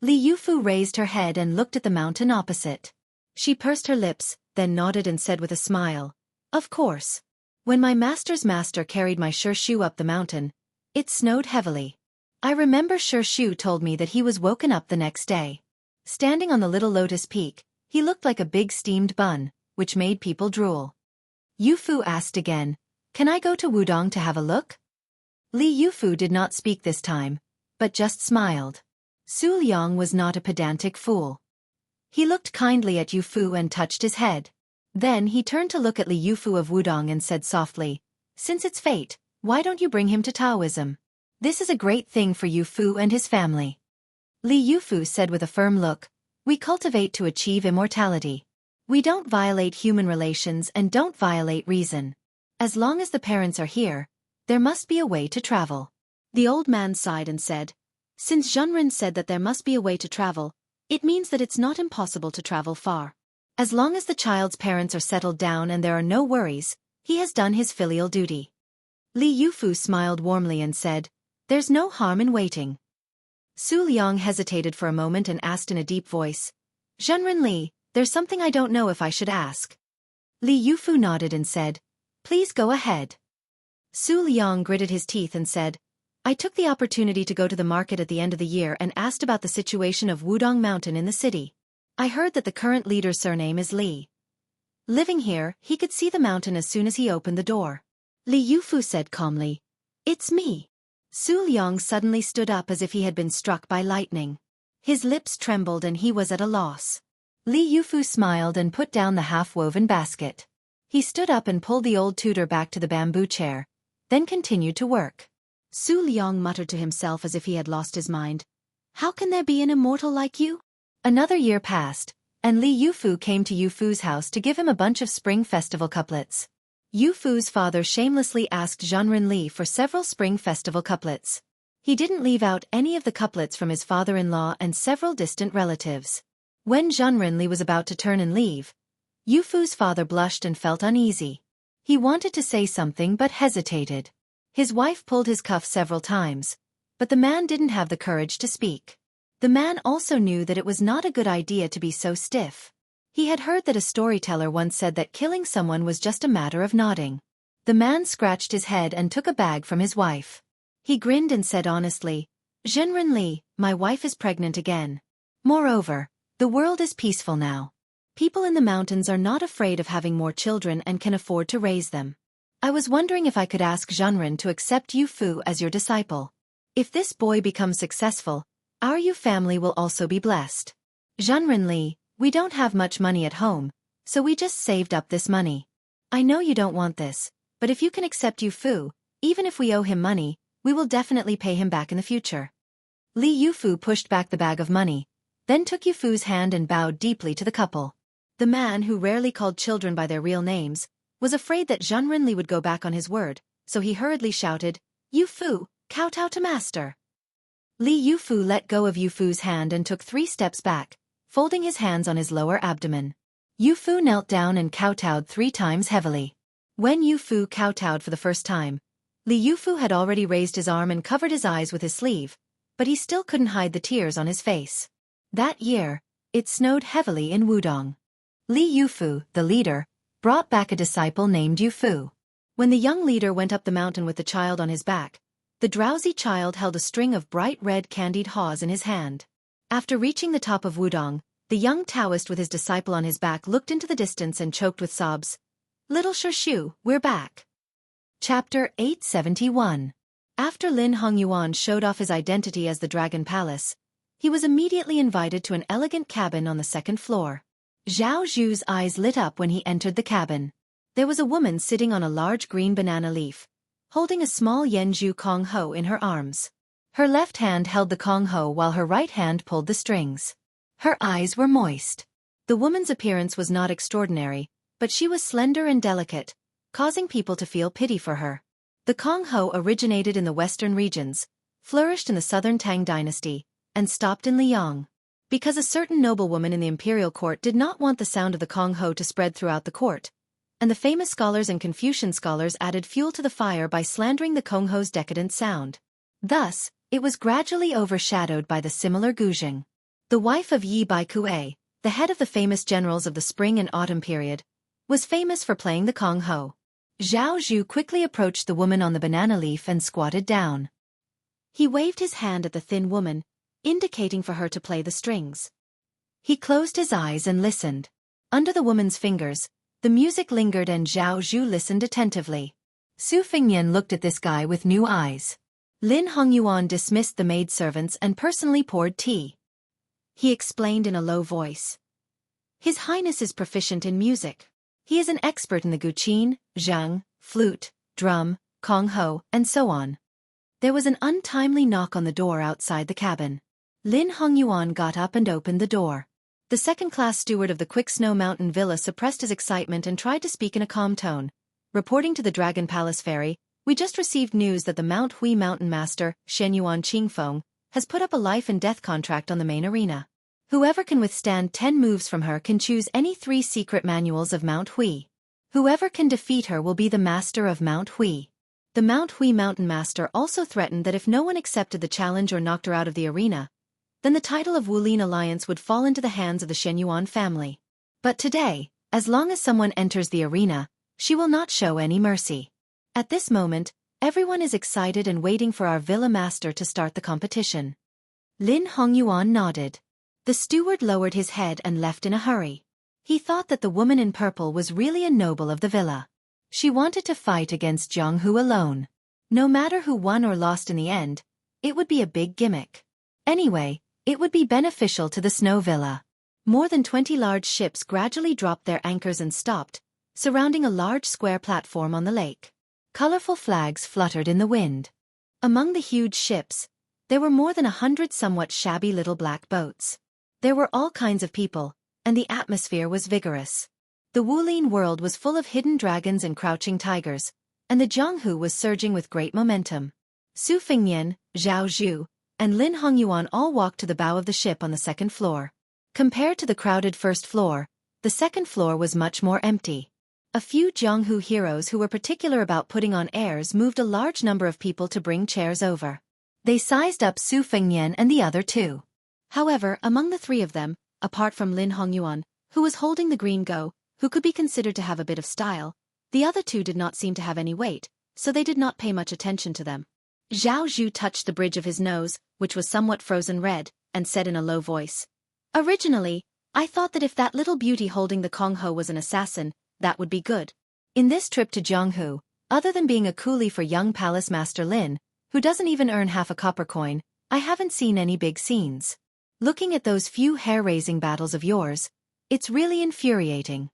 Li Yufu raised her head and looked at the mountain opposite. She pursed her lips, then nodded and said with a smile, "Of course. When my master's master carried my Shu up the mountain, it snowed heavily. I remember Shu told me that he was woken up the next day. Standing on the little lotus peak, he looked like a big steamed bun, which made people drool." Yu Fu asked again, "Can I go to Wudong to have a look?" Li Yufu did not speak this time, but just smiled. Su Liang was not a pedantic fool. He looked kindly at Yu Fu and touched his head. Then he turned to look at Li Yufu of Wudong and said softly, "Since it's fate, why don't you bring him to Taoism? This is a great thing for Yu Fu and his family." Li Yufu said with a firm look, "We cultivate to achieve immortality. We don't violate human relations and don't violate reason. As long as the parents are here, there must be a way to travel." The old man sighed and said, "Since Zhenren said that there must be a way to travel, it means that it's not impossible to travel far. As long as the child's parents are settled down and there are no worries, He has done his filial duty. Li Yufu smiled warmly and said, "There's no harm in waiting." Su Liang hesitated for a moment and asked in a deep voice, "Zhenren Li, there's something I don't know if I should ask." Li Yufu nodded and said, "Please go ahead." Su Liang gritted his teeth and said, "I took the opportunity to go to the market at the end of the year and asked about the situation of Wudong Mountain in the city. I heard that the current leader's surname is Li. Living here, he could see the mountain as soon as he opened the door." Li Yufu said calmly, "It's me." Su Liang suddenly stood up as if he had been struck by lightning. His lips trembled and he was at a loss. Li Yufu smiled and put down the half-woven basket. He stood up and pulled the old tutor back to the bamboo chair, then continued to work. Su Liang muttered to himself as if he had lost his mind, "How can there be an immortal like you?" Another year passed, and Li Yufu came to Yufu's house to give him a bunch of Spring Festival couplets. Yufu's father shamelessly asked Zhenren Li for several Spring Festival couplets. He didn't leave out any of the couplets from his father-in-law and several distant relatives. When Zhenren Li was about to turn and leave, Yufu's father blushed and felt uneasy. He wanted to say something but hesitated. His wife pulled his cuff several times, but the man didn't have the courage to speak. The man also knew that it was not a good idea to be so stiff. He had heard that a storyteller once said that killing someone was just a matter of nodding. The man scratched his head and took a bag from his wife. He grinned and said honestly, "Zhenren Li, my wife is pregnant again. Moreover, the world is peaceful now. People in the mountains are not afraid of having more children and can afford to raise them. I was wondering if I could ask Zhenren to accept Yu Fu as your disciple. If this boy becomes successful, our Yu family will also be blessed. Zhenren Li, we don't have much money at home, so we just saved up this money. I know you don't want this, but if you can accept Yu Fu, even if we owe him money, we will definitely pay him back in the future." Li Yufu pushed back the bag of money, then took Yu Fu's hand and bowed deeply to the couple. The man, who rarely called children by their real names, was afraid that Zhenren Li would go back on his word, so he hurriedly shouted, "Yu Fu, kowtow to master." Li Yufu let go of Yu Fu's hand and took 3 steps back, folding his hands on his lower abdomen. Yu Fu knelt down and kowtowed 3 times heavily. When Yu Fu kowtowed for the first time, Li Yufu had already raised his arm and covered his eyes with his sleeve, but he still couldn't hide the tears on his face. That year, it snowed heavily in Wudong. Li Yufu, the leader, brought back a disciple named Yu Fu. When the young leader went up the mountain with the child on his back, the drowsy child held a string of bright red candied haws in his hand. After reaching the top of Wudong, the young Taoist with his disciple on his back looked into the distance and choked with sobs. "Little Shishu, we're back." Chapter 871. After Lin Hongyuan showed off his identity as the Dragon Palace, he was immediately invited to an elegant cabin on the 2nd floor. Zhao Zhu's eyes lit up when he entered the cabin. There was a woman sitting on a large green banana leaf, holding a small Yanzhu Kong Ho in her arms. Her left hand held the Kong Ho while her right hand pulled the strings. Her eyes were moist. The woman's appearance was not extraordinary, but she was slender and delicate, causing people to feel pity for her. The Kong Ho originated in the western regions, flourished in the southern Tang dynasty, and stopped in Liang. Because a certain noblewoman in the imperial court did not want the sound of the Kong Ho to spread throughout the court, and the famous scholars and Confucian scholars added fuel to the fire by slandering the Kong Ho's decadent sound. Thus, it was gradually overshadowed by the similar Guzheng. The wife of Yi Baikue, the head of the famous generals of the spring and autumn period, was famous for playing the Kong Ho. Zhao Zhu quickly approached the woman on the banana leaf and squatted down. He waved his hand at the thin woman, indicating for her to play the strings. He closed his eyes and listened. Under the woman's fingers, the music lingered and Zhao Zhu listened attentively. Su Fingyan looked at this guy with new eyes. Lin Hongyuan dismissed the maidservants and personally poured tea. He explained in a low voice. His Highness is proficient in music. He is an expert in the guqin, zheng, flute, drum, Kong Ho, and so on. There was an untimely knock on the door outside the cabin. Lin Hongyuan got up and opened the door. The second-class steward of the Quick Snow Mountain Villa suppressed his excitement and tried to speak in a calm tone. Reporting to the Dragon Palace Ferry, "We just received news that the Mount Hui Mountain Master, Shenyuan Qingfeng, has put up a life and death contract on the main arena. Whoever can withstand 10 moves from her can choose any 3 secret manuals of Mount Hui. Whoever can defeat her will be the master of Mount Hui. The Mount Hui mountain master also threatened that if no one accepted the challenge or knocked her out of the arena, then the title of Wulin Alliance would fall into the hands of the Shenyuan family. But today, as long as someone enters the arena, she will not show any mercy. At this moment, everyone is excited and waiting for our villa master to start the competition. Lin Hongyuan nodded. The steward lowered his head and left in a hurry. He thought that the woman in purple was really a noble of the villa. She wanted to fight against Jianghu alone. No matter who won or lost in the end, it would be a big gimmick. Anyway, it would be beneficial to the Snow Villa. More than 20 large ships gradually dropped their anchors and stopped, surrounding a large square platform on the lake. Colorful flags fluttered in the wind. Among the huge ships, there were more than 100 somewhat shabby little black boats. There were all kinds of people, and the atmosphere was vigorous. The Wulin world was full of hidden dragons and crouching tigers, and the Jianghu was surging with great momentum. Su Fengnian, Zhao Zhu, and Lin Hongyuan all walked to the bow of the ship on the second floor. Compared to the crowded first floor, the second floor was much more empty. A few Jianghu heroes who were particular about putting on airs moved a large number of people to bring chairs over. They sized up Su Fengnian and the other two. However, among the three of them, apart from Lin Hongyuan, who was holding the green go, who could be considered to have a bit of style, the other two did not seem to have any weight, so they did not pay much attention to them. Zhao Zhu touched the bridge of his nose, which was somewhat frozen red, and said in a low voice, "Originally, I thought that if that little beauty holding the Kongho was an assassin, that would be good. In this trip to Jianghu, other than being a coolie for young Palace Master Lin, who doesn't even earn half a copper coin, I haven't seen any big scenes. Looking at those few hair-raising battles of yours, it's really infuriating."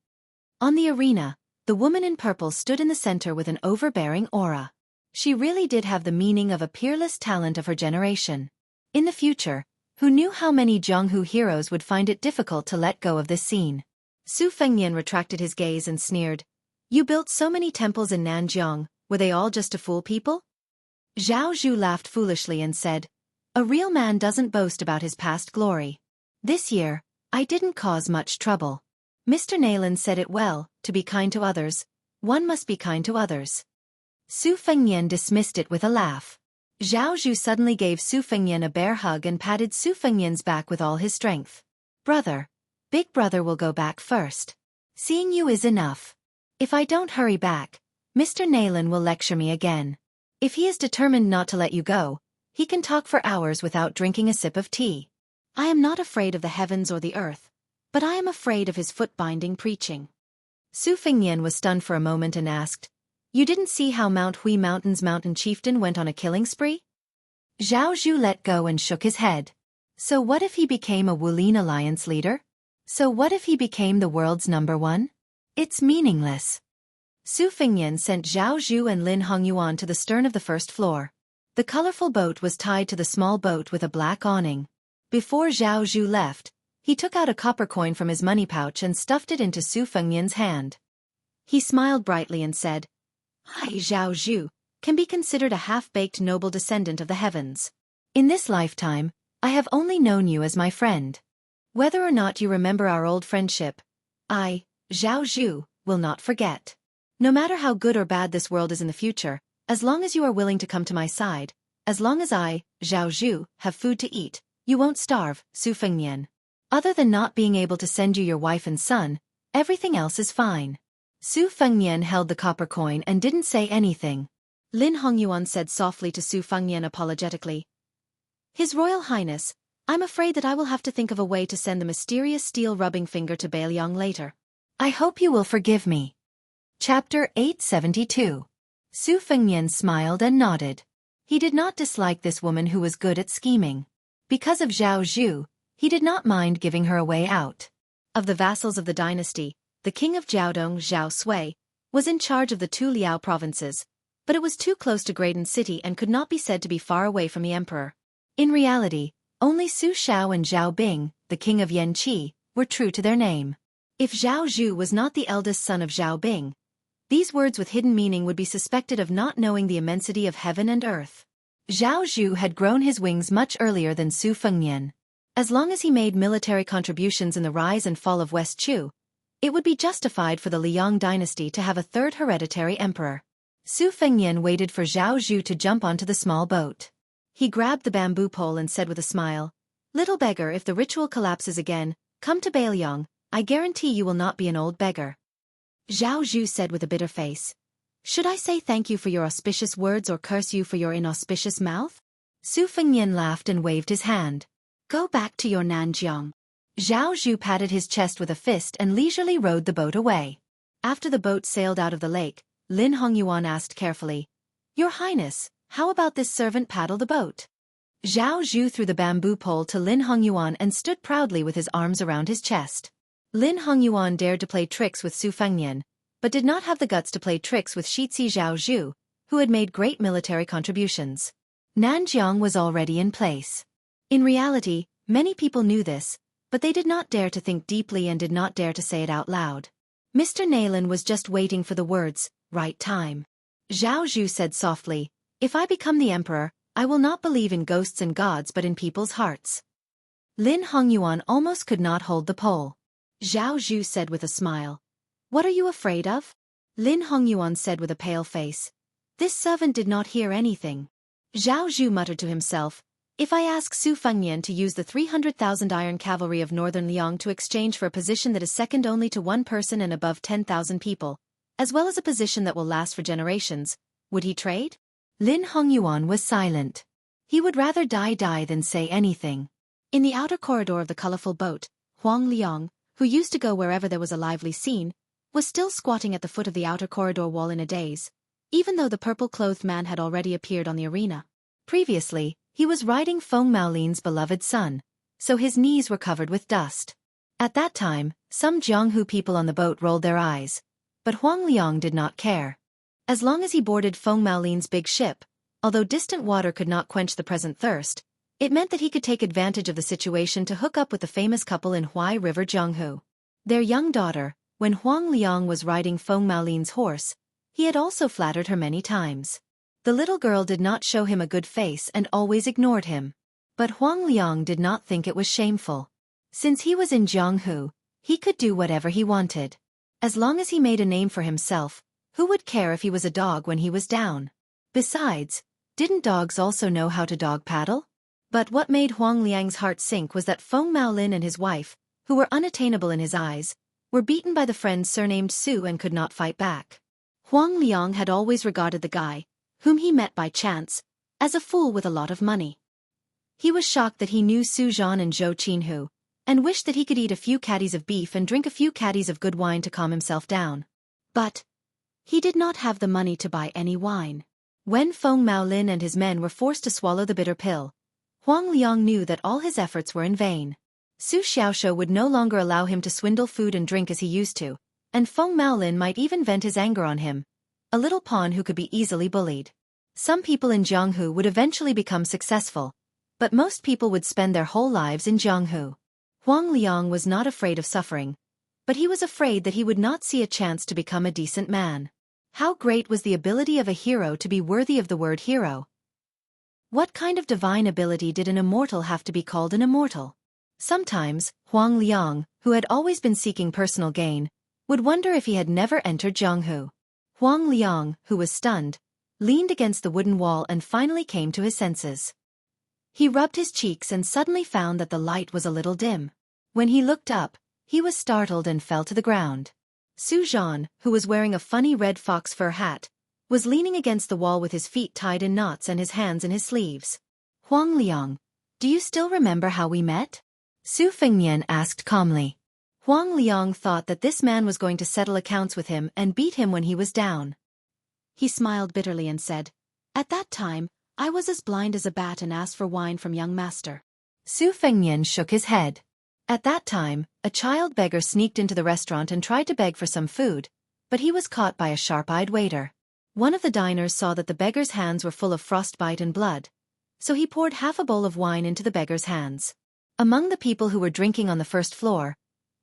On the arena, the woman in purple stood in the center with an overbearing aura. She really did have the meaning of a peerless talent of her generation. In the future, who knew how many Jianghu heroes would find it difficult to let go of this scene? Su Fengnian retracted his gaze and sneered, "You built so many temples in Nanjiang, were they all just to fool people?" Zhao Zhu laughed foolishly and said, "A real man doesn't boast about his past glory. This year, I didn't cause much trouble. Mr. Nayland said it well, to be kind to others, one must be kind to others." Su Fengnian dismissed it with a laugh. Zhao Zhu suddenly gave Su Fengnian a bear hug and patted Su Fengnian's back with all his strength. "Brother, big brother will go back first. Seeing you is enough. If I don't hurry back, Mr. Nayland will lecture me again. If he is determined not to let you go, he can talk for hours without drinking a sip of tea. I am not afraid of the heavens or the earth, but I am afraid of his foot-binding preaching." Su Fengnian was stunned for a moment and asked, "You didn't see how Mount Hui Mountain's mountain chieftain went on a killing spree?" Zhao Zhu let go and shook his head. "So what if he became a Wulin Alliance leader? So what if he became the world's #1? It's meaningless." Su Fengnian sent Zhao Zhu and Lin Hongyuan to the stern of the first floor. The colorful boat was tied to the small boat with a black awning. Before Zhao Zhu left, he took out a copper coin from his money pouch and stuffed it into Su Fengnian's hand. He smiled brightly and said, "I, Zhao Zhu, can be considered a half-baked noble descendant of the heavens. In this lifetime, I have only known you as my friend. Whether or not you remember our old friendship, I, Zhao Zhu, will not forget. No matter how good or bad this world is in the future, as long as you are willing to come to my side, as long as I, Zhao Zhu, have food to eat, you won't starve, Su Fengnian. Other than not being able to send you your wife and son, everything else is fine." Su Fengnian held the copper coin and didn't say anything. Lin Hongyuan said softly to Su Fengnian apologetically, "His Royal Highness, I'm afraid that I will have to think of a way to send the mysterious steel rubbing finger to Bailiang later. I hope you will forgive me." Chapter 872. Su Fengnian smiled and nodded. He did not dislike this woman who was good at scheming. Because of Zhao Zhu, he did not mind giving her a way out. Of the vassals of the dynasty, the king of Jiaodong, Zhao Sui, was in charge of the two Liao provinces, but it was too close to Graydon City and could not be said to be far away from the emperor. In reality, only Su Shao and Zhao Bing, the king of Yanqi, were true to their name. If Zhao Zhu was not the eldest son of Zhao Bing, these words with hidden meaning would be suspected of not knowing the immensity of heaven and earth. Zhao Zhu had grown his wings much earlier than Su Fengnian. As long as he made military contributions in the rise and fall of West Chu, It would be justified for the Liang dynasty to have a third hereditary emperor. Su Fengnian waited for Zhao Zhu to jump onto the small boat. He grabbed the bamboo pole and said with a smile, "Little beggar, if the ritual collapses again, come to Bailiang, I guarantee you will not be an old beggar." Zhao Zhu said with a bitter face, "Should I say thank you for your auspicious words or curse you for your inauspicious mouth?" Su Fengnian laughed and waved his hand. "Go back to your Nanjiang." Zhao Zhu patted his chest with a fist and leisurely rowed the boat away. After the boat sailed out of the lake, Lin Hongyuan asked carefully, "Your Highness, how about this servant paddle the boat?" Zhao Zhu threw the bamboo pole to Lin Hongyuan and stood proudly with his arms around his chest. Lin Hongyuan dared to play tricks with Su Fengnian, but did not have the guts to play tricks with Shitzi Zhao Zhu, who had made great military contributions. Nanjiang was already in place. In reality, many people knew this, but they did not dare to think deeply and did not dare to say it out loud. Mr. Naylan was just waiting for the words, "right time." Zhao Zhu said softly, "If I become the emperor, I will not believe in ghosts and gods but in people's hearts." Lin Hongyuan almost could not hold the pole. Zhao Zhu said with a smile, "What are you afraid of?" Lin Hongyuan said with a pale face, "This servant did not hear anything." Zhao Zhu muttered to himself, "If I ask Su Fengnian to use the 300,000 iron cavalry of northern Liang to exchange for a position that is second only to one person and above 10,000 people, as well as a position that will last for generations, would he trade?" Lin Hongyuan was silent. He would rather die than say anything. In the outer corridor of the colorful boat, Huang Liang, who used to go wherever there was a lively scene, was still squatting at the foot of the outer corridor wall in a daze, even though the purple-clothed man had already appeared on the arena. Previously, he was riding Feng Maolin's beloved son, so his knees were covered with dust. At that time, some Jianghu people on the boat rolled their eyes, but Huang Liang did not care. As long as he boarded Feng Maolin's big ship, although distant water could not quench the present thirst, it meant that he could take advantage of the situation to hook up with the famous couple in Huai River Jianghu. Their young daughter, when Huang Liang was riding Feng Maolin's horse, he had also flattered her many times. The little girl did not show him a good face and always ignored him. But Huang Liang did not think it was shameful. Since he was in Jianghu, he could do whatever he wanted. As long as he made a name for himself, who would care if he was a dog when he was down? Besides, didn't dogs also know how to dog paddle? But what made Huang Liang's heart sink was that Feng Maolin and his wife, who were unattainable in his eyes, were beaten by the friend surnamed Su and could not fight back. Huang Liang had always regarded the guy, whom he met by chance, as a fool with a lot of money. He was shocked that he knew Su Zhan and Zhou Qinhu, and wished that he could eat a few caddies of beef and drink a few caddies of good wine to calm himself down. But he did not have the money to buy any wine. When Feng Maolin and his men were forced to swallow the bitter pill, Huang Liang knew that all his efforts were in vain. Su Xiaoshou would no longer allow him to swindle food and drink as he used to, and Feng Maolin might even vent his anger on him, a little pawn who could be easily bullied. Some people in Jianghu would eventually become successful, but most people would spend their whole lives in Jianghu. Huang Liang was not afraid of suffering, but he was afraid that he would not see a chance to become a decent man. How great was the ability of a hero to be worthy of the word hero? What kind of divine ability did an immortal have to be called an immortal? Sometimes, Huang Liang, who had always been seeking personal gain, would wonder if he had never entered Jianghu. Huang Liang, who was stunned, leaned against the wooden wall and finally came to his senses. He rubbed his cheeks and suddenly found that the light was a little dim. When he looked up, he was startled and fell to the ground. Su Zhan, who was wearing a funny red fox fur hat, was leaning against the wall with his feet tied in knots and his hands in his sleeves. "Huang Liang, do you still remember how we met?" Su Fengnian asked calmly. Huang Liang thought that this man was going to settle accounts with him and beat him when he was down. He smiled bitterly and said, "At that time, I was as blind as a bat and asked for wine from young master." Su Fengnian shook his head. At that time, a child beggar sneaked into the restaurant and tried to beg for some food, but he was caught by a sharp-eyed waiter. One of the diners saw that the beggar's hands were full of frostbite and blood, so he poured half a bowl of wine into the beggar's hands. Among the people who were drinking on the first floor,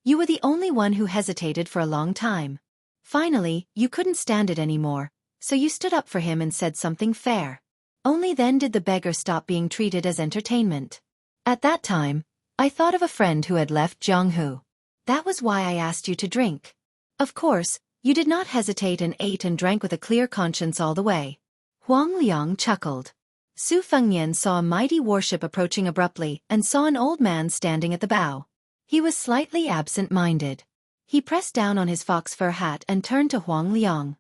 you were the only one who hesitated for a long time. Finally, you couldn't stand it anymore, so you stood up for him and said something fair. Only then did the beggar stop being treated as entertainment. At that time, I thought of a friend who had left Jianghu. That was why I asked you to drink. Of course, you did not hesitate and ate and drank with a clear conscience all the way. Huang Liang chuckled. Su Fengnian saw a mighty warship approaching abruptly and saw an old man standing at the bow. He was slightly absent-minded. He pressed down on his fox fur hat and turned to Huang Liang.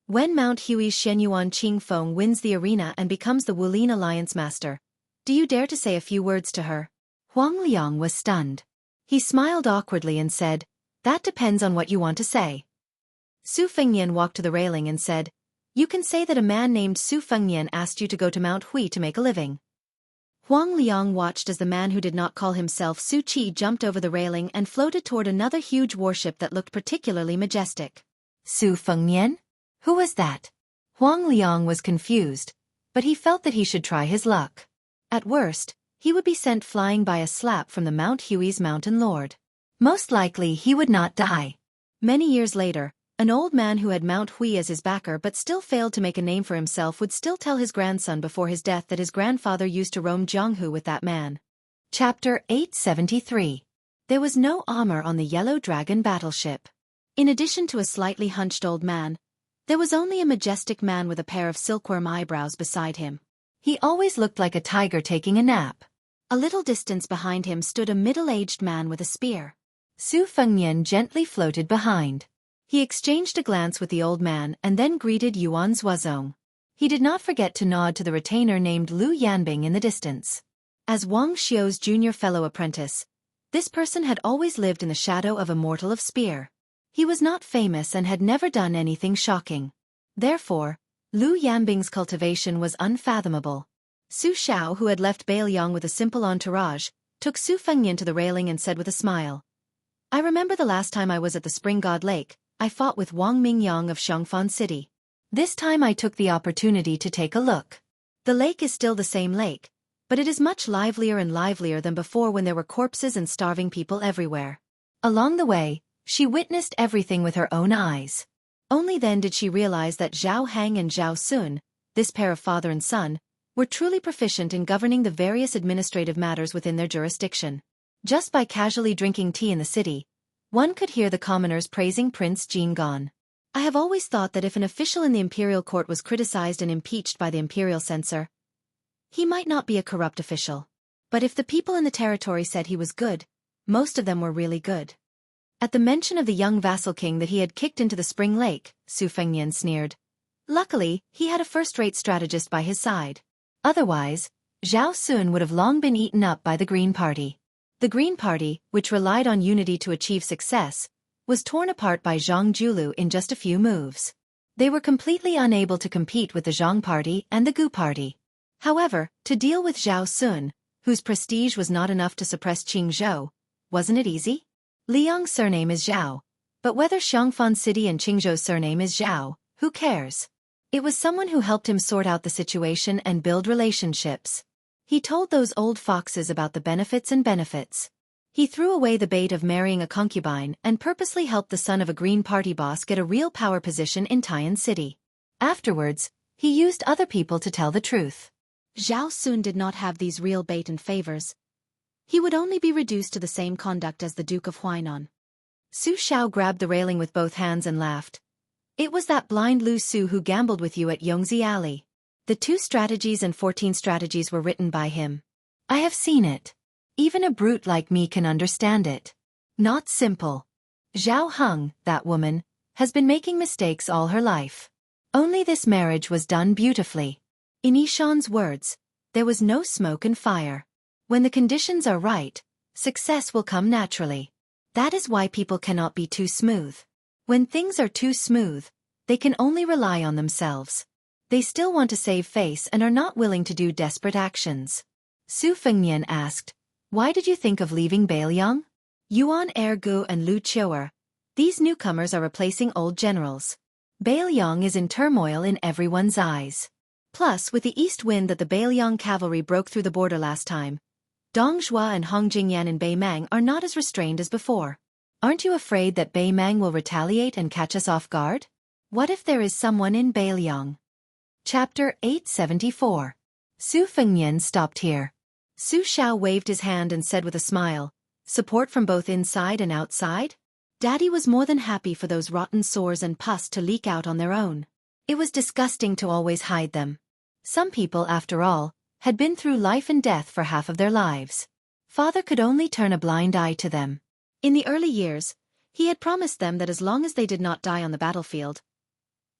When Mount Hui's Shenyuan Qingfeng wins the arena and becomes the Wulin Alliance Master, do you dare to say a few words to her? Huang Liang was stunned. He smiled awkwardly and said, that depends on what you want to say. Su Fengnian walked to the railing and said, you can say that a man named Su Fengnian asked you to go to Mount Hui to make a living. Huang Liang watched as the man who did not call himself Su Qi jumped over the railing and floated toward another huge warship that looked particularly majestic. Su Fengnian? Who was that? Huang Liang was confused, but he felt that he should try his luck. At worst, he would be sent flying by a slap from the Mount Hui's mountain lord. Most likely he would not die. Many years later, an old man who had Mount Hui as his backer but still failed to make a name for himself would still tell his grandson before his death that his grandfather used to roam Jianghu with that man. Chapter 873. There was no armor on the Yellow Dragon battleship. In addition to a slightly hunched old man, there was only a majestic man with a pair of silkworm eyebrows beside him. He always looked like a tiger taking a nap. A little distance behind him stood a middle-aged man with a spear. Su Fengnian gently floated behind. He exchanged a glance with the old man and then greeted Yuan Zuozong. He did not forget to nod to the retainer named Lu Yanbing in the distance. As Wang Xiu's junior fellow apprentice, this person had always lived in the shadow of a mortal of spear. He was not famous and had never done anything shocking. Therefore, Lu Yanbing's cultivation was unfathomable. Su Xiao, who had left Beiliang with a simple entourage, took Su Fengnian to the railing and said with a smile, I remember the last time I was at the Spring God Lake, I fought with Wang Mingyang of Xiangfan City. This time I took the opportunity to take a look. The lake is still the same lake, but it is much livelier and livelier than before when there were corpses and starving people everywhere. Along the way, she witnessed everything with her own eyes. Only then did she realize that Zhao Hang and Zhao Sun, this pair of father and son, were truly proficient in governing the various administrative matters within their jurisdiction. Just by casually drinking tea in the city, one could hear the commoners praising Prince Jingan. I have always thought that if an official in the imperial court was criticized and impeached by the imperial censor, he might not be a corrupt official. But if the people in the territory said he was good, most of them were really good. At the mention of the young vassal king that he had kicked into the spring lake, Su Fengnian sneered. Luckily, he had a first-rate strategist by his side. Otherwise, Zhao Sun would have long been eaten up by the Green Party. The Green Party, which relied on unity to achieve success, was torn apart by Zhang Julu in just a few moves. They were completely unable to compete with the Zhang Party and the Gu Party. However, to deal with Zhao Sun, whose prestige was not enough to suppress Qing Zhou, wasn't it easy? Liang's surname is Zhao, but whether Xiangfan City and Qingzhou's surname is Zhao, who cares? It was someone who helped him sort out the situation and build relationships. He told those old foxes about the benefits. He threw away the bait of marrying a concubine and purposely helped the son of a Green Party boss get a real power position in Taiyan City. Afterwards, he used other people to tell the truth. Zhao Sun did not have these real bait and favors. He would only be reduced to the same conduct as the Duke of Huainan. Su Xiao grabbed the railing with both hands and laughed. It was that blind Lu Su who gambled with you at Yongzi Alley. The 2 strategies and 14 strategies were written by him. I have seen it. Even a brute like me can understand it. Not simple. Zhao Heng, that woman, has been making mistakes all her life. Only this marriage was done beautifully. In Ishan's words, there was no smoke and fire. When the conditions are right, success will come naturally. That is why people cannot be too smooth. When things are too smooth, they can only rely on themselves. They still want to save face and are not willing to do desperate actions. Su Fengnian asked, why did you think of leaving Beiliang? Yuan Ergu and Lu Qiuer. These newcomers are replacing old generals. Beiliang is in turmoil in everyone's eyes. Plus, with the east wind that the Beiliang cavalry broke through the border last time, Dong Zhuo and Hong Jingyan in Beimang are not as restrained as before. Aren't you afraid that Beimang will retaliate and catch us off guard? What if there is someone in Beiliang? Chapter 874. Su Fengnian stopped here. Su Xiao waved his hand and said with a smile, Support from both inside and outside? Daddy was more than happy for those rotten sores and pus to leak out on their own. It was disgusting to always hide them. Some people, after all, had been through life and death for half of their lives. Father could only turn a blind eye to them. In the early years, he had promised them that as long as they did not die on the battlefield,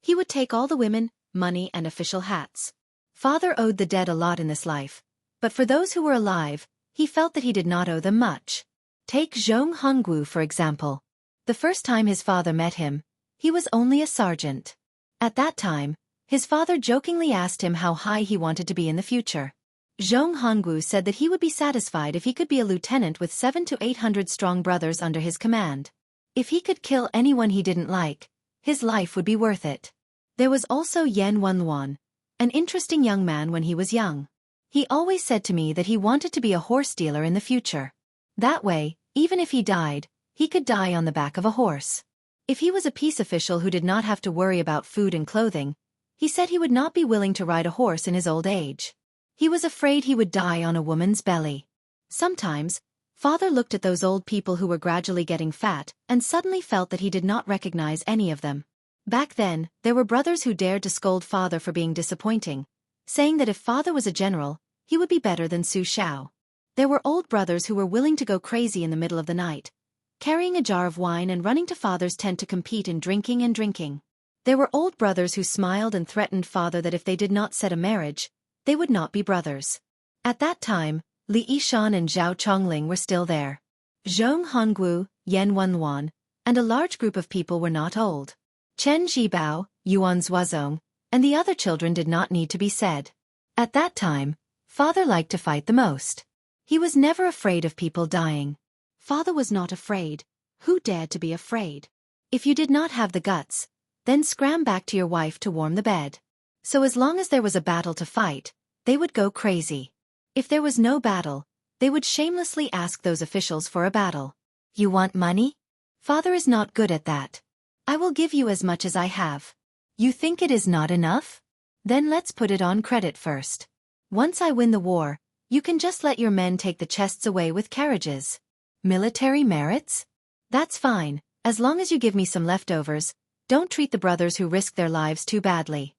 he would take all the women, money, and official hats. Father owed the dead a lot in this life, but for those who were alive, he felt that he did not owe them much. Take Jianghu for example. The first time his father met him, he was only a sergeant. At that time, his father jokingly asked him how high he wanted to be in the future. Jianghu said that he would be satisfied if he could be a lieutenant with 700 to 800 strong brothers under his command. If he could kill anyone he didn't like, his life would be worth it. There was also Yan Wenwan, an interesting young man when he was young. He always said to me that he wanted to be a horse dealer in the future. That way, even if he died, he could die on the back of a horse. If he was a peace official who did not have to worry about food and clothing, he said he would not be willing to ride a horse in his old age. He was afraid he would die on a woman's belly. Sometimes, Father looked at those old people who were gradually getting fat and suddenly felt that he did not recognize any of them. Back then, there were brothers who dared to scold Father for being disappointing, saying that if Father was a general, he would be better than Su Xiao. There were old brothers who were willing to go crazy in the middle of the night, carrying a jar of wine and running to Father's tent to compete in drinking and drinking. There were old brothers who smiled and threatened Father that if they did not set a marriage, they would not be brothers. At that time, Li Yishan and Zhao Chongling were still there. Zhong Honggu, Yan Wenwan, and a large group of people were not old. Chen Zhibao, Yuan Zuozong, and the other children did not need to be said. At that time, Father liked to fight the most. He was never afraid of people dying. Father was not afraid. Who dared to be afraid? If you did not have the guts, then scram back to your wife to warm the bed. So as long as there was a battle to fight, they would go crazy. If there was no battle, they would shamelessly ask those officials for a battle. You want money? Father is not good at that. I will give you as much as I have. You think it is not enough? Then let's put it on credit first. Once I win the war, you can just let your men take the chests away with carriages. Military merits? That's fine, as long as you give me some leftovers. Don't treat the brothers who risk their lives too badly.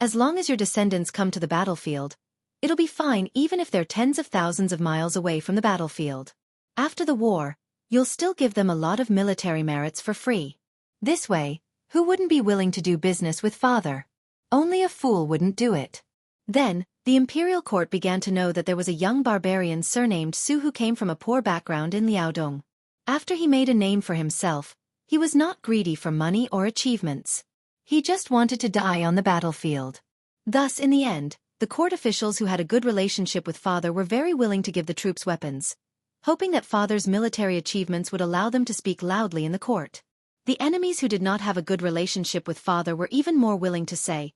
As long as your descendants come to the battlefield, it'll be fine even if they're tens of thousands of miles away from the battlefield. After the war, you'll still give them a lot of military merits for free. This way, who wouldn't be willing to do business with Father? Only a fool wouldn't do it. Then, the imperial court began to know that there was a young barbarian surnamed Su who came from a poor background in Liaodong. After he made a name for himself, he was not greedy for money or achievements. He just wanted to die on the battlefield. Thus, in the end, the court officials who had a good relationship with Father were very willing to give the troops weapons, hoping that Father's military achievements would allow them to speak loudly in the court. The enemies who did not have a good relationship with Father were even more willing to say,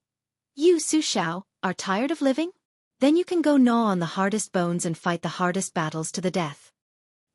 "You, Su Xiao, are tired of living? Then you can go gnaw on the hardest bones and fight the hardest battles to the death."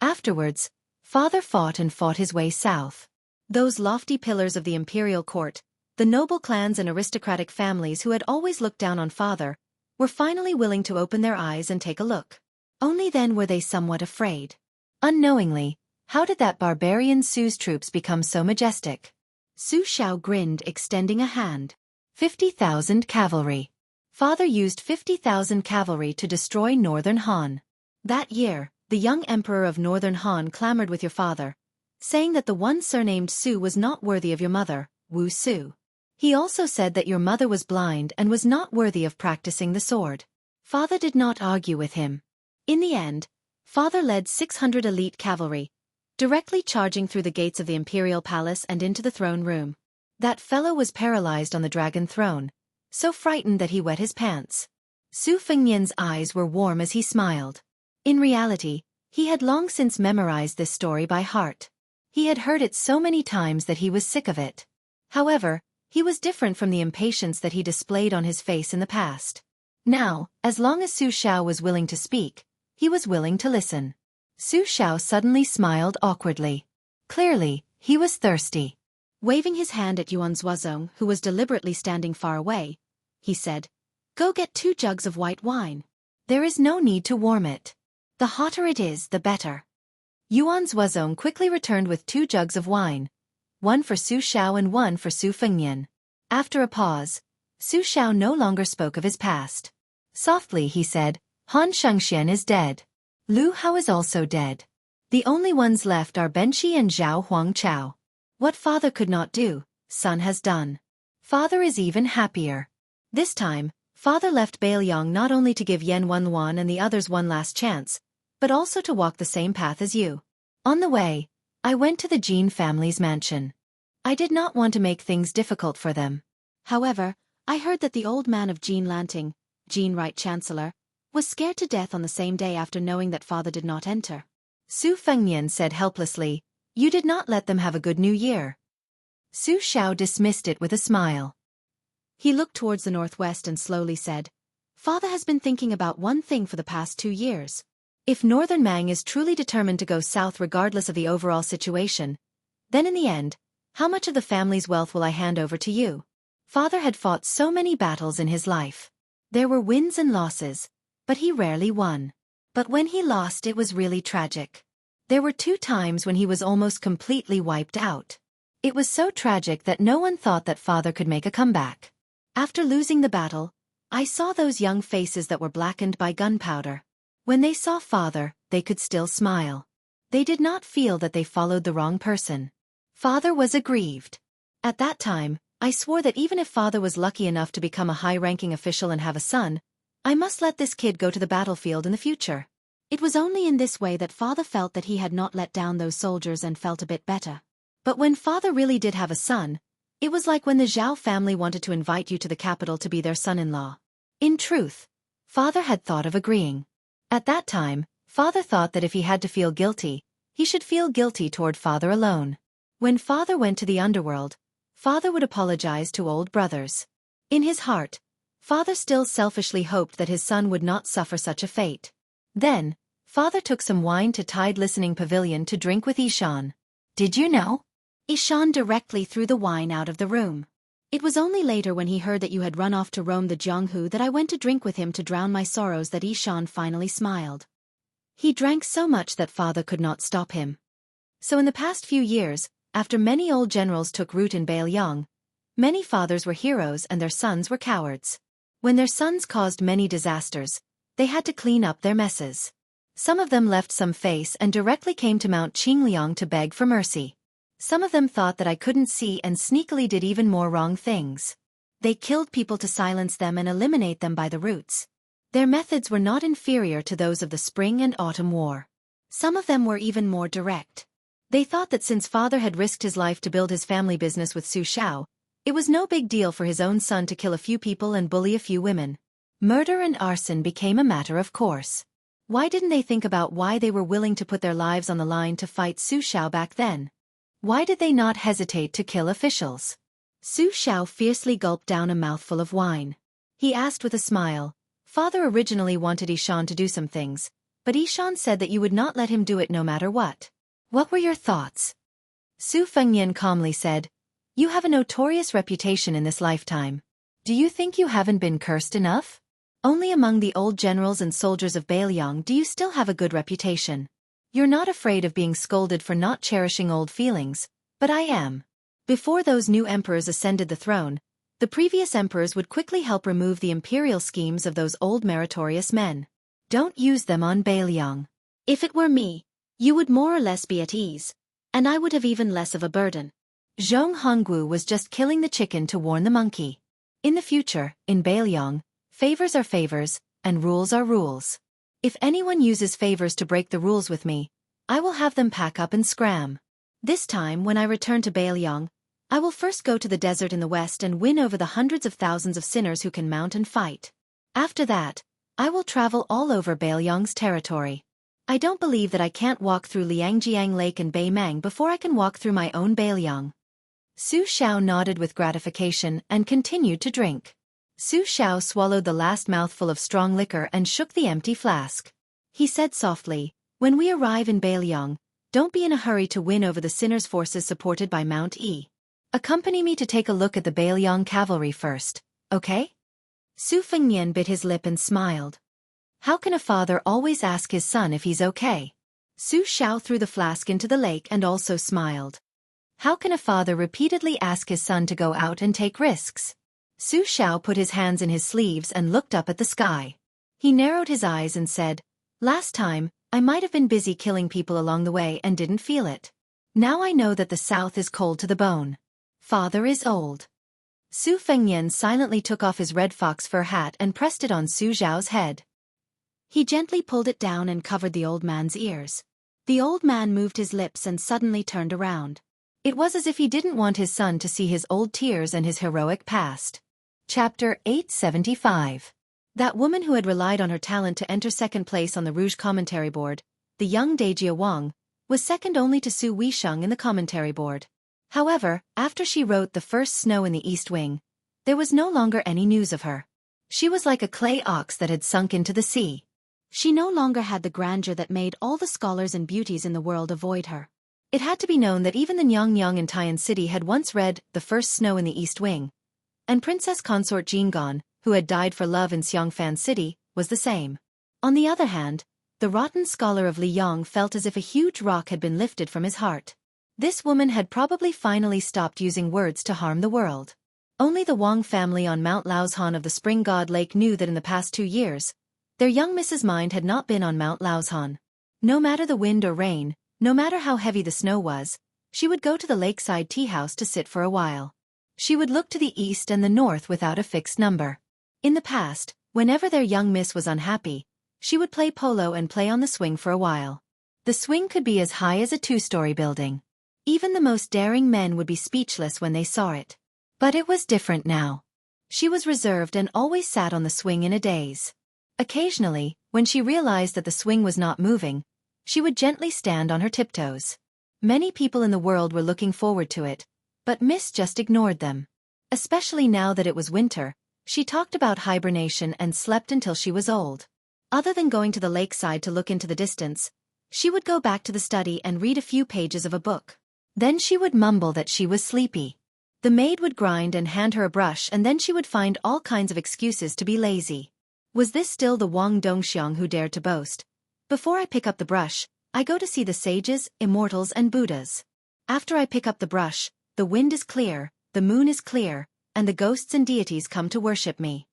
Afterwards, Father fought and fought his way south. Those lofty pillars of the imperial court, the noble clans and aristocratic families who had always looked down on Father, were finally willing to open their eyes and take a look. Only then were they somewhat afraid. Unknowingly, how did that barbarian Su's troops become so majestic? Su Xiao grinned, extending a hand. 50,000 cavalry. Father used 50,000 cavalry to destroy northern Han. That year, the young emperor of northern Han clamored with your father, saying that the one surnamed Su was not worthy of your mother, Wu Su. He also said that your mother was blind and was not worthy of practicing the sword. Father did not argue with him. In the end, Father led 600 elite cavalry, directly charging through the gates of the imperial palace and into the throne room. That fellow was paralyzed on the dragon throne, so frightened that he wet his pants. Su Fengnian's eyes were warm as he smiled. In reality, he had long since memorized this story by heart. He had heard it so many times that he was sick of it. However, he was different from the impatience that he displayed on his face in the past. Now, as long as Su Xiao was willing to speak, he was willing to listen. Su Xiao suddenly smiled awkwardly. Clearly, he was thirsty. Waving his hand at Yuan Zuozong, who was deliberately standing far away, he said, "Go get 2 jugs of white wine. There is no need to warm it. The hotter it is, the better." Yuan Zuozong quickly returned with 2 jugs of wine, one for Su Xiao and one for Su Fengnian. After a pause, Su Xiao no longer spoke of his past. Softly he said, Han Shengxian is dead. Lu Hao is also dead. The only ones left are Benqi and Zhao Huangchao. What father could not do, son has done. Father is even happier. This time, father left Beiliang not only to give Yan Wenluan and the others one last chance, but also to walk the same path as you. On the way, I went to the Jin family's mansion. I did not want to make things difficult for them. However, I heard that the old man of Jin Lanting, Jin Right Chancellor, was scared to death on the same day after knowing that father did not enter. Su Fengnian said helplessly, "You did not let them have a good new year." Su Xiao dismissed it with a smile. He looked towards the northwest and slowly said, "Father has been thinking about one thing for the past 2 years. If Northern Mang is truly determined to go south regardless of the overall situation, then in the end, how much of the family's wealth will I hand over to you?" Father had fought so many battles in his life. There were wins and losses, but he rarely won. But when he lost, it was really tragic. There were 2 times when he was almost completely wiped out. It was so tragic that no one thought that father could make a comeback. After losing the battle, I saw those young faces that were blackened by gunpowder. When they saw father, they could still smile. They did not feel that they followed the wrong person. Father was aggrieved. At that time, I swore that even if father was lucky enough to become a high-ranking official and have a son, I must let this kid go to the battlefield in the future. It was only in this way that father felt that he had not let down those soldiers and felt a bit better. But when father really did have a son, it was like when the Zhao family wanted to invite you to the capital to be their son-in-law. In truth, father had thought of agreeing. At that time, father thought that if he had to feel guilty, he should feel guilty toward father alone. When father went to the underworld, father would apologize to old brothers. In his heart, father still selfishly hoped that his son would not suffer such a fate. Then, father took some wine to Tide Listening Pavilion to drink with Ishan. "Did you know?" Ishan directly threw the wine out of the room. "It was only later when he heard that you had run off to roam the Jianghu that I went to drink with him to drown my sorrows that Ishan finally smiled." He drank so much that father could not stop him. So in the past few years, after many old generals took root in Beiliang, many fathers were heroes and their sons were cowards. When their sons caused many disasters, they had to clean up their messes. Some of them left some face and directly came to Mount Qingliang to beg for mercy. Some of them thought that I couldn't see and sneakily did even more wrong things. They killed people to silence them and eliminate them by the roots. Their methods were not inferior to those of the Spring and Autumn War. Some of them were even more direct. They thought that since father had risked his life to build his family business with Su Xiao, it was no big deal for his own son to kill a few people and bully a few women. Murder and arson became a matter of course. Why didn't they think about why they were willing to put their lives on the line to fight Su Xiao back then? Why did they not hesitate to kill officials? Su Xiao fiercely gulped down a mouthful of wine. He asked with a smile, "Father originally wanted Ishan to do some things, but Ishan said that you would not let him do it no matter what. What were your thoughts?" Su Fengnian calmly said, "You have a notorious reputation in this lifetime. Do you think you haven't been cursed enough? Only among the old generals and soldiers of Beiliang do you still have a good reputation. You're not afraid of being scolded for not cherishing old feelings, but I am." Before those new emperors ascended the throne, the previous emperors would quickly help remove the imperial schemes of those old meritorious men. Don't use them on Beiliang. If it were me, you would more or less be at ease, and I would have even less of a burden. Zhong Honggu was just killing the chicken to warn the monkey. In the future, in Beiliang, favors are favors, and rules are rules. If anyone uses favors to break the rules with me, I will have them pack up and scram. This time when I return to Beiliang, I will first go to the desert in the west and win over the hundreds of thousands of sinners who can mount and fight. After that, I will travel all over Beiliang's territory. I don't believe that I can't walk through Liangjiang Lake and Beimang before I can walk through my own Beiliang. Su Xiao nodded with gratification and continued to drink. Su Xiao swallowed the last mouthful of strong liquor and shook the empty flask. He said softly, "When we arrive in Beiliang, don't be in a hurry to win over the sinners' forces supported by Mount E. Accompany me to take a look at the Beiliang cavalry first, okay?" Su Fengnian bit his lip and smiled. How can a father always ask his son if he's okay? Su Xiao threw the flask into the lake and also smiled. How can a father repeatedly ask his son to go out and take risks? Su Xiao put his hands in his sleeves and looked up at the sky. He narrowed his eyes and said, "Last time, I might have been busy killing people along the way and didn't feel it. Now I know that the south is cold to the bone. Father is old." Su Fengnian silently took off his red fox fur hat and pressed it on Su Xiao's head. He gently pulled it down and covered the old man's ears. The old man moved his lips and suddenly turned around. It was as if he didn't want his son to see his old tears and his heroic past. Chapter 875. That woman who had relied on her talent to enter second place on the Rouge commentary board, the young Dejia Wang, was second only to Su Weisheng in the commentary board. However, after she wrote The First Snow in the East Wing, there was no longer any news of her. She was like a clay ox that had sunk into the sea. She no longer had the grandeur that made all the scholars and beauties in the world avoid her. It had to be known that even the Nyang in Tian City had once read The First Snow in the East Wing, and Princess Consort Jingan, who had died for love in Xiangfan City, was the same. On the other hand, the rotten scholar of Liyang felt as if a huge rock had been lifted from his heart. This woman had probably finally stopped using words to harm the world. Only the Wang family on Mount Laozhan of the Spring God Lake knew that in the past 2 years, their young Mrs. Mind had not been on Mount Laozhan. No matter the wind or rain, no matter how heavy the snow was, she would go to the lakeside tea house to sit for a while. She would look to the east and the north without a fixed number. In the past, whenever their young miss was unhappy, she would play polo and play on the swing for a while. The swing could be as high as a 2-story building. Even the most daring men would be speechless when they saw it. But it was different now. She was reserved and always sat on the swing in a daze. Occasionally, when she realized that the swing was not moving, she would gently stand on her tiptoes. Many people in the world were looking forward to it, but Miss just ignored them. Especially now that it was winter, she talked about hibernation and slept until she was old. Other than going to the lakeside to look into the distance, she would go back to the study and read a few pages of a book. Then she would mumble that she was sleepy. The maid would grind and hand her a brush, and then she would find all kinds of excuses to be lazy. Was this still the Wang Dongxiang who dared to boast? "Before I pick up the brush, I go to see the sages, immortals and Buddhas. After I pick up the brush, the wind is clear, the moon is clear, and the ghosts and deities come to worship me."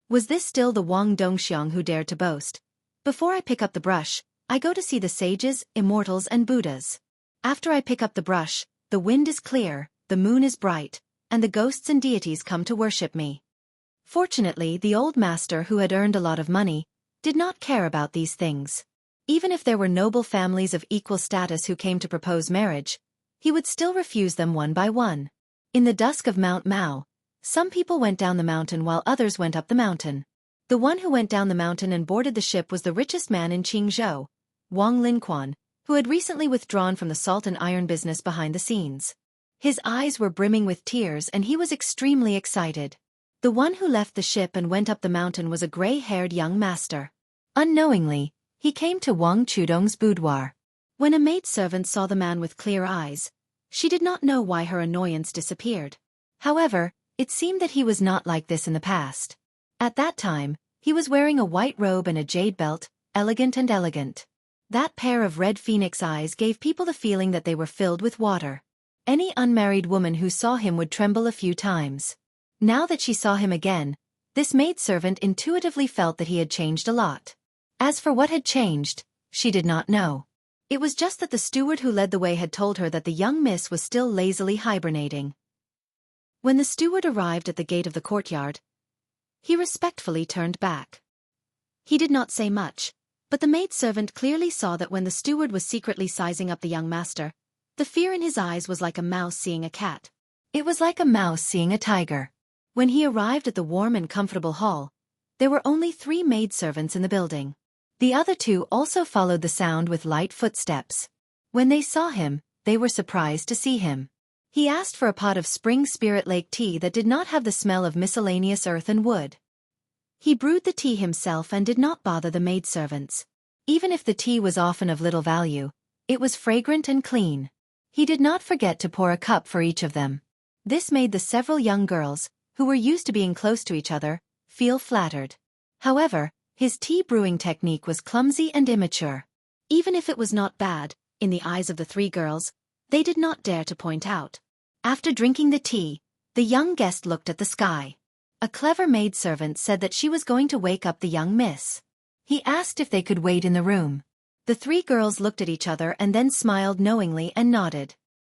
Was this still the Wang Dongxiang who dared to boast? "Before I pick up the brush, I go to see the sages, immortals and Buddhas. After I pick up the brush, the wind is clear, the moon is bright, and the ghosts and deities come to worship me." Fortunately, the old master, who had earned a lot of money, did not care about these things. Even if there were noble families of equal status who came to propose marriage, he would still refuse them one by one. In the dusk of Mount Mao, some people went down the mountain while others went up the mountain. The one who went down the mountain and boarded the ship was the richest man in Qingzhou, Wang Linquan, who had recently withdrawn from the salt and iron business behind the scenes. His eyes were brimming with tears and he was extremely excited. The one who left the ship and went up the mountain was a gray-haired young master. Unknowingly, he came to Wang Chudong's boudoir. When a maidservant saw the man with clear eyes, she did not know why her annoyance disappeared. However, it seemed that he was not like this in the past. At that time, he was wearing a white robe and a jade belt, elegant and elegant. That pair of red phoenix eyes gave people the feeling that they were filled with water. Any unmarried woman who saw him would tremble a few times. Now that she saw him again, this maidservant intuitively felt that he had changed a lot. As for what had changed, she did not know. It was just that the steward who led the way had told her that the young miss was still lazily hibernating. When the steward arrived at the gate of the courtyard, he respectfully turned back. He did not say much, but the maidservant clearly saw that when the steward was secretly sizing up the young master, the fear in his eyes was like a mouse seeing a cat. It was like a mouse seeing a tiger. When he arrived at the warm and comfortable hall, there were only 3 maidservants in the building. The other 2 also followed the sound with light footsteps. When they saw him, they were surprised to see him. He asked for a pot of Spring Spirit Lake tea that did not have the smell of miscellaneous earth and wood. He brewed the tea himself and did not bother the maidservants. Even if the tea was often of little value, it was fragrant and clean. He did not forget to pour a cup for each of them. This made the several young girls, who were used to being close to each other, feel flattered. However, his tea brewing technique was clumsy and immature. Even if it was not bad, in the eyes of the three girls, they did not dare to point out. After drinking the tea, the young guest looked at the sky. A clever maidservant said that she was going to wake up the young miss. He asked if they could wait in the room. The three girls looked at each other and then smiled knowingly and nodded.